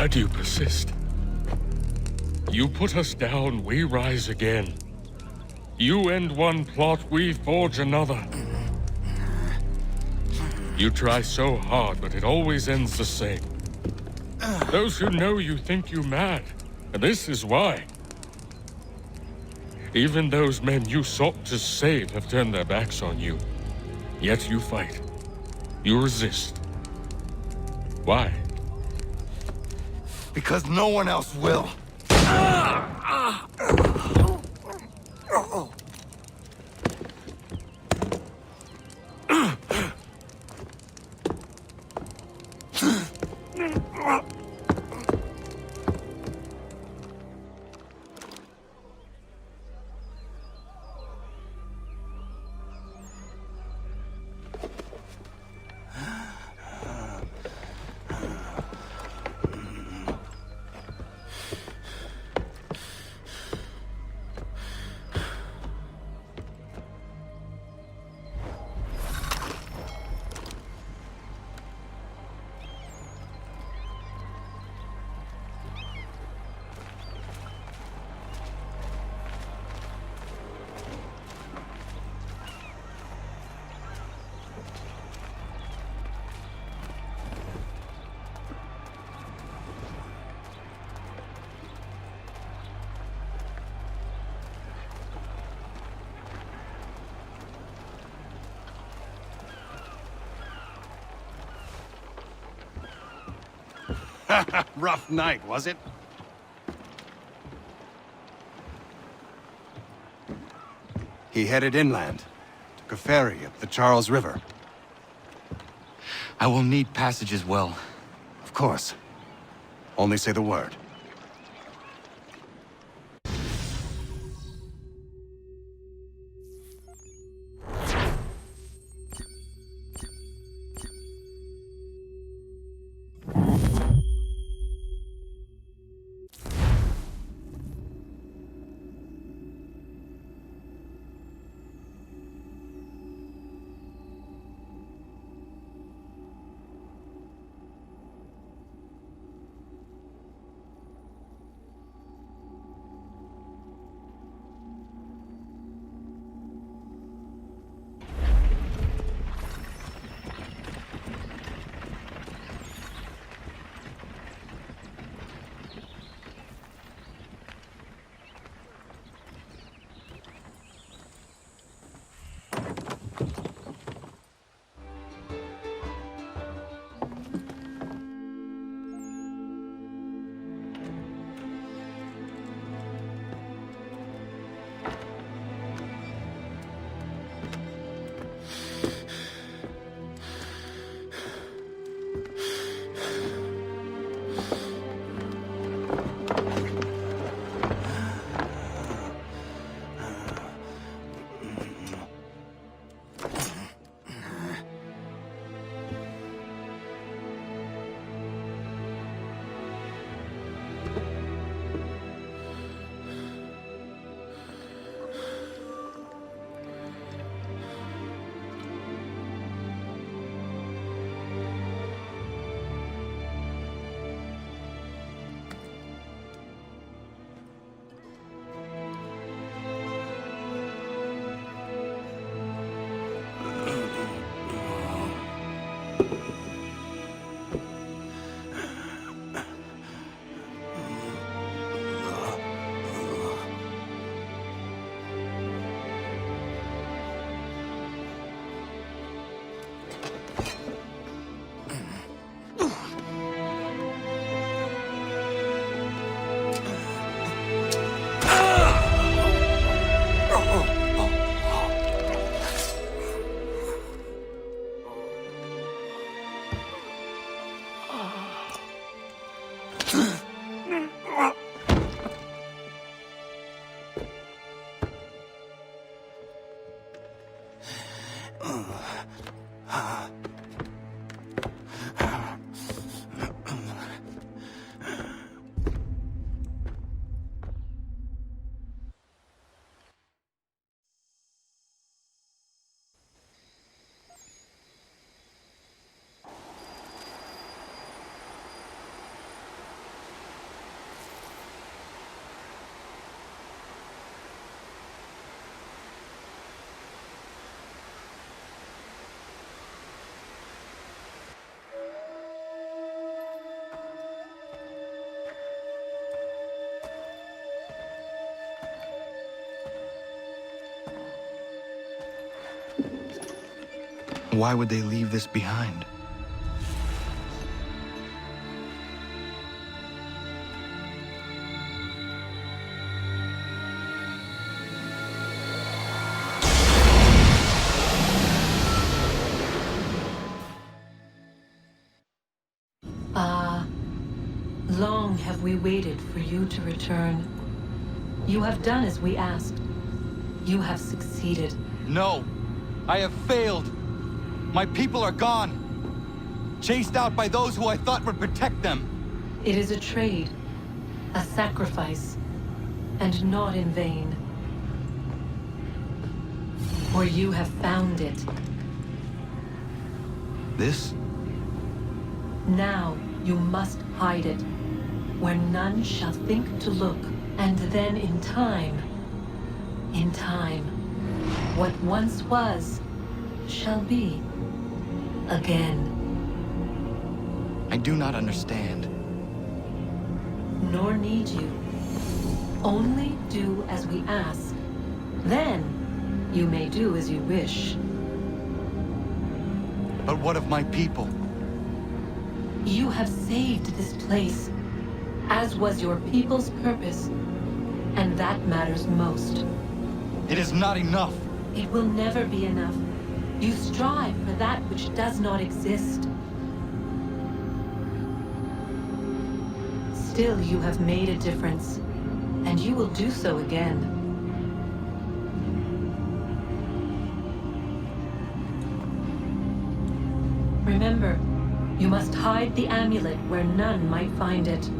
Glad you persist. You put us down, we rise again. You end one plot, we forge another. You try so hard, but it always ends the same. Those who know you think you mad, and this is why. Even those men you sought to save have turned their backs on you. Yet you fight. You resist. Why? Because no one else will. Rough night, was it? He headed inland. Took a ferry up the Charles River. I will need passage as well. Of course. Only say the word. Why would they leave this behind? Long have we waited for you to return. You have done as we asked. You have succeeded. No! I have failed! My people are gone! Chased out by those who I thought would protect them! It is a trade, a sacrifice, and not in vain. For you have found it. This? Now you must hide it, where none shall think to look, and then in time, what once was, shall be again. I do not understand. Nor need you. Only do as we ask. Then, you may do as you wish. But what of my people? You have saved this place, as was your people's purpose, and that matters most. It is not enough. It will never be enough. You strive for that which does not exist. Still, you have made a difference, and you will do so again. Remember, you must hide the amulet where none might find it.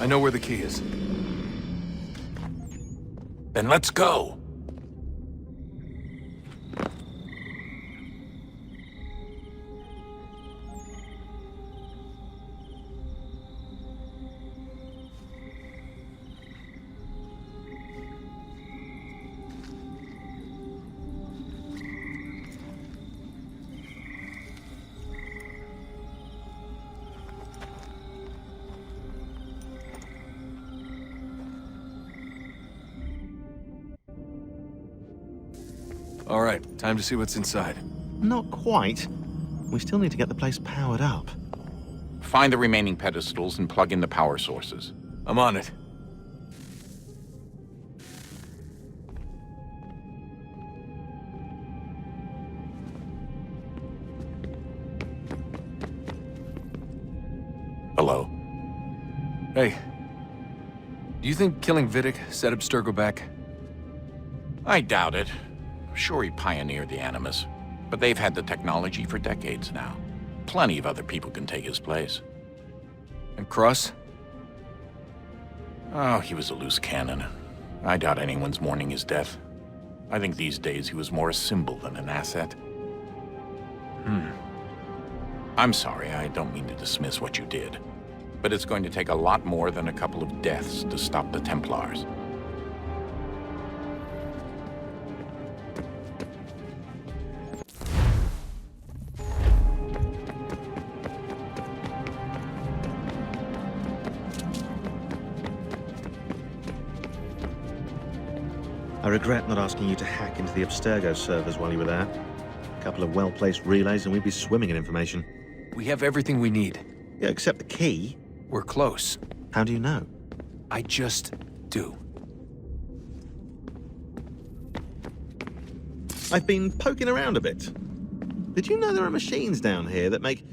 I know where the key is. Then let's go. All right, time to see what's inside. Not quite. We still need to get the place powered up. Find the remaining pedestals and plug in the power sources. I'm on it. Hello? Hey. Do you think killing Vidic set Abstergo back? I doubt it. Sure, he pioneered the Animus, but they've had the technology for decades now. Plenty of other people can take his place. And Cross? Oh, he was a loose cannon. I doubt anyone's mourning his death. I think these days he was more a symbol than an asset. I'm sorry, I don't mean to dismiss what you did. But it's going to take a lot more than a couple of deaths to stop the Templars. I regret not asking you to hack into the Abstergo servers while you were there. A couple of well-placed relays and we'd be swimming in information. We have everything we need. Yeah, except the key. We're close. How do you know? I just do. I've been poking around a bit. Did you know there are machines down here that make,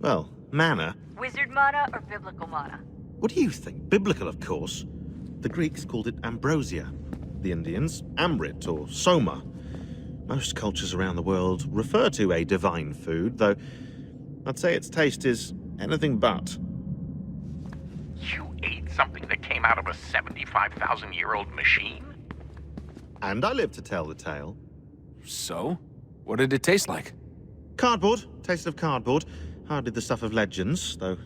well, mana? Wizard mana or biblical mana? What do you think? Biblical, of course. The Greeks called it ambrosia. The Indians, amrit or soma. Most cultures around the world refer to a divine food, though I'd say its taste is anything but. You ate something that came out of a 75,000-year-old machine? And I live to tell the tale. So? What did it taste like? Cardboard. Taste of cardboard. Hardly the stuff of legends, though.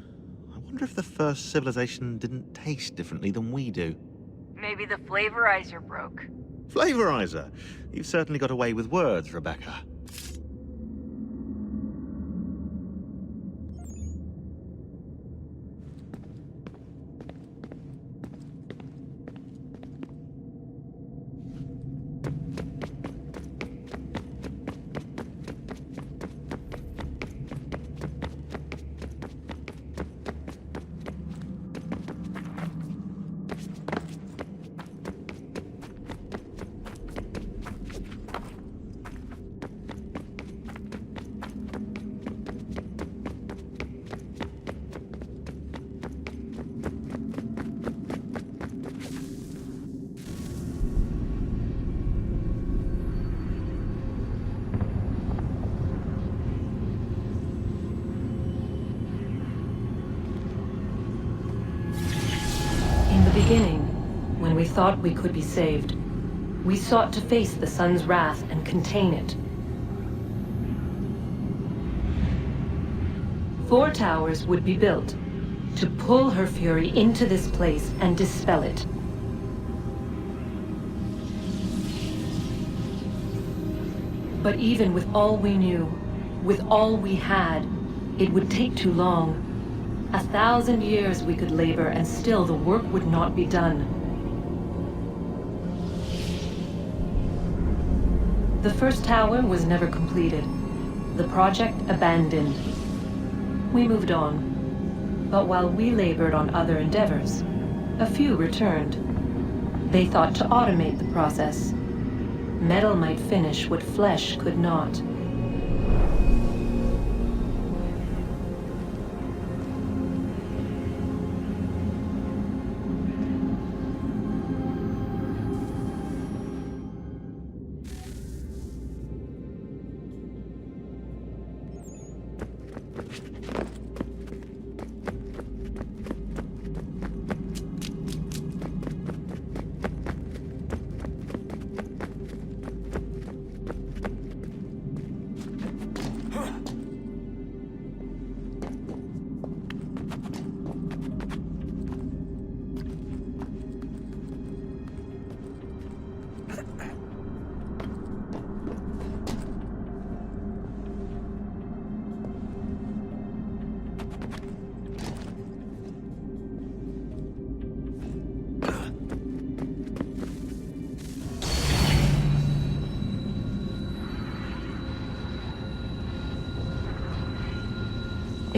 I wonder if the first civilization didn't taste differently than we do. Maybe the flavorizer broke. Flavorizer? You've certainly got away with words, Rebecca. Beginning, when we thought we could be saved, we sought to face the sun's wrath and contain it. 4 towers would be built to pull her fury into this place and dispel it. But even with all we knew, with all we had, it would take too long. 1,000 years we could labor, and still the work would not be done. The first tower was never completed. The project abandoned. We moved on. But while we labored on other endeavors, a few returned. They thought to automate the process. Metal might finish what flesh could not.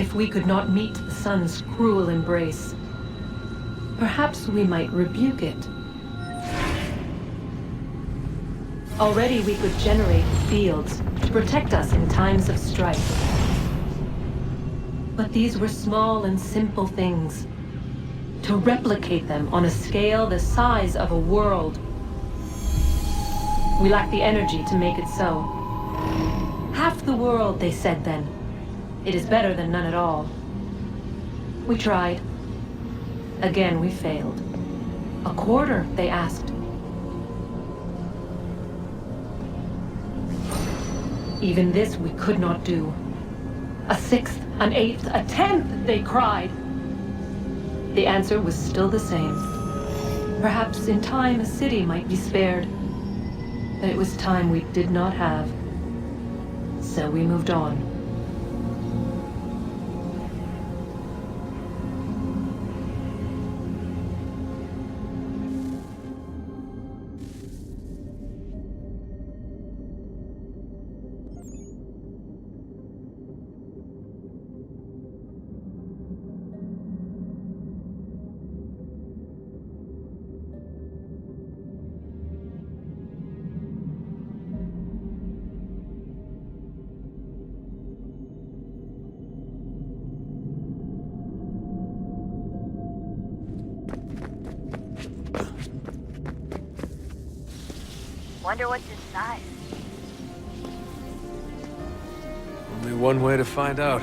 If we could not meet the sun's cruel embrace, perhaps we might rebuke it. Already we could generate fields to protect us in times of strife. But these were small and simple things. To replicate them on a scale the size of a world, we lack the energy to make it so. Half the world, they said then. It is better than none at all. We tried. Again, we failed. A quarter, they asked. Even this we could not do. A sixth, an eighth, a tenth, they cried. The answer was still the same. Perhaps in time a city might be spared. But it was time we did not have. So we moved on. Wonder what's inside. Only one way to find out.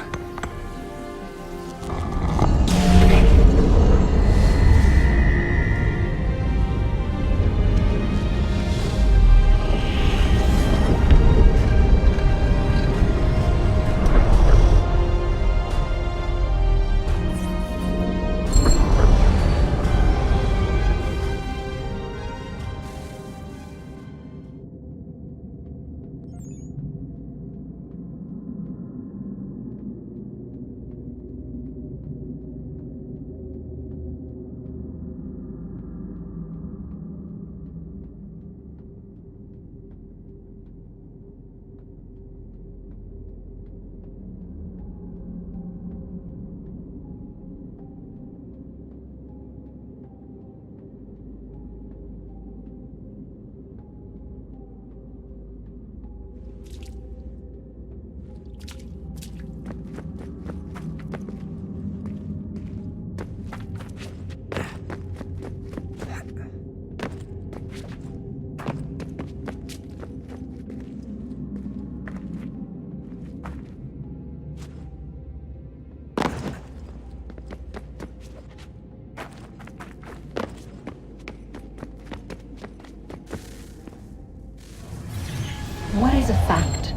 What is a fact?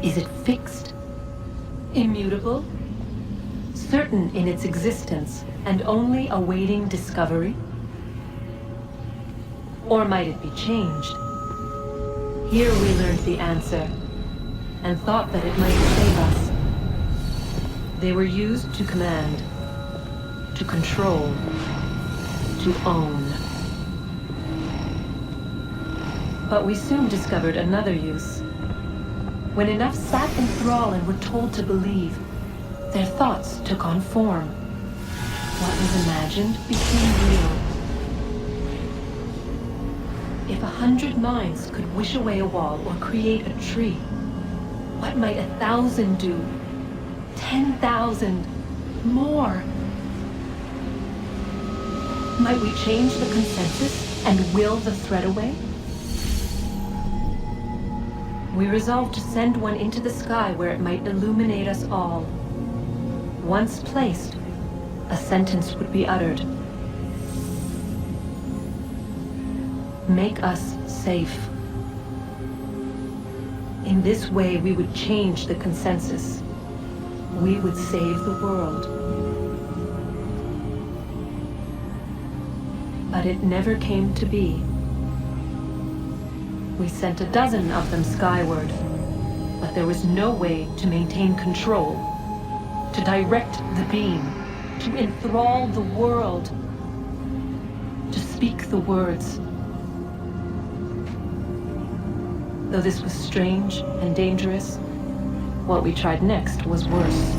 Is it fixed? Immutable? Certain in its existence and only awaiting discovery? Or might it be changed? Here we learned the answer, and thought that it might save us. They were used to command, to control, to own. But we soon discovered another use. When enough sat in thrall and were told to believe, their thoughts took on form. What was imagined became real. If 100 minds could wish away a wall or create a tree, what might 1,000 do? 10,000? More? Might we change the consensus and will the threat away? We resolved to send one into the sky where it might illuminate us all. Once placed, a sentence would be uttered. Make us safe. In this way, we would change the consensus. We would save the world. But it never came to be. We sent a dozen of them skyward, but there was no way to maintain control, to direct the beam, to enthrall the world, to speak the words. Though this was strange and dangerous, what we tried next was worse.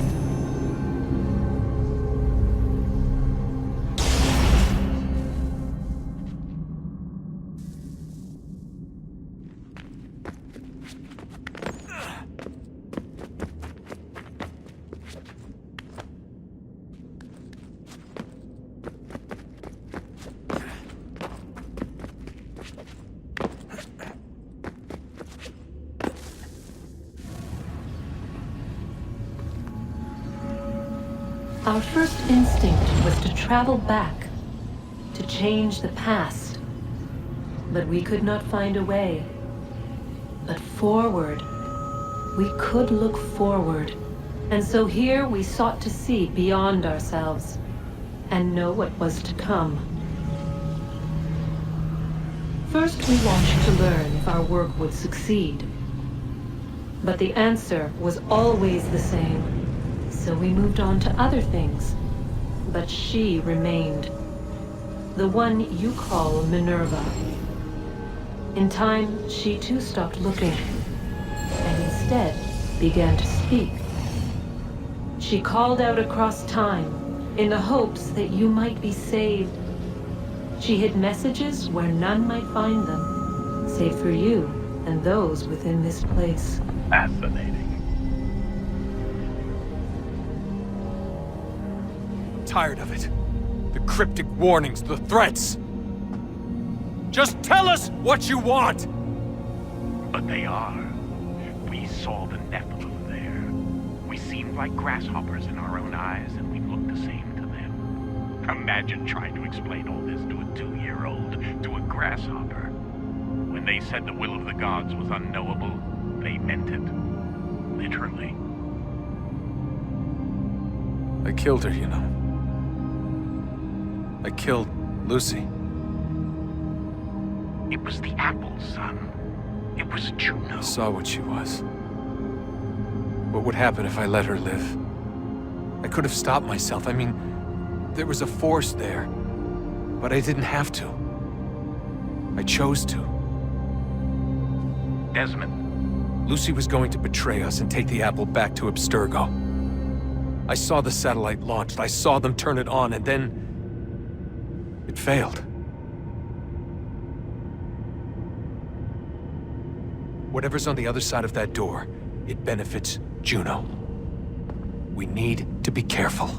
Our first instinct was to travel back, to change the past. But we could not find a way. But forward, we could look forward. And so here we sought to see beyond ourselves and know what was to come. First, we watched to learn if our work would succeed. But the answer was always the same. So we moved on to other things. But she remained. The one you call Minerva. In time, she too stopped looking, and instead began to speak. She called out across time, in the hopes that you might be saved. She hid messages where none might find them, save for you and those within this place. Fascinating. Tired of it. The cryptic warnings, the threats. Just tell us what you want! But they are. We saw the Nephilim there. We seemed like grasshoppers in our own eyes, and we looked the same to them. Imagine trying to explain all this to a 2-year-old, to a grasshopper. When they said the will of the gods was unknowable, they meant it. Literally. I killed her, you know. I killed Lucy. It was the apple, son. It was Juno. I saw what she was. What would happen if I let her live? I could have stopped myself. I mean, there was a force there. But I didn't have to. I chose to. Desmond. Lucy was going to betray us and take the apple back to Abstergo. I saw the satellite launched. I saw them turn it on, and then it failed. Whatever's on the other side of that door, it benefits Juno. We need to be careful.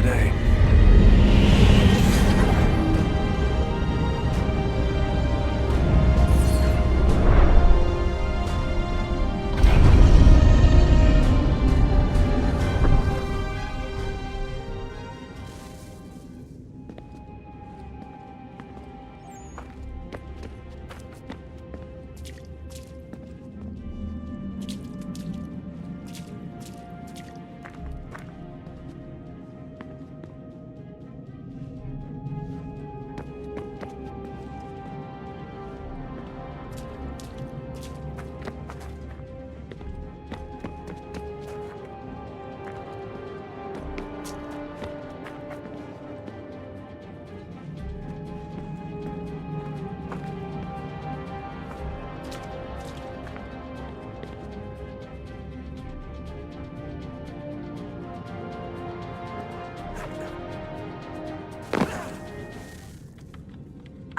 today.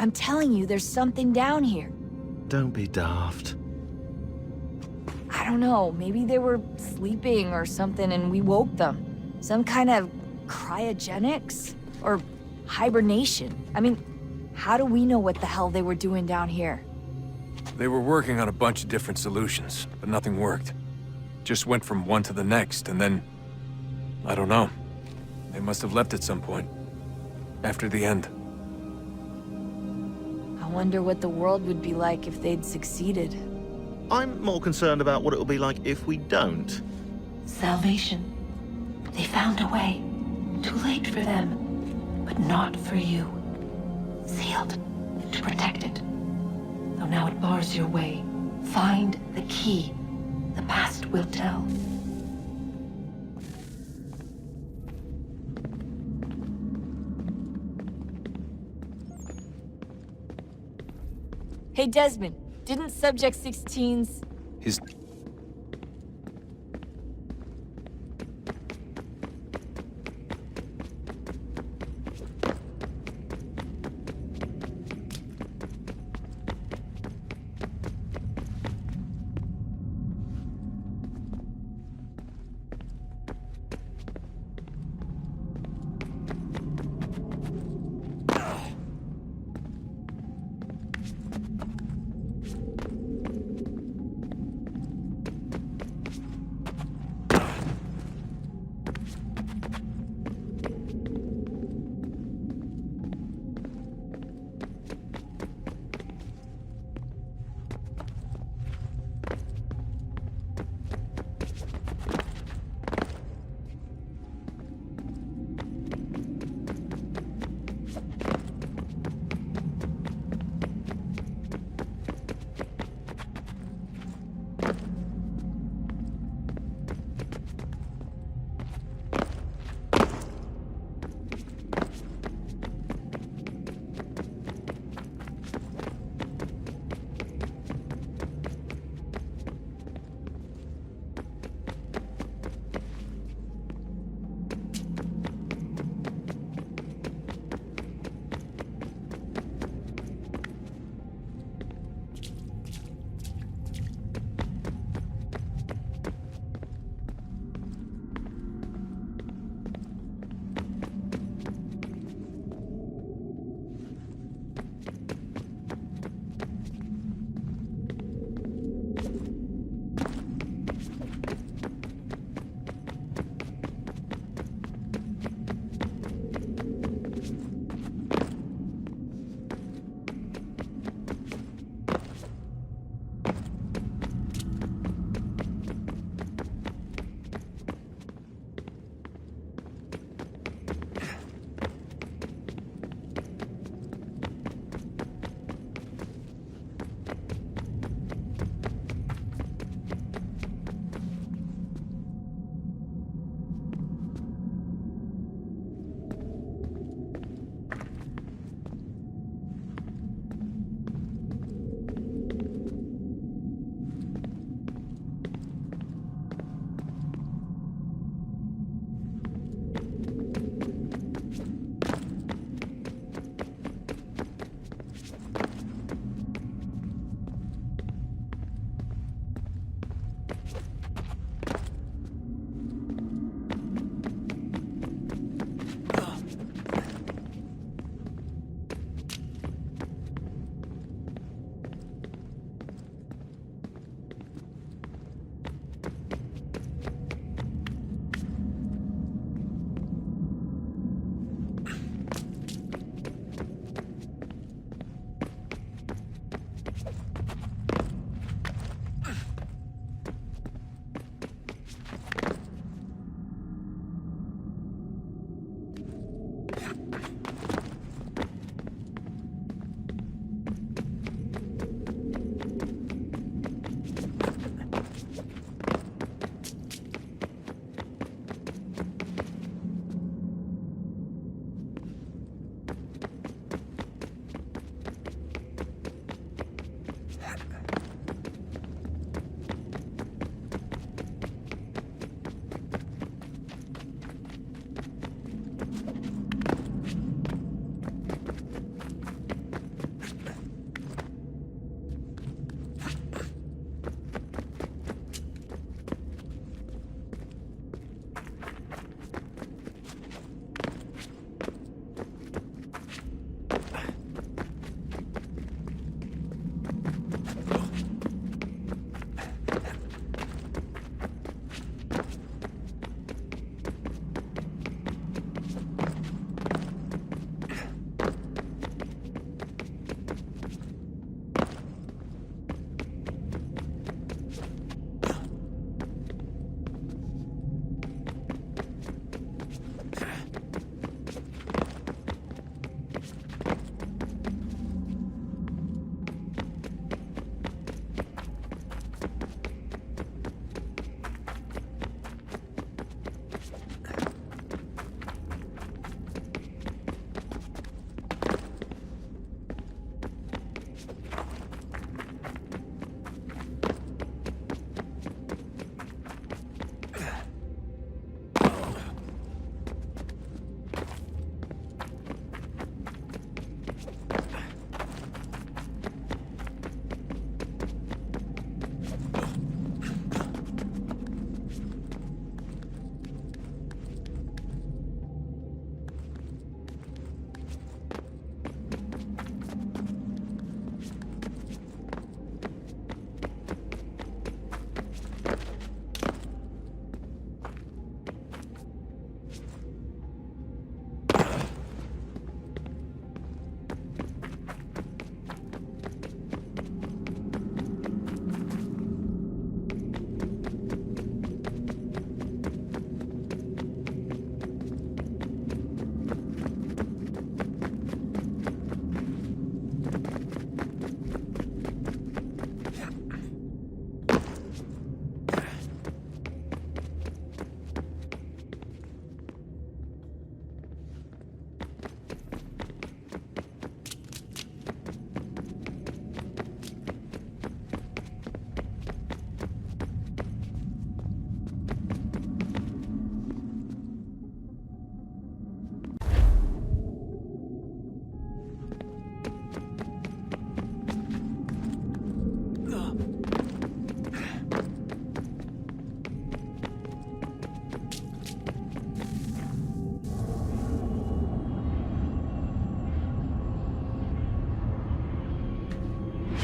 I'm telling you, there's something down here. Don't be daft. I don't know, maybe they were sleeping or something and we woke them. Some kind of cryogenics? Or hibernation? I mean, how do we know what the hell they were doing down here? They were working on a bunch of different solutions, but nothing worked. Just went from one to the next, and then... I don't know. They must have left at some point. After the end. I wonder what the world would be like if they'd succeeded. I'm more concerned about what it will be like if we don't. Salvation. They found a way. Too late for them, but not for you. Sealed to protect it. Though now it bars your way. Find the key. The past will tell. Hey Desmond, didn't Subject 16's... His...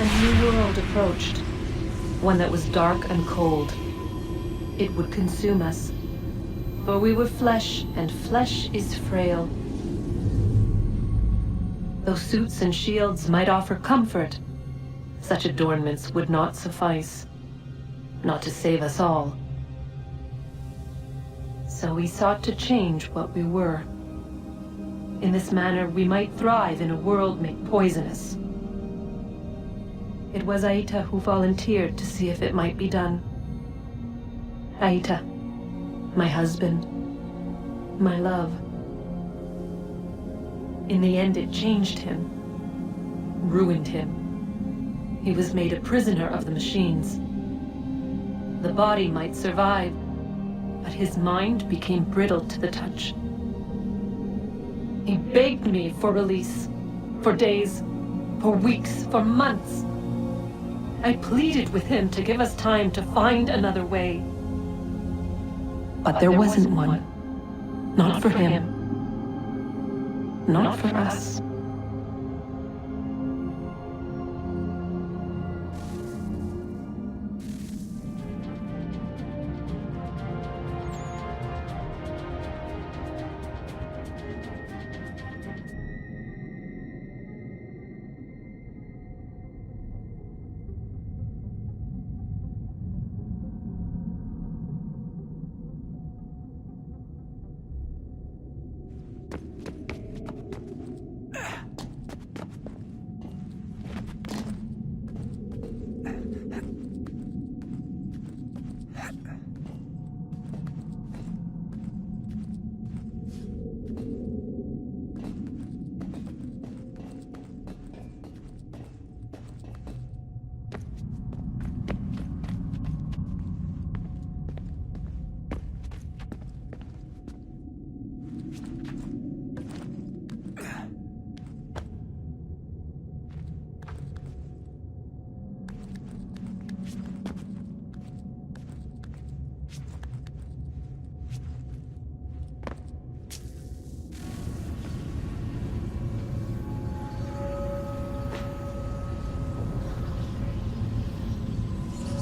A new world approached, one that was dark and cold. It would consume us, for we were flesh, and flesh is frail. Though suits and shields might offer comfort, such adornments would not suffice, not to save us all. So we sought to change what we were. In this manner, we might thrive in a world made poisonous. It was Aita who volunteered to see if it might be done. Aita, my husband, my love. In the end, it changed him, ruined him. He was made a prisoner of the machines. The body might survive, but his mind became brittle to the touch. He begged me for release, for days, for weeks, for months. I pleaded with him to give us time to find another way. But there wasn't one. Not for him. Not for us.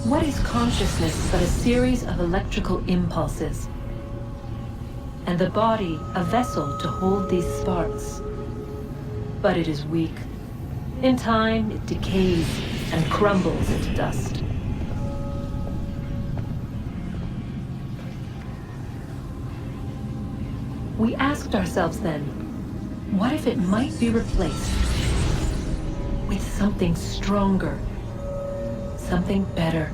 What is consciousness but a series of electrical impulses? And the body a vessel to hold these sparks. But it is weak. In time, it decays and crumbles into dust. We asked ourselves then, what if it might be replaced with something stronger, something better?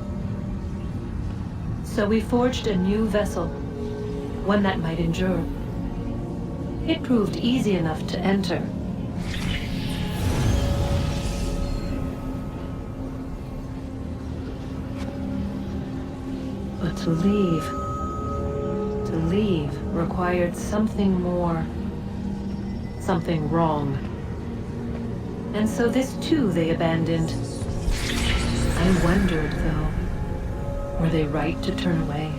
So we forged a new vessel, one that might endure. It proved easy enough to enter. But to leave required something more, something wrong. And so this too they abandoned. I wondered, though, were they right to turn away?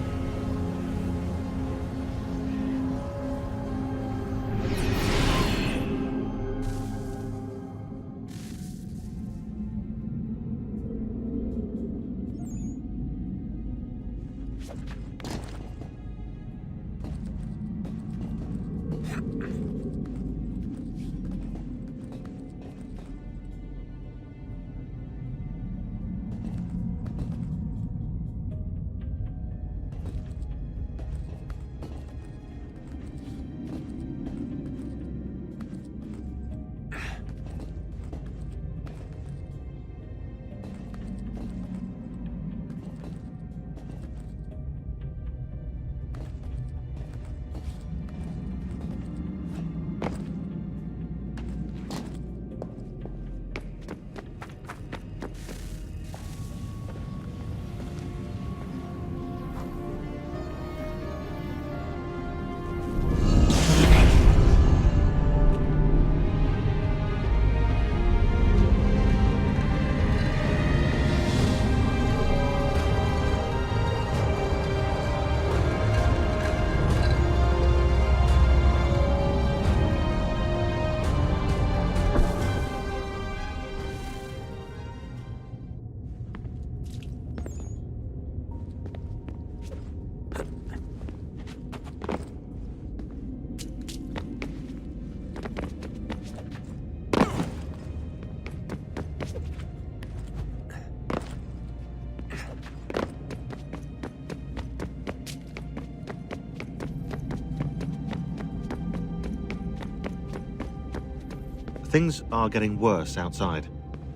Things are getting worse outside.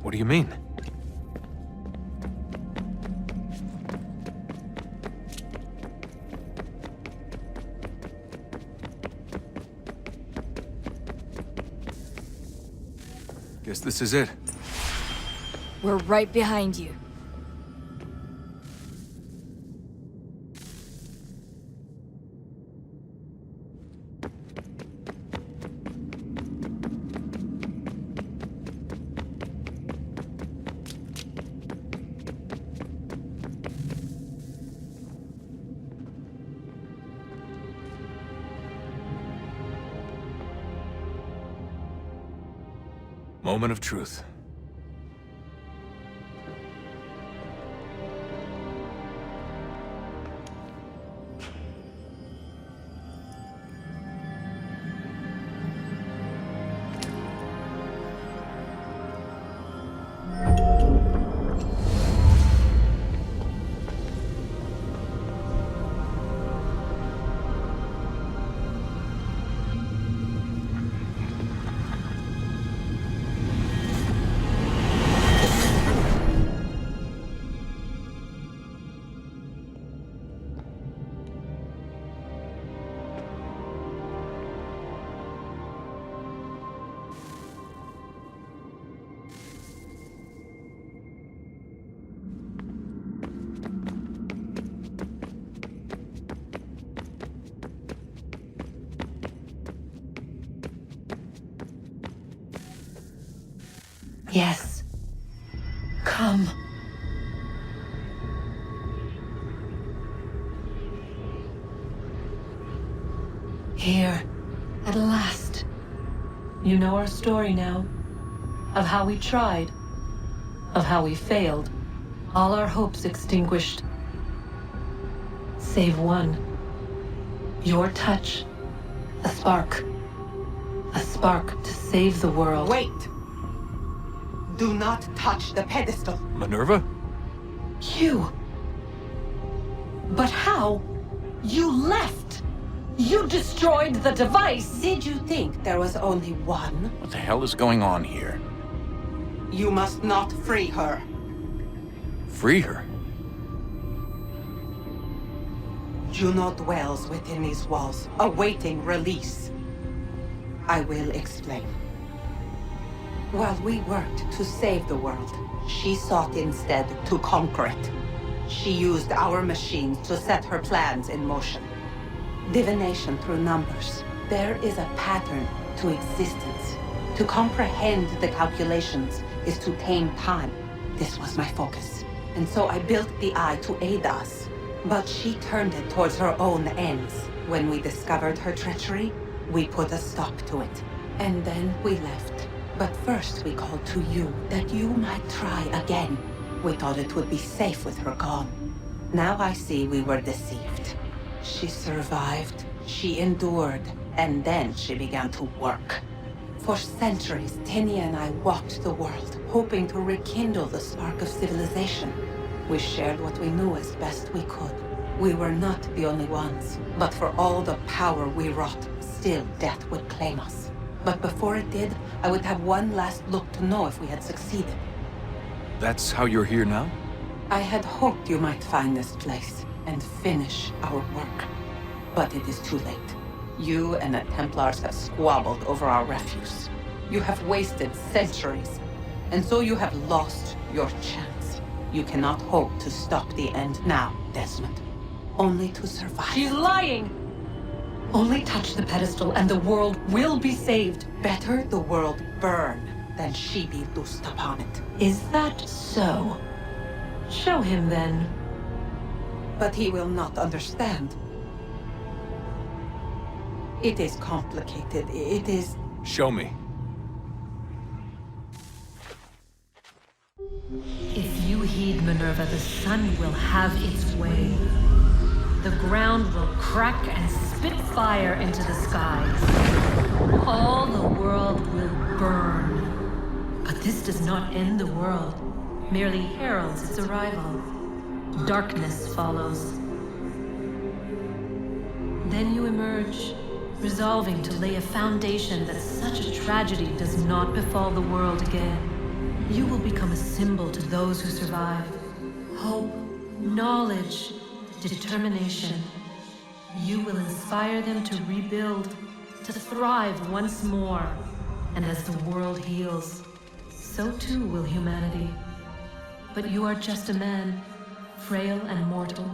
What do you mean? Guess this is it. We're right behind you. Moment of truth. Yes. Come. Here, at last. You know our story now. Of how we tried. Of how we failed. All our hopes extinguished. Save one. Your touch. A spark. A spark to save the world. Wait! Do not touch the pedestal. Minerva? You. But how? You left! You destroyed the device! Did you think there was only one? What the hell is going on here? You must not free her. Free her? Juno dwells within these walls, awaiting release. I will explain. While we worked to save the world, she sought instead to conquer it. She used our machines to set her plans in motion. Divination through numbers. There is a pattern to existence. To comprehend the calculations is to tame time. This was my focus. And so I built the eye to aid us. But she turned it towards her own ends. When we discovered her treachery, we put a stop to it. And then we left. But first we called to you, that you might try again. We thought it would be safe with her gone. Now I see we were deceived. She survived, she endured, and then she began to work. For centuries, Tinia and I walked the world, hoping to rekindle the spark of civilization. We shared what we knew as best we could. We were not the only ones, but for all the power we wrought, still death would claim us. But before it did, I would have one last look to know if we had succeeded. That's how you're here now? I had hoped you might find this place and finish our work. But it is too late. You and the Templars have squabbled over our refuse. You have wasted centuries, and so you have lost your chance. You cannot hope to stop the end now, Desmond. Only to survive. She's lying! Only touch the pedestal and the world will be saved. Better the world burn than she be loosed upon it. Is that so? Show him then. But he will not understand. It is complicated. It is... Show me. If you heed Minerva, the sun will have its way. The ground will crack and spit fire into the skies. All the world will burn. But this does not end the world, merely heralds its arrival. Darkness follows. Then you emerge, resolving to lay a foundation that such a tragedy does not befall the world again. You will become a symbol to those who survive. Hope, knowledge, determination. You will inspire them to rebuild, to thrive once more. And as the world heals, so too will humanity. But you are just a man, frail and mortal.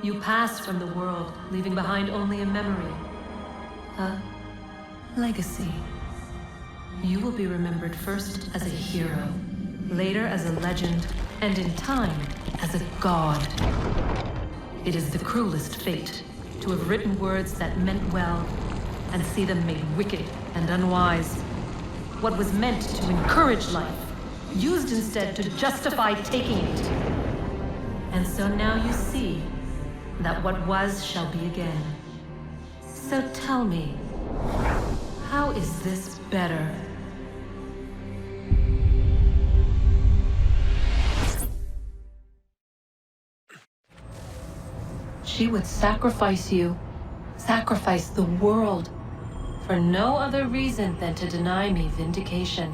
You pass from the world, leaving behind only a memory. A legacy. You will be remembered first as a hero, later as a legend, and in time, as a god. It is the cruelest fate to have written words that meant well, and see them made wicked and unwise. What was meant to encourage life, used instead to justify taking it. And so now you see that what was shall be again. So tell me, how is this better? She would sacrifice you, sacrifice the world, for no other reason than to deny me vindication.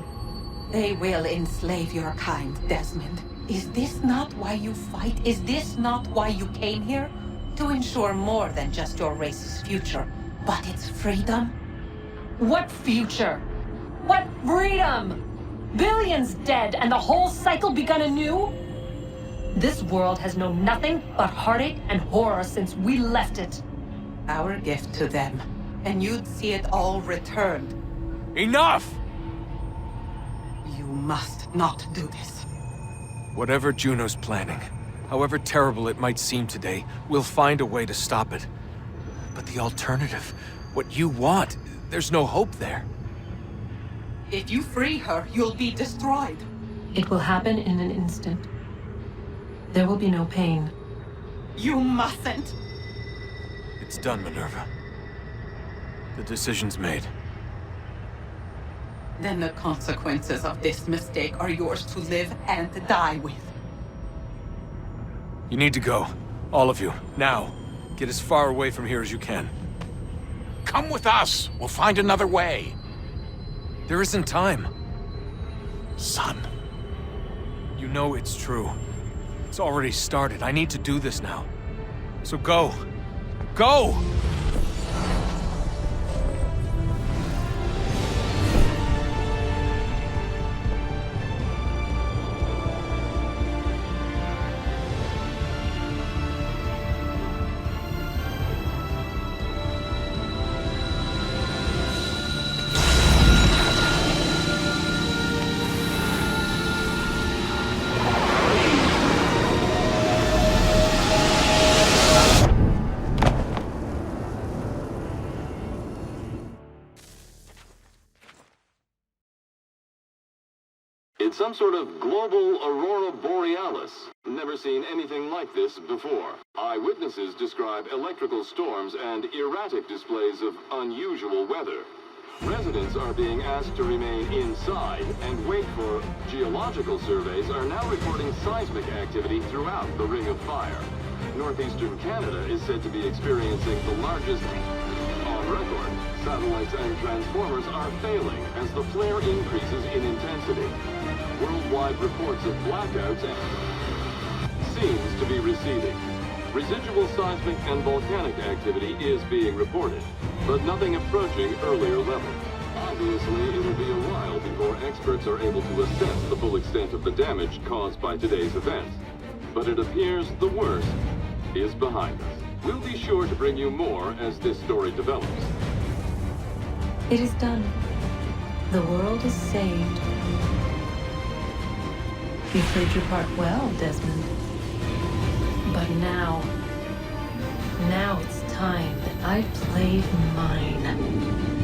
They will enslave your kind, Desmond. Is this not why you fight? Is this not why you came here? To ensure more than just your race's future, but its freedom? What future? What freedom? Billions dead and the whole cycle begun anew? This world has known nothing but heartache and horror since we left it. Our gift to them, and you'd see it all returned. Enough! You must not do this. Whatever Juno's planning, however terrible it might seem today, we'll find a way to stop it. But the alternative, what you want, there's no hope there. If you free her, you'll be destroyed. It will happen in an instant. There will be no pain. You mustn't. It's done, Minerva. The decision's made. Then the consequences of this mistake are yours to live and die with. You need to go. All of you. Now. Get as far away from here as you can. Come with us. We'll find another way. There isn't time. Son. You know it's true. It's already started. I need to do this now. So go. Go! It's some sort of global aurora borealis. Never seen anything like this before. Eyewitnesses describe electrical storms and erratic displays of unusual weather. Residents are being asked to remain inside and wait for geological surveys are now reporting seismic activity throughout the Ring of Fire. Northeastern Canada is said to be experiencing the largest on record. Satellites and transformers are failing as the flare increases in intensity. Worldwide reports of blackouts seems to be receding. Residual seismic and volcanic activity is being reported, but nothing approaching earlier levels. Obviously, it'll be a while before experts are able to assess the full extent of the damage caused by today's events. But it appears the worst is behind us. We'll be sure to bring you more as this story develops. It is done. The world is saved. You played your part well, Desmond. But now it's time that I played mine.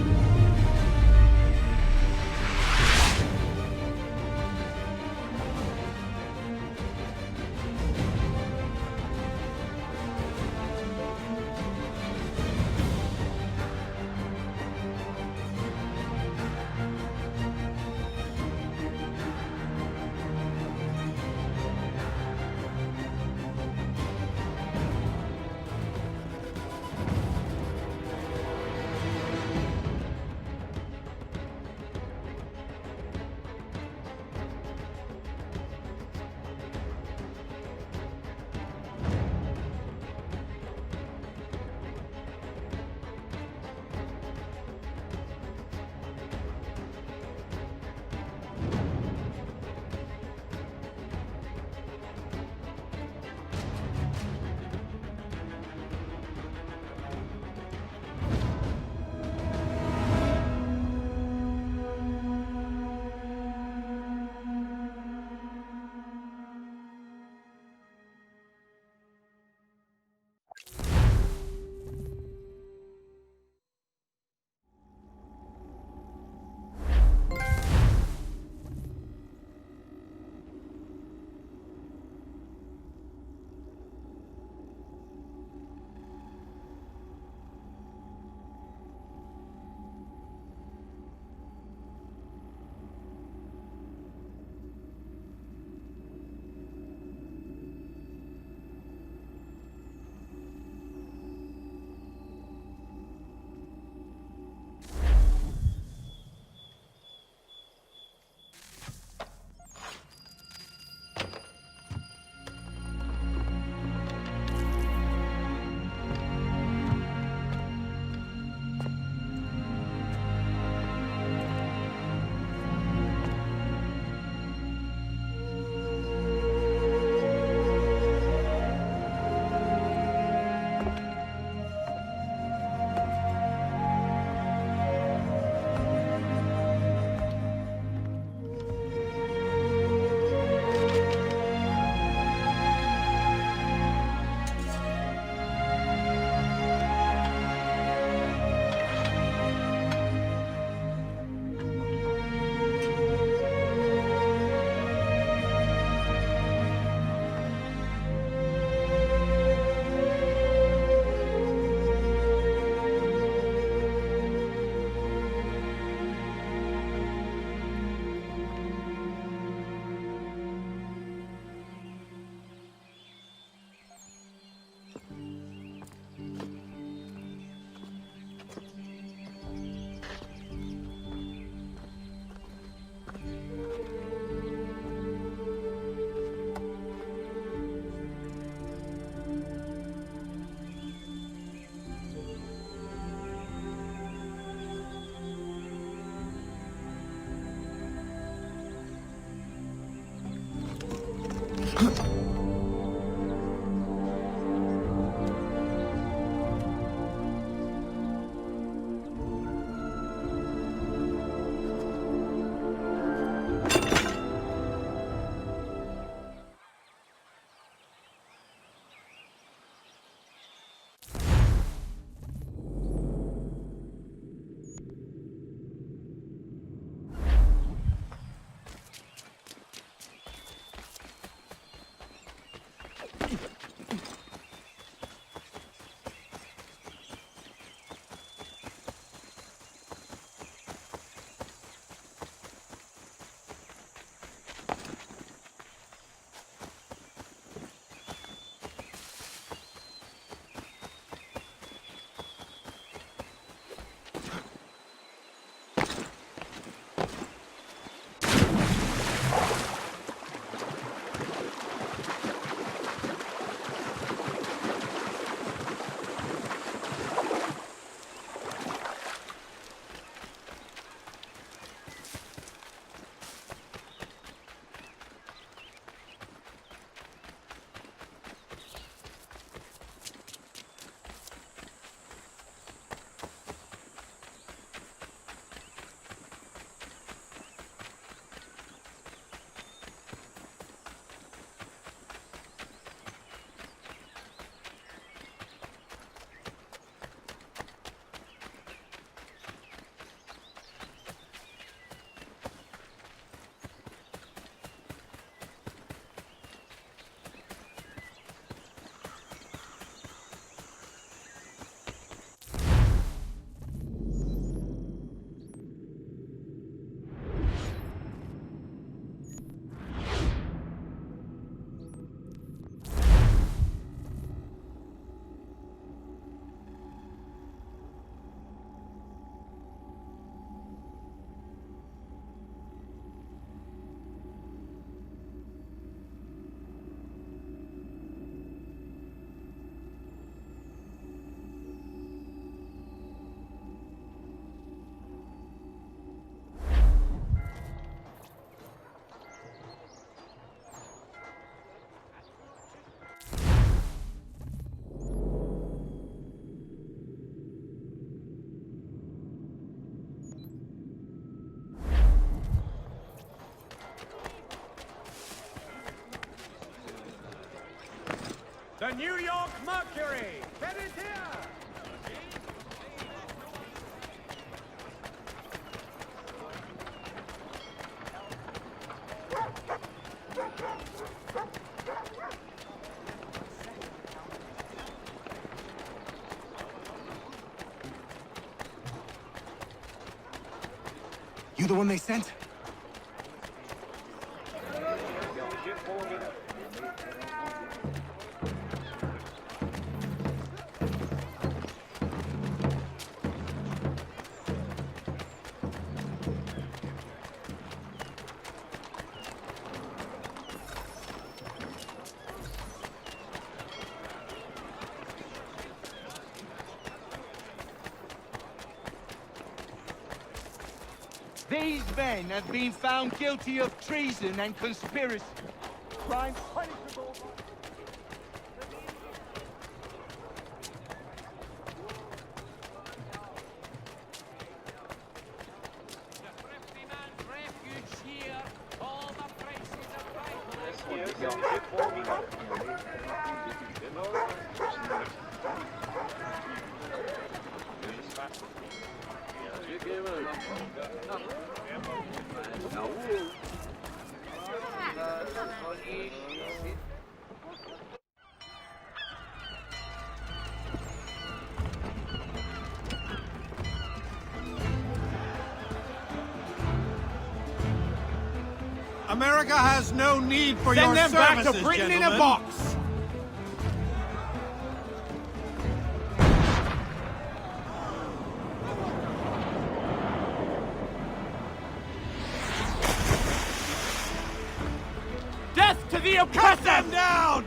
The New York Mercury! Get it here! You the one they sent? These men have been found guilty of treason and conspiracy. Crime punishable. America has no need for Send your them services, back to Britain in a gentlemen. box! Death to the oppressor! Cut them down!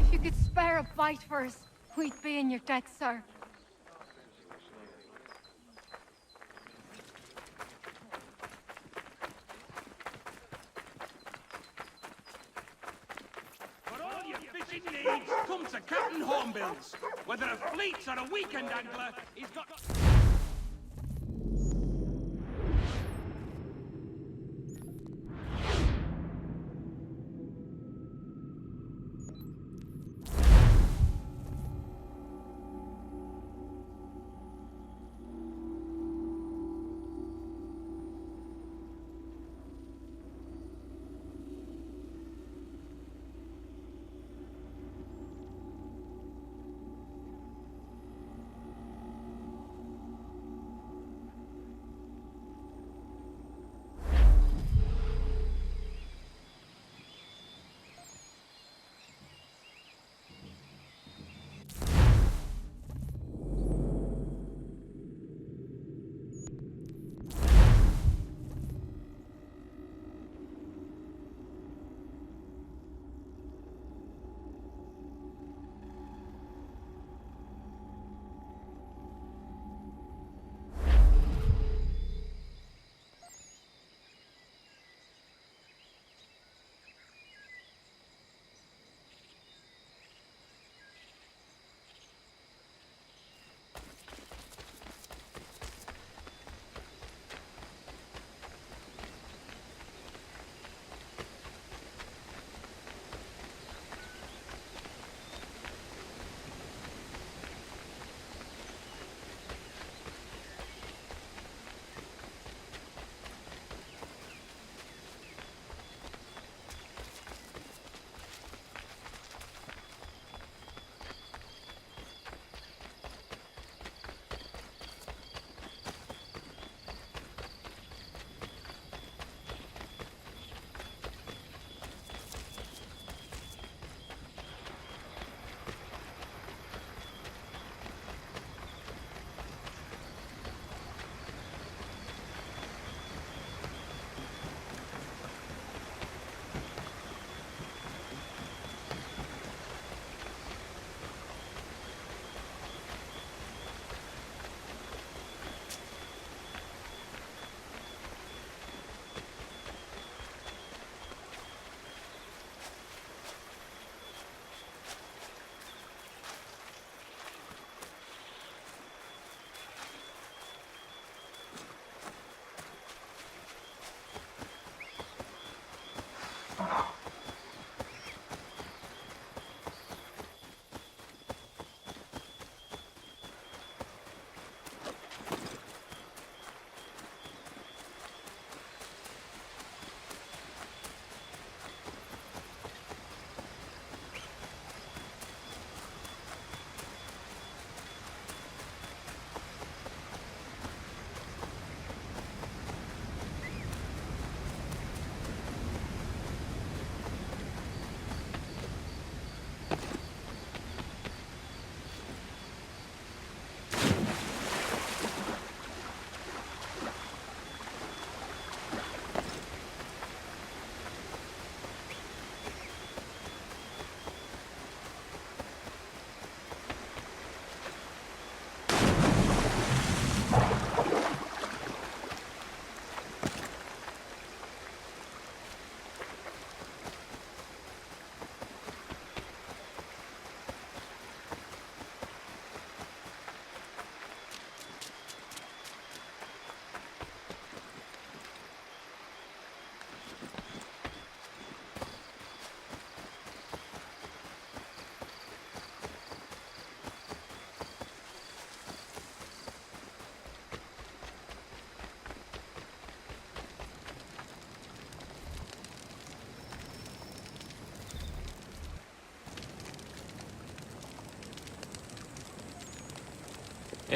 If you could spare a bite for us, we'd be in your debt, sir. For all your fishing needs, come to Captain Hornbill's. Whether a fleet or a weekend angler, he's got...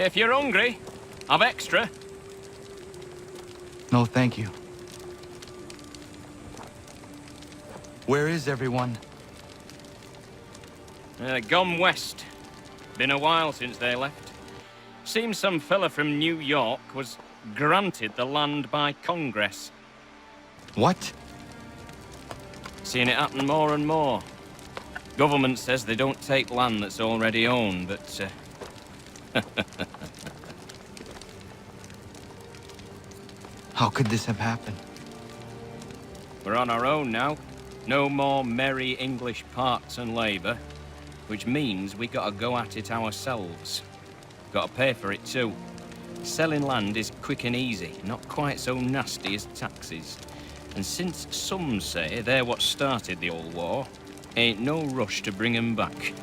If you're hungry, I've extra. No, thank you. Where is everyone? Gone west. Been a while since they left. Seems some fella from New York was granted the land by Congress. What? Seeing it happen more and more. Government says they don't take land that's already owned, but... How could this have happened? We're on our own now. No more merry English parts and labour. Which means we gotta go at it ourselves. Gotta pay for it too. Selling land is quick and easy, not quite so nasty as taxes. And since some say they're what started the old war, ain't no rush to bring 'em back.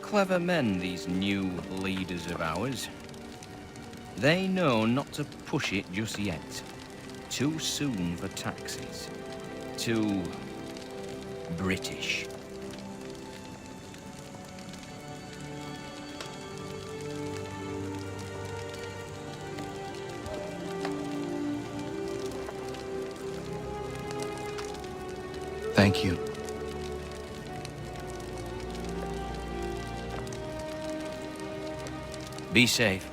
Clever men, these new leaders of ours. They know not to push it just yet. Too soon for taxes. Too... British. Thank you. Be safe.